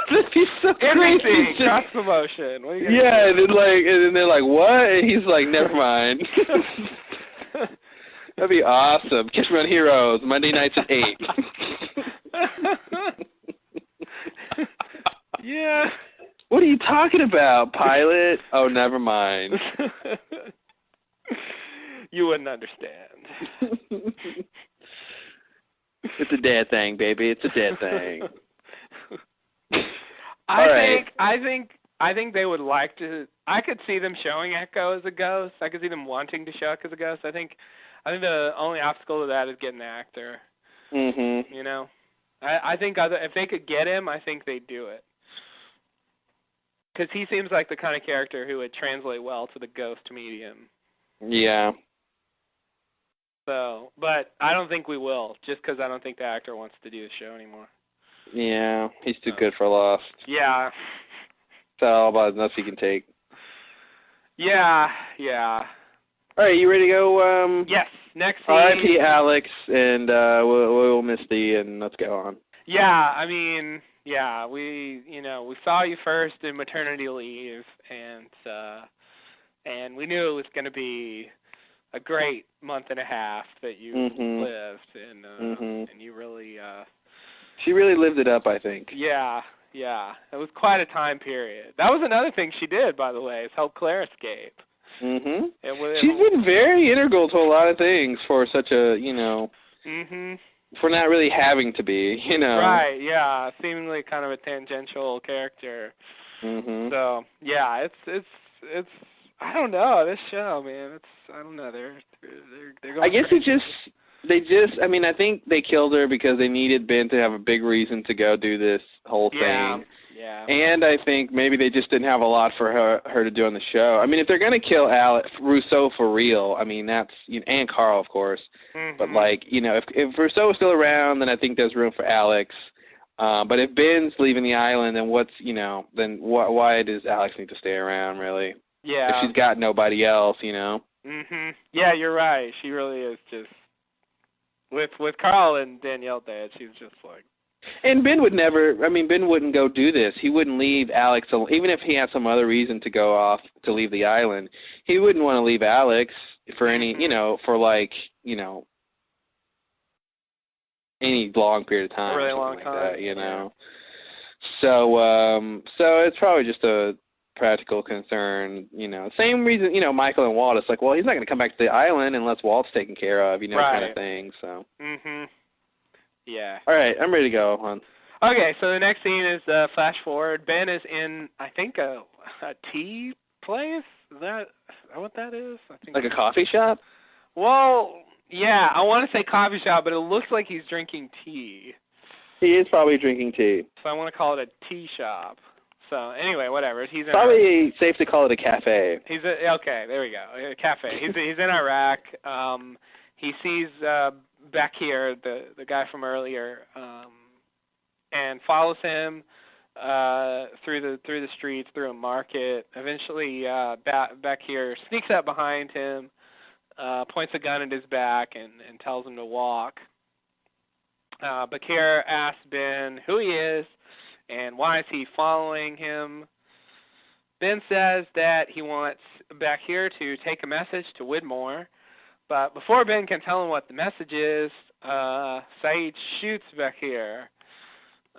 Speaker 1: That'd be so
Speaker 2: crazy. Cross promotion. What are you
Speaker 1: gonna do? And then they're like, what? And he's like, never mind. That'd be awesome. Catch me on Heroes, Monday nights at 8.
Speaker 2: Yeah.
Speaker 1: What are you talking about, pilot? Oh, never mind.
Speaker 2: You wouldn't understand.
Speaker 1: It's a dead thing, baby. It's a dead thing.
Speaker 2: I think they would like to. I could see them showing Echo as a ghost. I could see them wanting to show Echo as a ghost. I think the only obstacle to that is getting an actor.
Speaker 1: Mhm.
Speaker 2: I think if they could get him, I think they'd do it. Because he seems like the kind of character who would translate well to the ghost medium.
Speaker 1: Yeah.
Speaker 2: So, but I don't think we will, just because I don't think the actor wants to do the show anymore.
Speaker 1: Yeah, he's too good for Lost.
Speaker 2: Yeah.
Speaker 1: It's all about enough he can take.
Speaker 2: Yeah.
Speaker 1: All right, you ready to go?
Speaker 2: Yes. Next scene.
Speaker 1: R.I.P. Alex, and we'll miss Dee, and let's go on.
Speaker 2: Yeah, I mean, we saw you first in maternity leave, and we knew it was going to be a great month and a half that you lived, and you really.
Speaker 1: She really lived it up, I think.
Speaker 2: Yeah, it was quite a time period. That was another thing she did, by the way, is help Claire escape.
Speaker 1: Mhm. She's been very integral to a lot of things for such a, for not really having to be,
Speaker 2: Right, yeah, seemingly kind of a tangential character. So, yeah, it's I don't know, this show, man, I don't know, they're going
Speaker 1: I guess
Speaker 2: crazy.
Speaker 1: I think they killed her because they needed Ben to have a big reason to go do this whole thing.
Speaker 2: Yeah.
Speaker 1: And I think maybe they just didn't have a lot for her to do on the show. I mean, if they're going to kill Alex, Rousseau for real, I mean, that's, and Carl, of course. But, if Rousseau is still around, then I think there's room for Alex. But if Ben's leaving the island, then then why does Alex need to stay around, really?
Speaker 2: Yeah.
Speaker 1: If she's got nobody else,
Speaker 2: Yeah, you're right. She really is just, with Carl and Danielle dead, she's just like.
Speaker 1: And Ben Ben wouldn't go do this. He wouldn't leave Alex, even if he had some other reason to go off to leave the island. He wouldn't want to leave Alex for any, any long period of time.
Speaker 2: A really
Speaker 1: or
Speaker 2: long
Speaker 1: like
Speaker 2: time.
Speaker 1: That,
Speaker 2: Yeah.
Speaker 1: So it's probably just a practical concern, Same reason, Michael and Walt, it's like, well, he's not going to come back to the island unless Walt's taken care of,
Speaker 2: right.
Speaker 1: kind of thing, so.
Speaker 2: Yeah.
Speaker 1: All right, I'm ready to go, hon.
Speaker 2: Okay, so the next scene is flash forward. Ben is in, I think, a tea place? Is that what that is? I think
Speaker 1: like a coffee shop?
Speaker 2: Well, yeah, I want to say coffee shop, but it looks like he's drinking tea.
Speaker 1: He is probably drinking tea.
Speaker 2: So I want to call it a tea shop. So anyway, whatever. He's in
Speaker 1: probably safe to call it a cafe.
Speaker 2: Okay, there we go. A cafe. He's in Iraq. He sees back here the guy from earlier, and follows him. through the streets, through a market. Eventually, back here sneaks up behind him, points a gun at his back, and tells him to walk. Bakir asks Ben who he is and why is he following him. Ben says that he wants Bakir to take a message to Widmore, but before Ben can tell him what the message is, Saeed shoots Bakir,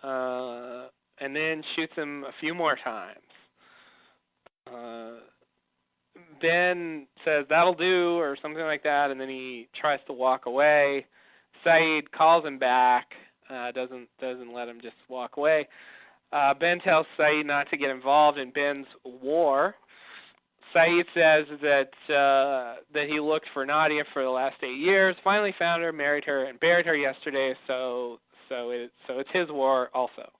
Speaker 2: and then shoots him a few more times. Ben says, "That'll do," or something like that, and then he tries to walk away. Saeed calls him back, doesn't let him just walk away. Ben tells Saeed not to get involved in Ben's war. Saeed says that he looked for Nadia for the last 8 years, finally found her, married her, and buried her yesterday. So it's his war also,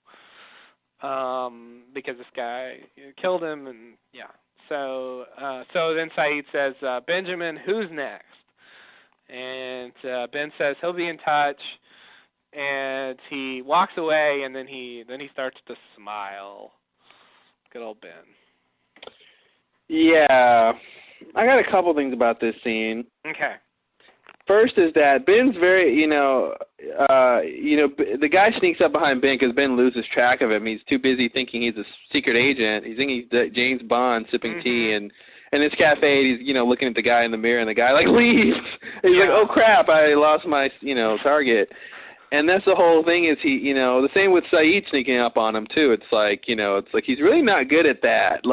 Speaker 2: because this guy killed him, and yeah. So then Saeed says, "Benjamin, who's next?" And Ben says he'll be in touch, and he walks away, and then he starts to smile. Good old Ben.
Speaker 1: Yeah, I got a couple things about this scene.
Speaker 2: Okay.
Speaker 1: First is that Ben's very, the guy sneaks up behind Ben because Ben loses track of him. He's too busy thinking he's a secret agent. He's thinking he's James Bond sipping tea, and in this cafe, he's, looking at the guy in the mirror, and the guy, leaves. And he's like, oh, crap, I lost my, target. And that's the whole thing is the same with Saeed sneaking up on him, too. It's like, he's really not good at that,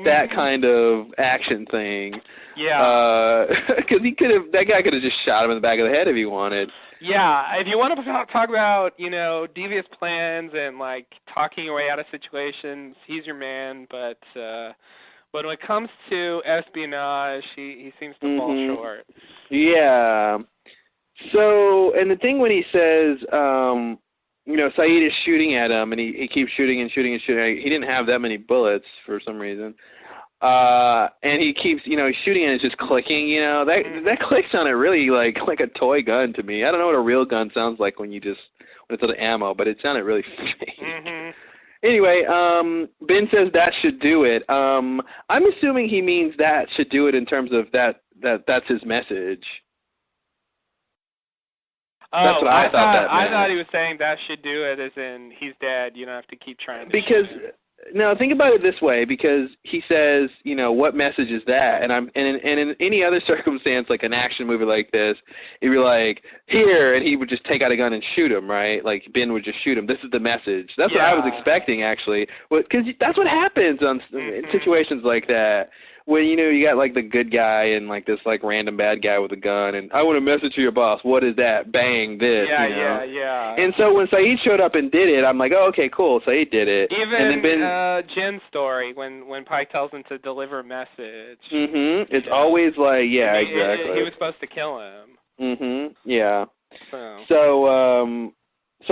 Speaker 1: that kind of action thing.
Speaker 2: Yeah.
Speaker 1: Because that guy could have just shot him in the back of the head if he wanted.
Speaker 2: Yeah, if you want to talk about, devious plans and, talking your way out of situations, he's your man, but when it comes to espionage, he seems to fall short. Yeah.
Speaker 1: So, and the thing when he says, Saeed is shooting at him, and he keeps shooting and shooting and shooting. He didn't have that many bullets for some reason. And he keeps, he's shooting and it's just clicking, that clicks on it really like a toy gun to me. I don't know what a real gun sounds like when it's out of ammo, but it sounded really fake. Anyway, Ben says that should do it. I'm assuming he means that should do it in terms of that's his message. That's what I thought that meant.
Speaker 2: I thought he was saying that should do it as in he's dead, you don't have to keep trying to
Speaker 1: because
Speaker 2: shoot him.
Speaker 1: No, think about it this way, because he says, what message is that? And in any other circumstance, like an action movie like this, he'd be like, here, and he would just take out a gun and shoot him, right? Like Ben would just shoot him. This is the message. That's what I was expecting, actually, because that's what happens in situations like that. When, you got, the good guy and, this, random bad guy with a gun, and I want a message to your boss. What is that? Bang, this,
Speaker 2: Yeah.
Speaker 1: And so when Saeed showed up and did it, I'm like, oh, okay, cool, Saeed did it.
Speaker 2: Even Jen's story, when Pike tells him to deliver a message.
Speaker 1: It's always exactly.
Speaker 2: He was supposed to kill him.
Speaker 1: Yeah. So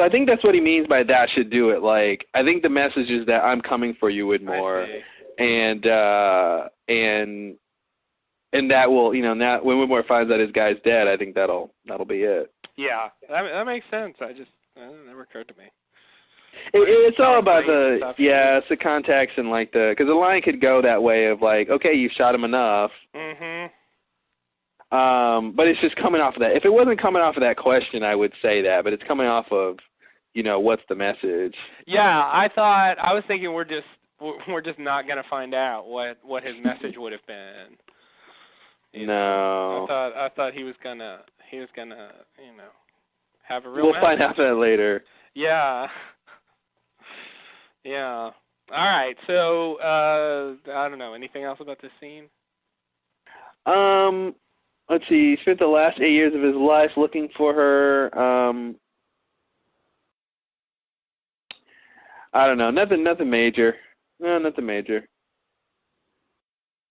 Speaker 1: I think that's what he means by that should do it. I think the message is that I'm coming for you, Widmore. And that will, that when Widmore finds out his guy's dead, I think that'll be it.
Speaker 2: Yeah, that makes sense. It never occurred to me.
Speaker 1: It's all about it's the context and because the line could go that way of okay, you've shot him enough. But it's just coming off of that. If it wasn't coming off of that question, I would say that, but it's coming off of, what's the message?
Speaker 2: Yeah, I was thinking we're just not going to find out what his message would have been.
Speaker 1: No.
Speaker 2: I thought he was gonna have a real message.
Speaker 1: Find out that later.
Speaker 2: Yeah. Yeah. All right. So I don't know. Anything else about this scene?
Speaker 1: Let's see. He spent the last 8 years of his life looking for her. I don't know. Nothing major. No, nothing major.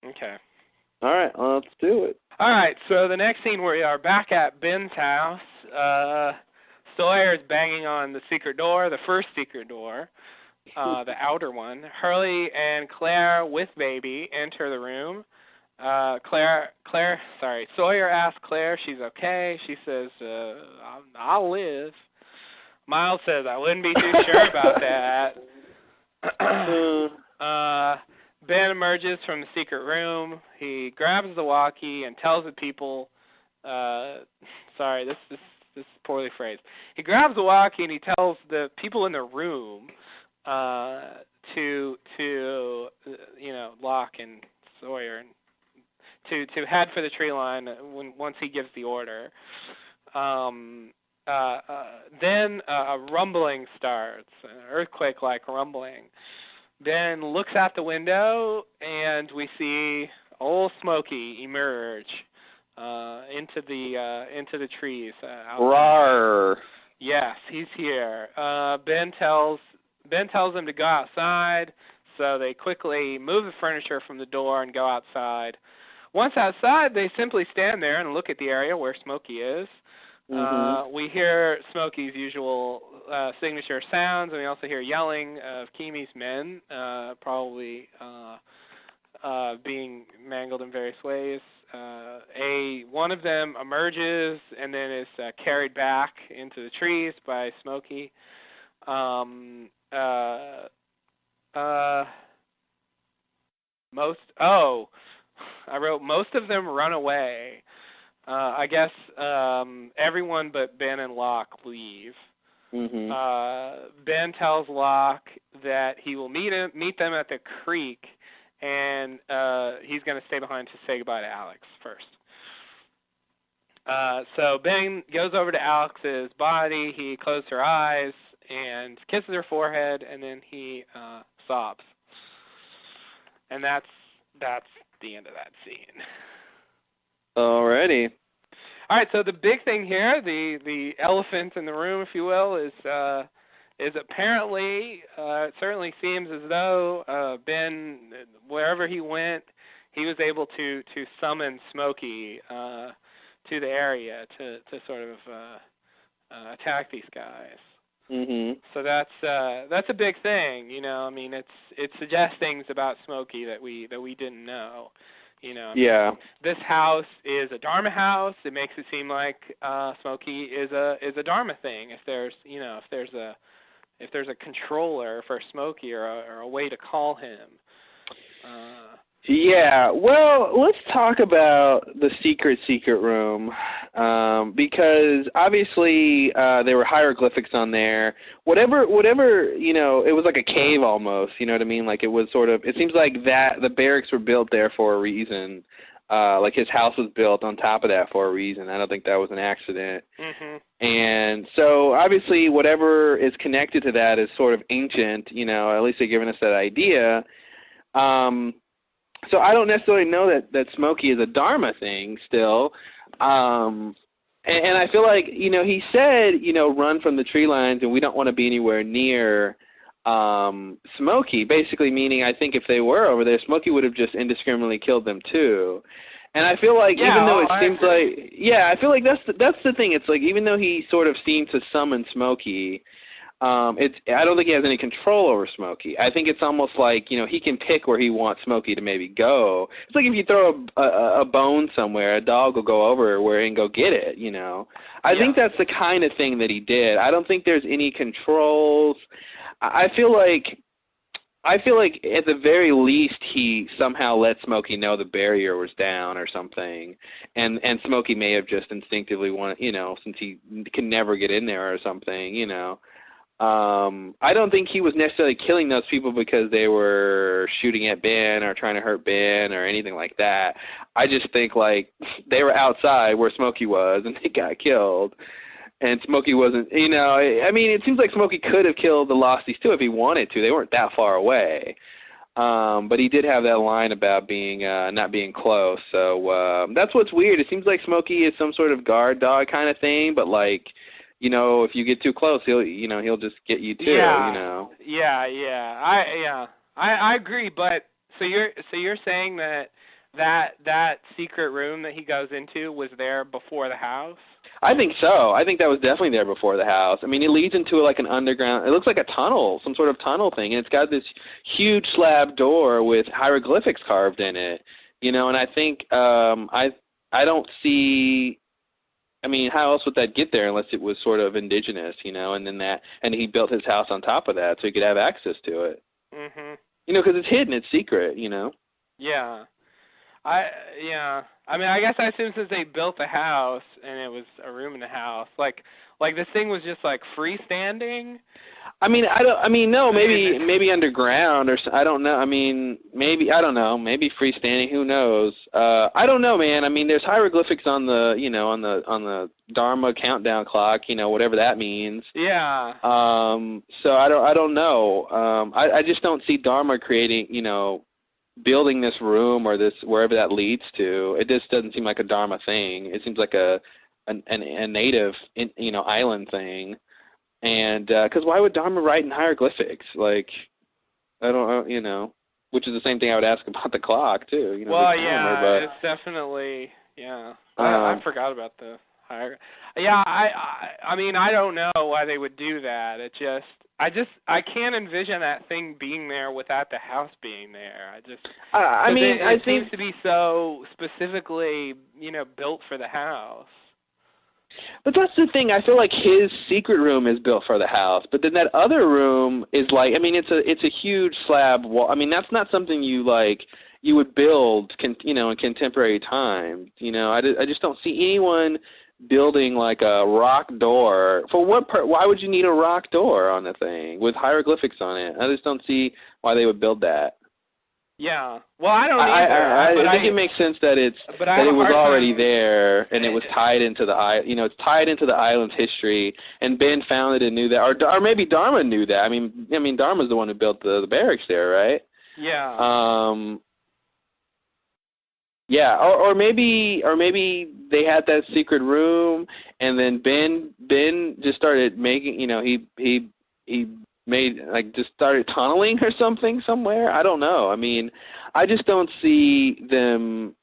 Speaker 2: Okay.
Speaker 1: All right, well, let's do it.
Speaker 2: All right, so the next scene we are back at Ben's house. Sawyer is banging on the secret door, the first secret door, the outer one. Hurley and Claire with baby enter the room. Sawyer asks Claire she's okay. She says, I'll live. Miles says, I wouldn't be too sure about that. Ben emerges from the secret room. He grabs the walkie and tells the people. Sorry, this is poorly phrased. He grabs the walkie and he tells the people in the room to Locke and Sawyer and to head for the tree line once he gives the order. Then a rumbling starts, an earthquake-like rumbling. Ben looks out the window, and we see old Smokey emerge into the trees.
Speaker 1: Rawr!
Speaker 2: Yes, he's here. Ben tells them to go outside, so they quickly move the furniture from the door and go outside. Once outside, they simply stand there and look at the area where Smokey is. We hear Smokey's usual signature sounds, and we also hear yelling of Keamy's men, probably being mangled in various ways. One of them emerges and then is carried back into the trees by Smokey. I wrote most of them run away. I guess everyone but Ben and Locke leave. Ben tells Locke that he will meet them at the creek, and he's going to stay behind to say goodbye to Alex first. So Ben goes over to Alex's body. He closes her eyes and kisses her forehead, and then he sobs. And that's the end of that scene.
Speaker 1: Alrighty.
Speaker 2: All right, so the big thing here, the elephant in the room, if you will, is apparently it certainly seems as though Ben, wherever he went, he was able to summon Smokey to the area to sort of attack these guys. So that's a big thing, you know. I mean, it suggests things about Smokey that we didn't know. You know,
Speaker 1: yeah.
Speaker 2: This house is a Dharma house. It makes it seem like Smokey is a Dharma thing. If there's a controller for Smokey or a way to call him.
Speaker 1: Yeah. Well, let's talk about the secret room because obviously there were hieroglyphics on there. Whatever, you know, it was like a cave almost. You know what I mean? Like it was sort of. It seems like that the barracks were built there for a reason. Like his house was built on top of that for a reason. I don't think that was an accident. And so obviously whatever is connected to that is sort of ancient. You know, at least they're giving us that idea. So I don't necessarily know that Smokey is a Dharma thing still. And I feel like, you know, he said, you know, run from the tree lines and we don't want to be anywhere near Smokey, basically meaning I think if they were over there, Smokey would have just indiscriminately killed them too. And I feel like even though it seems like, I feel like that's the thing. It's like even though he sort of seemed to summon Smokey, I don't think he has any control over Smokey. I think it's almost like, you know, he can pick where he wants Smokey to maybe go. It's like if you throw a bone somewhere, a dog will go over where and go get it, you know. I think that's the kind of thing that he did. I don't think there's any controls. I feel like at the very least he somehow let Smokey know the barrier was down or something, and Smokey may have just instinctively wanted, you know, since he can never get in there or something, you know. I don't think he was necessarily killing those people because they were shooting at Ben or trying to hurt Ben or anything like that. I just think, like, they were outside where Smokey was and they got killed. And Smokey wasn't, you know, I mean, it seems like Smokey could have killed the Losties too if he wanted to. They weren't that far away. But he did have that line about being not being close. So that's what's weird. It seems like Smokey is some sort of guard dog kind of thing, but, like, you know, if you get too close, he'll just get you too.
Speaker 2: Yeah.
Speaker 1: You know.
Speaker 2: Yeah. I agree. But so you're saying that secret room that he goes into was there before the house?
Speaker 1: I think so. I think that was definitely there before the house. I mean, it leads into like an underground. It looks like a tunnel, some sort of tunnel thing, and it's got this huge slab door with hieroglyphics carved in it. You know, and I think I don't see. I mean, how else would that get there unless it was sort of indigenous, you know? And then he built his house on top of that so he could have access to it.
Speaker 2: Mhm.
Speaker 1: You know, because it's hidden, it's secret. You know.
Speaker 2: Yeah. I mean, I guess I assume since they built the house and it was a room in the house, like this thing was just like freestanding.
Speaker 1: I mean, no, maybe underground or I don't know. I mean, maybe I don't know. Maybe freestanding. Who knows? I don't know, man. I mean, there's hieroglyphics on the on the Dharma countdown clock. You know, whatever that means.
Speaker 2: Yeah.
Speaker 1: So I don't know. I just don't see Dharma creating. Building this room or this wherever that leads to. It just doesn't seem like a Dharma thing. It seems like a native island thing. And because why would Dharma write in hieroglyphics? Like, I don't which is the same thing I would ask about the clock too.
Speaker 2: Well, yeah, it's definitely I forgot about the hieroglyphics. Yeah, I mean, I don't know why they would do that. I can't envision that thing being there without the house being there. It seems to be so specifically, built for the house.
Speaker 1: But that's the thing. I feel like his secret room is built for the house, but then that other room is like, I mean, it's a huge slab wall. I mean, that's not something you would build, in contemporary time. I just don't see anyone building like a rock door. For what why would you need a rock door on the thing with hieroglyphics on it? I just don't see why they would build that.
Speaker 2: Yeah. Well, I don't either.
Speaker 1: I think it makes sense that it was already there and it was tied into it's tied into the island's history, and Ben found it and knew that, or maybe Dharma knew that. I mean Dharma's the one who built the barracks there, right?
Speaker 2: Yeah.
Speaker 1: Yeah, or maybe they had that secret room, and then Ben just started making, he made just started tunneling or something somewhere. I don't know. I mean, I just don't see them.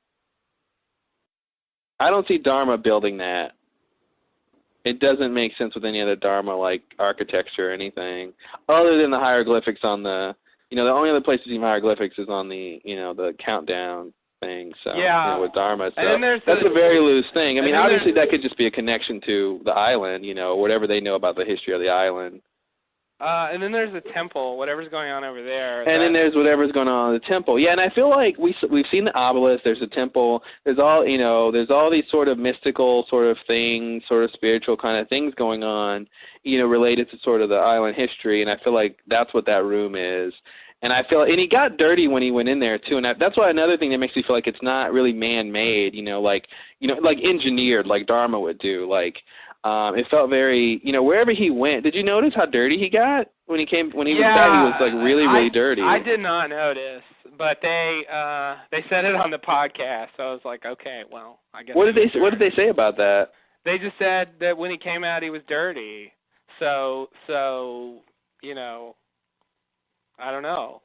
Speaker 1: I don't see Dharma building that. It doesn't make sense with any other Dharma architecture or anything, other than the hieroglyphics on the. The only other place to see hieroglyphics is on the the countdown thing. So with Dharma, so that's a very loose thing. I mean, obviously that could just be a connection to the island, whatever they know about the history of the island.
Speaker 2: And then there's the temple, whatever's going on over there.
Speaker 1: And then there's whatever's going on in the temple. Yeah, and I feel like we've seen the obelisk. There's a temple. There's all there's all these sort of mystical sort of things, sort of spiritual kind of things going on, related to sort of the island history. And I feel like that's what that room is. And and he got dirty when he went in there too. And that's why another thing that makes me feel like it's not really man-made. Like engineered, like Dharma would do. It felt very, wherever he went. Did you notice how dirty he got when he was back? He was really, really dirty.
Speaker 2: I did not notice, but they said it on the podcast, so I was like, okay, well, I guess. What
Speaker 1: did they say about that?
Speaker 2: They just said that when he came out, he was dirty. So I don't know.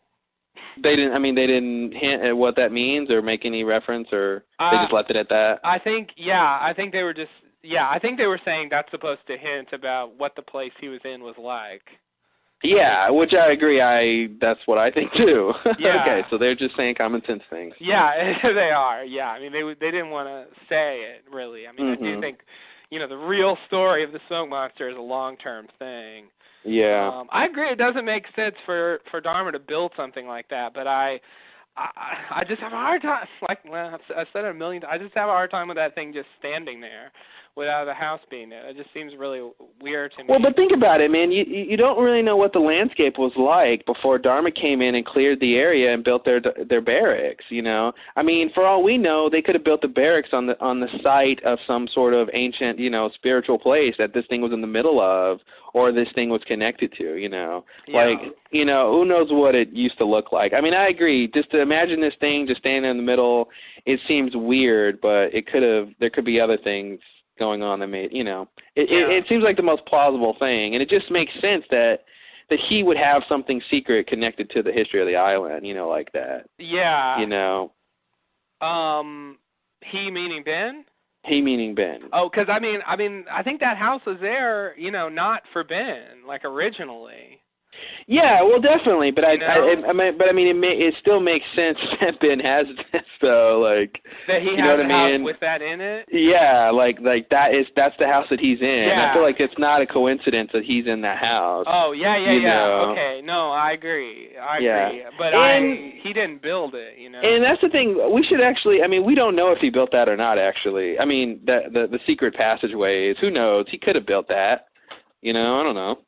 Speaker 1: They didn't hint at what that means or make any reference, or they just left it at that.
Speaker 2: I think they were just. Yeah, I think they were saying that's supposed to hint about what the place he was in was like.
Speaker 1: Yeah, which I agree. That's what I think too.
Speaker 2: Yeah.
Speaker 1: Okay, so they're just saying common sense things.
Speaker 2: Yeah, they are. Yeah, I mean they didn't want to say it really. I mean I do think, the real story of the smoke monster is a long-term thing.
Speaker 1: Yeah.
Speaker 2: I agree. It doesn't make sense for Dharma to build something like that, but I just have a hard time. I've said it a million times. I just have a hard time with that thing just standing there without the house being there. It just seems really weird to me.
Speaker 1: Well, but think about it, man. You don't really know what the landscape was like before Dharma came in and cleared the area and built their barracks. I mean, for all we know, they could have built the barracks on the site of some sort of ancient, spiritual place that this thing was in the middle of, or this thing was connected to.
Speaker 2: Yeah.
Speaker 1: Who knows what it used to look like. I mean, I agree. Just to imagine this thing just standing in the middle, it seems weird, but there could be other things going on that made, it seems like the most plausible thing, and it just makes sense that he would have something secret connected to the history of the island, like that.
Speaker 2: Yeah. He meaning Ben?
Speaker 1: He meaning Ben.
Speaker 2: Oh, because I think that house was there, not for Ben, originally.
Speaker 1: Yeah, well, definitely, but it still makes sense that Ben has this, though, like
Speaker 2: that he
Speaker 1: has
Speaker 2: a house with that in it.
Speaker 1: Yeah, like that's the house that he's in.
Speaker 2: Yeah.
Speaker 1: I feel like it's not a coincidence that he's in that house.
Speaker 2: Oh yeah.
Speaker 1: Know?
Speaker 2: Okay, no, I agree. But he didn't build it, you know.
Speaker 1: And that's the thing. We should actually. I mean, we don't know if he built that or not. Actually, I mean, the secret passageways. Who knows? He could have built that. You know, I don't know.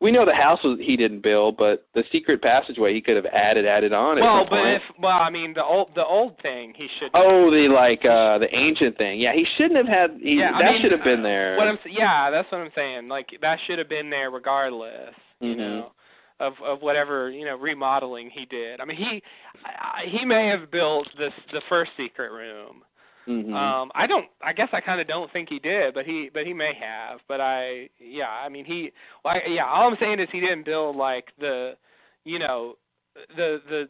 Speaker 1: We know the house he didn't build, but the secret passageway he could have added on.
Speaker 2: Well, I mean the old thing he should.
Speaker 1: Oh, the ancient thing. Yeah, he shouldn't have had. That should have been there.
Speaker 2: That's what I'm saying. Like that should have been there regardless. You know, of whatever remodeling he did. I mean he may have built the first secret room. I guess I kind of don't think he did, but he may have. But all I'm saying is he didn't build like the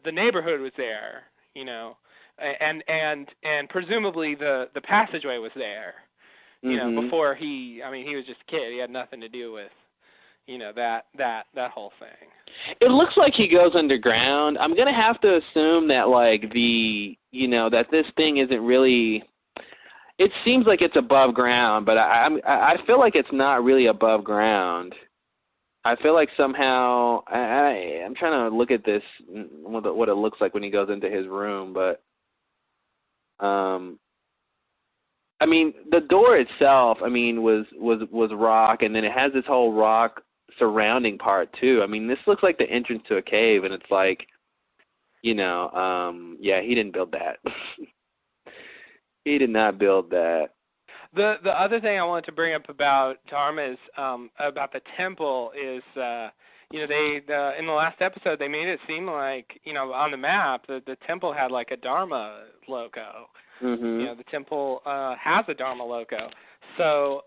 Speaker 2: neighborhood was there, and presumably the passageway was there, before he was just a kid. He had nothing to do with, that whole thing.
Speaker 1: It looks like he goes underground. I'm gonna have to assume that that this thing isn't really. It seems like it's above ground, but I feel like it's not really above ground. I feel like somehow I'm trying to look at this what it looks like when he goes into his room, but the door itself, was rock, and then it has this whole rock surrounding part too. I mean, this looks like the entrance to a cave, and it's like, he didn't build that. He did not build that.
Speaker 2: The other thing I wanted to bring up about Dharma is about the temple is they in the last episode they made it seem like on the map the temple had like a Dharma logo. The temple has a Dharma logo. So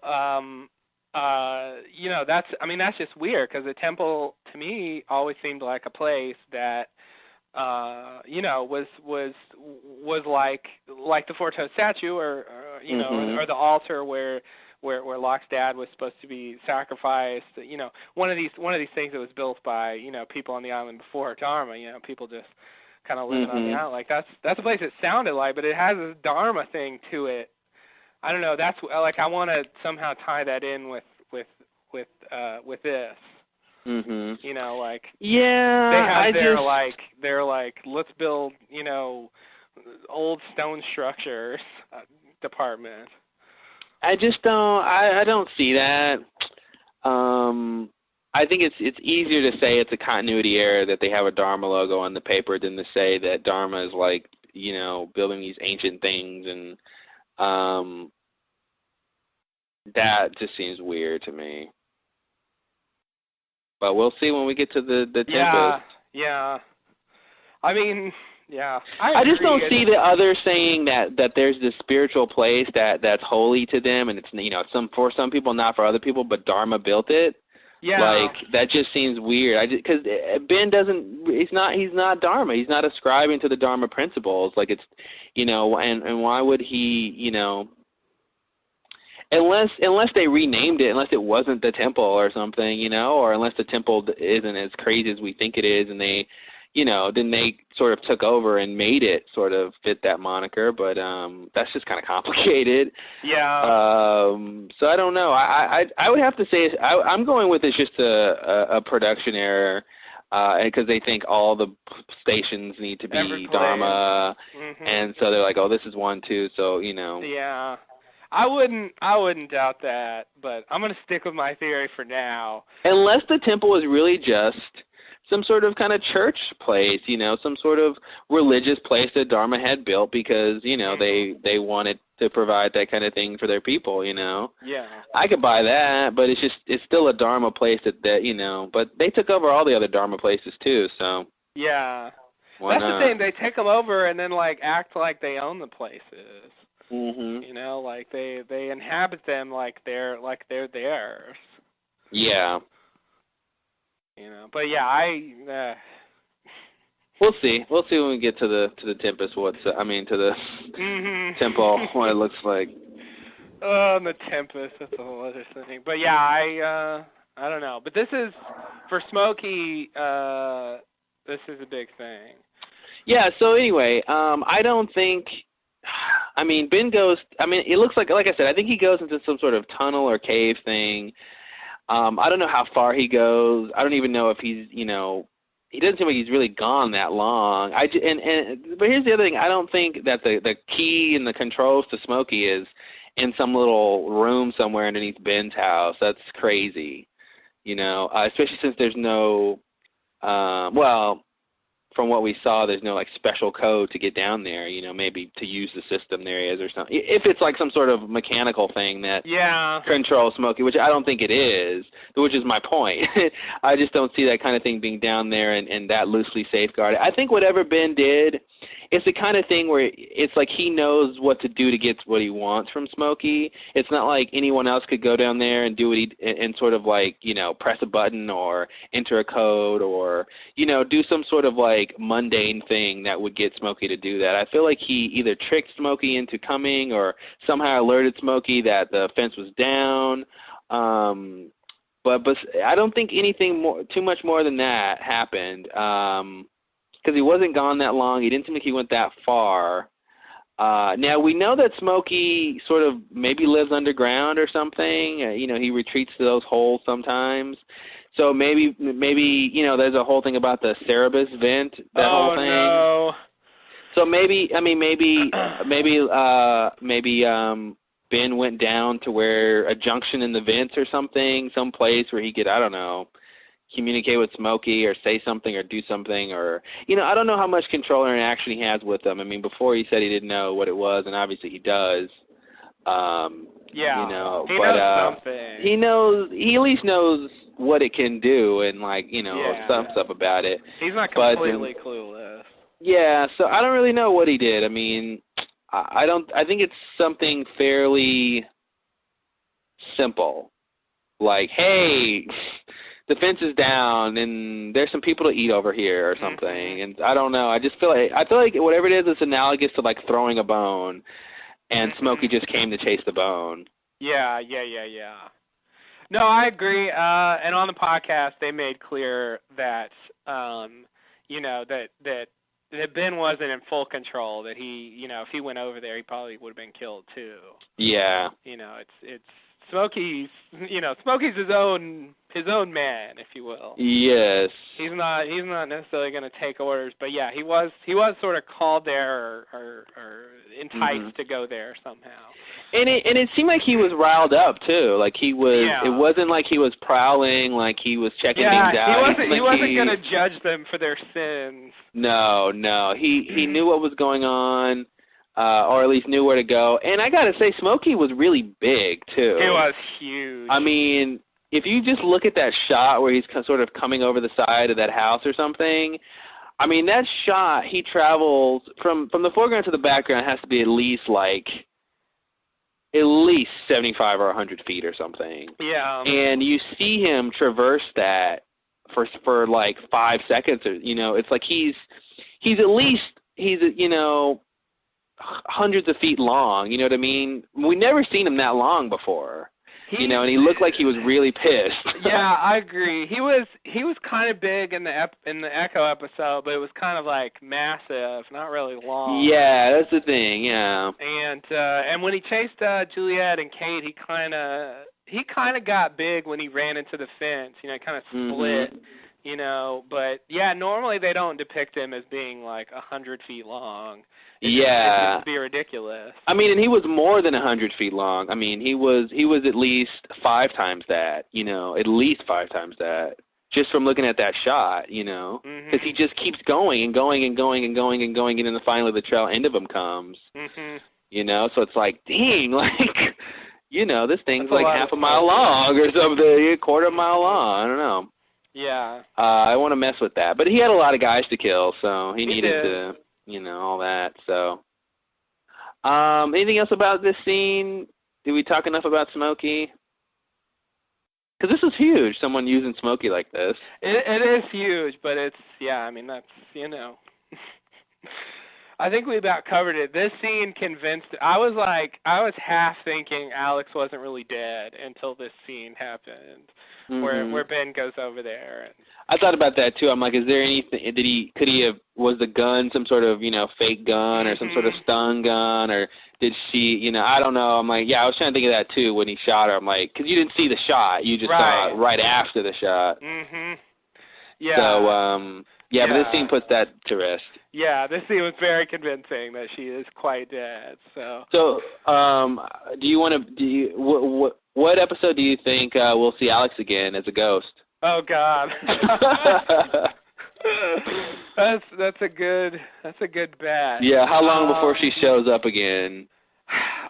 Speaker 2: that's just weird because the temple to me always seemed like a place that was like the four-toed statue, or or the altar where Locke's dad was supposed to be sacrificed. One of these things that was built by people on the island before Dharma. People just kind of living on the island. Like that's a place it sounded like, but it has a Dharma thing to it. I don't know. That's like I want to somehow tie that in with this. They're like let's build old stone structures department.
Speaker 1: I just don't. I don't see that. I think it's easier to say it's a continuity error that they have a Dharma logo on the paper than to say that Dharma is like building these ancient things, and that just seems weird to me. But we'll see when we get to the tempest. Yeah.
Speaker 2: I mean, yeah.
Speaker 1: I just don't see the others saying that there's this spiritual place that's holy to them, and it's for some people, not for other people, but Dharma built it.
Speaker 2: Yeah.
Speaker 1: Like that just seems weird. Because Ben doesn't. He's not Dharma. He's not ascribing to the Dharma principles. Like it's, and why would he, Unless they renamed it, unless it wasn't the temple or something, or unless the temple isn't as crazy as we think it is, and they, then they sort of took over and made it sort of fit that moniker. But that's just kind of complicated.
Speaker 2: Yeah.
Speaker 1: So I don't know. I would have to say I'm going with it's just a production error, because they think all the stations need to be Dharma, and so they're like, oh, this is one too. So
Speaker 2: Yeah. I wouldn't doubt that, but I'm going to stick with my theory for now.
Speaker 1: Unless the temple is really just some sort of kind of church place, some sort of religious place that Dharma had built because, they wanted to provide that kind of thing for their people,
Speaker 2: Yeah.
Speaker 1: I could buy that, but it's still a Dharma place that but they took over all the other Dharma places too, so.
Speaker 2: Yeah. That's the thing, they take them over and then act like they own the places. Like they inhabit them like they're theirs.
Speaker 1: Yeah.
Speaker 2: But yeah,
Speaker 1: we'll see. We'll see when we get to the tempest. To the temple, what it looks like.
Speaker 2: Oh, the tempest. That's a whole other thing. But yeah, I don't know. But this is, for Smokey, this is a big thing.
Speaker 1: Yeah, so anyway, I don't think, Ben goes, it looks like I said, I think he goes into some sort of tunnel or cave thing. I don't know how far he goes. I don't even know if he's, he doesn't seem like he's really gone that long. But here's the other thing. I don't think that the key and the controls to Smokey is in some little room somewhere underneath Ben's house. That's crazy, especially since there's no, from what we saw, there's no special code to get down there, maybe to use the system there is or something. If it's like some sort of mechanical thing that controls Smokey, which I don't think it is, which is my point. I just don't see that kind of thing being down there and that loosely safeguarded. I think whatever Ben did, it's the kind of thing where it's like he knows what to do to get what he wants from Smokey. It's not like anyone else could go down there and do what and sort of press a button or enter a code or, do some sort of mundane thing that would get Smokey to do that. I feel like he either tricked Smokey into coming or somehow alerted Smokey that the fence was down. But I don't think anything too much more than that happened. Because he wasn't gone that long. He didn't seem like he went that far. Now, we know that Smokey sort of maybe lives underground or something. He retreats to those holes sometimes. So maybe there's a whole thing about the Cerebus vent, that whole thing.
Speaker 2: Oh, no.
Speaker 1: So maybe Ben went down to where a junction in the vents or something, some place where he could, I don't know, communicate with Smokey or say something or do something or, I don't know how much control or interaction he has with them. Before he said he didn't know what it was, and obviously he does.
Speaker 2: He knows something.
Speaker 1: He at least knows what it can do and, some stuff about it.
Speaker 2: He's not completely clueless.
Speaker 1: Yeah, so I don't really know what he did. I think it's something fairly simple. Like, hey, the fence is down, and there's some people to eat over here or something. Mm-hmm. And I don't know. I feel like whatever it is, it's analogous to throwing a bone, and Smokey just came to chase the bone.
Speaker 2: Yeah. No, I agree. And on the podcast, they made clear that that Ben wasn't in full control. That he, if he went over there, he probably would have been killed too.
Speaker 1: Yeah.
Speaker 2: It's Smokey's. Smokey's his own man, if you will.
Speaker 1: Yes.
Speaker 2: He's not necessarily going to take orders, but yeah, he was sort of called there or enticed to go there somehow.
Speaker 1: And it seemed like he was riled up too. Like he was. Yeah. It wasn't like he was prowling. Like he was checking things out.
Speaker 2: He wasn't going to judge them for their sins.
Speaker 1: No. He knew what was going on. Or at least knew where to go. And I got to say, Smokey was really big, too.
Speaker 2: He was huge.
Speaker 1: If you just look at that shot where he's sort of coming over the side of that house or something, that shot, he travels from the foreground to the background has to be at least 75 or 100 feet or something.
Speaker 2: Yeah.
Speaker 1: And you see him traverse that for 5 seconds. It's like he's hundreds of feet long, you know what I mean? We never seen him that long before, and he looked like he was really pissed.
Speaker 2: Yeah, I agree. He was kind of big in the Echo episode, but it was kind of massive, not really long.
Speaker 1: Yeah, that's the thing. Yeah.
Speaker 2: And when he chased Juliet and Kate, he kind of got big when he ran into the fence. Kind of split. Mm-hmm. But yeah, normally they don't depict him as being 100 feet long.
Speaker 1: It
Speaker 2: would be ridiculous.
Speaker 1: And he was more than 100 feet long. He was at least 5 times that. At least 5 times that. Just from looking at that shot, because he just keeps going and going and going and going and going, and then finally the trail end of him comes.
Speaker 2: Mm-hmm.
Speaker 1: So it's dang, this thing's half a mile long or something, a quarter mile long. I don't know.
Speaker 2: Yeah.
Speaker 1: I want to mess with that. But he had a lot of guys to kill, so he needed to, all that. So, anything else about this scene? Did we talk enough about Smokey? Because this is huge, someone using Smokey like this.
Speaker 2: It is huge, but it's, that's, I think we about covered it. This scene convinced. I was half thinking Alex wasn't really dead until this scene happened, where Ben goes over there. And
Speaker 1: I thought about that too. I'm like, is there anything? Was the gun some sort of fake gun or some sort of stun gun, or did she? I don't know. I'm like, yeah, I was trying to think of that too when he shot her. I'm like, because you didn't see the shot, you just saw it right after the shot.
Speaker 2: Yeah.
Speaker 1: So but this scene puts that to rest.
Speaker 2: Yeah, this scene was very convincing that she is quite dead. So what episode do you think we'll see Alex again as a ghost? Oh God. that's a good bet.
Speaker 1: Yeah, how long before she shows up again?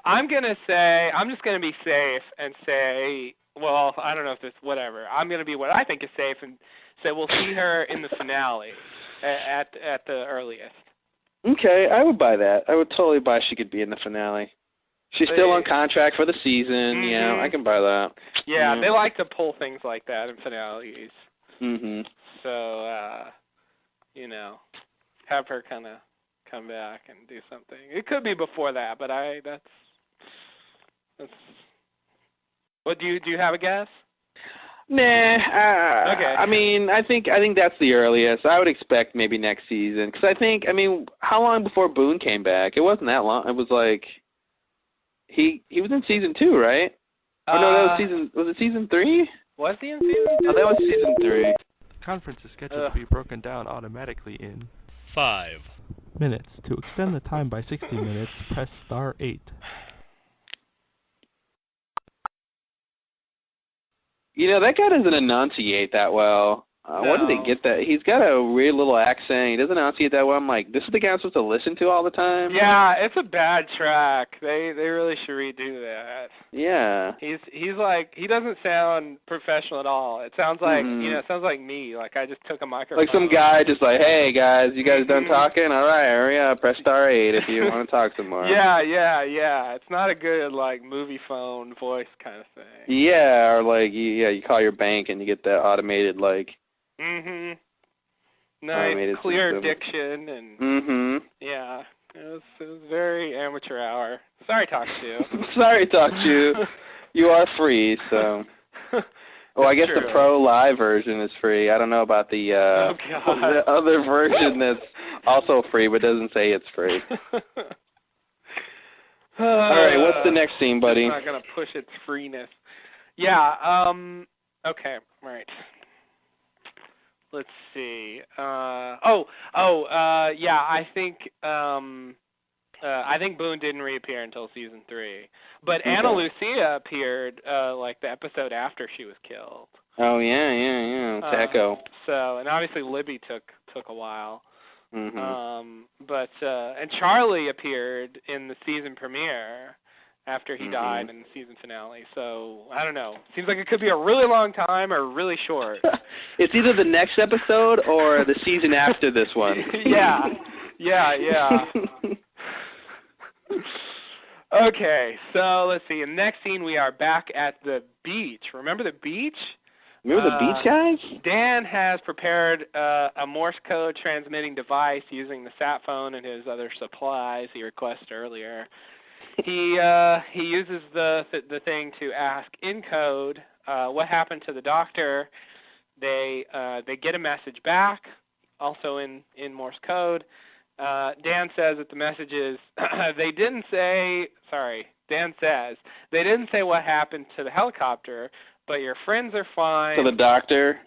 Speaker 2: I'm just gonna be safe and say, well, I don't know if this, whatever. I'm gonna be what I think is safe and say we'll see her in the finale at the earliest.
Speaker 1: Okay, I would buy that. I would totally buy she could be in the finale. She's still on contract for the season. Yeah, I can buy that.
Speaker 2: Yeah, they like to pull things like that in finales. So, have her kind of come back and do something. It could be before that, but that's. What do you have a guess?
Speaker 1: Nah.
Speaker 2: Okay.
Speaker 1: I mean, I think that's the earliest. I would expect maybe next season because how long before Boone came back? It wasn't that long. It was like he was in season 2, right? Oh no, that was season. Was it season 3?
Speaker 2: Was he in season 2?
Speaker 1: Oh, that was season 3.
Speaker 3: The conference is scheduled to be broken down automatically in 5 minutes. To extend the time by 60 minutes, press star 8.
Speaker 1: That guy doesn't enunciate that well.
Speaker 2: No.
Speaker 1: Where did he get that? He's got a weird little accent. He doesn't enunciate that well. I'm like, this is the guy I'm supposed to listen to all the time?
Speaker 2: Yeah, it's a bad track. They really should redo that.
Speaker 1: Yeah.
Speaker 2: He's like, he doesn't sound professional at all. It sounds like, it sounds like me. Like I just took a microphone.
Speaker 1: Like some guy just like, hey guys, you guys done talking? All right, hurry up, press star 8 if you want to talk some more.
Speaker 2: Yeah. It's not a good like movie phone voice kind of thing.
Speaker 1: Yeah, or like you call your bank and you get that automated like.
Speaker 2: Nice, clear diction and yeah, it was very amateur hour. Sorry, talk to you.
Speaker 1: Sorry, talk to you. You are free, so. Oh, I guess
Speaker 2: true.
Speaker 1: The Pro Live version is free. I don't know about the the other version that's also free but doesn't say it's free. All right, what's the next scene, buddy?
Speaker 2: I'm not gonna push its freeness. Yeah. Okay. All right. Let's see. Yeah. I think Boone didn't reappear until season 3, but Ana Lucia appeared like the episode after she was killed.
Speaker 1: Oh yeah. Echo.
Speaker 2: So, and obviously Libby took a while. But and Charlie appeared in the season premiere after he died in the season finale. So, I don't know. Seems like it could be a really long time or really short.
Speaker 1: It's either the next episode or the season after this one.
Speaker 2: Yeah. Okay, so let's see. In the next scene, we are back at the beach. Remember the beach?
Speaker 1: Remember the beach guys?
Speaker 2: Dan has prepared a Morse code transmitting device using the sat phone and his other supplies he requested earlier. He uses the thing to ask in code what happened to the doctor. They get a message back, also in Morse code. Dan says that the message is Dan says they didn't say what happened to the helicopter, but your friends are fine.
Speaker 1: To the doctor?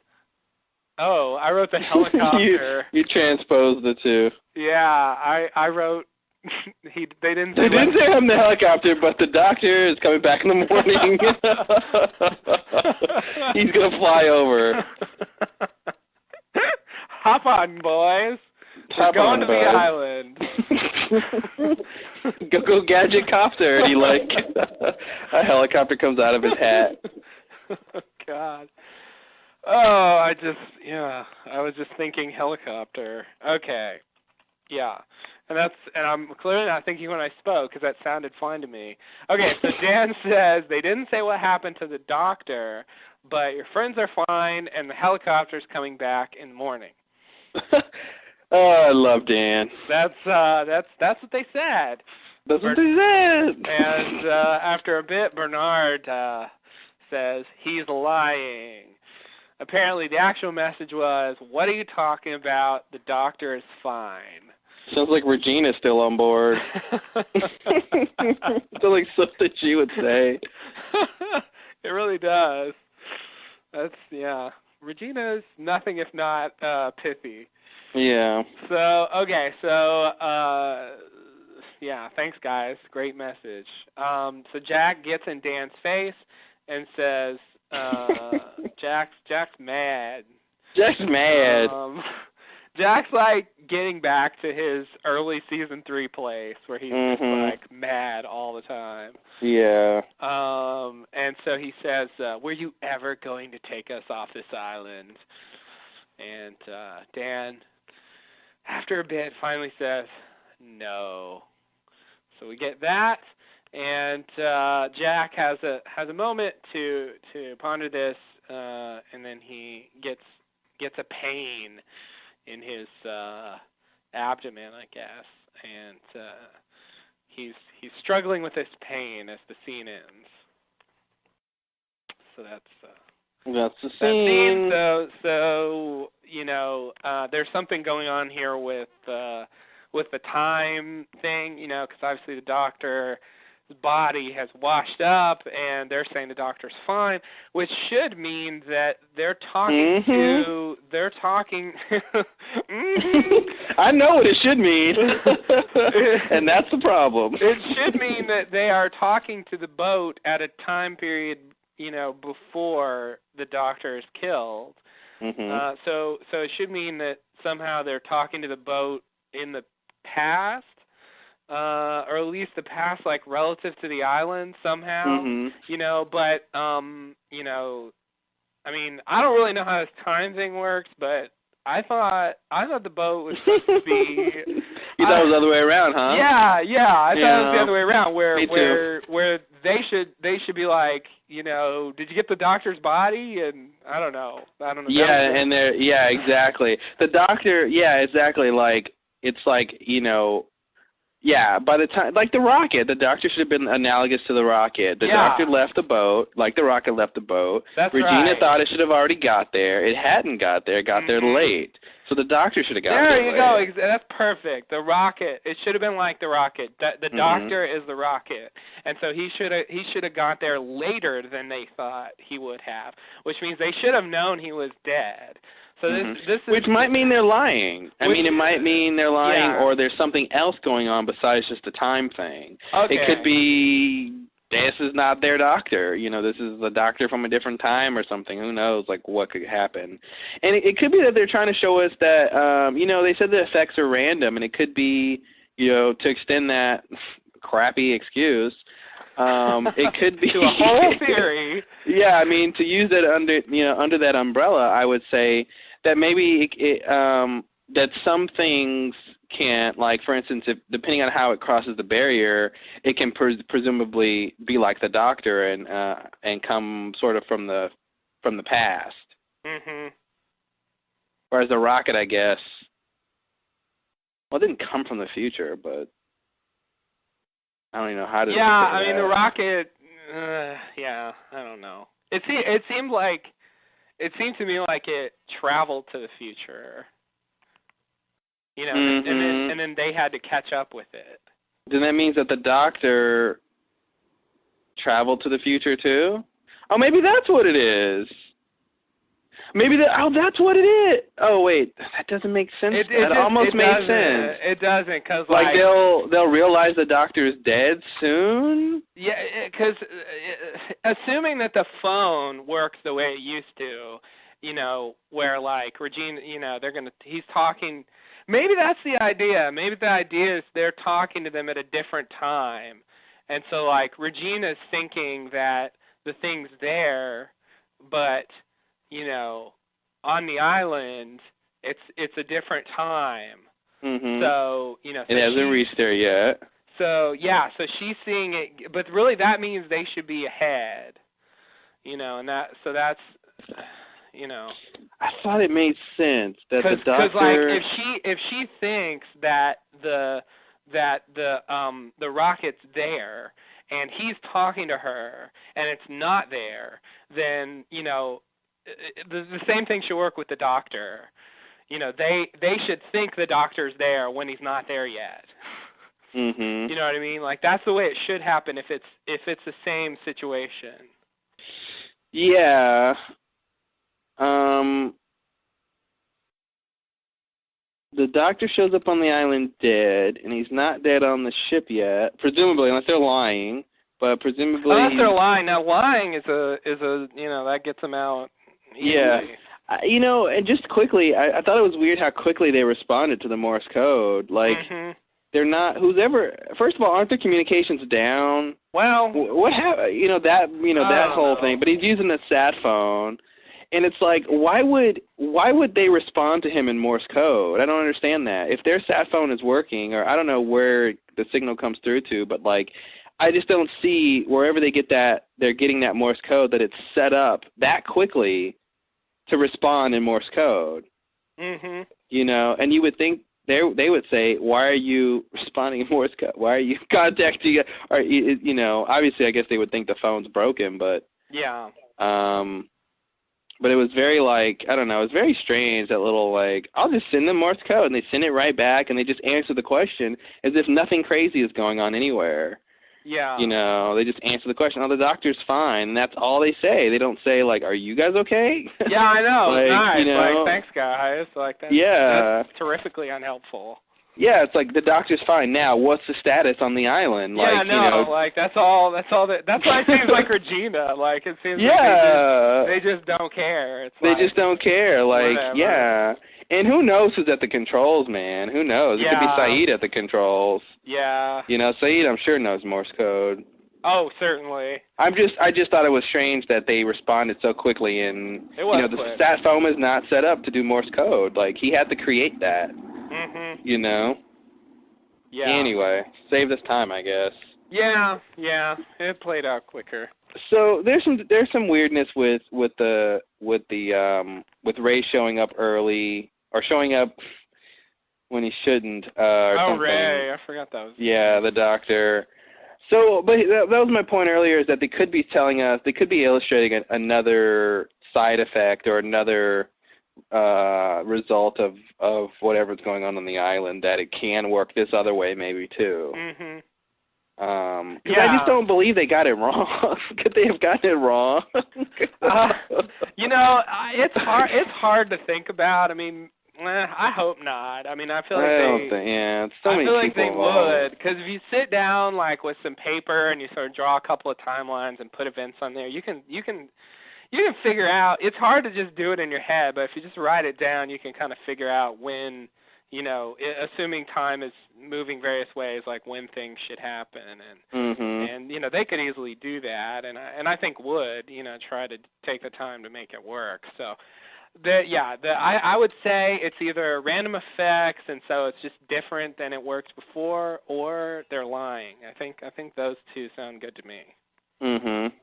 Speaker 2: Oh, I wrote the helicopter.
Speaker 1: you transposed the two.
Speaker 2: Yeah, I wrote. They didn't say
Speaker 1: on the helicopter, but the doctor is coming back in the morning. He's gonna fly over.
Speaker 2: Hop on, boys. We're going to the island.
Speaker 1: Go gadget copter, and he a helicopter comes out of his hat.
Speaker 2: Oh, God. Oh, I was just thinking helicopter. Okay. Yeah. And I'm clearly not thinking when I spoke because that sounded fine to me. Okay, so Dan says they didn't say what happened to the doctor, but your friends are fine and the helicopter's coming back in the morning.
Speaker 1: Oh, I love Dan.
Speaker 2: That's what they said.
Speaker 1: That's what they said.
Speaker 2: And after a bit, Bernard says he's lying. Apparently, the actual message was, "What are you talking about? The doctor is fine."
Speaker 1: Sounds like Regina's still on board. Sounds like something she would say.
Speaker 2: It really does. Regina's nothing if not pithy.
Speaker 1: Yeah.
Speaker 2: So, okay, thanks, guys. Great message. So Jack gets in Dan's face and says, Jack's mad.
Speaker 1: Jack's mad.
Speaker 2: Jack's like getting back to his early season 3 place where he's just like mad all the time.
Speaker 1: Yeah.
Speaker 2: And so he says, "Were you ever going to take us off this island?" And Dan, after a bit, finally says, "No." So we get that, and Jack has a moment to ponder this, and then he gets a pain in his abdomen, I guess, and he's struggling with this pain as the scene ends. So that's
Speaker 1: the scene.
Speaker 2: So there's something going on here with the time thing, because obviously the doctor's body has washed up, and they're saying the doctor's fine, which should mean that they're talking
Speaker 1: I know what it should mean. And that's the problem.
Speaker 2: It should mean that they are talking to the boat at a time period, before the doctor is killed. So it should mean that somehow they're talking to the boat in the past, or at least the past, like relative to the island somehow, but I mean, I don't really know how this time thing works, but I thought the boat was supposed to be.
Speaker 1: You thought it was the other way around, huh?
Speaker 2: Yeah. I thought it was the other way around, where they should be like, did you get the doctor's body? And I don't know.
Speaker 1: Yeah, and exactly. The doctor, exactly. Like it's like by the time, like the rocket, the doctor should have been analogous to the rocket. The doctor left the boat, like the rocket left the boat.
Speaker 2: That's
Speaker 1: Regina
Speaker 2: right.
Speaker 1: thought it should have already got there. It hadn't got there. It got there late. So the doctor should have got there.
Speaker 2: There you go. That's perfect. The rocket. It should have been like the rocket. The doctor is the rocket, and so he should have got there later than they thought he would have, which means they should have known he was dead. So this is,
Speaker 1: which might mean they're lying. I mean, it might mean they're lying, or there's something else going on besides just the time thing.
Speaker 2: Okay.
Speaker 1: It could be this is not their doctor. This is a doctor from a different time or something. Who knows, like, what could happen. And it could be that they're trying to show us that, they said the effects are random, and it could be, to extend that crappy excuse, it could be
Speaker 2: to a whole theory.
Speaker 1: Yeah, I mean, to use it under that umbrella, I would say that maybe that some things can't, like, for instance, if depending on how it crosses the barrier, it can presumably be like the doctor and come sort of from the past. Whereas the rocket, I guess, it didn't come from the future, but I don't even know how to.
Speaker 2: Yeah, I mean the rocket. I don't know. It seemed to me like it traveled to the future. And then they had to catch up with it.
Speaker 1: Then that means that the doctor traveled to the future too? Oh, maybe that's what it is. Maybe that's what it is. Oh wait, that doesn't make sense. That almost makes sense.
Speaker 2: It doesn't, because
Speaker 1: like they'll realize the doctor is dead soon.
Speaker 2: Yeah, because assuming that the phone works the way it used to, where like Regina, he's talking. Maybe that's the idea. Maybe the idea is they're talking to them at a different time, and so like Regina's thinking that the thing's there, but on the island, it's a different time. So so
Speaker 1: it hasn't reached there yet.
Speaker 2: So so she's seeing it, but really that means they should be ahead. And that's you know.
Speaker 1: I thought it made sense that the doctor.
Speaker 2: Because like if she thinks that the rocket's there and he's talking to her and it's not there, then you know the same thing should work with the doctor. You know, they should think the doctor's there when he's not there yet.
Speaker 1: Mhm.
Speaker 2: You know what I mean? Like that's the way it should happen if it's the same situation.
Speaker 1: Yeah. The doctor shows up on the island dead, and he's not dead on the ship yet, presumably, unless they're lying. But presumably,
Speaker 2: unless they're lying. Now, lying is a you know, that gets them out easily.
Speaker 1: Yeah. You know, and just quickly, I thought it was weird how quickly they responded to the Morse code. Like, they're not. First of all, aren't their communications down?
Speaker 2: Well,
Speaker 1: what happened? You know that whole thing. But he's using a sat phone. And it's like, why would they respond to him in Morse code? I don't understand that. If their sat phone is working, or I don't know where the signal comes through to, but like, I just don't see wherever they get that, they're getting that Morse code, that it's set up that quickly to respond in Morse code.
Speaker 2: Mhm.
Speaker 1: You know, and you would think they would say, why are you responding in Morse code? Why are you contacting? Or you know, obviously, I guess they would think the phone's broken, but
Speaker 2: yeah.
Speaker 1: But it was very, like, I don't know, it was very strange, that little, like, I'll just send them Morse code, and they send it right back, and they just answer the question as if nothing crazy is going on anywhere.
Speaker 2: Yeah.
Speaker 1: You know, they just answer the question, oh, the doctor's fine, and that's all they say. They don't say, like, are you guys okay?
Speaker 2: Yeah, I know.
Speaker 1: Like,
Speaker 2: nice.
Speaker 1: you know,
Speaker 2: like, thanks, guys. Like, that's terrifically unhelpful.
Speaker 1: Yeah, it's like the doctor's fine. Now, what's the status on the island?
Speaker 2: Yeah,
Speaker 1: like,
Speaker 2: no,
Speaker 1: you know,
Speaker 2: like that's all. That's why it seems like Regina. Like it seems like they just don't care. It's
Speaker 1: they just don't care. Like,
Speaker 2: whatever.
Speaker 1: yeah. And who knows who's at the controls, man? Who knows? It could be Saeed at the controls.
Speaker 2: Yeah.
Speaker 1: You know, Saeed, I'm sure, knows Morse code.
Speaker 2: Oh, certainly.
Speaker 1: I just thought it was strange that they responded so quickly, and
Speaker 2: it was
Speaker 1: you know, the sat phone is not set up to do Morse code. Like, he had to create that.
Speaker 2: Mhm.
Speaker 1: You know.
Speaker 2: Yeah.
Speaker 1: Anyway, saved us time, I guess.
Speaker 2: Yeah. It played out quicker.
Speaker 1: So there's some weirdness with Ray showing up early, or showing up when he shouldn't. Or something.
Speaker 2: Ray, I forgot that was.
Speaker 1: Yeah, the doctor. So, but that was my point earlier, is that they could be telling us, they could be illustrating another side effect or another result of whatever's going on the island, that it can work this other way maybe too.
Speaker 2: Mhm.
Speaker 1: Because I just don't believe they got it wrong. Could they have gotten it wrong?
Speaker 2: You know, it's hard to think about. I mean, I hope not. I mean, I feel like
Speaker 1: it's so many people
Speaker 2: like they would, because if you sit down like with some paper and you sort of draw a couple of timelines and put events on there, you can figure out. It's hard to just do it in your head, but if you just write it down, you can kind of figure out when, you know, assuming time is moving various ways, like when things should happen, and you know, they could easily do that, and I think would, you know, try to take the time to make it work. So, I would say it's either random effects, and so it's just different than it worked before, or they're lying. I think those two sound good to me.
Speaker 1: Mhm.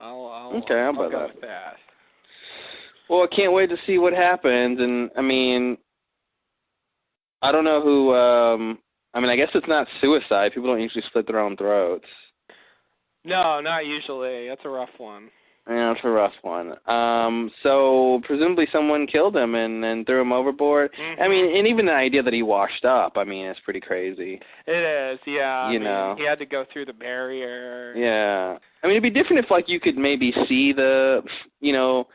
Speaker 2: I'll
Speaker 1: go
Speaker 2: with that.
Speaker 1: Well, I can't wait to see what happens, and I mean, I don't know who. I mean, I guess it's not suicide. People don't usually slit their own throats.
Speaker 2: No, not usually. That's a rough one.
Speaker 1: Yeah, it's a rough one. So presumably someone killed him and then threw him overboard.
Speaker 2: Mm-hmm.
Speaker 1: I mean, and even the idea that he washed up, I mean, it's pretty crazy.
Speaker 2: It is, yeah.
Speaker 1: You know,
Speaker 2: he had to go through the barrier.
Speaker 1: Yeah. I mean, it'd be different if, like, you could maybe see the, you know,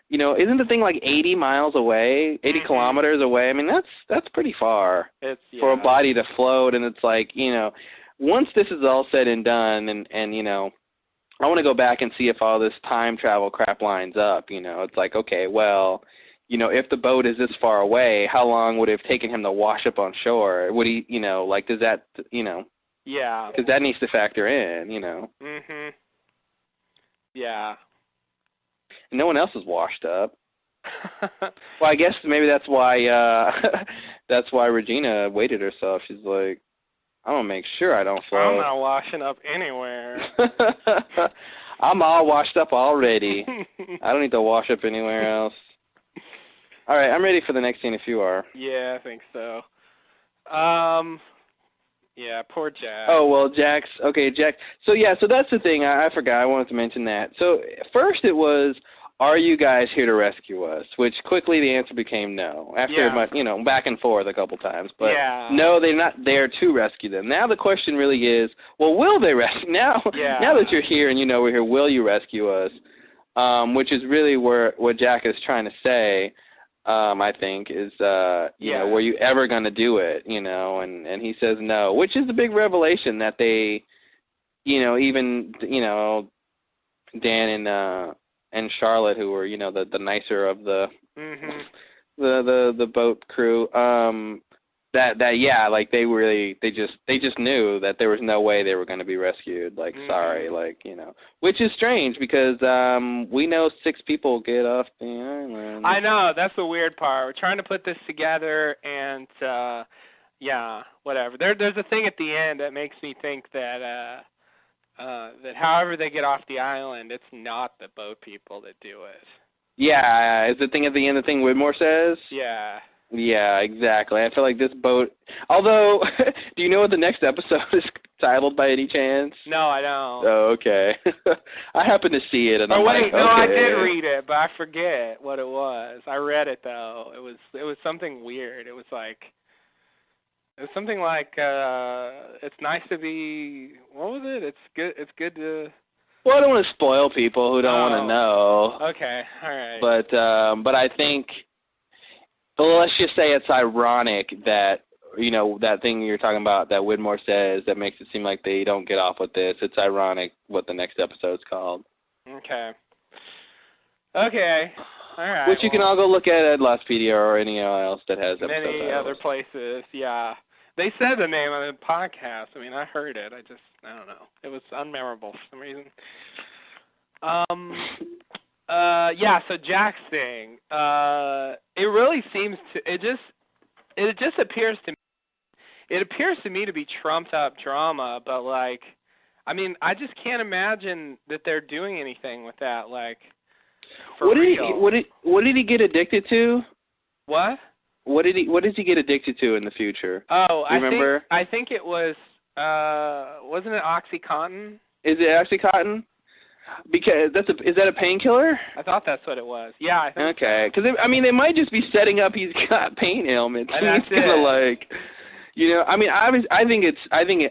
Speaker 1: isn't the thing like 80 miles away, 80 kilometers away? I mean, that's pretty far for a body to float, and it's like, you know, once this is all said and done, and you know, I want to go back and see if all this time travel crap lines up, you know. It's like, okay, well, you know, if the boat is this far away, how long would it have taken him to wash up on shore? Would he, you know, like, does that, you know?
Speaker 2: Yeah.
Speaker 1: Because that needs to factor in, you know.
Speaker 2: Mhm. Yeah.
Speaker 1: No one else is washed up. Well, I guess maybe that's why Regina weighted herself. She's like, I'm gonna make sure I don't float.
Speaker 2: I'm not washing up anywhere.
Speaker 1: I'm all washed up already. I don't need to wash up anywhere else. All right, I'm ready for the next scene if you are.
Speaker 2: Yeah, I think so. Yeah, poor Jack.
Speaker 1: Oh, well, Jack. So that's the thing. I forgot. I wanted to mention that. So first it was, are you guys here to rescue us? Which quickly the answer became no. After much, back and forth a couple times. But no, they're not there to rescue them. Now the question really is, well, will they rescue? Now that you're here and we're here, will you rescue us? Which is really what Jack is trying to say. I think is, were you ever going to do it, and he says no, which is a big revelation that they, even, Dan and Charlotte, who were, the nicer of the boat crew, they just knew that there was no way they were going to be rescued. Which is strange because we know 6 people get off the island.
Speaker 2: I know, that's the weird part. We're trying to put this together, and whatever. There's a thing at the end that makes me think that that however they get off the island, it's not the boat people that do it.
Speaker 1: Yeah, is the thing at the end the thing Widmore says?
Speaker 2: Yeah.
Speaker 1: Yeah, exactly. I feel like this boat... Although, do you know what the next episode is titled by any chance?
Speaker 2: No, I don't.
Speaker 1: Oh, okay. I happened to see it, and I'm like, okay.
Speaker 2: I did read it, but I forget what it was. I read it, though. It was something weird. It was something like, it's nice to be... What was it? It's good to...
Speaker 1: Well, I don't want to spoil people who don't want to know.
Speaker 2: Okay, all right.
Speaker 1: But I think... Well, let's just say it's ironic that, that thing you're talking about that Widmore says that makes it seem like they don't get off with this. It's ironic what the next episode's called.
Speaker 2: Okay. All right.
Speaker 1: Which you can all go look at Lostpedia or anywhere else that has episodes.
Speaker 2: Many other places, yeah. They said the name of the podcast. I mean, I heard it. I don't know. It was unmemorable for some reason. So Jack's thing, it really seems to, it just appears to me to be trumped up drama, but I just can't imagine that they're doing anything with that, for real.
Speaker 1: What did he get addicted to?
Speaker 2: What?
Speaker 1: What does he get addicted to in the future?
Speaker 2: Oh,
Speaker 1: do you remember?
Speaker 2: I think it was, wasn't it OxyContin?
Speaker 1: Is it OxyContin? Because is that a painkiller?
Speaker 2: I thought that's what it was. Yeah, I think.
Speaker 1: Okay, because they might just be setting up. He's got pain ailments.
Speaker 2: And that's
Speaker 1: he's gonna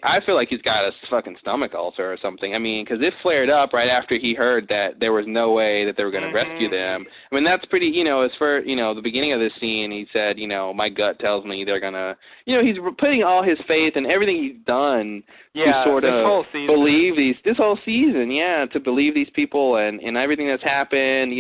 Speaker 1: I feel like he's got a fucking stomach ulcer or something. Because it flared up right after he heard that there was no way that they were going to rescue them. That's pretty, as for, the beginning of this scene, he said, my gut tells me they're going to, he's putting all his faith and everything he's done to sort of believe this whole season, to believe these people and everything that's happened,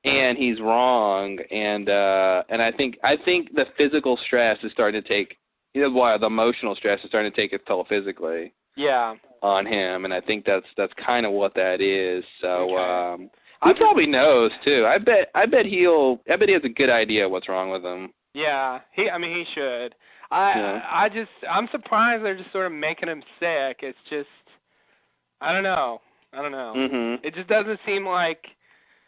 Speaker 1: and he's wrong. And I think the physical stress is starting to take, the emotional stress is starting to take its toll physically.
Speaker 2: Yeah.
Speaker 1: On him, and I think that's kind of what that is. So he probably knows too. I bet he has a good idea what's wrong with him.
Speaker 2: Yeah. He should. I'm surprised they're just sort of making him sick. It's just, I don't know.
Speaker 1: Mm-hmm.
Speaker 2: It just doesn't seem like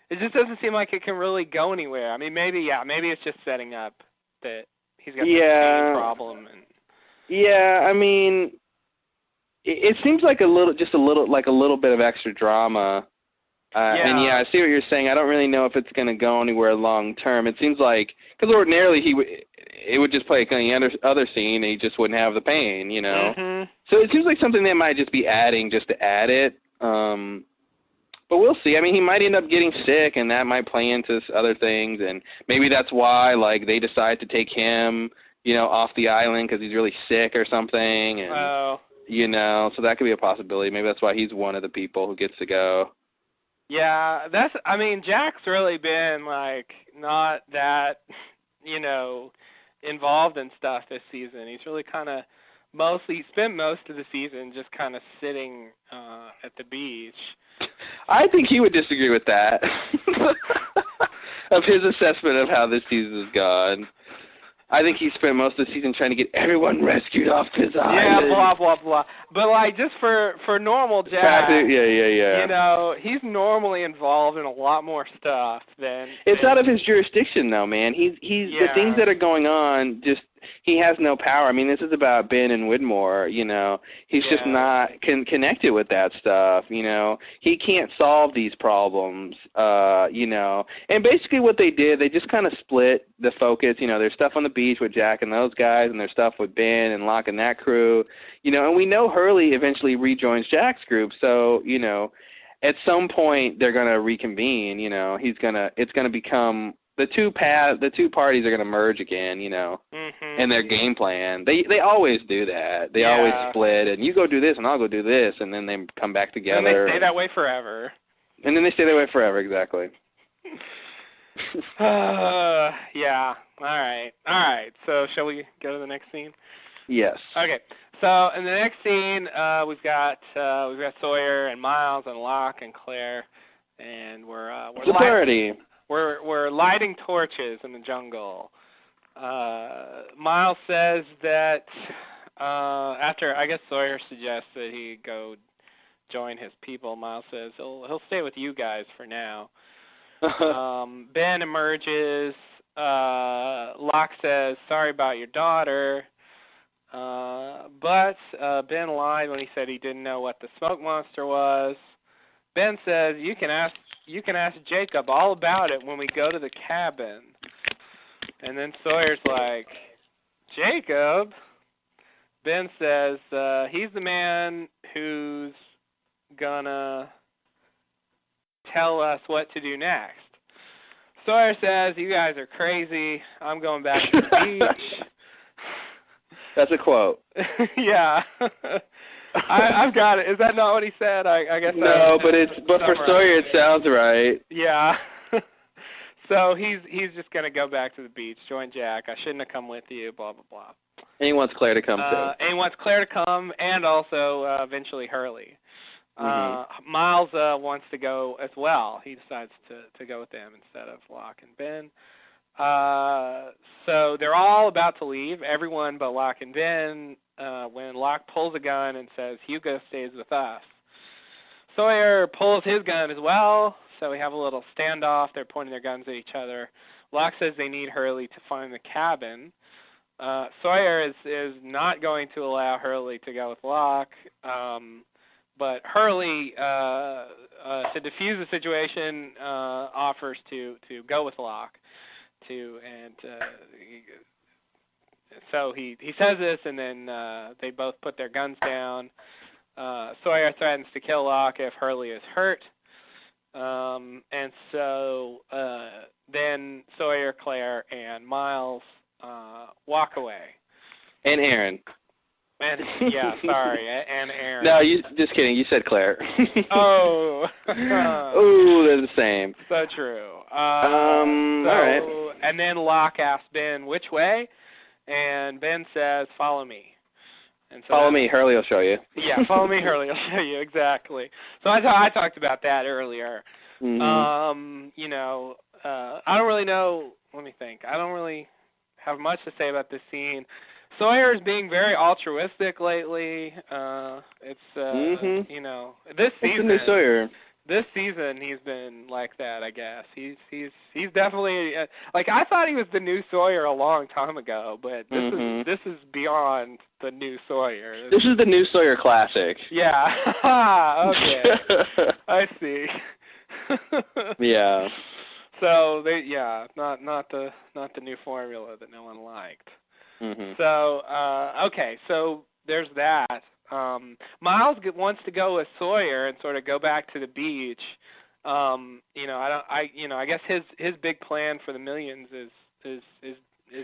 Speaker 2: it can really go anywhere. Maybe it's just setting up that he's got some pain problem. And
Speaker 1: it seems like a little bit of extra drama. And I see what you're saying. I don't really know if it's going to go anywhere long term. It seems like, because ordinarily it would just play any other scene and he just wouldn't have the pain,
Speaker 2: Mm-hmm.
Speaker 1: So it seems like something they might just be adding just to add it. But we'll see. He might end up getting sick, and that might play into other things, and maybe that's why, they decide to take him, off the island because he's really sick or something, and so that could be a possibility. Maybe that's why he's one of the people who gets to go.
Speaker 2: Yeah, Jack's really been not that, involved in stuff this season. He's really kind of he spent most of the season just kind of sitting at the beach.
Speaker 1: I think he would disagree with that, of his assessment of how this season has gone. I think he spent most of the season trying to get everyone rescued off this island.
Speaker 2: Yeah, blah, blah, blah. But, like, just for normal Jack, you know, he's normally involved in a lot more stuff than...
Speaker 1: It's out of his jurisdiction, though, man. He's the things that are going on, just, he has no power. I mean, this is about Ben and Widmore, you know. He's just not connected with that stuff, you know. He can't solve these problems, you know. And basically what they did, they just kind of split the focus. You know, there's stuff on the beach with Jack and those guys, and there's stuff with Ben and Locke and that crew. You know, and we know Hurley eventually rejoins Jack's group, so, you know, at some point they're going to reconvene, you know. It's going to become... The two parties are going to merge again, you know, in their game plan. They always do that. They always split, and you go do this, and I'll go do this, and then they come back together.
Speaker 2: And they stay that way forever.
Speaker 1: And then they stay that way forever, exactly.
Speaker 2: Yeah. All right. So shall we go to the next scene?
Speaker 1: Yes.
Speaker 2: Okay. So in the next scene, we've got Sawyer and Miles and Locke and Claire, and we're lighting torches in the jungle. Miles says that after, I guess Sawyer suggests that he go join his people, Miles says he'll stay with you guys for now. Ben emerges. Locke says, sorry about your daughter. But Ben lied when he said he didn't know what the smoke monster was. Ben says, you can ask Jacob all about it when we go to the cabin. And then Sawyer's like, Jacob? Ben says, he's the man who's gonna tell us what to do next. Sawyer says, you guys are crazy. I'm going back to the beach.
Speaker 1: That's a quote.
Speaker 2: Yeah. I've got it. Is that not what he said? I guess
Speaker 1: no, but for Sawyer it sounds right.
Speaker 2: Yeah. So he's just gonna go back to the beach, join Jack. I shouldn't have come with you. Blah blah blah.
Speaker 1: And he wants Claire to come too.
Speaker 2: And he wants Claire to come, and also eventually Hurley. Miles wants to go as well. He decides to go with them instead of Locke and Ben. So they're all about to leave, everyone but Locke and Ben, when Locke pulls a gun and says, Hugo stays with us. Sawyer pulls his gun as well, so we have a little standoff. They're pointing their guns at each other. Locke says they need Hurley to find the cabin. Sawyer is not going to allow Hurley to go with Locke, but Hurley, to defuse the situation, offers to go with Locke. So he says this, and then they both put their guns down. Sawyer threatens to kill Locke if Hurley is hurt. And so then Sawyer, Claire, and Miles walk away.
Speaker 1: And Aaron.
Speaker 2: And and Aaron.
Speaker 1: No, just kidding. You said Claire.
Speaker 2: Oh.
Speaker 1: Ooh, they're the same.
Speaker 2: So true.
Speaker 1: All right.
Speaker 2: And then Locke asks Ben which way, and Ben says, "Follow me." And so
Speaker 1: follow me, Hurley will show you.
Speaker 2: Yeah, follow me, Hurley will show you, exactly. So I talked about that earlier. You know, I don't really know. Let me think. I don't really have much to say about this scene. Sawyer is being very altruistic lately. It's you know, this season.
Speaker 1: It's the new Sawyer.
Speaker 2: This season he's been like that, I guess. He's definitely like, I thought he was the new Sawyer a long time ago, but this is beyond the new Sawyer.
Speaker 1: This is the new Sawyer classic.
Speaker 2: Yeah. Okay. I see.
Speaker 1: Yeah.
Speaker 2: So not the new formula that no one liked. So okay, so there's that. Miles wants to go with Sawyer and sort of go back to the beach. You know, I guess his big plan for the millions is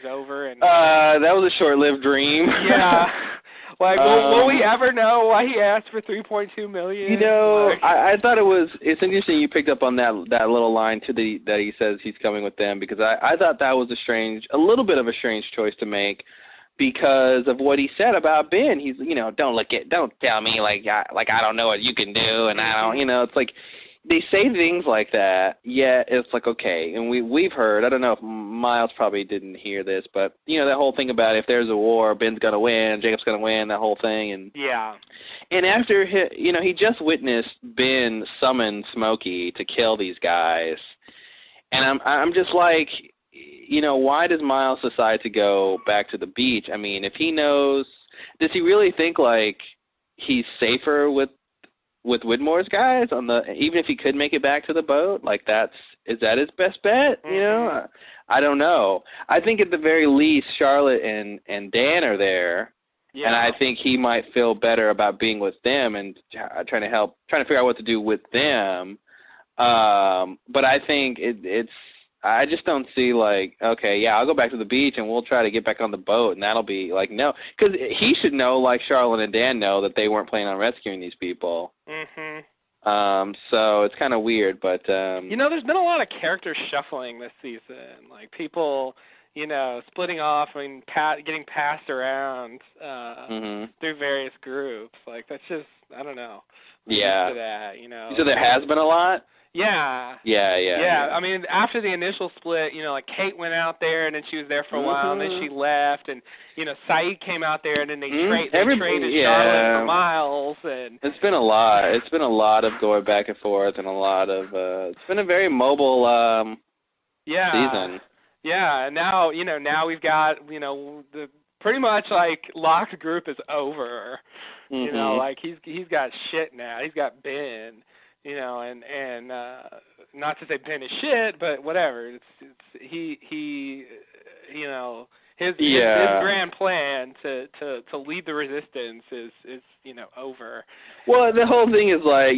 Speaker 2: over. And
Speaker 1: that was a short-lived dream.
Speaker 2: Yeah. Like, will we ever know why he asked for $3.2 million?
Speaker 1: You know, I thought it's interesting you picked up on that little line that he says he's coming with them, because I thought that was a little bit of a strange choice to make, because of what he said about Ben. He's, you know, don't tell me like I don't know what you can do, and I don't, you know, it's like, they say things like that, yet it's like, okay, and we've heard, I don't know if Miles probably didn't hear this, but, that whole thing about if there's a war, Ben's going to win, Jacob's going to win, that whole thing. And
Speaker 2: yeah.
Speaker 1: And after, he just witnessed Ben summon Smokey to kill these guys, and I'm just like, why does Miles decide to go back to the beach? I mean, if he knows, does he really think, like, he's safer with Widmore's guys even if he could make it back to the boat? Like, is that his best bet?
Speaker 2: Mm-hmm.
Speaker 1: I don't know. I think at the very least Charlotte and Dan are there, and I think he might feel better about being with them and trying to figure out what to do with them. But I think it's. I just don't see, like, okay, yeah, I'll go back to the beach and we'll try to get back on the boat, and that'll be, like, no. Because he should know, like Charlotte and Dan know, that they weren't planning on rescuing these people.
Speaker 2: Mm-hmm.
Speaker 1: So it's kind of weird, but...
Speaker 2: there's been a lot of character shuffling this season. Like, people, splitting off and getting passed around through various groups. Like, that's just, I don't know.
Speaker 1: Yeah.
Speaker 2: That,
Speaker 1: So there has been a lot?
Speaker 2: Yeah.
Speaker 1: Yeah.
Speaker 2: I mean, after the initial split, like Kate went out there and then she was there for a while and then she left, and Saeed came out there and then they traded Charlotte for Miles, and
Speaker 1: it's been a lot. It's been a lot of going back and forth and a lot of it's been a very mobile season.
Speaker 2: Yeah, and now now we've got the pretty much like Locke's group is over. Like he's got shit now. He's got Ben. And not to say Ben is shit, but whatever. His grand plan to lead the resistance is over.
Speaker 1: Well, the whole thing is like,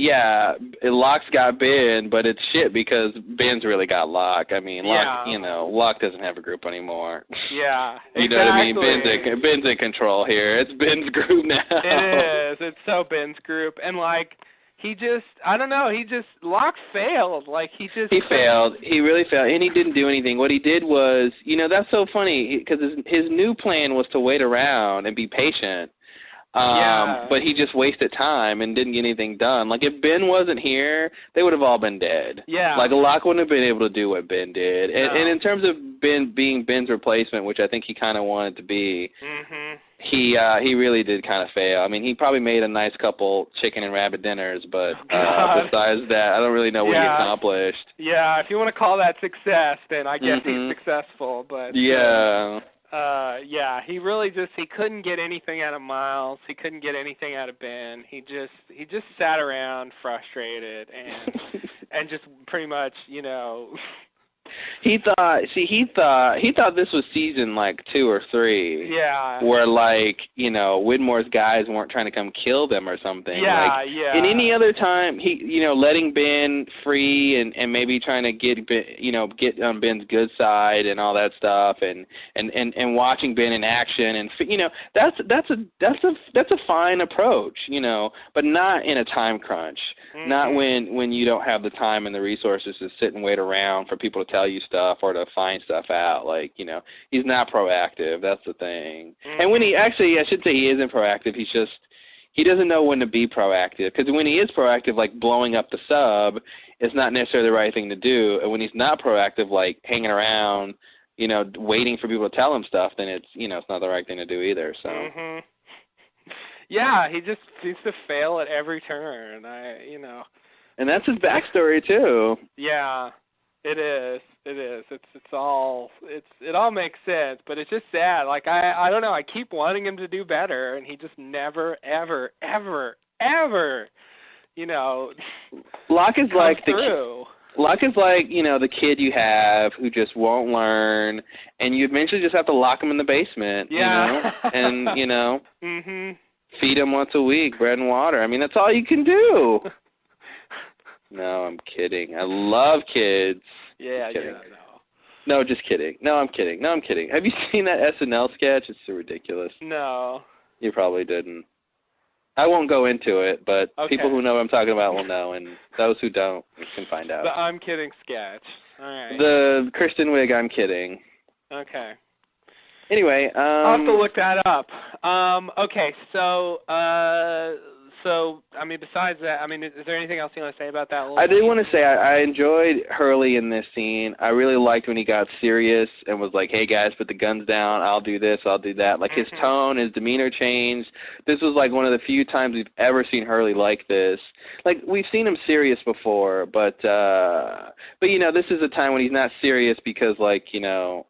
Speaker 1: Locke's got Ben, but it's shit because Ben's really got Locke. I mean, Locke doesn't have a group anymore.
Speaker 2: Yeah,
Speaker 1: you know what I mean? Ben's in control here. It's Ben's group now.
Speaker 2: It is. It's so Ben's group, and like. Locke failed. He
Speaker 1: failed. He really failed, and he didn't do anything. What he did was, that's so funny, because his new plan was to wait around and be patient. But he just wasted time and didn't get anything done. Like, if Ben wasn't here, they would have all been dead.
Speaker 2: Yeah.
Speaker 1: Like, Locke wouldn't have been able to do what Ben did. And in terms of Ben being Ben's replacement, which I think he kind of wanted to be, he really did kind of fail. I mean, he probably made a nice couple chicken and rabbit dinners, but besides that, I don't really know what he accomplished.
Speaker 2: Yeah, if you want to call that success, then I guess he's successful. But he really he couldn't get anything out of Miles. He couldn't get anything out of Ben. He just sat around frustrated and just pretty much, He thought this was season like 2 or 3. Yeah.
Speaker 1: Where Widmore's guys weren't trying to come kill them or something.
Speaker 2: Yeah,
Speaker 1: In any other time, he letting Ben free and maybe trying to get on Ben's good side and all that stuff and watching Ben in action and that's a fine approach, but not in a time crunch. Not when you don't have the time and the resources to sit and wait around for people to tell you stuff or to find stuff out. He's not proactive. That's the thing. And when I should say he isn't proactive. He doesn't know when to be proactive, because when he is proactive, like blowing up the sub, it's not necessarily the right thing to do. And when he's not proactive, like hanging around, waiting for people to tell him stuff, then it's it's not the right thing to do either. So.
Speaker 2: Yeah, he just seems to fail at every turn.
Speaker 1: And that's his backstory too.
Speaker 2: Yeah. It is. It all makes sense, but it's just sad. Like I don't know. I keep wanting him to do better, and he just never, ever, ever, ever,
Speaker 1: Locke is like
Speaker 2: through.
Speaker 1: Locke is like the kid you have who just won't learn, and you eventually just have to lock him in the basement.
Speaker 2: Yeah.
Speaker 1: And feed him once a week, bread and water. I mean, that's all you can do. No, I'm kidding. I love kids.
Speaker 2: Yeah,
Speaker 1: No, just kidding. No, I'm kidding. Have you seen that SNL sketch? It's so ridiculous.
Speaker 2: No.
Speaker 1: You probably didn't. I won't go into it, but people who know what I'm talking about will know, and those who don't can find out.
Speaker 2: The I'm kidding sketch. All right.
Speaker 1: The Kristen Wiig I'm kidding.
Speaker 2: Okay.
Speaker 1: Anyway,
Speaker 2: I'll have to look that up. Okay, so So, I mean, besides that, I mean, is there anything else you want to say about that?
Speaker 1: I did want to say I enjoyed Hurley in this scene. I really liked when he got serious and was like, hey, guys, put the guns down. I'll do this. I'll do that. Like, his tone, his demeanor changed. This was, like, one of the few times we've ever seen Hurley like this. Like, we've seen him serious before, but you know, this is a time when he's not serious because, like, you know,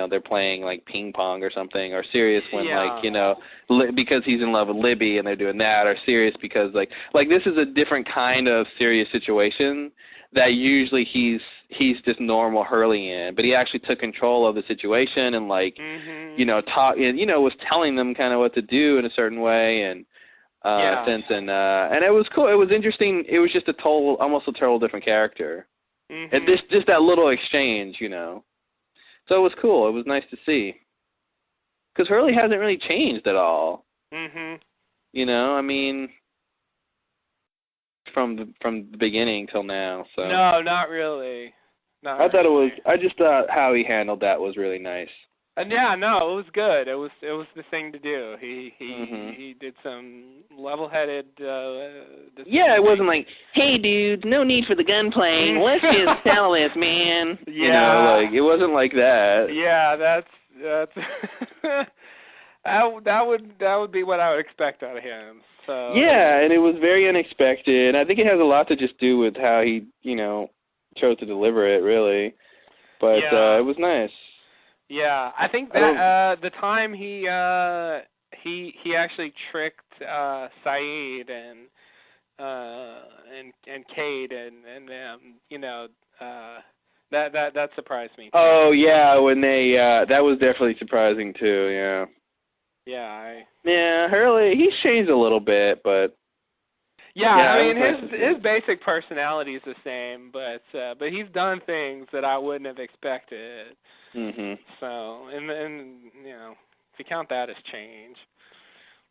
Speaker 1: they're playing like ping pong or something, or serious when like, you know, because he's in love with Libby and they're doing that, or serious because like this is a different kind of serious situation that usually he's just normal Hurley in, but he actually took control of the situation and like, you know, was telling them kind of what to do in a certain way and sense, and it was cool. It was interesting. It was just almost a total different character, and just that little exchange, you know. So it was cool. It was nice to see. Because Hurley hasn't really changed at all. You know, I mean, from the beginning till now. So
Speaker 2: no, not really.
Speaker 1: I just thought how he handled that was really nice.
Speaker 2: Yeah, no, it was good. It was the thing to do. He did some level-headed.
Speaker 1: Yeah, it wasn't like, hey, dude, no need for the gunplay. Let's just settle this, man.
Speaker 2: Yeah,
Speaker 1: you know, like it wasn't like that.
Speaker 2: Yeah, that's that would be what I would expect out of him. So
Speaker 1: yeah, and it was very unexpected. I think it has a lot to just do with how he, you know, chose to deliver it, really. But it was nice.
Speaker 2: Yeah, I think that the time he actually tricked Saeed and Cade and you know, that surprised me too.
Speaker 1: Oh yeah, when they that was definitely surprising too. Yeah.
Speaker 2: Yeah,
Speaker 1: Hurley, he's changed a little bit, but
Speaker 2: I mean his basic personality is the same, but he's done things that I wouldn't have expected. So, and you know, if you count that as change.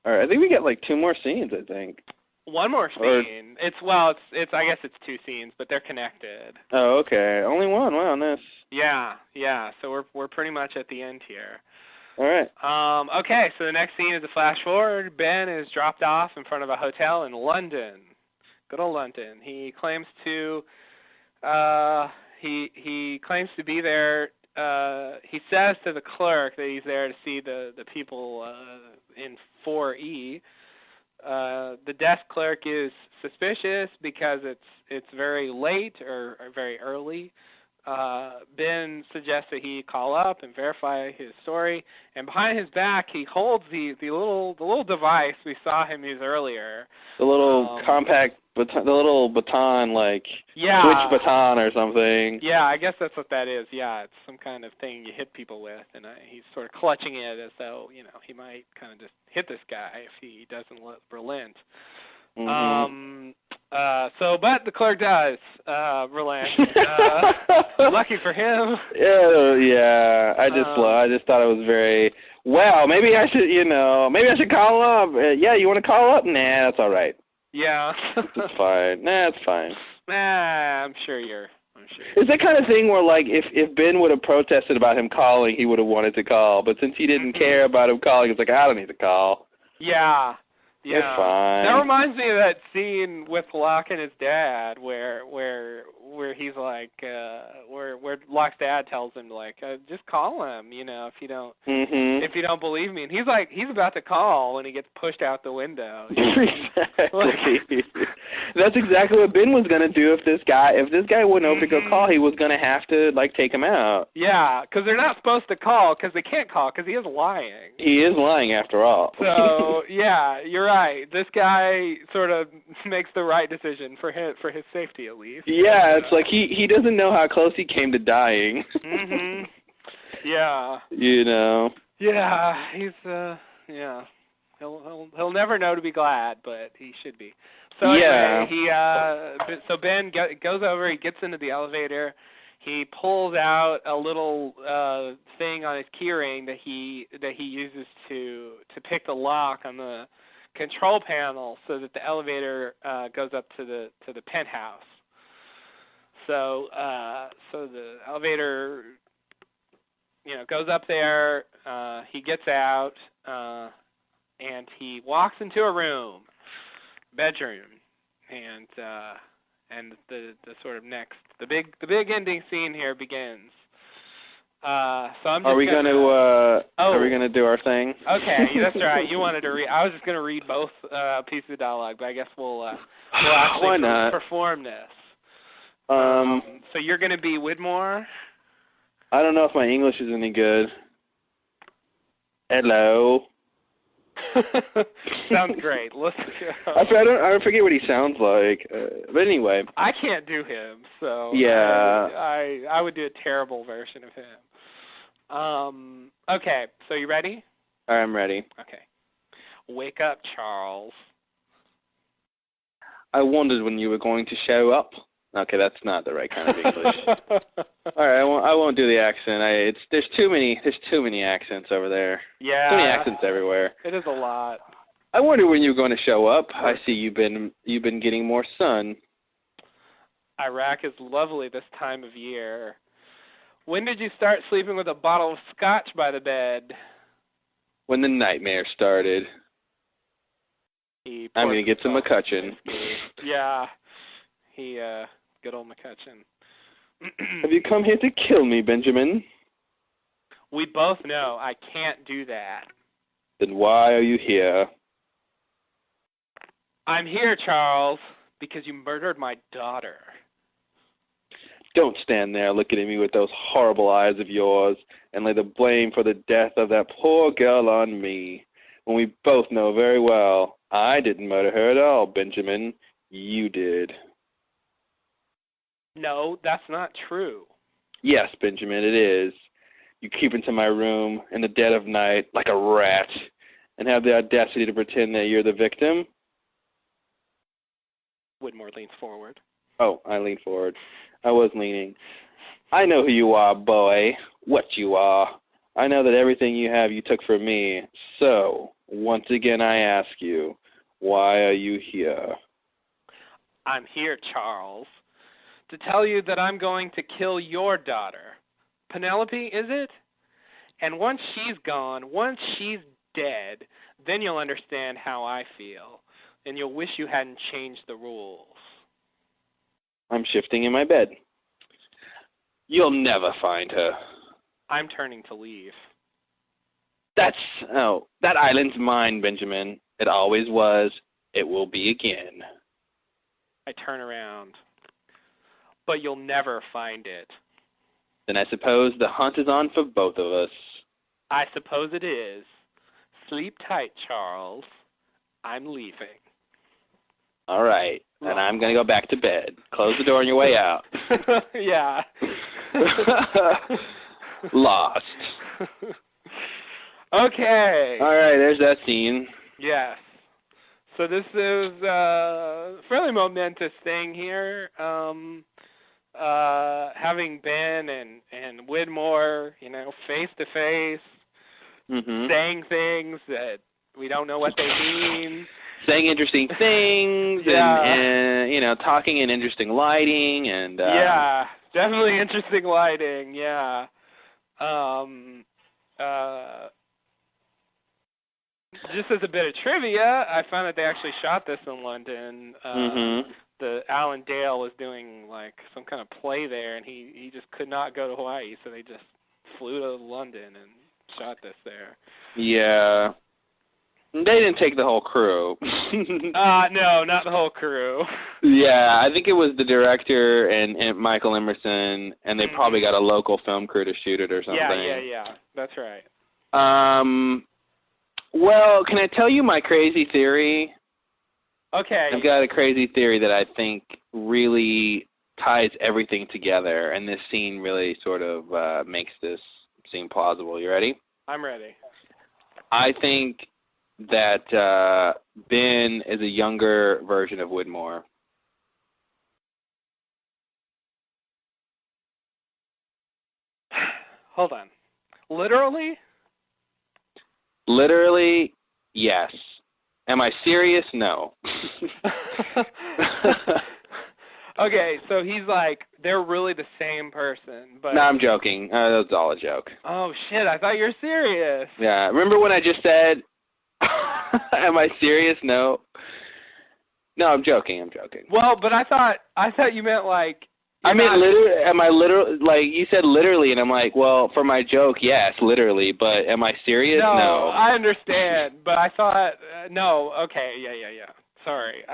Speaker 1: All right, I think we got like 2 more scenes. I think.
Speaker 2: One more scene. It's I guess it's 2 scenes, but they're connected.
Speaker 1: Oh, okay. Only one. Wow, nice.
Speaker 2: Yeah. So we're pretty much at the end here.
Speaker 1: All right.
Speaker 2: Okay, so the next scene is a flash forward. Ben is dropped off in front of a hotel in London. Good old London. He claims to he claims to be there. He says to the clerk that he's there to see the people in 4E. The desk clerk is suspicious because it's very late or very early. Ben suggests that he call up and verify his story, and behind his back he holds the little device we saw him use earlier. The
Speaker 1: little compact baton, the little baton, like Twitch baton or something.
Speaker 2: Yeah, I guess that's what that is. Yeah, it's some kind of thing you hit people with, and he's sort of clutching it as though, you know, he might kind of just hit this guy if he doesn't relent. But the clerk does relent. Lucky for him.
Speaker 1: Yeah. I just thought it was very well. Maybe I should call up. Yeah, you want to call up? Nah, that's all right.
Speaker 2: Yeah.
Speaker 1: It's fine. Nah, it's fine.
Speaker 2: I'm sure.
Speaker 1: It's that kind of thing where, like, if Ben would have protested about him calling, he would have wanted to call. But since he didn't care about him calling, it's like, I don't need to call.
Speaker 2: Yeah.
Speaker 1: It's fine.
Speaker 2: That reminds me of that scene with Locke and his dad, where he's like, where Locke's dad tells him like, just call him, you know, if you don't believe me, and he's like, he's about to call when he gets pushed out the window.
Speaker 1: Exactly. That's exactly what Ben was gonna do if this guy wouldn't open to go call, he was gonna have to like take him out.
Speaker 2: Yeah, because they're not supposed to call because they can't call because he is lying.
Speaker 1: He is lying after all.
Speaker 2: So yeah, you're right. This guy sort of makes the right decision for his safety at least.
Speaker 1: Yeah, it's like he doesn't know how close he came to dying.
Speaker 2: Yeah.
Speaker 1: You know.
Speaker 2: Yeah, he's yeah. He'll never know to be glad, but he should be. So anyway, so Ben goes over, he gets into the elevator, he pulls out a little thing on his keyring that he uses to pick the lock on the control panel so that the elevator goes up to the penthouse. So the elevator, you know, goes up there. He gets out, and he walks into a room, bedroom, and the sort of next the big ending scene here begins. So I'm just
Speaker 1: Are we gonna do our thing?
Speaker 2: Okay, that's right. You wanted to read. I was just gonna read both pieces of dialogue, but I guess we'll actually
Speaker 1: Why not?
Speaker 2: perform this. So you're gonna be Widmore?
Speaker 1: I don't know if my English is any good. Hello.
Speaker 2: Sounds great. Let's go.
Speaker 1: I forget what he sounds like. But anyway.
Speaker 2: I can't do him, so
Speaker 1: yeah.
Speaker 2: I would do a terrible version of him. Okay, so you ready?
Speaker 1: I'm ready.
Speaker 2: Okay. Wake up, Charles.
Speaker 1: I wondered when you were going to show up. Okay, that's not the right kind of English. All right, I won't do the accent. There's too many accents over there.
Speaker 2: Yeah.
Speaker 1: Too many accents everywhere.
Speaker 2: It is a lot.
Speaker 1: I wonder when you're going to show up. I see you've been getting more sun.
Speaker 2: Iraq is lovely this time of year. When did you start sleeping with a bottle of scotch by the bed?
Speaker 1: When the nightmare started. I'm going to get some McCutcheon.
Speaker 2: Yeah. Good old McCutcheon.
Speaker 1: Have you come here to kill me, Benjamin?
Speaker 2: We both know I can't do that.
Speaker 1: Then why are you here?
Speaker 2: I'm here, Charles, because you murdered my daughter.
Speaker 1: Don't stand there looking at me with those horrible eyes of yours and lay the blame for the death of that poor girl on me, when we both know very well I didn't murder her at all, Benjamin. You did.
Speaker 2: No, that's not true.
Speaker 1: Yes, Benjamin, it is. You creep into my room in the dead of night like a rat and have the audacity to pretend that you're the victim.
Speaker 2: Widmore leans forward.
Speaker 1: Oh, I leaned forward. I was leaning. I know who you are, boy, what you are. I know that everything you have you took from me. So, once again I ask you, why are you here?
Speaker 2: I'm here, Charles, to tell you that I'm going to kill your daughter. Penelope, is it? And once she's gone, once she's dead, then you'll understand how I feel, and you'll wish you hadn't changed the rules.
Speaker 1: I'm shifting in my bed. You'll never find her.
Speaker 2: I'm turning to leave.
Speaker 1: That island's mine, Benjamin. It always was. It will be again.
Speaker 2: I turn around. But you'll never find it.
Speaker 1: Then I suppose the hunt is on for both of us.
Speaker 2: I suppose it is. Sleep tight, Charles. I'm leaving.
Speaker 1: All right. And I'm going to go back to bed. Close the door on your way out.
Speaker 2: Yeah.
Speaker 1: Lost.
Speaker 2: Okay.
Speaker 1: All right, there's that scene.
Speaker 2: Yes. So this is a fairly momentous thing here. Having Ben and Widmore, face to face, saying things that we don't know what they mean.
Speaker 1: Saying interesting things, and talking in interesting lighting, and
Speaker 2: yeah, definitely interesting lighting. Yeah. Just as a bit of trivia, I found that they actually shot this in London. The Alan Dale was doing like some kind of play there, and he just could not go to Hawaii, so they just flew to London and shot this there.
Speaker 1: Yeah. They didn't take the whole crew.
Speaker 2: No, not the whole crew.
Speaker 1: Yeah, I think it was the director and Michael Emerson, and they probably got a local film crew to shoot it or something.
Speaker 2: Yeah. That's right.
Speaker 1: Well, can I tell you my crazy theory?
Speaker 2: Okay.
Speaker 1: I've got a crazy theory that I think really ties everything together, and this scene really sort of makes this seem plausible. You ready?
Speaker 2: I'm ready.
Speaker 1: I think that Ben is a younger version of Widmore.
Speaker 2: Hold on. Literally?
Speaker 1: Literally, yes. Am I serious? No.
Speaker 2: Okay, so he's like, they're really the same person. But
Speaker 1: No, I'm joking. That was all a joke.
Speaker 2: Oh, shit, I thought you were serious.
Speaker 1: Yeah, remember when I just said... Am I serious? No. No, I'm joking.
Speaker 2: Well, but I thought you meant like.
Speaker 1: I mean, literally. Am I literally? Like you said, literally, and I'm like, well, for my joke, yes, literally. But am I serious? No.
Speaker 2: I understand, but I thought no. Okay, yeah. Sorry,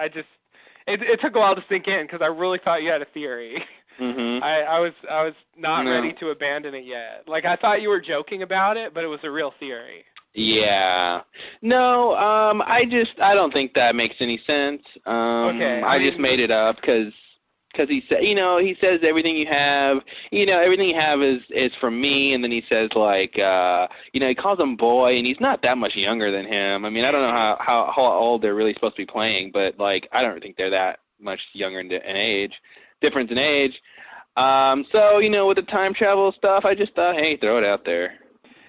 Speaker 2: it took a while to sink in because I really thought you had a theory.
Speaker 1: Mhm.
Speaker 2: I was not ready to abandon it yet. Like I thought you were joking about it, but it was a real theory.
Speaker 1: Yeah. No, I don't think that makes any sense.
Speaker 2: Okay.
Speaker 1: I just made it up because he said, he says everything you have, everything you have is from me, and then he says like, he calls him boy, and he's not that much younger than him. I mean, I don't know how old they're really supposed to be playing, but like, I don't think they're that much younger in age, difference in age. So with the time travel stuff, I just thought, hey, throw it out there.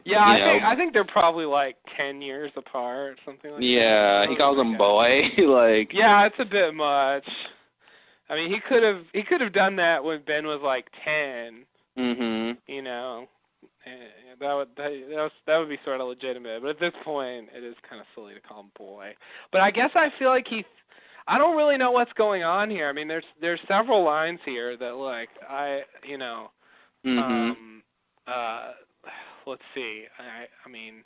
Speaker 2: Yeah, I think they're probably like 10 years apart, something like that.
Speaker 1: Yeah, he calls him boy, like.
Speaker 2: Yeah, it's a bit much. I mean, he could have done that when Ben was like 10.
Speaker 1: Mhm.
Speaker 2: That would be sort of legitimate. But at this point, it is kind of silly to call him boy. But I guess I feel like I don't really know what's going on here. I mean, there's several lines here that like let's see. I mean,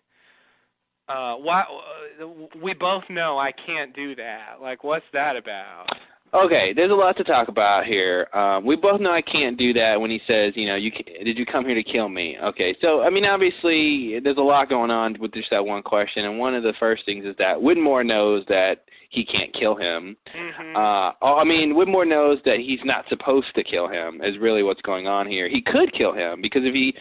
Speaker 2: why we both know I can't do that. Like, what's that about?
Speaker 1: Okay, there's a lot to talk about here. We both know I can't do that when he says, did you come here to kill me? Okay, so, I mean, obviously, there's a lot going on with just that one question, and one of the first things is that Widmore knows that he can't kill him.
Speaker 2: Mm-hmm.
Speaker 1: Widmore knows that he's not supposed to kill him is really what's going on here. He could kill him, because if he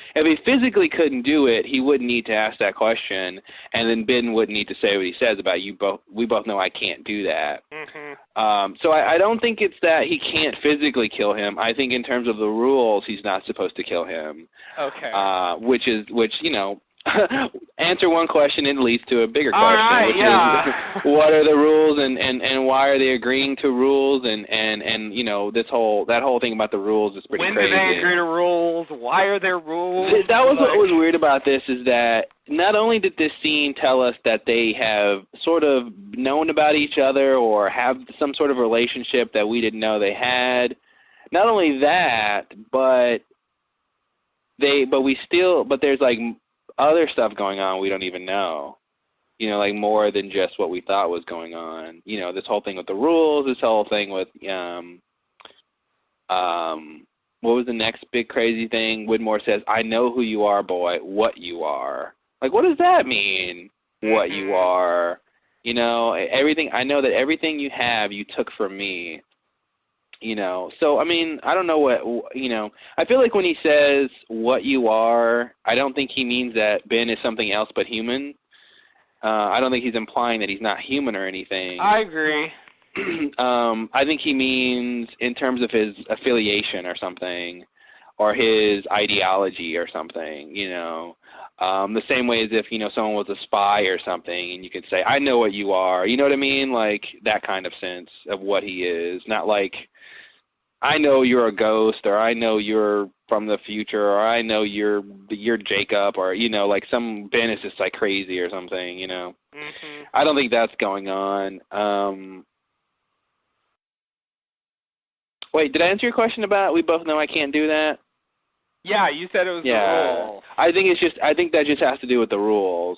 Speaker 1: physically couldn't do it, he wouldn't need to ask that question, and then Ben wouldn't need to say what he says about we both know I can't do that.
Speaker 2: Mm-hmm.
Speaker 1: So I don't think it's that he can't physically kill him. I think in terms of the rules, he's not supposed to kill him.
Speaker 2: Okay.
Speaker 1: Which answer one question and leads to a bigger question.
Speaker 2: All right,
Speaker 1: which
Speaker 2: yeah.
Speaker 1: is, what are the rules and why are they agreeing to rules and that whole thing about the rules is pretty crazy.
Speaker 2: When do they agree to rules? Why are there rules?
Speaker 1: That was what was weird about this is that not only did this scene tell us that they have sort of known about each other or have some sort of relationship that we didn't know they had. Not only that, but there's like other stuff going on we don't even know. Like more than just what we thought was going on. This whole thing with the rules, this whole thing with what was the next big crazy thing? Widmore says, I know who you are, boy, what you are. Like, what does that mean, what you are? Everything. I know that everything you have, you took from me. So, I mean, I don't know what, I feel like when he says what you are, I don't think he means that Ben is something else but human. I don't think he's implying that he's not human or anything.
Speaker 2: I agree.
Speaker 1: I think he means in terms of his affiliation or something, or his ideology or something, the same way as if, someone was a spy or something and you could say, I know what you are. You know what I mean? Like that kind of sense of what he is. Not like, I know you're a ghost, or I know you're from the future, or I know you're Jacob, or, like some Ben is just like crazy or something,
Speaker 2: Mm-hmm.
Speaker 1: I don't think that's going on. Wait, did I answer your question about we both know I can't do that?
Speaker 2: Yeah, you said it was the rules.
Speaker 1: I think that just has to do with the rules.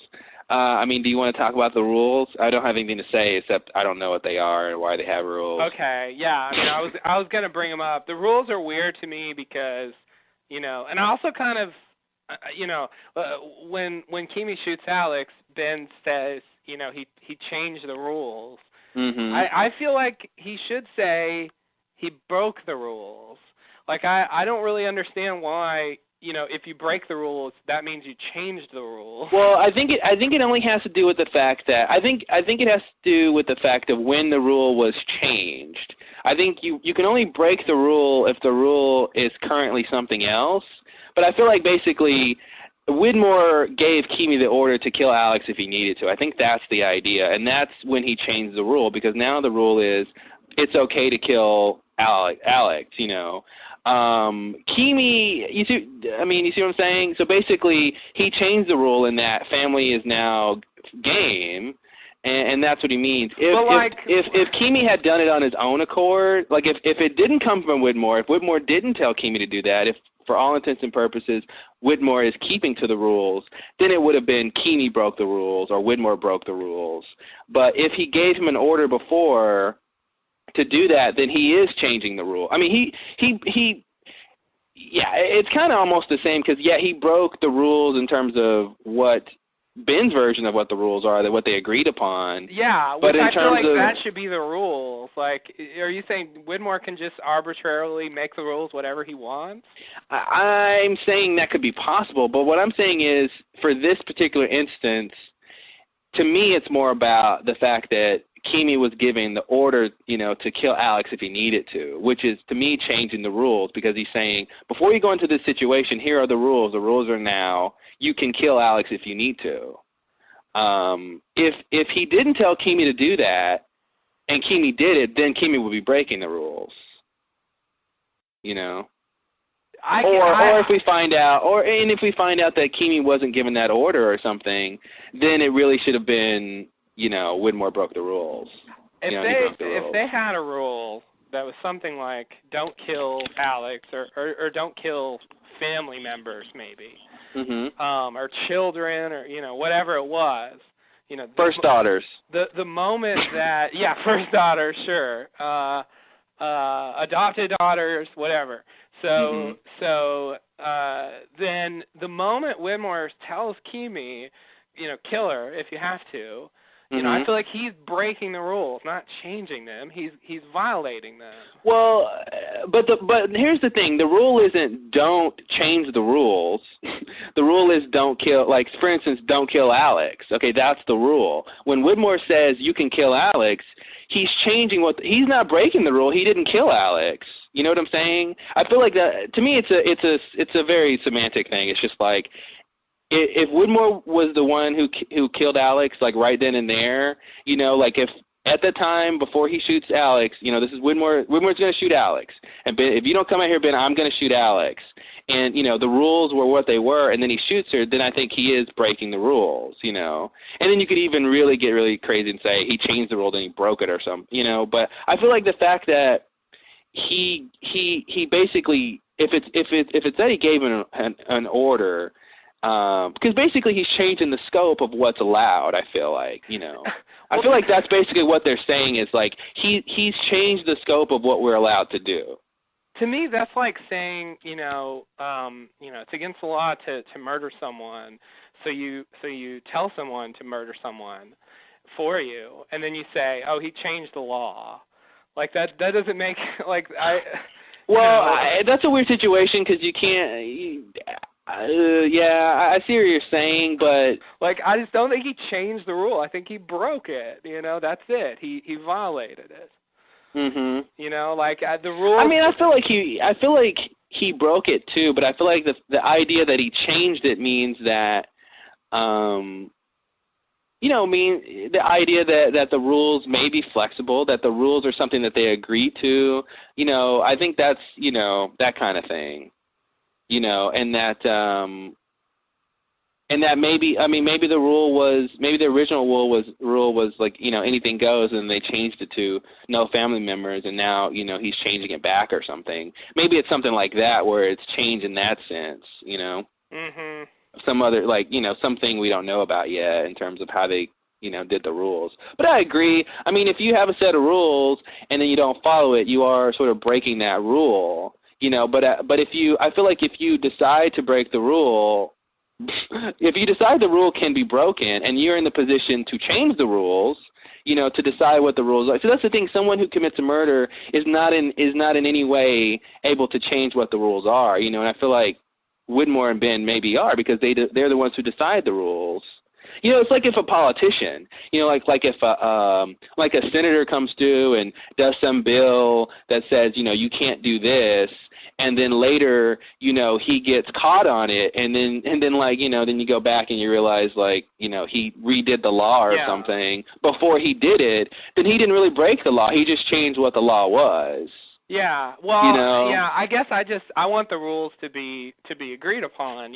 Speaker 1: Do you want to talk about the rules? I don't have anything to say except I don't know what they are and why they have rules.
Speaker 2: Okay, yeah. I was going to bring them up. The rules are weird to me because, and I also kind of, when Kimi shoots Alex, Ben says, he changed the rules.
Speaker 1: Mm-hmm.
Speaker 2: I feel like he should say he broke the rules. Like, I don't really understand why, if you break the rules, that means you changed the rules.
Speaker 1: Well, I think it only has to do with the fact that I think it has to do with the fact of when the rule was changed. I think you can only break the rule if the rule is currently something else. But I feel like basically Widmore gave Kimi the order to kill Alex if he needed to. I think that's the idea, and that's when he changed the rule, because now the rule is it's okay to kill Alex, Kimi, you see what I'm saying? So basically, he changed the rule in that family is now game, And that's what he means. If Keamy had done it on his own accord, like if it didn't come from Widmore, if Widmore didn't tell Keamy to do that, if for all intents and purposes Widmore is keeping to the rules, then it would have been Keamy broke the rules or Widmore broke the rules. But if he gave him an order before to do that, then he is changing the rule. I mean, yeah, it's kind of almost the same because, yeah, he broke the rules in terms of what Ben's version of what the rules are, what they agreed upon.
Speaker 2: Yeah,
Speaker 1: but
Speaker 2: I feel like that should be the rules. Like, are you saying Widmore can just arbitrarily make the rules whatever he wants?
Speaker 1: I'm saying that could be possible, but what I'm saying is, for this particular instance, to me it's more about the fact that Keamy was giving the order, to kill Alex if he needed to, which is, to me, changing the rules, because he's saying, before you go into this situation, here are the rules. The rules are now, you can kill Alex if you need to. If he didn't tell Keamy to do that, and Keamy did it, then Keamy would be breaking the rules. Or if we find out, if we find out that Keamy wasn't given that order or something, then it really should have been, Widmore broke the rules.
Speaker 2: If they had a rule that was something like, don't kill Alex or don't kill family members, maybe.
Speaker 1: Mm-hmm.
Speaker 2: Or children, or whatever it was,
Speaker 1: first daughters.
Speaker 2: The moment that first daughters, sure, adopted daughters, whatever. So then the moment Widmore tells Keamy, kill her if you have to. I feel like he's breaking the rules, not changing them. He's violating them.
Speaker 1: Well, but here's the thing: the rule isn't don't change the rules. The rule is don't kill. Like, for instance, don't kill Alex. Okay, that's the rule. When Widmore says you can kill Alex, he's changing he's not breaking the rule. He didn't kill Alex. You know what I'm saying? I feel like that. To me, it's a very semantic thing. It's just like, if Widmore was the one who killed Alex, like right then and there, like if at the time before he shoots Alex, this is Widmore's going to shoot Alex, and Ben, if you don't come out here, Ben, I'm going to shoot Alex, and the rules were what they were, and then he shoots her, then I think he is breaking the rules, and then you could even really get really crazy and say he changed the rule, then he broke it or something, but I feel like the fact that he basically, if it's that he gave an order. Because basically he's changing the scope of what's allowed, I feel like, I feel like that's basically what they're saying is, like, he's changed the scope of what we're allowed to do.
Speaker 2: To me, that's like saying, it's against the law to murder someone, so you tell someone to murder someone for you, and then you say, oh, he changed the law. Like, that doesn't make, like,
Speaker 1: that's a weird situation, because you can't... I see what you're saying, but
Speaker 2: like, I just don't think he changed the rule. I think he broke it. That's it. He violated it.
Speaker 1: Mhm.
Speaker 2: The rule.
Speaker 1: I mean, I feel like he broke it too, but I feel like the idea that he changed it means that, the idea that the rules may be flexible, that the rules are something that they agree to. I think that's that kind of thing. And that maybe the original rule was like, anything goes, and they changed it to no family members, and now, he's changing it back or something. Maybe it's something like that where it's changed in that sense,
Speaker 2: Mhm.
Speaker 1: Some other, like, something we don't know about yet in terms of how they, did the rules. But I agree. I mean, if you have a set of rules and then you don't follow it, you are sort of breaking that rule. But I feel like if you decide to break the rule, if you decide the rule can be broken, and you're in the position to change the rules, to decide what the rules are. So that's the thing. Someone who commits a murder is not in any way able to change what the rules are. And I feel like Widmore and Ben maybe are, because they're the ones who decide the rules. It's like if a politician, like if a senator comes through and does some bill that says, you can't do this, and then later, he gets caught on it, and then like, then you go back and you realize, like, he redid the law or something before he did it, then he didn't really break the law. He just changed what the law was.
Speaker 2: Yeah. Well,
Speaker 1: you know?
Speaker 2: yeah, I guess I want the rules to be agreed upon,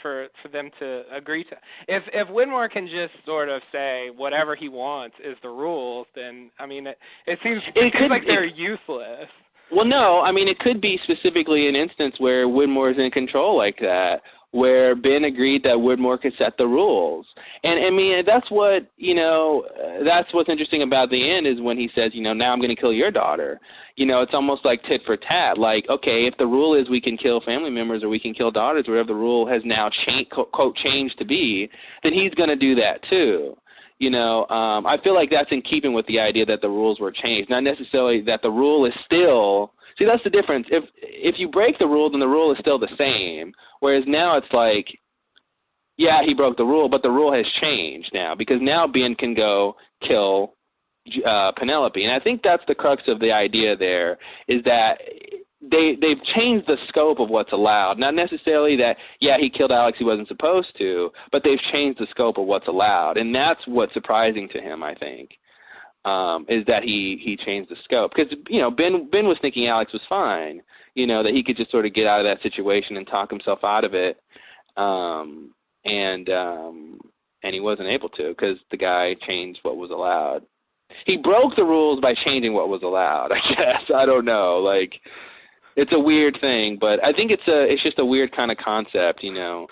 Speaker 2: for them to agree to. If Widmore can just sort of say whatever he wants is the rules, then I mean it seems like they're useless.
Speaker 1: Well, no, I mean it could be specifically an instance where Widmore is in control like that, where Ben agreed that Widmore could set the rules. And I mean, that's what, that's what's interesting about the end is when he says, now I'm going to kill your daughter. It's almost like tit for tat. Like, okay, if the rule is we can kill family members or we can kill daughters, whatever the rule has now quote, changed to be, then he's going to do that too. I feel like that's in keeping with the idea that the rules were changed, not necessarily that the rule is still. See, that's the difference. If you break the rule, then the rule is still the same. Whereas now it's like, yeah, he broke the rule, but the rule has changed now because now Ben can go kill Penelope, and I think that's the crux of the idea. There is that they've changed the scope of what's allowed. Not necessarily that, yeah, he killed Alex, he wasn't supposed to, but they've changed the scope of what's allowed, and that's what's surprising to him, I think. Is that he changed the scope. Because, Ben was thinking Alex was fine, that he could just sort of get out of that situation and talk himself out of it. And he wasn't able to because the guy changed what was allowed. He broke the rules by changing what was allowed, I guess. I don't know. Like, it's a weird thing, but I think it's just a weird kind of concept,
Speaker 2: Yeah,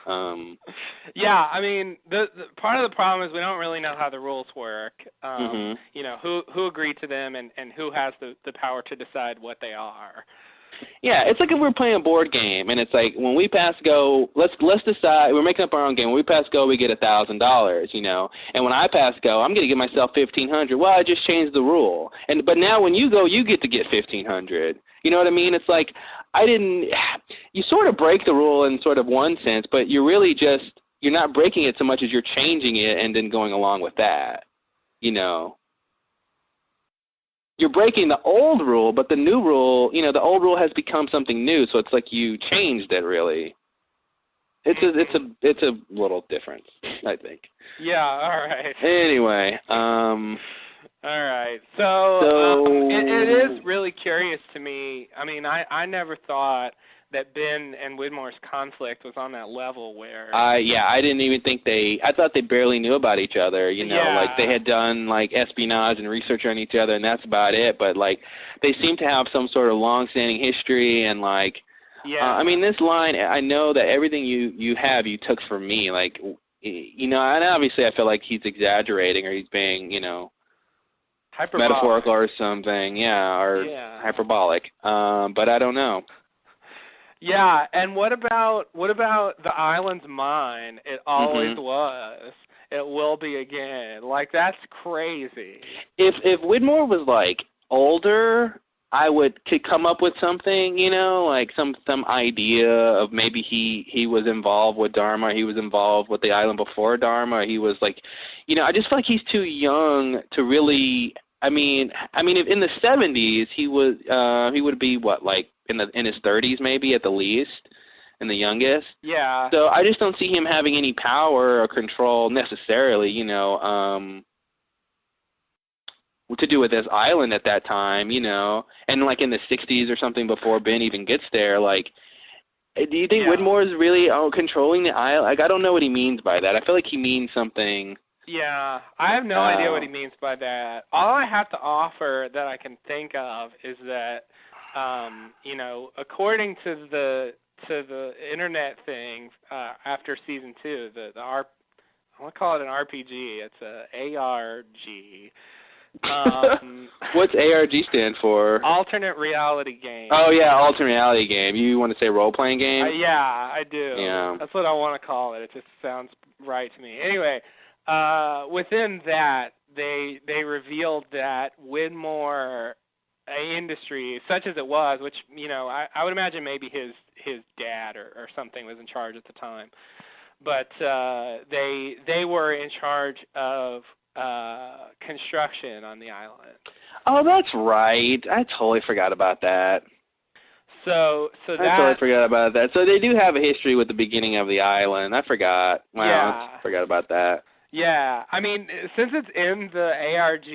Speaker 2: I mean, the part of the problem is we don't really know how the rules work. Who agreed to them and who has the power to decide what they are.
Speaker 1: Yeah, it's like if we're playing a board game, and it's like when we pass go, let's decide. We're making up our own game. When we pass go, we get $1,000, And when I pass go, I'm going to give myself $1,500. Well, I just changed the rule, but now when you go, you get to get $1,500. You know what I mean? It's like you sort of break the rule in sort of one sense, but you're really you're not breaking it so much as you're changing it and then going along with that, You're breaking the old rule, but the new rule, the old rule has become something new, so it's like you changed it, really. It's a little difference, I think.
Speaker 2: Yeah, all right.
Speaker 1: Anyway,
Speaker 2: all right. So it is really curious to me. I mean, I never thought that Ben and Widmore's conflict was on that level where...
Speaker 1: I didn't even think I thought they barely knew about each other, like they had done, like, espionage and research on each other, and that's about it, but, like, they seem to have some sort of long-standing history, and, like, I mean, this line, I know that everything you took from me, like, and obviously I feel like he's exaggerating, or he's being, metaphorical or something, or hyperbolic, but I don't know.
Speaker 2: Yeah, and what about the island's mine? It always was. It will be again. Like, that's crazy.
Speaker 1: If Widmore was like older, I could come up with something, like some idea of maybe he was involved with Dharma, he was involved with the island before Dharma, he was like, I just feel like he's too young to really. I mean, if in the 70s he would be what, like in his 30s maybe at the least, and the youngest.
Speaker 2: Yeah.
Speaker 1: So I just don't see him having any power or control necessarily, to do with this island at that time, and like in the 60s or something before Ben even gets there. Like, do you think Widmore is really controlling the island? Like, I don't know what he means by that. I feel like he means something.
Speaker 2: Yeah, I have no idea what he means by that. All I have to offer that I can think of is that, according to the internet thing after season 2, I want to call it an RPG. It's a ARG.
Speaker 1: What's ARG stand for?
Speaker 2: Alternate reality game.
Speaker 1: Oh yeah, alternate reality game. You want to say role playing game?
Speaker 2: Yeah, I do.
Speaker 1: Yeah.
Speaker 2: That's what I want to call it. It just sounds right to me. Anyway. Within that, they revealed that Widmore Industries, such as it was, which I would imagine maybe his dad or something was in charge at the time, but they were in charge of construction on the island.
Speaker 1: Oh, that's right. I totally forgot about that.
Speaker 2: So
Speaker 1: I totally forgot about that. So they do have a history with the beginning of the island. I forgot. Wow, I forgot about that.
Speaker 2: Yeah, I mean, since it's in the ARG,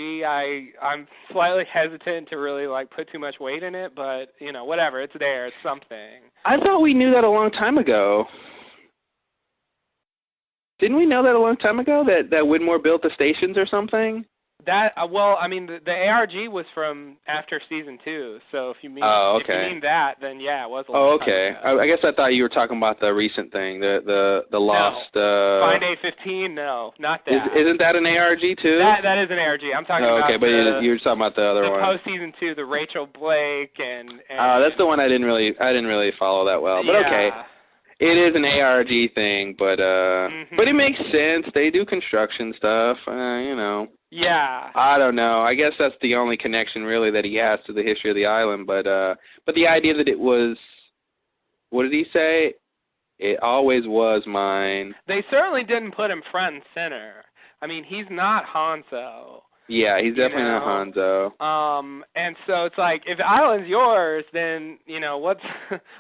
Speaker 2: I'm slightly hesitant to really like put too much weight in it, but you know, whatever, it's there, it's something.
Speaker 1: I thought we knew that a long time ago. Didn't we know that a long time ago that Widmore built the stations or something?
Speaker 2: That well, I mean, the ARG was from after season 2, so if you mean if you mean that, then yeah, it was a long time ago.
Speaker 1: I guess I thought you were talking about the recent thing, the lost.
Speaker 2: No. Find A15, no, not that.
Speaker 1: Isn't that an ARG too?
Speaker 2: That is an ARG. I'm talking about.
Speaker 1: Okay, but you were talking about the other one.
Speaker 2: The post season 2, the Rachel Blake and.
Speaker 1: That's the one I didn't really follow that well, but okay. It is an ARG thing, but but it makes sense. They do construction stuff, you know.
Speaker 2: Yeah.
Speaker 1: I don't know. I guess that's the only connection really that he has to the history of the island, but the idea that it was, what did he say? It always was mine.
Speaker 2: They certainly didn't put him front and center. I mean, he's not Hanzo.
Speaker 1: Yeah, he's definitely not Hanzo.
Speaker 2: And so it's like, if the island's yours, then, you know, what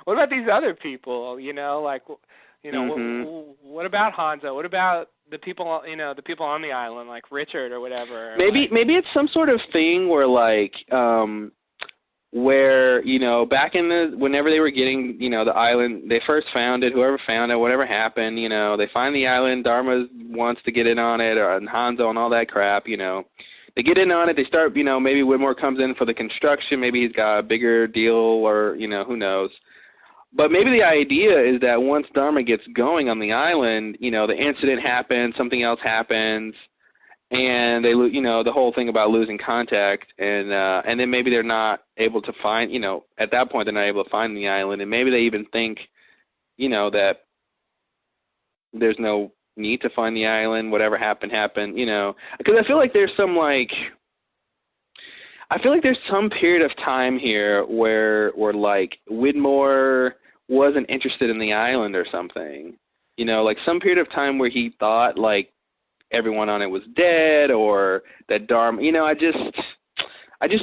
Speaker 2: about these other people, you know, like, you know, what about Hanzo? What about the people, you know, the people on the island, like Richard or whatever?
Speaker 1: Maybe it's some sort of thing where, like, where, you know, back in whenever they were getting, you know, the island, they first found it, whoever found it, whatever happened, you know, they find the island, Dharma wants to get in on it, and Hanzo and all that crap, you know. They get in on it, they start, you know, maybe Widmore comes in for the construction, maybe he's got a bigger deal or, you know, who knows. But maybe the idea is that once Dharma gets going on the island, you know, the incident happens, something else happens, and they, you know, the whole thing about losing contact, and then maybe they're not able to find, you know, at that point they're not able to find the island, and maybe they even think, you know, that there's no need to find the island, whatever happened, you know, because I feel like there's some period of time here where like Widmore wasn't interested in the island or something, you know, like some period of time where he thought like everyone on it was dead or that Dharma, you know, I just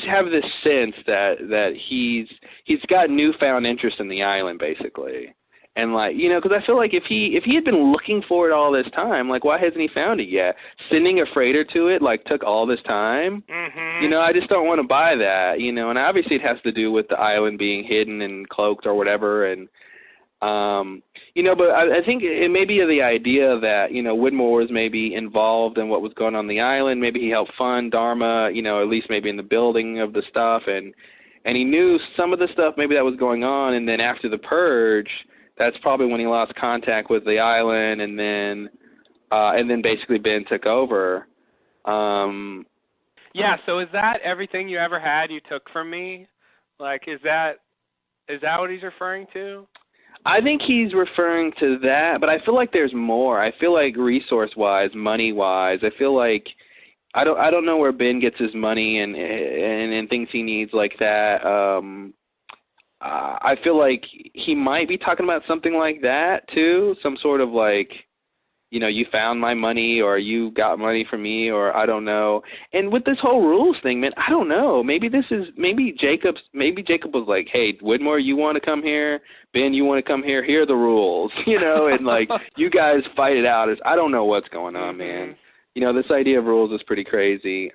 Speaker 1: have this sense that he's got newfound interest in the island basically. And, like, you know, because I feel like if he had been looking for it all this time, like, why hasn't he found it yet? Sending a freighter to it, like, took all this time. You know, I just don't want to buy that, you know. And obviously it has to do with the island being hidden and cloaked or whatever. And, you know, but I think it may be the idea that, you know, Widmore was maybe involved in what was going on the island. Maybe he helped fund Dharma, you know, at least maybe in the building of the stuff. And he knew some of the stuff maybe that was going on. And then after the purge, that's probably when he lost contact with the island, and then basically Ben took over.
Speaker 2: Yeah. So is that everything you ever had you took from me? Like, is that what he's referring to?
Speaker 1: I think he's referring to that, but I feel like there's more. I feel like resource-wise, money-wise, I feel like I don't know where Ben gets his money and things he needs like that. I feel like he might be talking about something like that, too, some sort of like, you know, you found my money or you got money from me or I don't know. And with this whole rules thing, man, I don't know. Maybe Jacob was like, hey, Widmore, you want to come here? Ben, you want to come here? Here are the rules, you know, and like you guys fight it out. I don't know what's going on, man. You know, this idea of rules is pretty crazy.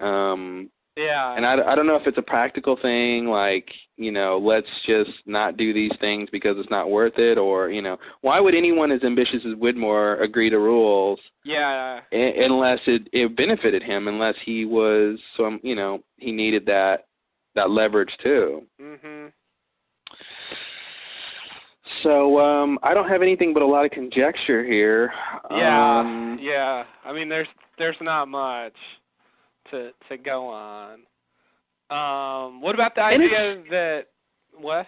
Speaker 2: Yeah.
Speaker 1: And I don't know if it's a practical thing, like, you know, let's just not do these things because it's not worth it, or, you know, why would anyone as ambitious as Widmore agree to rules?
Speaker 2: Yeah.
Speaker 1: Unless it benefited him, unless he was you know, he needed that leverage too. So I don't have anything but a lot of conjecture here.
Speaker 2: Yeah. Yeah. I mean, there's not much to go on. What about the idea that what?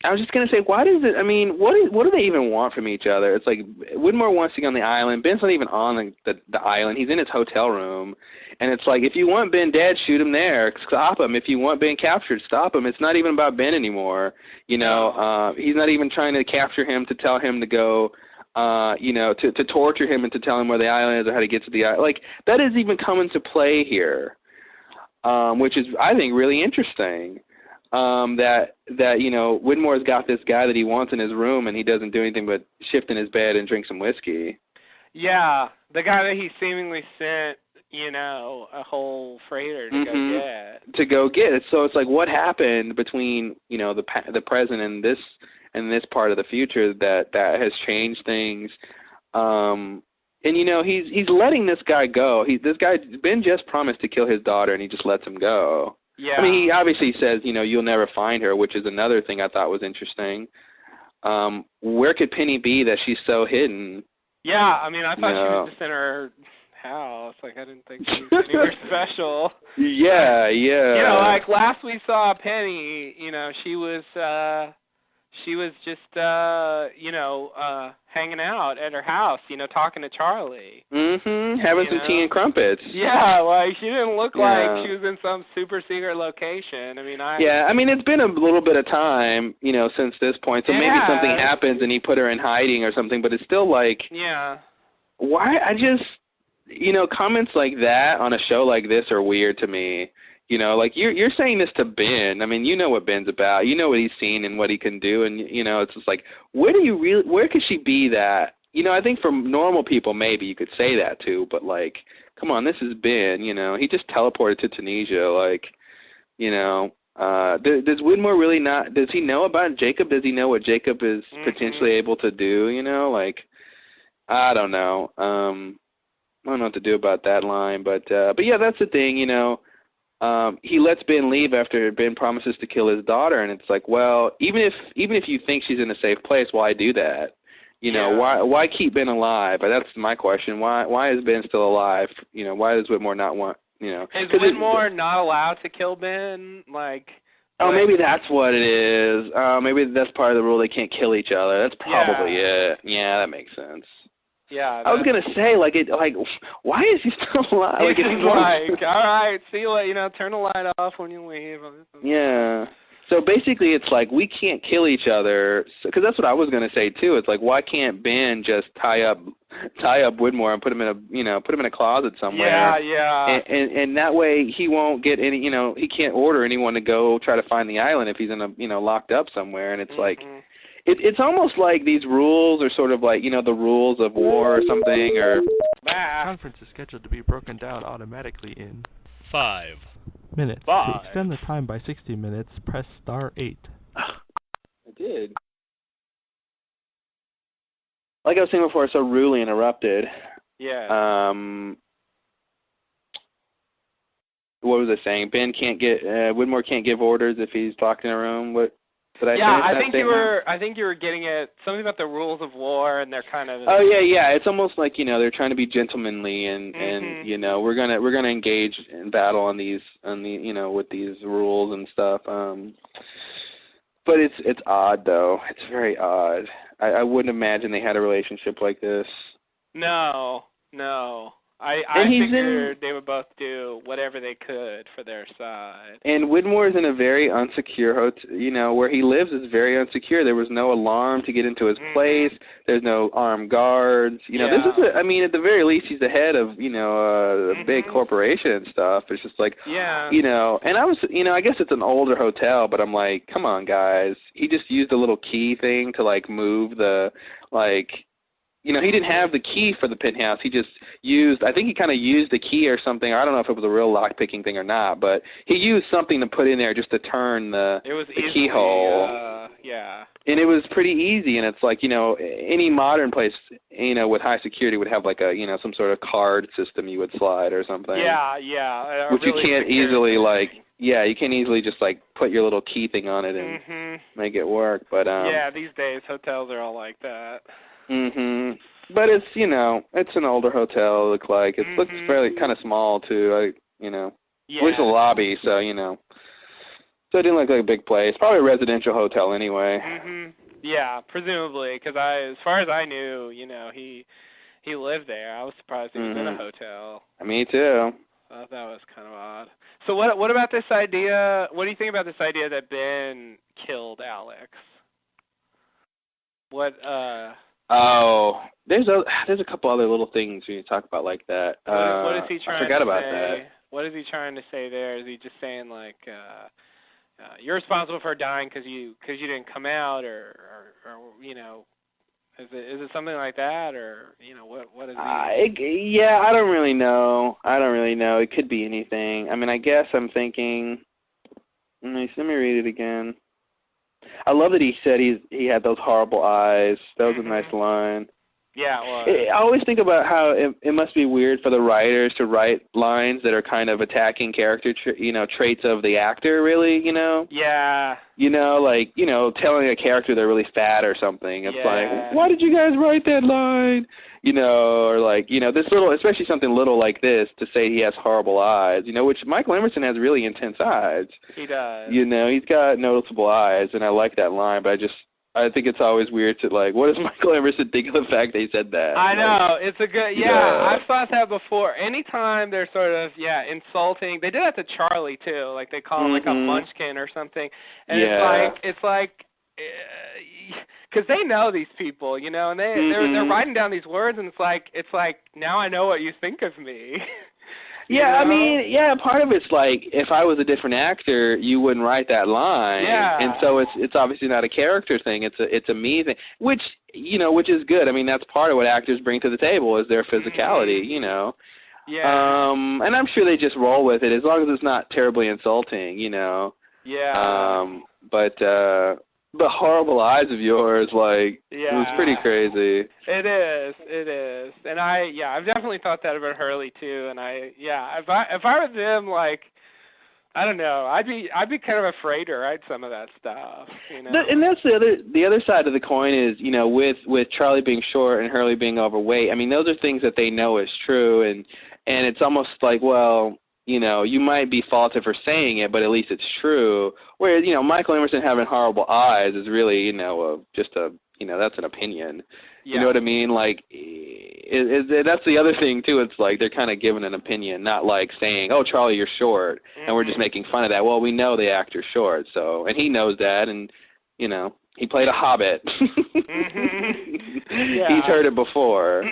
Speaker 1: I was just gonna say, why does it? I mean, what do they even want from each other? It's like Widmore wants to get on the island. Ben's not even on the island. He's in his hotel room, and it's like, if you want Ben dead, shoot him there, stop him. If you want Ben captured, stop him. It's not even about Ben anymore. You know, he's not even trying to capture him to tell him to go. You know, to torture him and to tell him where the island is or how to get to the island. Like, that is even come into play here, which is, I think, really interesting, that you know, Widmore's got this guy that he wants in his room and he doesn't do anything but shift in his bed and drink some whiskey.
Speaker 2: Yeah, the guy that he seemingly sent, a whole freighter to go get.
Speaker 1: To go get it. So it's like, what happened between, the present and this part of the future that has changed things? And he's letting this guy go. Ben just promised to kill his daughter, and he just lets him go.
Speaker 2: Yeah.
Speaker 1: I mean, he obviously says, you'll never find her, which is another thing I thought was interesting. Where could Penny be that she's so hidden?
Speaker 2: Yeah, I mean, I thought she was just in her house. Like, I didn't think she was anywhere special.
Speaker 1: Yeah, yeah.
Speaker 2: Like last we saw Penny, she was just, hanging out at her house, talking to Charlie.
Speaker 1: Having some tea and crumpets.
Speaker 2: Yeah, like she didn't look like she was in some super secret location.
Speaker 1: Yeah, I mean, it's been a little bit of time, since this point, so maybe something happens and he put her in hiding or something, but it's still like...
Speaker 2: Yeah.
Speaker 1: Why? Comments like that on a show like this are weird to me. Like you're saying this to Ben. I mean, you know what Ben's about. You know what he's seen and what he can do, and it's just like, where could she be that? I think for normal people maybe you could say that too, but like, come on, this is Ben. He just teleported to Tunisia. Like, does Widmore really not? Does he know about Jacob? Does he know what Jacob is potentially able to do? Like, I don't know. I don't know what to do about that line, but yeah, that's the thing. He lets Ben leave after Ben promises to kill his daughter, and it's like, well, even if you think she's in a safe place, why do that? Why keep Ben alive? But that's my question. Why is Ben still alive? Why does Widmore not want?
Speaker 2: Is Widmore not allowed to kill Ben? Like.
Speaker 1: Oh, maybe that's what it is. Maybe that's part of the rule. They can't kill each other. That's probably it. Yeah, that makes sense.
Speaker 2: Yeah.
Speaker 1: I was gonna say, why is he still alive?
Speaker 2: All right, see you later. Turn the light off when you leave.
Speaker 1: Yeah. So basically, it's like we can't kill each other, because that's what I was gonna say too. It's like, why can't Ben just tie up Widmore and put him in a closet somewhere?
Speaker 2: Yeah.
Speaker 1: And that way he won't get any. He can't order anyone to go try to find the island if he's in a locked up somewhere. And it's like. It's almost like these rules are sort of like, the rules of war or something, or...
Speaker 3: The conference is scheduled to be broken down automatically in 5 minutes. To extend the time by 60 minutes, press star 8.
Speaker 1: I did. Like I was saying before, so rudely interrupted.
Speaker 2: Yeah.
Speaker 1: What was I saying? Ben can't get... Widmore can't give orders if he's locked in a room. What...
Speaker 2: I think you were getting at something about the rules of war, and they're kind of.
Speaker 1: Oh yeah. It's almost like they're trying to be gentlemanly, and we're gonna engage in battle on with these rules and stuff. But it's odd though. It's very odd. I wouldn't imagine they had a relationship like this.
Speaker 2: No. I figured they would both do whatever they could for their side.
Speaker 1: And Widmore is in a very unsecure hotel. Where he lives is very unsecure. There was no alarm to get into his place. There's no armed guards. This is at the very least, he's the head of, a big corporation and stuff. It's just like, and I was, I guess it's an older hotel, but I'm like, come on, guys. He just used a little key thing to, move the, he didn't have the key for the penthouse. He just I think he kind of used the key or something. I don't know if it was a real lock-picking thing or not, but he used something to put in there just to turn the keyhole.
Speaker 2: Yeah.
Speaker 1: And it was pretty easy, and it's like, any modern place, with high security would have some sort of card system you would slide or something.
Speaker 2: Yeah.
Speaker 1: Which you can't easily, you can't easily just, put your little key thing on it and make it work. But
Speaker 2: yeah, these days hotels are all like that.
Speaker 1: But it's it's an older hotel. It looks fairly kind of small too. At least the lobby. So so it didn't look like a big place. Probably a residential hotel anyway.
Speaker 2: Yeah, presumably, because as far as I knew, he lived there. I was surprised he was in a hotel.
Speaker 1: Me too.
Speaker 2: I thought that was kind of odd. So what about this idea? What do you think about this idea that Ben killed Alex?
Speaker 1: Oh, there's a couple other little things we talk about like that.
Speaker 2: What is he trying
Speaker 1: I forgot
Speaker 2: to
Speaker 1: about
Speaker 2: say?
Speaker 1: that.
Speaker 2: What is he trying to say there? Is he just saying you're responsible for her dying because you didn't come out, or Is it something like that, or what is
Speaker 1: it? Yeah, I don't really know. It could be anything. I mean, I guess I'm thinking. Let me read it again. I love that he said he had those horrible eyes. That was a nice line.
Speaker 2: Yeah, it was.
Speaker 1: I always think about how it must be weird for the writers to write lines that are kind of attacking character, traits of the actor, really,
Speaker 2: Yeah.
Speaker 1: Telling a character they're really fat or something. It's like, why did you guys write that line? Or like, this little, especially something little like this, to say he has horrible eyes, which Michael Emerson has really intense eyes.
Speaker 2: He does.
Speaker 1: He's got noticeable eyes, and I like that line, but I think it's always weird to, like, what does Michael Emerson think of the fact that he said that?
Speaker 2: I know. It's a good, I've thought that before. Anytime they're sort of, insulting. They did that to Charlie, too. Like, they call him, like, a munchkin or something. And it's like, because they know these people, and they're writing down these words, and it's like, now I know what you think of me.
Speaker 1: I mean, part of it's like, if I was a different actor, you wouldn't write that line.
Speaker 2: Yeah.
Speaker 1: And so it's obviously not a character thing, it's a me thing, which is good. I mean, that's part of what actors bring to the table is their physicality, Yeah. And I'm sure they just roll with it as long as it's not terribly insulting,
Speaker 2: Yeah.
Speaker 1: But horrible eyes of yours, like, it was pretty crazy.
Speaker 2: It is. And I've definitely thought that about Hurley too. And if I were them, like, I don't know, I'd be kind of afraid to write some of that stuff, And
Speaker 1: that's the other side of the coin is, with Charlie being short and Hurley being overweight. I mean, those are things that they know is true, and it's almost like, well, you might be faulted for saying it, but at least it's true. Whereas, Michael Emerson having horrible eyes is really, that's an opinion. You know what I mean? Like, that's the other thing, too. It's like they're kind of giving an opinion, not like saying, oh, Charlie, you're short, and we're just making fun of that. Well, we know the actor's short, and he knows that, and, he played a hobbit. He's heard it before.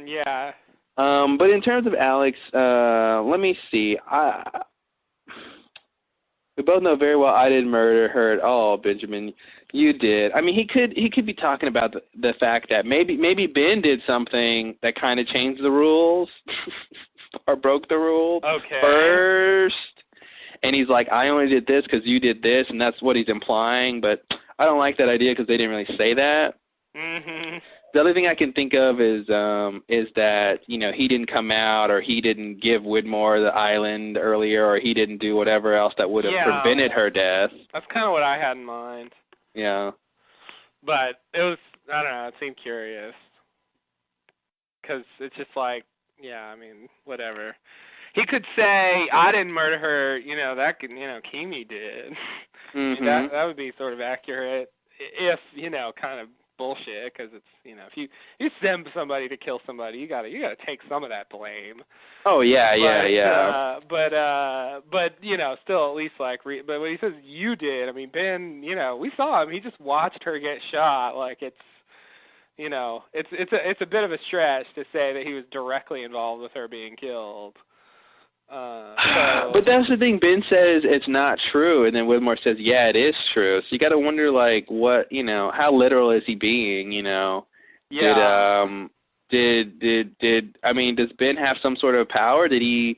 Speaker 2: Yeah.
Speaker 1: But in terms of Alex, let me see. We both know very well I didn't murder her at all, Benjamin. You did. I mean, he could be talking about the fact that maybe Ben did something that kind of changed the rules or broke the rules first. And he's like, I only did this because you did this, and that's what he's implying. But I don't like that idea because they didn't really say that.
Speaker 2: Mm-hmm.
Speaker 1: The other thing I can think of is that, he didn't come out, or he didn't give Widmore the island earlier, or he didn't do whatever else that would have prevented her death.
Speaker 2: That's kind of what I had in mind.
Speaker 1: Yeah.
Speaker 2: But it was, I don't know, it seemed curious. Because it's just like, whatever. He could say, I didn't murder her, that could, Kimi did.
Speaker 1: Mm-hmm.
Speaker 2: That would be sort of accurate if, kind of bullshit, because it's, if you send somebody to kill somebody, you gotta take some of that blame.
Speaker 1: Oh yeah.
Speaker 2: But still at least like, but when he says you did, I mean, Ben, we saw him. He just watched her get shot. Like it's a bit of a stretch to say that he was directly involved with her being killed.
Speaker 1: But that's the thing. Ben says it's not true, and then Widmore says, yeah, it is true. So you got to wonder, like, what, how literal is he being,
Speaker 2: Yeah.
Speaker 1: I mean, does Ben have some sort of power? Did he,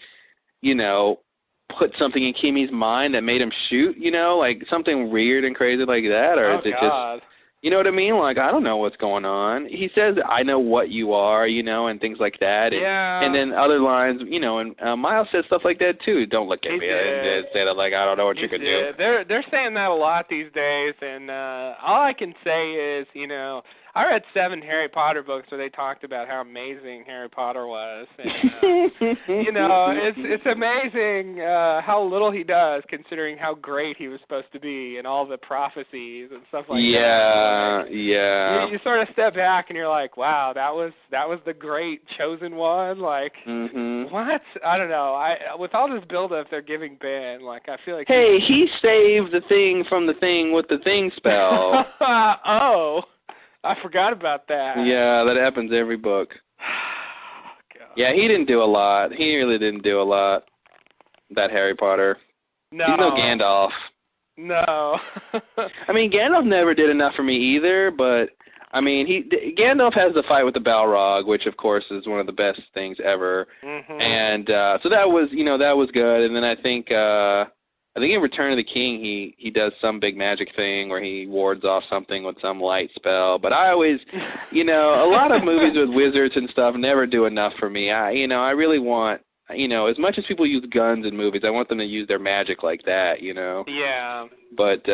Speaker 1: put something in Kimi's mind that made him shoot, like something weird and crazy like that? Or is it just... You know what I mean? Like, I don't know what's going on. He says, I know what you are, and things like that. And then other lines, and Miles says stuff like that, too. Don't look at me and say that, like, I don't know what you can do.
Speaker 2: They're saying that a lot these days, and all I can say is, I read 7 Harry Potter books where they talked about how amazing Harry Potter was. And, it's amazing how little he does, considering how great he was supposed to be and all the prophecies and stuff like that.
Speaker 1: Yeah.
Speaker 2: You sort of step back and you're like, wow, that was the great chosen one. Like, what? I don't know. With all this buildup they're giving Ben, like, I feel like...
Speaker 1: Hey, he saved the thing from the thing with the thing spell.
Speaker 2: Oh, I forgot about that.
Speaker 1: Yeah, that happens every book.
Speaker 2: God.
Speaker 1: Yeah, he didn't do a lot. He really didn't do a lot, that Harry Potter.
Speaker 2: No.
Speaker 1: He's no Gandalf.
Speaker 2: No.
Speaker 1: I mean, Gandalf never did enough for me either, but I mean, Gandalf has the fight with the Balrog, which of course is one of the best things ever.
Speaker 2: Mm-hmm.
Speaker 1: And so that was, that was good. And then I think in Return of the King, he does some big magic thing where he wards off something with some light spell. But I always, a lot of movies with wizards and stuff never do enough for me. I really want, as much as people use guns in movies, I want them to use their magic like that,
Speaker 2: Yeah.
Speaker 1: But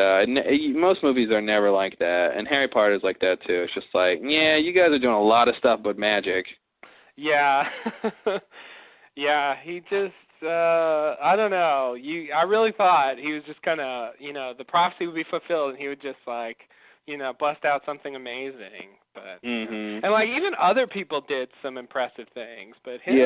Speaker 1: most movies are never like that, and Harry Potter's like that too. It's just like, yeah, you guys are doing a lot of stuff but magic.
Speaker 2: Yeah. Yeah, he just, I don't know. I really thought he was just kind of, the prophecy would be fulfilled, and he would just bust out something amazing. But and even other people did some impressive things, but him,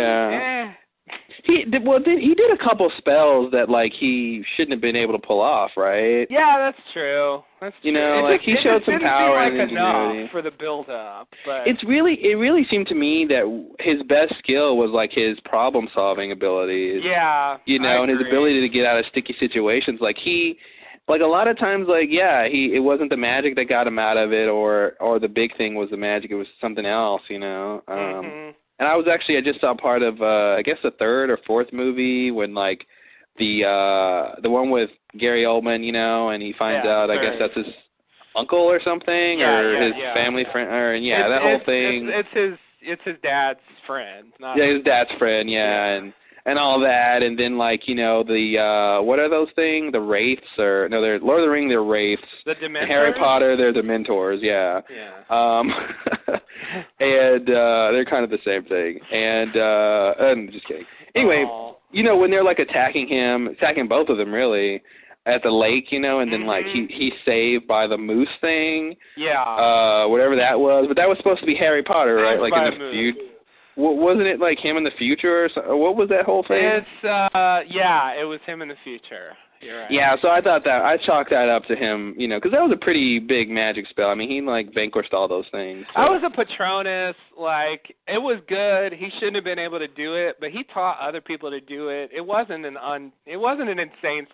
Speaker 1: He did a couple spells that he shouldn't have been able to pull off, right?
Speaker 2: Yeah, that's true. That's true.
Speaker 1: He showed some power and ingenuity.
Speaker 2: Enough for the build up, but
Speaker 1: it really seemed to me that his best skill was his problem solving abilities.
Speaker 2: Yeah.
Speaker 1: And his ability to get out of sticky situations. A lot of times, it wasn't the magic that got him out of it, or the big thing was the magic. It was something else, And I just saw part of, I guess the third or fourth movie when, the one with Gary Oldman, and he finds out, I guess that's his uncle or something, or his family friend, or, that whole thing.
Speaker 2: It's his dad's friend.
Speaker 1: His dad's friend, and all that, and then, the, what are those things? The Wraiths, or, no, they're Lord of the Rings, they're Wraiths.
Speaker 2: The Dementors?
Speaker 1: Harry Potter, they're the Mentors, yeah. And they're kind of the same thing. And I'm just kidding. Anyway, when they're attacking both of them really at the lake, and then he's saved by the moose thing.
Speaker 2: Yeah.
Speaker 1: Whatever that was, but that was supposed to be Harry Potter, right?
Speaker 2: In the
Speaker 1: future. Wasn't it him in the future or something? What was that whole thing?
Speaker 2: It's it was him in the future. You're right.
Speaker 1: Yeah, so I thought that I chalked that up to him, because that was a pretty big magic spell. I mean, he vanquished all those things. So.
Speaker 2: I was a Patronus. It was good. He shouldn't have been able to do it, but he taught other people to do it. It wasn't an insane.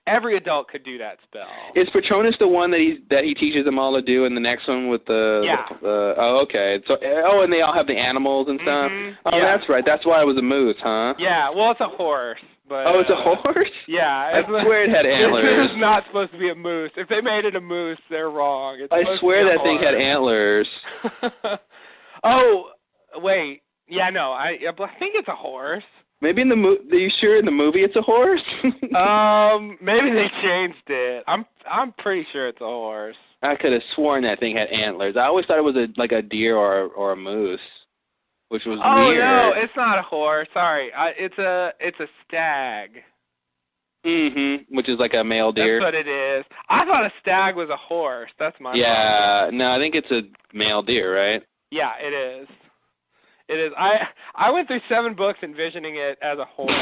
Speaker 2: Every adult could do that spell.
Speaker 1: Is Patronus the one that he teaches them all to do, and the next one with the?
Speaker 2: Yeah.
Speaker 1: Okay. So and they all have the animals and stuff.
Speaker 2: Mm-hmm.
Speaker 1: Oh, that's right. That's why it was a moose, huh?
Speaker 2: Yeah. Well, it's a horse. But,
Speaker 1: it's a horse?
Speaker 2: Yeah.
Speaker 1: I swear it had antlers.
Speaker 2: It's not supposed to be a moose. If they made it a moose, they're wrong.
Speaker 1: I swear that thing had antlers.
Speaker 2: Oh, wait. Yeah, no. I think it's a horse.
Speaker 1: Maybe in the movie. Are you sure in the movie it's a horse?
Speaker 2: Maybe they changed it. I'm pretty sure it's a horse.
Speaker 1: I could have sworn that thing had antlers. I always thought it was a deer or a moose. Which was weird.
Speaker 2: Oh no, it's not a horse. Sorry, it's a stag.
Speaker 1: Which is like a male deer.
Speaker 2: That's what it is. I thought a stag was a horse. That's my.
Speaker 1: Yeah, no, I think it's a male deer, right?
Speaker 2: Yeah, it is. It is. I went through 7 books envisioning it as a horse.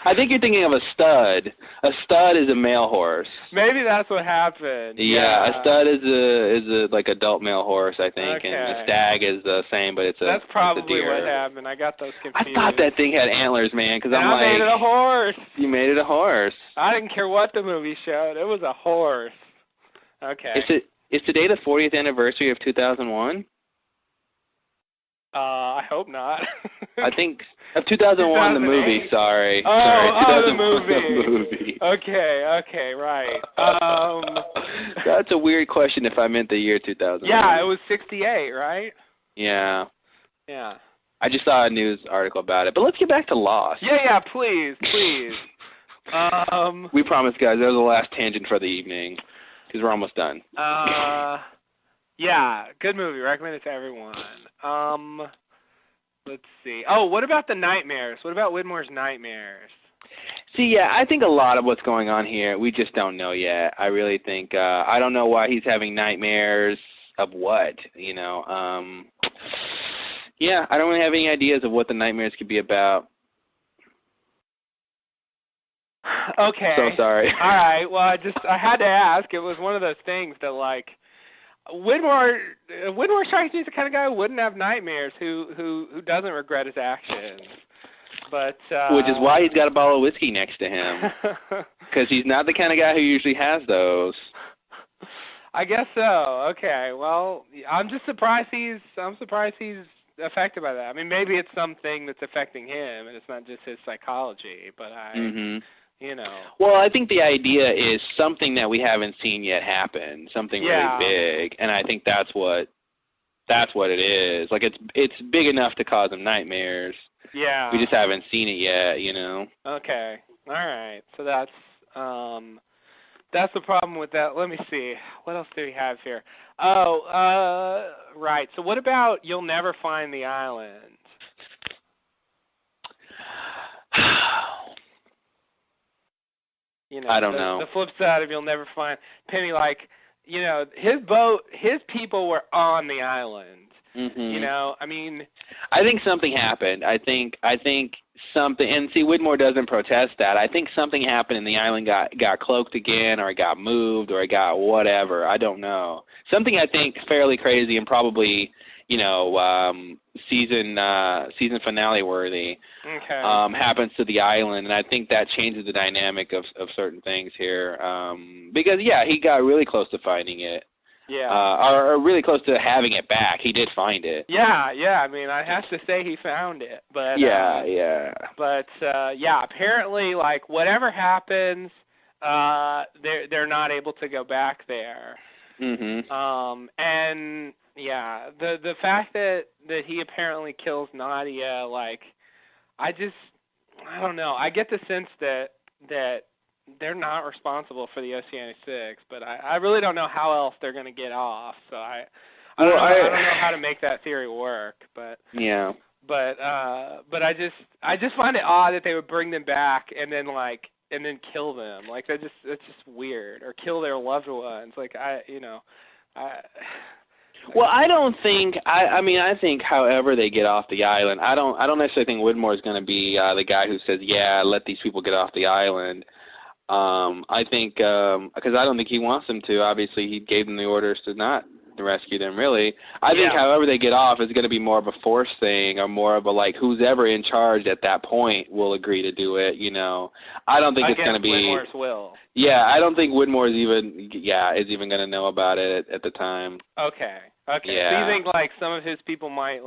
Speaker 1: I think you're thinking of a stud. A stud is a male horse.
Speaker 2: Maybe that's what happened.
Speaker 1: Yeah, a stud is a adult male horse, I think,
Speaker 2: okay.
Speaker 1: And a stag is the same, but it's a.
Speaker 2: That's probably
Speaker 1: it's a deer.
Speaker 2: what happened. I got those confused.
Speaker 1: I thought that thing had antlers, man, because I'm
Speaker 2: I made it a horse.
Speaker 1: You made it a horse.
Speaker 2: I didn't care what the movie showed. It was a horse. Okay.
Speaker 1: Is today the 40th anniversary of 2001?
Speaker 2: I hope not.
Speaker 1: I think of 2001, the movie. Sorry.
Speaker 2: Sorry,
Speaker 1: 2001,
Speaker 2: the
Speaker 1: movie.
Speaker 2: Okay, right.
Speaker 1: That's a weird question. If I meant the year 2001.
Speaker 2: Yeah, it was 68, right?
Speaker 1: Yeah.
Speaker 2: Yeah.
Speaker 1: I just saw a news article about it, but let's get back to Lost.
Speaker 2: Yeah, please.
Speaker 1: We promise, guys. That was the last tangent for the evening, because we're almost done.
Speaker 2: Yeah, good movie. Recommend it to everyone. Let's see. Oh, what about the nightmares? What about Widmore's nightmares?
Speaker 1: See, yeah, I think a lot of what's going on here, we just don't know yet. I really think, I don't know why he's having nightmares of what, Yeah, I don't really have any ideas of what the nightmares could be about.
Speaker 2: Okay.
Speaker 1: So sorry.
Speaker 2: All right. Well, I had to ask. It was one of those things that, Widmore strikes me as the kind of guy who wouldn't have nightmares, who doesn't regret his actions. But
Speaker 1: which is why he's got a bottle of whiskey next to him, because he's not the kind of guy who usually has those.
Speaker 2: I guess so. Okay. Well, I'm surprised he's affected by that. I mean, maybe it's something that's affecting him, and it's not just his psychology. But you know.
Speaker 1: Well, I think the idea is something that we haven't seen yet happen, something really big, and I think that's what it is. Like it's big enough to cause him nightmares.
Speaker 2: Yeah.
Speaker 1: We just haven't seen it yet, you know.
Speaker 2: Okay. All right. So that's the problem with that. Let me see. What else do we have here? Oh, right. So what about You'll Never Find the Island? You know,
Speaker 1: I don't know.
Speaker 2: The flip side of You'll Never Find Penny, like, you know, his people were on the island.
Speaker 1: Mm-hmm.
Speaker 2: You know, I mean,
Speaker 1: I think something happened. I think something, and see, Widmore doesn't protest that. I think something happened and the island got cloaked again, or it got moved, or it got whatever. I don't know. Something I think fairly crazy and probably, you know, season finale worthy.
Speaker 2: Okay.
Speaker 1: Happens to the island, and I think that changes the dynamic of certain things here. Because he got really close to finding it.
Speaker 2: Yeah.
Speaker 1: Or really close to having it back. He did find it.
Speaker 2: Yeah. I mean, I have to say he found it, but But apparently, like, whatever happens, they're not able to go back there.
Speaker 1: Mhm.
Speaker 2: And the fact that he apparently kills Nadia, like, I don't know. I get the sense that they're not responsible for the Oceanic Six, but I really don't know how else they're going to get off. So I don't know how to make that theory work. But But I just find it odd that they would bring them back and then kill them. Like that's just weird. Or kill their loved ones. Like
Speaker 1: Well, I don't think. I think, however they get off the island, I don't necessarily think Widmore is going to be the guy who says, let these people get off the island. I think because I don't think he wants them to. Obviously, he gave them the orders to not rescue them. Really, I think, however they get off is going to be more of a force thing, or more of a who's ever in charge at that point will agree to do it. You know, I don't think it's going to be.
Speaker 2: Widmore's will.
Speaker 1: Yeah, I don't think Widmore is even going to know about it at the time.
Speaker 2: Okay.
Speaker 1: Yeah.
Speaker 2: So you think some of his people might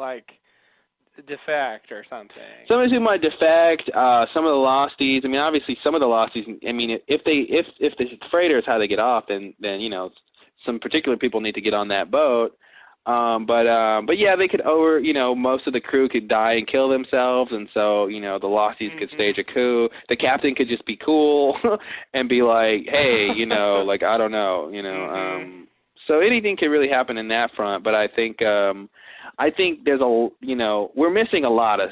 Speaker 2: defect or something?
Speaker 1: Some of his people might defect. Some of the Losties. I mean, obviously, some of the Losties. I mean, if the freighter is how they get off, then some particular people need to get on that boat. But they could most of the crew could die and kill themselves, and so the Losties could stage a coup. The captain could just be cool and be like, hey, I don't know, So anything can really happen in that front, but I think there's we're missing a lot of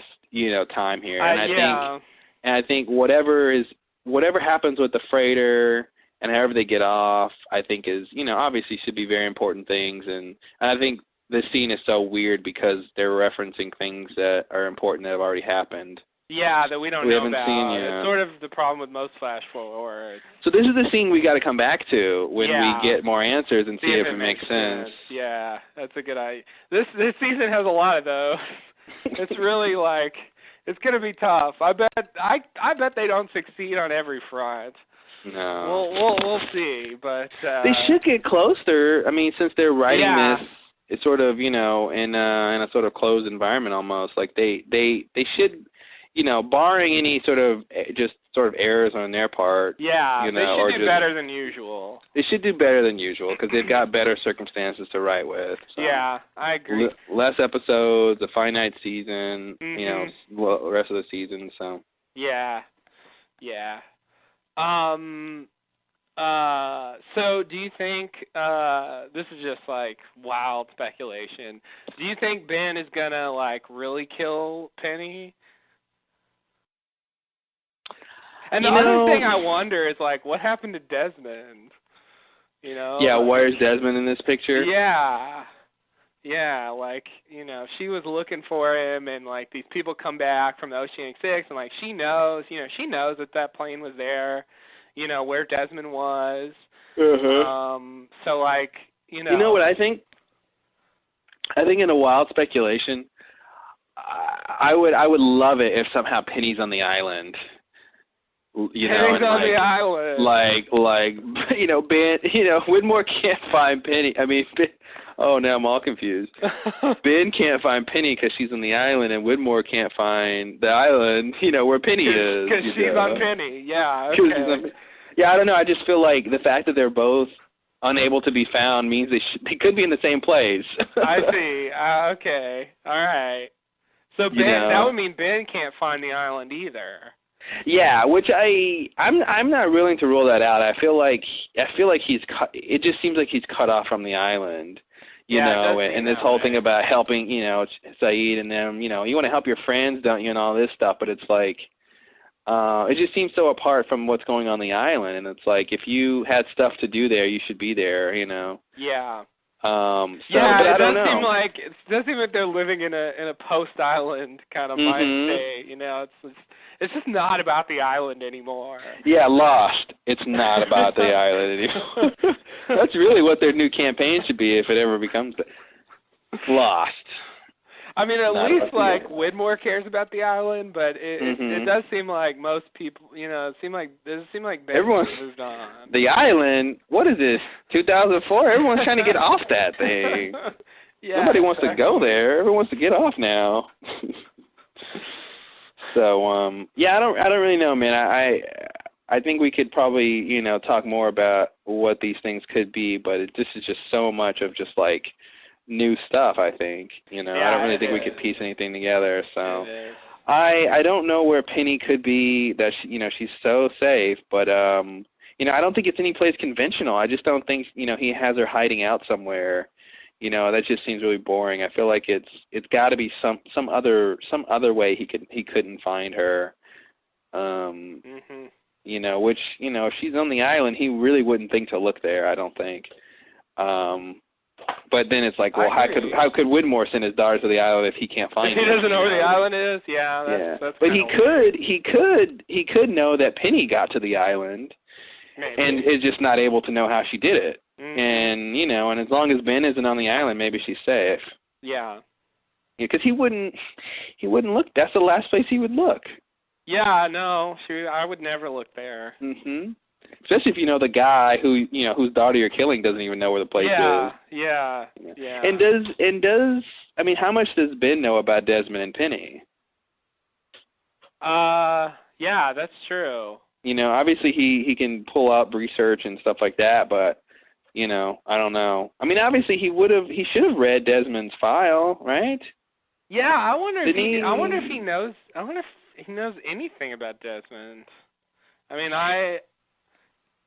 Speaker 1: time here, and I think whatever happens with the freighter and however they get off, I think is obviously should be very important things, and I think this scene is so weird because they're referencing things that are important that have already happened.
Speaker 2: Yeah, that we don't know about.
Speaker 1: Seen yet.
Speaker 2: It's sort of the problem with most flash forwards.
Speaker 1: So this is the scene we got to come back to when we get more answers and see if it makes sense.
Speaker 2: Yeah, that's a good idea. This season has a lot of those. It's really it's going to be tough. I bet they don't succeed on every front.
Speaker 1: No.
Speaker 2: We'll see, but
Speaker 1: they should get closer. I mean, since they're writing this, it's sort of in a sort of closed environment almost. Like they should. Barring any sort of errors on their part.
Speaker 2: Yeah, they should do better than usual.
Speaker 1: They should do better than usual because they've got better circumstances to write with. So.
Speaker 2: Yeah, I agree.
Speaker 1: Less episodes, a finite season, the rest of the season. So.
Speaker 2: Yeah. So do you think this is just wild speculation? Do you think Ben is gonna really kill Penny? And the other thing I wonder is what happened to Desmond?
Speaker 1: Yeah, where's Desmond in this picture?
Speaker 2: Yeah, she was looking for him, and these people come back from the Oceanic Six, and she knows that plane was there, where Desmond was. So you know what
Speaker 1: I think? I think in a wild speculation, I would love it if somehow Penny's on the island. you know,
Speaker 2: Penny's on the island.
Speaker 1: Like, Ben, Widmore can't find Penny. I mean, oh, now I'm all confused. Ben can't find Penny because she's on the island, and Widmore can't find the island, where Penny is.
Speaker 2: Because she's on Penny, yeah. Okay.
Speaker 1: Yeah, I don't know. I just feel like the fact that they're both unable to be found means they could be in the same place.
Speaker 2: I see. Okay. All right. So Ben, that would mean Ben can't find the island either.
Speaker 1: Yeah, which I'm not willing to rule that out. I feel like he's cut. It just seems like he's cut off from the island, and this whole thing about helping, Saeed and them, you want to help your friends, don't you, and all this stuff, but it's like it just seems so apart from what's going on the island, and it's like if you had stuff to do there, you should be there,
Speaker 2: Yeah.
Speaker 1: But
Speaker 2: it does seem like they're living in a post-island kind of mind state. It's just not about the island anymore.
Speaker 1: Yeah, Lost. It's not about the island anymore. That's really what their new campaign should be if it ever becomes Lost.
Speaker 2: I mean, at least Widmore cares about the island, but it does seem like most people, it seems like
Speaker 1: everyone's
Speaker 2: moved on.
Speaker 1: The island. What is this? 2004. Everyone's trying to get off that thing.
Speaker 2: Yeah.
Speaker 1: Nobody wants to go there. Everyone wants to get off now. So I don't really know, man. I think we could probably talk more about what these things could be, but this is just so much of just like new stuff, I think. I don't really think we could piece anything together. So I don't know where Penny could be. That she's so safe, but I don't think it's any place conventional. I just don't think he has her hiding out somewhere. That just seems really boring. I feel like it's got to be some other way he couldn't find her. Which if she's on the island, he really wouldn't think to look there. I don't think. But then it's like, well, how could Widmore send his daughter to the island if he can't find her?
Speaker 2: He doesn't know where the island is. Yeah, that's
Speaker 1: but he could know that Penny got to the island, and is just not able to know how she did it. And and as long as Ben isn't on the island, maybe she's safe.
Speaker 2: Yeah.
Speaker 1: Because he wouldn't look. That's the last place he would look.
Speaker 2: Yeah, no, I would never look there.
Speaker 1: Especially if the guy who whose daughter you're killing doesn't even know where the place is.
Speaker 2: Yeah.
Speaker 1: And does I mean, how much does Ben know about Desmond and Penny?
Speaker 2: Yeah, that's true.
Speaker 1: Obviously he can pull up research and stuff like that, but I don't know. I mean, obviously he should have read Desmond's file, right?
Speaker 2: Yeah, I wonder if he knows anything about Desmond. I mean, I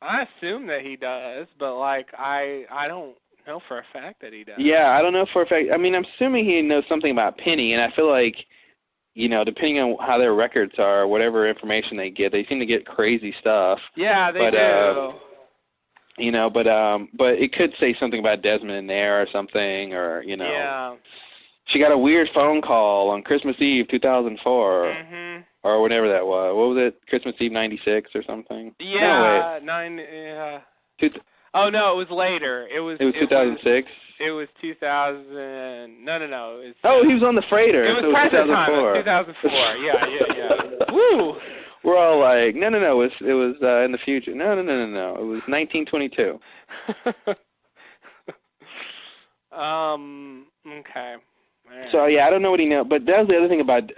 Speaker 2: assume that he does, but I don't know for a fact that he does.
Speaker 1: Yeah, I don't know for a fact. I mean, I'm assuming he knows something about Penny, and I feel like, depending on how their records are, whatever information they get, they seem to get crazy stuff.
Speaker 2: Yeah, they do.
Speaker 1: But it could say something about Desmond in there or something, or
Speaker 2: Yeah.
Speaker 1: She got a weird phone call on Christmas Eve 2004. Or whatever that was. What was it? Christmas Eve 96 or something?
Speaker 2: Yeah,
Speaker 1: no,
Speaker 2: oh no, it was later. It was
Speaker 1: 2006.
Speaker 2: It was 2000. No. It was,
Speaker 1: he was on the freighter.
Speaker 2: It was present time. It was 2004. Yeah. Woo!
Speaker 1: We're all like, no. It was in the future. No. It was 1922.
Speaker 2: Okay. Right.
Speaker 1: So I don't know what he knows, but that was the other thing about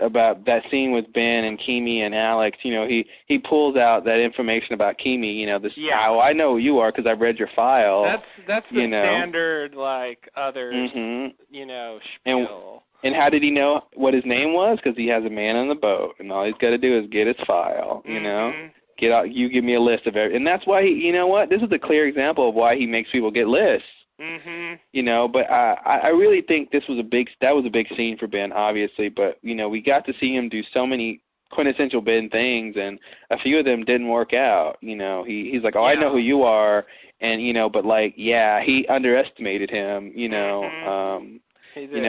Speaker 1: that scene with Ben and Kimi and Alex. He pulls out that information about Kimi. I know who you are because I've read your file.
Speaker 2: That's the standard others spiel.
Speaker 1: And how did he know what his name was? Because he has a man on the boat, and all he's got to do is get his file. Get out. You give me a list of everything, and that's why he. This is a clear example of why he makes people get lists. But I really think that was a big scene for Ben, obviously. But we got to see him do so many quintessential Ben things, and a few of them didn't work out. He's like, I know who you are, and but he underestimated him.
Speaker 2: He did.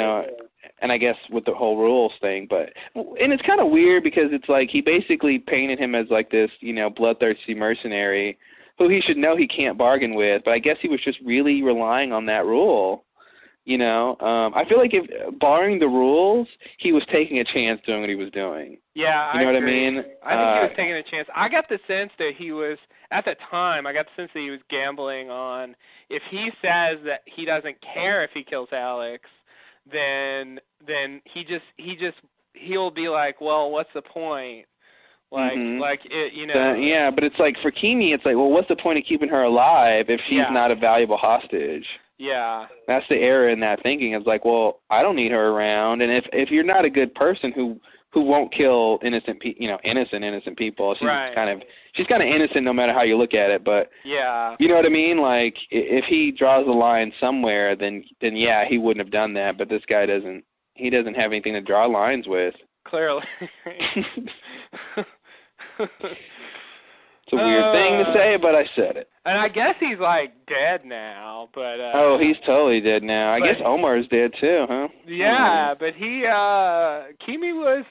Speaker 1: And I guess with the whole rules thing, and it's kind of weird because it's like he basically painted him as like this, bloodthirsty mercenary who he should know he can't bargain with, but I guess he was just really relying on that rule, You know, I feel like if, barring the rules, he was taking a chance doing what he was doing.
Speaker 2: Yeah,
Speaker 1: you know
Speaker 2: I
Speaker 1: what
Speaker 2: agree.
Speaker 1: I mean?
Speaker 2: I think he was taking a chance. I got the sense that he was, at the time, I got the sense that he was gambling on, if he says that he doesn't care if he kills Alex, then he'll be like, well, what's the point? Like it, you know.
Speaker 1: Yeah, but it's like for Kimi, it's like, well, what's the point of keeping her alive if she's not a valuable hostage?
Speaker 2: Yeah.
Speaker 1: That's the error in that thinking. It's like, well, I don't need her around, and if you're not a good person who won't kill innocent people, she's kind of innocent no matter how you look at it. But you know what I mean? Like if he draws the line somewhere, then yeah, he wouldn't have done that. But this guy doesn't. He doesn't have anything to draw lines with.
Speaker 2: Clearly.
Speaker 1: It's a weird thing to say, but I said it.
Speaker 2: And I guess he's like dead now, but
Speaker 1: oh, he's totally dead now. I guess Omar's dead too, huh?
Speaker 2: Yeah, but Kimi was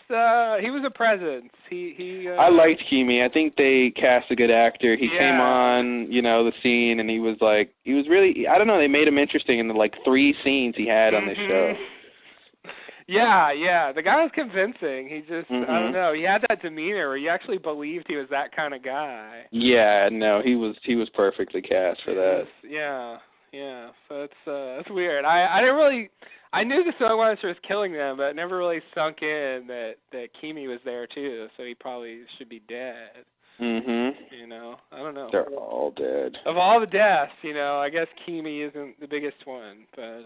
Speaker 2: he was a presence.
Speaker 1: I liked Kimi. I think they cast a good actor. He came on, the scene, and he was really, I don't know, they made him interesting in the 3 scenes he had on this show.
Speaker 2: Yeah, the guy was convincing. He just, I don't know, he had that demeanor where you actually believed he was that kind of guy.
Speaker 1: Yeah, no, he was perfectly cast for that.
Speaker 2: Yeah, so it's weird. I knew the Songwriters was killing them, but it never really sunk in that Kimi was there too, so he probably should be dead. I don't know.
Speaker 1: They're all dead.
Speaker 2: Of all the deaths, I guess Kimi isn't the biggest one, but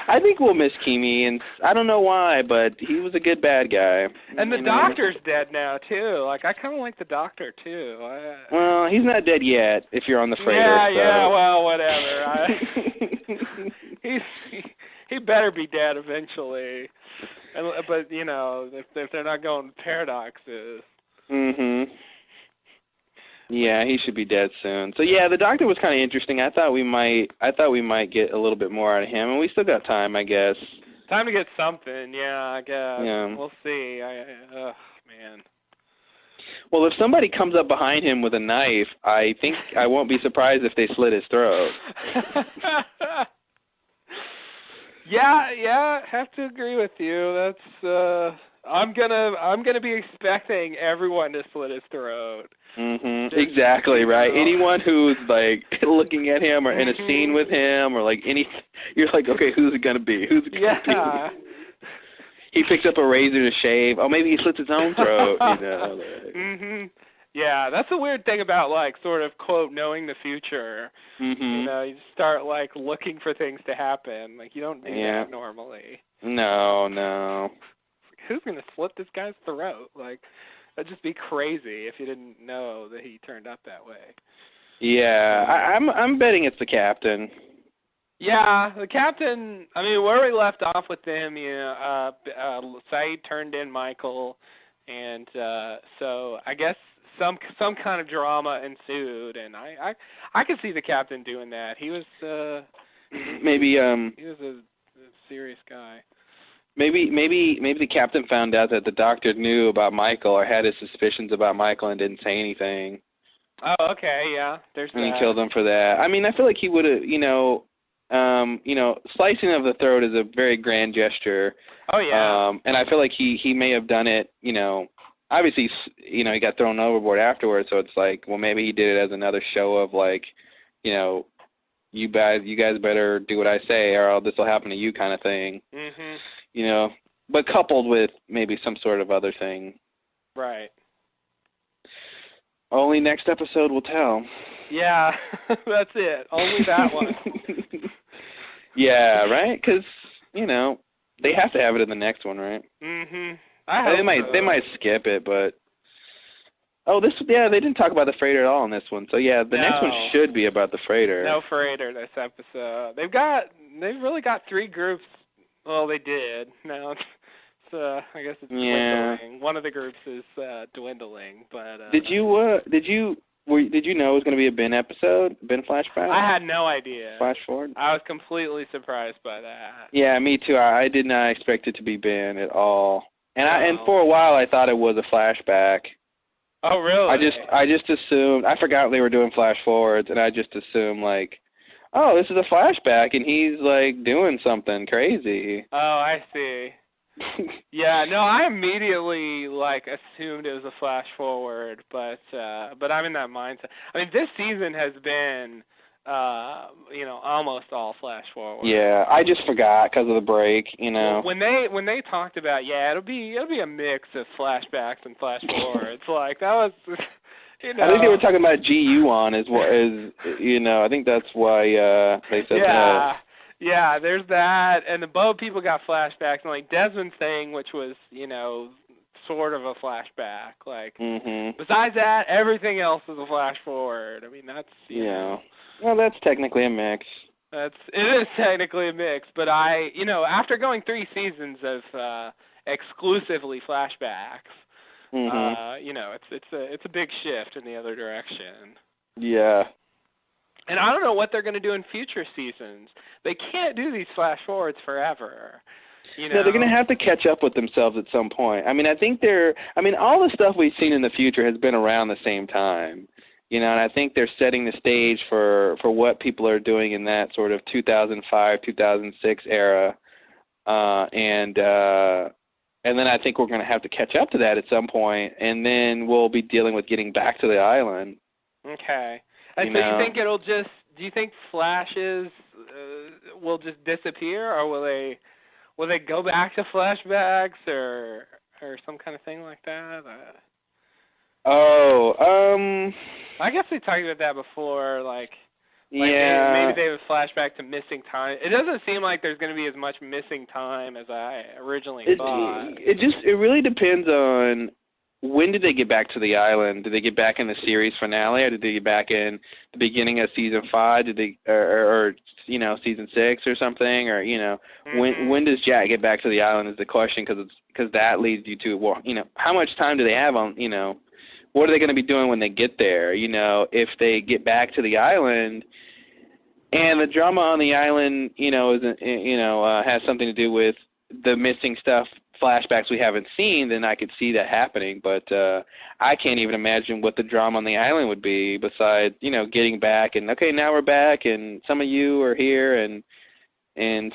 Speaker 1: I think we'll miss Kimi, and I don't know why, but he was a good bad guy.
Speaker 2: And the Doctor's dead now too. I kind of like the Doctor too.
Speaker 1: Well, he's not dead yet. If you're on the freighter.
Speaker 2: Yeah. Well, whatever. He better be dead eventually. But if they're not going paradoxes.
Speaker 1: Yeah, he should be dead soon. So yeah, the Doctor was kind of interesting. I thought we might get a little bit more out of him, and we still got time, I guess.
Speaker 2: Time to get something, yeah, I guess.
Speaker 1: Yeah.
Speaker 2: We'll see. Man.
Speaker 1: Well, if somebody comes up behind him with a knife, I think I won't be surprised if they slit his throat.
Speaker 2: Yeah, have to agree with you. That's I'm gonna be expecting everyone to slit his throat.
Speaker 1: Exactly right. Anyone who's looking at him or in a scene with him or you're like, okay, who's it gonna be? Who's it gonna be? He picks up a razor to shave. Oh, maybe he slits his own throat.
Speaker 2: Yeah, that's a weird thing about sort of quote knowing the future. You start looking for things to happen. You don't do that normally.
Speaker 1: No.
Speaker 2: Who's gonna slit this guy's throat? That'd just be crazy if you didn't know that he turned up that way.
Speaker 1: Yeah, I'm betting it's the captain.
Speaker 2: Yeah, the captain. I mean, where we left off with him, Saeed turned in Michael, and so I guess some kind of drama ensued, and I could see the captain doing that. He was
Speaker 1: maybe
Speaker 2: he was a serious guy.
Speaker 1: Maybe the captain found out that the Doctor knew about Michael or had his suspicions about Michael and didn't say anything.
Speaker 2: Oh, okay, yeah. There's
Speaker 1: and he killed him for that. I mean, I feel like he would have, slicing of the throat is a very grand gesture.
Speaker 2: Oh, yeah.
Speaker 1: And I feel like he may have done it, obviously, he got thrown overboard afterwards, so it's like, well, maybe he did it as another show of you guys better do what I say or this will happen to you kind of thing. But coupled with maybe some sort of other thing.
Speaker 2: Right.
Speaker 1: Only next episode will tell.
Speaker 2: Yeah, that's it. Only that one.
Speaker 1: Yeah, right? Because, they have to have it in the next one, right? They might skip it, but... Oh, they didn't talk about the freighter at all in this one. So, yeah, the next one should be about the freighter.
Speaker 2: No freighter this episode. They've really got 3 groups. Well, they did. Now it's I guess it's dwindling. One of the groups is dwindling, but Did you know it was going to be a Ben episode? Ben flashback? I had no idea.
Speaker 1: Flash forward?
Speaker 2: I was completely surprised by that.
Speaker 1: Yeah, me too. I did not expect it to be Ben at all. And for a while I thought it was a flashback.
Speaker 2: Oh, really?
Speaker 1: I just assumed, I forgot they were doing flash forwards, and I just assumed oh, this is a flashback, and he's, like, doing something crazy.
Speaker 2: Oh, I see. Yeah, no, I immediately, like, assumed it was a flash forward, but I'm in that mindset. I mean, this season has been, almost all flash forward.
Speaker 1: Yeah, I just forgot because of the break,
Speaker 2: Well, when they talked about, it'll be a mix of flashbacks and flash forwards, like, that was... I
Speaker 1: think they were talking about Ji-Yuan as well as, I think that's why they said that.
Speaker 2: Yeah, there's that, and the boat people got flashbacks, and, like, Desmond's thing, which was, sort of a flashback. Like, besides that, everything else is a flash forward. I mean, that's,
Speaker 1: Yeah. Well, that's technically a mix.
Speaker 2: It is technically a mix, but after going 3 seasons of exclusively flashbacks, it's a big shift in the other direction.
Speaker 1: Yeah.
Speaker 2: And I don't know what they're going to do in future seasons. They can't do these flash forwards forever. No,
Speaker 1: they're going to have to catch up with themselves at some point. I mean, I think all the stuff we've seen in the future has been around the same time. And I think they're setting the stage for what people are doing in that sort of 2005, 2006 era. And then I think we're going to have to catch up to that at some point, and then we'll be dealing with getting back to the island.
Speaker 2: Okay. And so do you think flashes will just disappear, or will they go back to flashbacks or some kind of thing like that? I guess we talked about that before, maybe they have a flashback to missing time. It doesn't seem like there's going to be as much missing time as I originally thought.
Speaker 1: It really depends on when did they get back to the island. Did they get back in the series finale, or did they get back in the beginning of season 5? Did they, or season 6 or something? Or when does Jack get back to the island is the question, because that leads you to how much time do they have on what are they going to be doing when they get there? If they get back to the island, and the drama on the island, has something to do with the missing stuff, flashbacks we haven't seen, then I could see that happening. But I can't even imagine what the drama on the island would be besides, getting back and, okay, now we're back, and some of you are here, and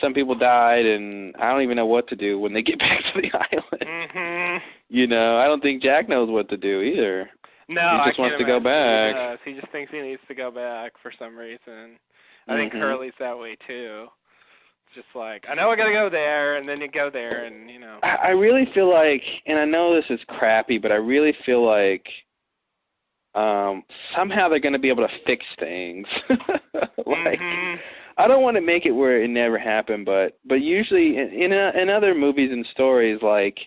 Speaker 1: some people died, and I don't even know what to do when they get back to the island. I don't think Jack knows what to do either.
Speaker 2: No,
Speaker 1: he just wants to go back.
Speaker 2: He just thinks he needs to go back for some reason. I think Curly's that way too. It's just like, I know I got to go there, and then you go there, and
Speaker 1: I really feel like, and I know this is crappy, but I really feel like somehow they're going to be able to fix things. I don't want to make it where it never happened, but usually in other movies and stories, like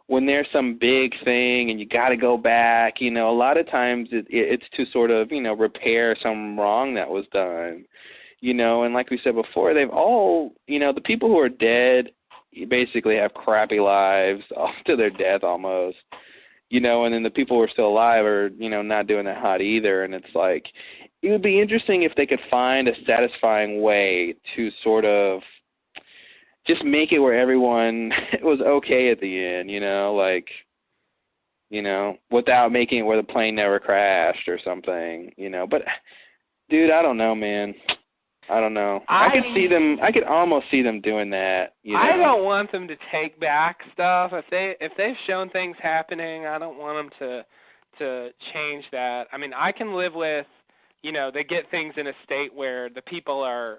Speaker 1: when there's some big thing and you got to go back, a lot of times it's to sort of, repair some wrong that was done, and like we said before, they've all, the people who are dead basically have crappy lives to their death almost, and then the people who are still alive are, not doing that hot either. And it's like, it would be interesting if they could find a satisfying way to sort of just make it where everyone was okay at the end, without making it where the plane never crashed or something, But, dude, I don't know, man. I don't know. I could almost see them doing that.
Speaker 2: I don't want them to take back stuff. If they've shown things happening, I don't want them to change that. I mean, I can live with, they get things in a state where the people are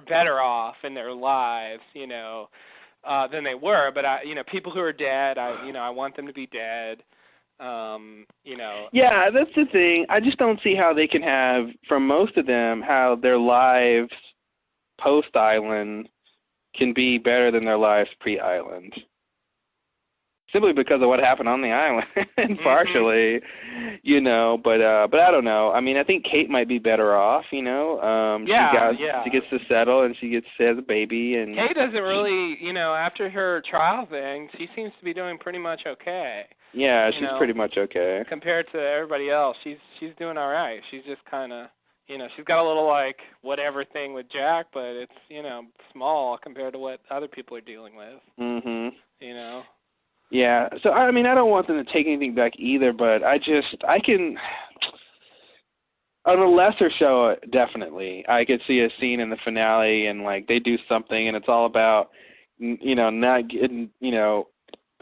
Speaker 2: better off in their lives, than they were. But people who are dead, I want them to be dead.
Speaker 1: Yeah, that's the thing. I just don't see how they can have, from most of them, how their lives post-island can be better than their lives pre-island. Simply because of what happened on the island, partially, but I don't know. I mean, I think Kate might be better off, She gets to settle, and she has a baby. And
Speaker 2: Kate doesn't really, after her trial thing, she seems to be doing pretty much okay.
Speaker 1: Yeah, she's pretty much okay.
Speaker 2: Compared to everybody else, she's doing all right. She's just kind of, she's got a little, whatever thing with Jack, but it's, small compared to what other people are dealing with.
Speaker 1: Yeah, so, I mean, I don't want them to take anything back either, but I On a lesser show, definitely. I could see a scene in the finale and, like, they do something and it's all about, not getting,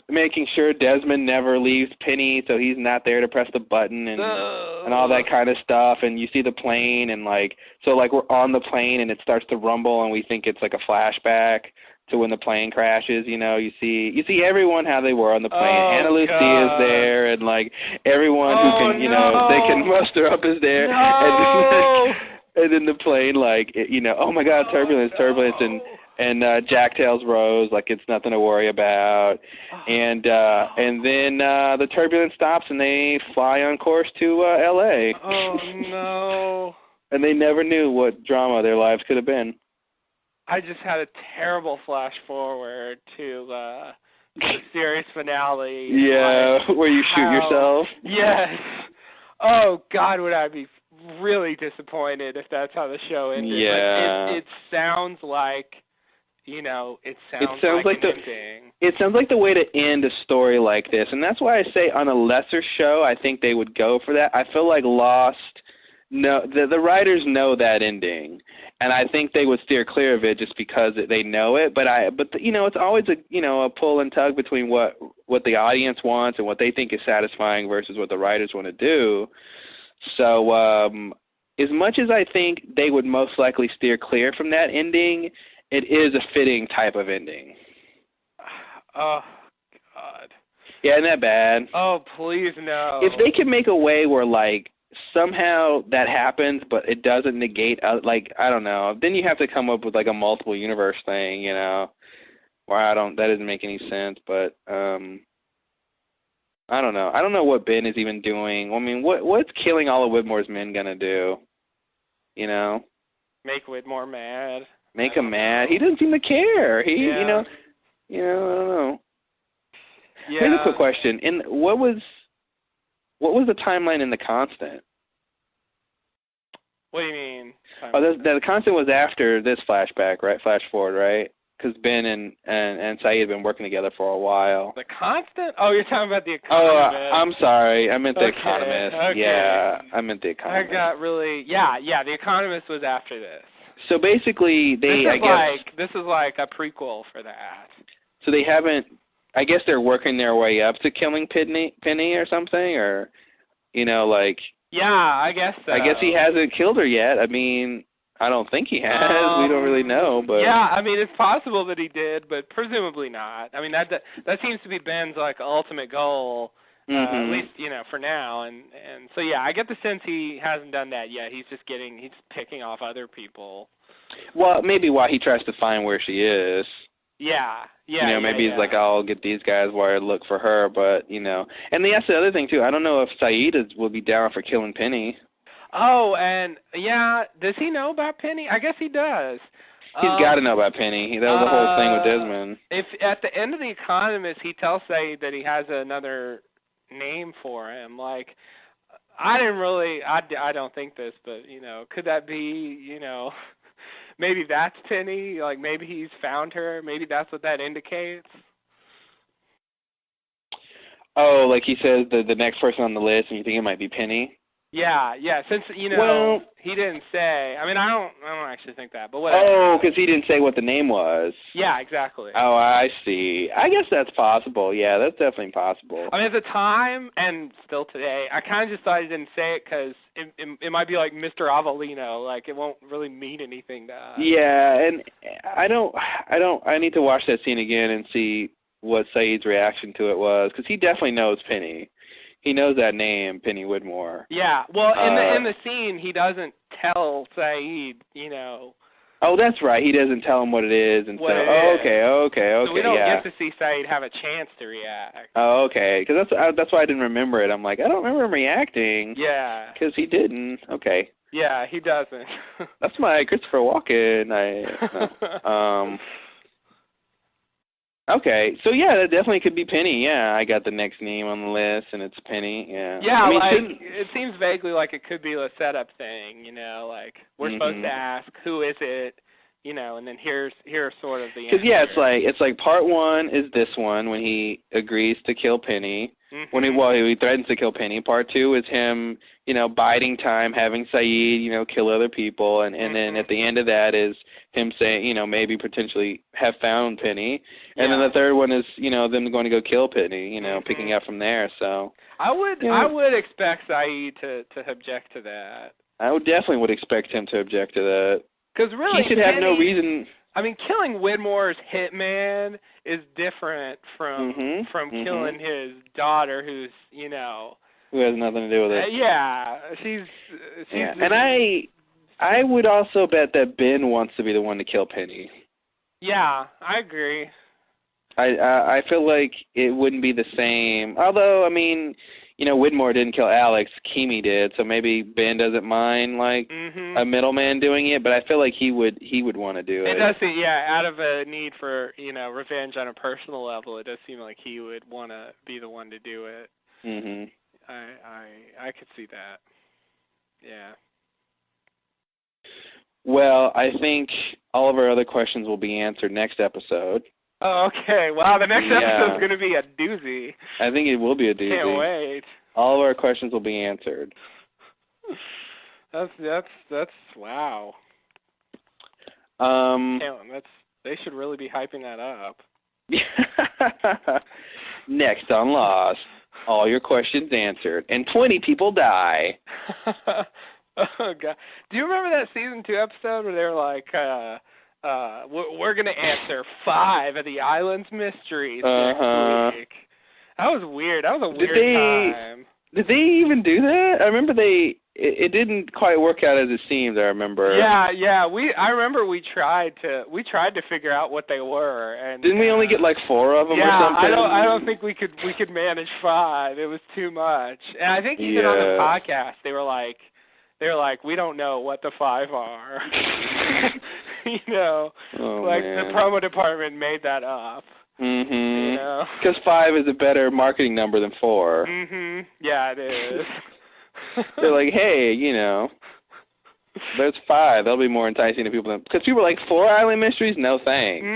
Speaker 1: making sure Desmond never leaves Penny so he's not there to press the button and all that kind of stuff. And you see the plane and, like, so, like, we're on the plane and it starts to rumble and we think it's, like, a flashback to when the plane crashes, you see everyone how they were on the plane. Anna Lucia is there, and like everyone who can, they can muster up is there.
Speaker 2: No.
Speaker 1: And then the plane, like, oh my God, turbulence, and Jack tells Rose like it's nothing to worry about, and then the turbulence stops and they fly on course to L.A.
Speaker 2: Oh no!
Speaker 1: And they never knew what drama their lives could have been.
Speaker 2: I just had a terrible flash forward to the series finale.
Speaker 1: Yeah, where you shoot yourself?
Speaker 2: Yes. Oh, God, would I be really disappointed if that's how the show ended.
Speaker 1: Yeah.
Speaker 2: Like, it sounds like, it sounds like an ending.
Speaker 1: It sounds like the way to end a story like this, and that's why I say on a lesser show, I think they would go for that. I feel like Lost, the writers know that ending. And I think they would steer clear of it just because they know it. But it's always a pull and tug between what the audience wants and what they think is satisfying versus what the writers want to do. So as much as I think they would most likely steer clear from that ending, it is a fitting type of ending.
Speaker 2: Oh God.
Speaker 1: Yeah, isn't that bad?
Speaker 2: Oh please no.
Speaker 1: If they could make a way where like somehow that happens, but it doesn't negate, like, I don't know. Then you have to come up with, like, a multiple universe thing, where that doesn't make any sense, but, I don't know. I don't know what Ben is even doing. I mean, what's killing all of Whitmore's men gonna do?
Speaker 2: Make Whitmore mad.
Speaker 1: Make him mad. He doesn't seem to care. I don't know.
Speaker 2: Yeah.
Speaker 1: Here's a quick question. What was the timeline in The Constant?
Speaker 2: What do you mean?
Speaker 1: The Constant was after this flashback, right? Flash forward, right? Because Ben and Saeed have been working together for a while.
Speaker 2: The Constant? Oh, you're talking about The Economist.
Speaker 1: Oh, I'm sorry. I meant The Economist.
Speaker 2: Okay.
Speaker 1: Yeah, I meant The Economist.
Speaker 2: I got really... Yeah, The Economist was after this.
Speaker 1: So basically, this
Speaker 2: is like a prequel for that.
Speaker 1: So they haven't... I guess they're working their way up to killing Penny or something, or, like...
Speaker 2: Yeah, I guess so.
Speaker 1: I guess he hasn't killed her yet. I mean, I don't think he has. We don't really know, but...
Speaker 2: Yeah, I mean, it's possible that he did, but presumably not. I mean, that seems to be Ben's, like, ultimate goal, at least, for now. And so, yeah, I get the sense he hasn't done that yet. He's just picking off other people. Well,
Speaker 1: maybe while he tries to find where she is.
Speaker 2: Yeah.
Speaker 1: Maybe he's like, I'll get these guys while I look for her, but, And that's the other thing, too. I don't know if Saeed will be down for killing Penny.
Speaker 2: Oh, and, does he know about Penny? I guess he does.
Speaker 1: He's got to know about Penny. That was the whole thing with Desmond.
Speaker 2: If at the end of The Economist, he tells Saeed that he has another name for him, like, I don't think this, but, could that be, maybe that's Penny, like maybe he's found her, maybe that's what that indicates.
Speaker 1: Oh, like he says the next person on the list and you think it might be Penny?
Speaker 2: Yeah, since, he didn't say, I mean, I don't actually think that, but whatever.
Speaker 1: Oh, because he didn't say what the name was.
Speaker 2: Yeah, exactly.
Speaker 1: Oh, I see. I guess that's possible. Yeah, that's definitely possible.
Speaker 2: I mean, at the time, and still today, I kind of just thought he didn't say it because it might be like Mr. Avelino, like it won't really mean anything to us. Yeah,
Speaker 1: and I need to watch that scene again and see what Saeed's reaction to it was, because he definitely knows Penny. He knows that name, Penny Whitmore.
Speaker 2: Yeah, well, in the scene, he doesn't tell Saeed,
Speaker 1: Oh, that's right. He doesn't tell him what it is. And okay.
Speaker 2: So we don't get to see Saeed have a chance to react.
Speaker 1: Oh, okay. Because that's why I didn't remember it. I'm like, I don't remember him reacting.
Speaker 2: Yeah.
Speaker 1: Because he didn't. Okay.
Speaker 2: Yeah, he doesn't.
Speaker 1: That's my Christopher Walken. Okay, so yeah, that definitely could be Penny. Yeah, I got the next name on the list, and it's Penny. Yeah.
Speaker 2: Yeah, I mean, it seems vaguely like it could be a setup thing. Like we're supposed to ask, who is it? and then here's sort of the.
Speaker 1: Because it's like part 1 is this one when he agrees to kill Penny. When he threatens to kill Penny. Part 2 is him, biding time, having Saeed, kill other people, and then at the end of that is him saying, maybe potentially have found Penny, and then the third one is, them going to go kill Penny, picking up from there. So
Speaker 2: I would expect Saeed to object to that.
Speaker 1: I would expect him to object to that.
Speaker 2: Because really,
Speaker 1: he should have no reason.
Speaker 2: I mean, killing Widmore's hitman is different from killing his daughter, who's
Speaker 1: who has nothing to do with it.
Speaker 2: She's
Speaker 1: and I would also bet that Ben wants to be the one to kill Penny.
Speaker 2: Yeah, I agree.
Speaker 1: I feel like it wouldn't be the same. Although, I mean, Widmore didn't kill Alex, Kimi did, so maybe Ben doesn't mind a middleman doing it, but I feel like he would want to do it.
Speaker 2: It does seem, out of a need for, revenge on a personal level, it does seem like he would want to be the one to do it. I could see that. Yeah.
Speaker 1: Well, I think all of our other questions will be answered next episode.
Speaker 2: Oh, okay. Wow, the next episode is going to be a doozy.
Speaker 1: I think it will be a doozy.
Speaker 2: Can't wait.
Speaker 1: All of our questions will be answered.
Speaker 2: That's wow. They should really be hyping that up.
Speaker 1: Next on Lost, all your questions answered, and 20 people die.
Speaker 2: Oh God! Do you remember that season 2 episode where they were like, "We're going to answer 5 of the island's mysteries next week"? That was weird. That was a weird time.
Speaker 1: Did they even do that? I remember it didn't quite work out as it seemed. I remember.
Speaker 2: Yeah. I remember we tried to figure out what they were, and
Speaker 1: didn't we only get like 4 of them or something?
Speaker 2: I don't think we could manage 5. It was too much. And I think even on the podcast they were like, we don't know what the 5 are. The promo department made that up.
Speaker 1: Because 5 is a better marketing number than 4.
Speaker 2: Yeah, it is.
Speaker 1: They're like, hey, there's 5. That'll be more enticing to people. Because people are like, 4 island mysteries? No thanks.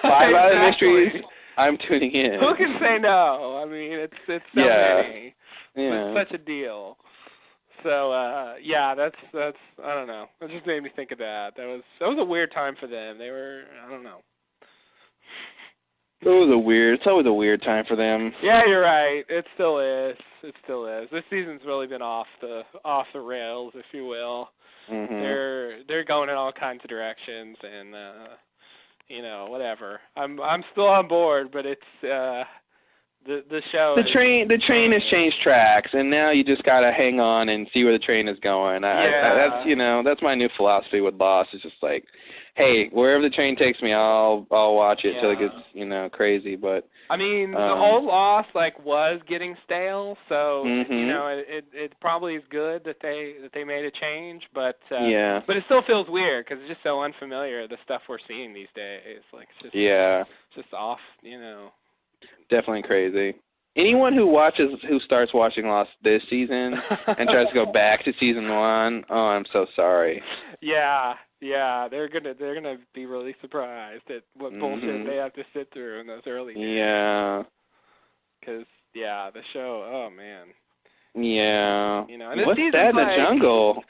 Speaker 1: 5 island mysteries? I'm tuning in.
Speaker 2: Who can say no? I mean, it's so many.
Speaker 1: Yeah.
Speaker 2: It's such a deal. So that's I don't know. It just made me think of that. That was a weird time for them. They were, I don't know.
Speaker 1: It's always a weird time for them.
Speaker 2: Yeah, you're right. It still is. This season's really been off the rails, if you will. They're going in all kinds of directions, and whatever. I'm still on board, but it's the show.
Speaker 1: The train has changed tracks, and now you just gotta hang on and see where the train is going. That's my new philosophy with Lost. It's just like, hey, wherever the train takes me, I'll watch it till it gets crazy. But
Speaker 2: I mean, the old Lost was getting stale, so it probably is good that they made a change. But but it still feels weird because it's just so unfamiliar, the stuff we're seeing these days. Like it's just off.
Speaker 1: Definitely crazy. Anyone who starts watching Lost this season and tries to go back to season 1, oh, I'm so sorry.
Speaker 2: Yeah, they're gonna be really surprised at what bullshit they have to sit through in those early days.
Speaker 1: Yeah.
Speaker 2: Because the show, oh man.
Speaker 1: Yeah.
Speaker 2: And
Speaker 1: what's that in the jungle?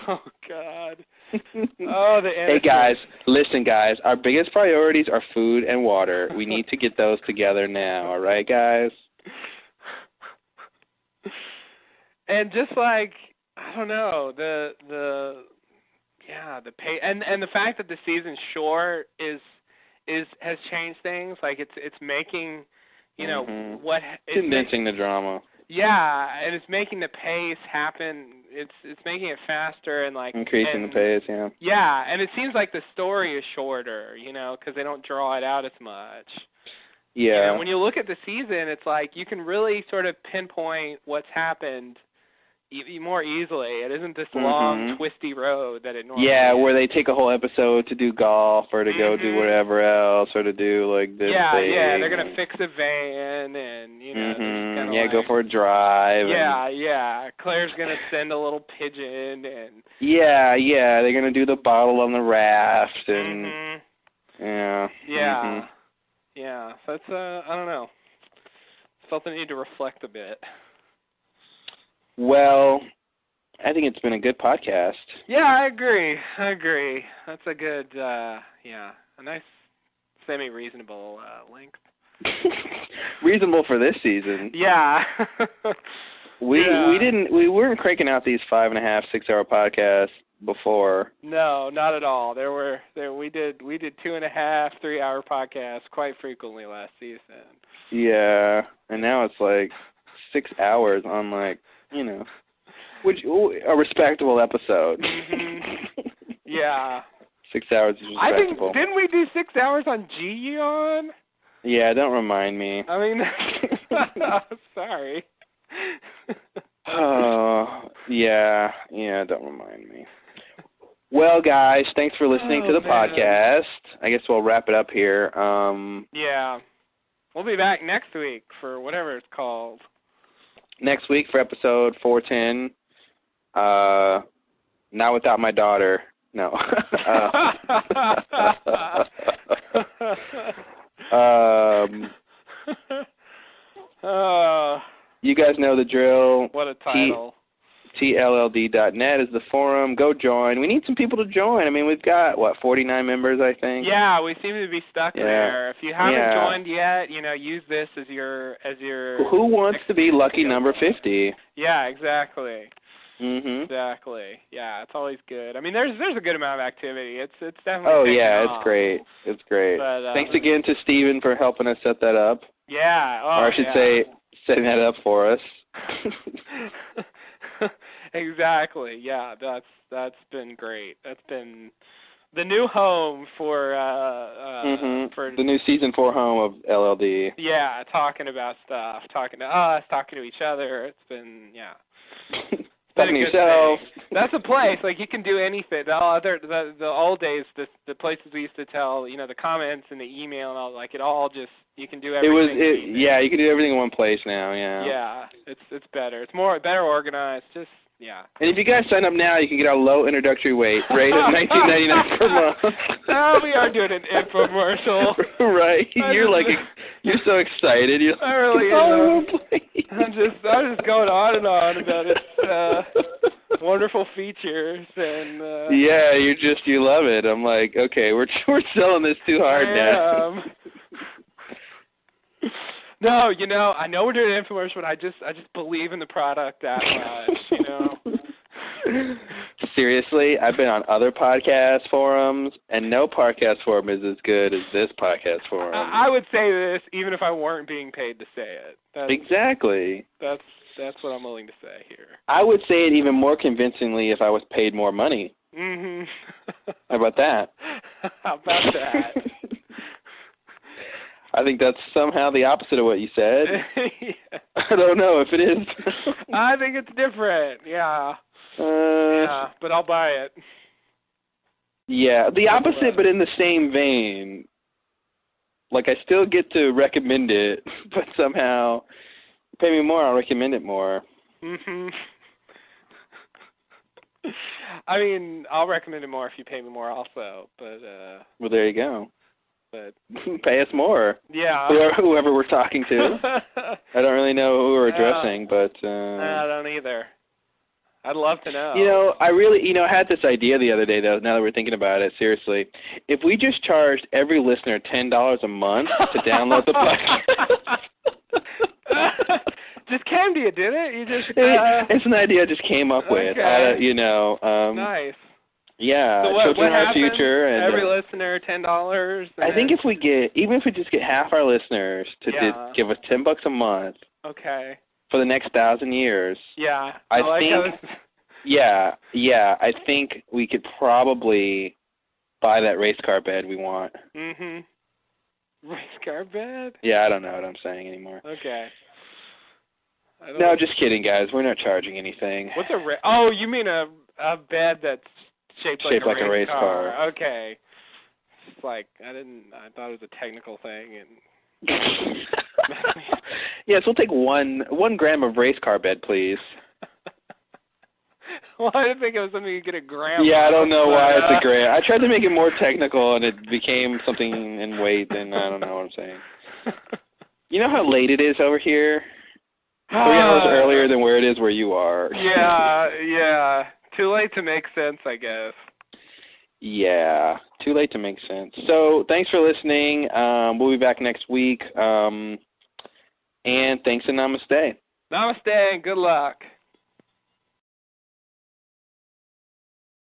Speaker 2: Oh God. Oh, the innocent.
Speaker 1: Hey guys, listen guys, our biggest priorities are food and water. We need to get those together now, all right guys?
Speaker 2: And just I don't know, the pay and the fact that the season's short has changed things. Like it's making
Speaker 1: condensing the drama.
Speaker 2: Yeah, and it's making the pace happen. It's making it faster and
Speaker 1: increasing the pace. Yeah.
Speaker 2: Yeah, and it seems like the story is shorter, because they don't draw it out as much.
Speaker 1: Yeah.
Speaker 2: When you look at the season, it's like you can really sort of pinpoint what's happened, more easily. It isn't this long, twisty road that it normally
Speaker 1: is.
Speaker 2: is.
Speaker 1: Where they take a whole episode to do golf or to go do whatever else or to do like this thing.
Speaker 2: Yeah, they're going to fix a van and,
Speaker 1: go for a drive.
Speaker 2: Yeah. Claire's going to send a little pigeon and...
Speaker 1: Yeah, they're going to do the bottle on the raft and...
Speaker 2: Yeah, so it's, I don't know. Felt the need to reflect a bit.
Speaker 1: Well, I think it's been a good podcast.
Speaker 2: Yeah, I agree. That's a good, a nice semi-reasonable length.
Speaker 1: Reasonable for this season.
Speaker 2: Yeah.
Speaker 1: We weren't cranking out these 5.5, 6-hour podcasts before.
Speaker 2: No, not at all. We did 2.5, 3-hour podcasts quite frequently last season.
Speaker 1: Yeah, and now it's like 6 hours on which a respectable episode.
Speaker 2: Yeah.
Speaker 1: 6 hours is respectable.
Speaker 2: I think, didn't we do 6 hours on Ji-Yeon?
Speaker 1: Yeah, don't remind me.
Speaker 2: I mean, sorry.
Speaker 1: Oh, yeah, don't remind me. Well, guys, thanks for listening to the podcast. I guess we'll wrap it up here.
Speaker 2: Yeah. We'll be back next week for whatever it's called.
Speaker 1: Next week for episode 410. Not without my daughter. No. You guys know the drill.
Speaker 2: What a title.
Speaker 1: TLLD.net is the forum. Go join. We need some people to join. I mean, we've got, 49 members, I think?
Speaker 2: Yeah, we seem to be stuck there. If you haven't joined yet, use this as your...
Speaker 1: Who wants to be lucky number 50?
Speaker 2: Yeah, exactly. Exactly. Yeah, it's always good. I mean, there's a good amount of activity. It's definitely...
Speaker 1: Oh, yeah, it's great. It's great. But, thanks again to Steven for helping us set that up.
Speaker 2: Yeah.
Speaker 1: Or I should say, setting that up for us.
Speaker 2: Exactly. Yeah, that's been great. That's been the new home for
Speaker 1: the new season 4 home of LLD.
Speaker 2: Yeah, talking about stuff, talking to us, talking to each other. It's been
Speaker 1: Talking to yourself.
Speaker 2: That's a place you can do anything. The old days, the places we used to tell, the comments and the email and all, it all just, you can do everything.
Speaker 1: You can do everything in one place now. Yeah.
Speaker 2: Yeah, it's better. It's better organized. Just. Yeah.
Speaker 1: And if you guys sign up now, you can get our low introductory rate of $19.99 per month.
Speaker 2: Oh, we are doing an infomercial.
Speaker 1: Right. You're so excited.
Speaker 2: I really am. I'm just going on and on about its wonderful features and.
Speaker 1: Yeah, you love it. I'm like, okay, we're selling this too hard now.
Speaker 2: No, I know we're doing an infomercial, but I just believe in the product that much,
Speaker 1: Seriously, I've been on other podcast forums, and no podcast forum is as good as this podcast forum.
Speaker 2: I would say this even if I weren't being paid to say it.
Speaker 1: Exactly.
Speaker 2: That's what I'm willing to say here.
Speaker 1: I would say it even more convincingly if I was paid more money.
Speaker 2: How
Speaker 1: about that?
Speaker 2: How about that?
Speaker 1: I think that's somehow the opposite of what you said.
Speaker 2: Yeah.
Speaker 1: I don't know if it is.
Speaker 2: I think it's different. Yeah. But I'll buy it.
Speaker 1: Yeah, the opposite, but in the same vein. I still get to recommend it, but somehow, pay me more, I'll recommend it more.
Speaker 2: I mean, I'll recommend it more if you pay me more also, but...
Speaker 1: Well, there you go.
Speaker 2: But
Speaker 1: pay us more.
Speaker 2: Yeah.
Speaker 1: Whoever we're talking to. I don't really know who we're addressing, but...
Speaker 2: I don't either. I'd love to know.
Speaker 1: I really, I had this idea the other day, though, now that we're thinking about it, seriously. If we just charged every listener $10 a month to download the podcast...
Speaker 2: Just came to you, did it? You just...
Speaker 1: It's an idea I just came up with.
Speaker 2: Nice.
Speaker 1: Yeah,
Speaker 2: so
Speaker 1: children are our future. And,
Speaker 2: every listener, $10.
Speaker 1: I think even if we just get half our listeners to give us $10 a month.
Speaker 2: Okay.
Speaker 1: For the next 1,000 years.
Speaker 2: Yeah.
Speaker 1: I think we could probably buy that race car bed we want.
Speaker 2: Race car bed?
Speaker 1: Yeah, I don't know what I'm saying anymore.
Speaker 2: Okay.
Speaker 1: No, just kidding, guys. We're not charging anything.
Speaker 2: What's a oh, you mean a bed that's shaped like a race car. Okay. It's like I thought it was a technical thing and
Speaker 1: Yes, we'll take 1 gram of race car bed, please.
Speaker 2: Well, I didn't think it was something you get a gram.
Speaker 1: Yeah, I don't know why it's a gram. I tried to make it more technical, and it became something in weight, and I don't know what I'm saying. You know how late it is over here? 3 hours earlier than where it is where you are.
Speaker 2: Yeah. Too late to make sense, I guess.
Speaker 1: Yeah, too late to make sense. So thanks for listening. We'll be back next week. And thanks and namaste.
Speaker 2: Namaste and good luck.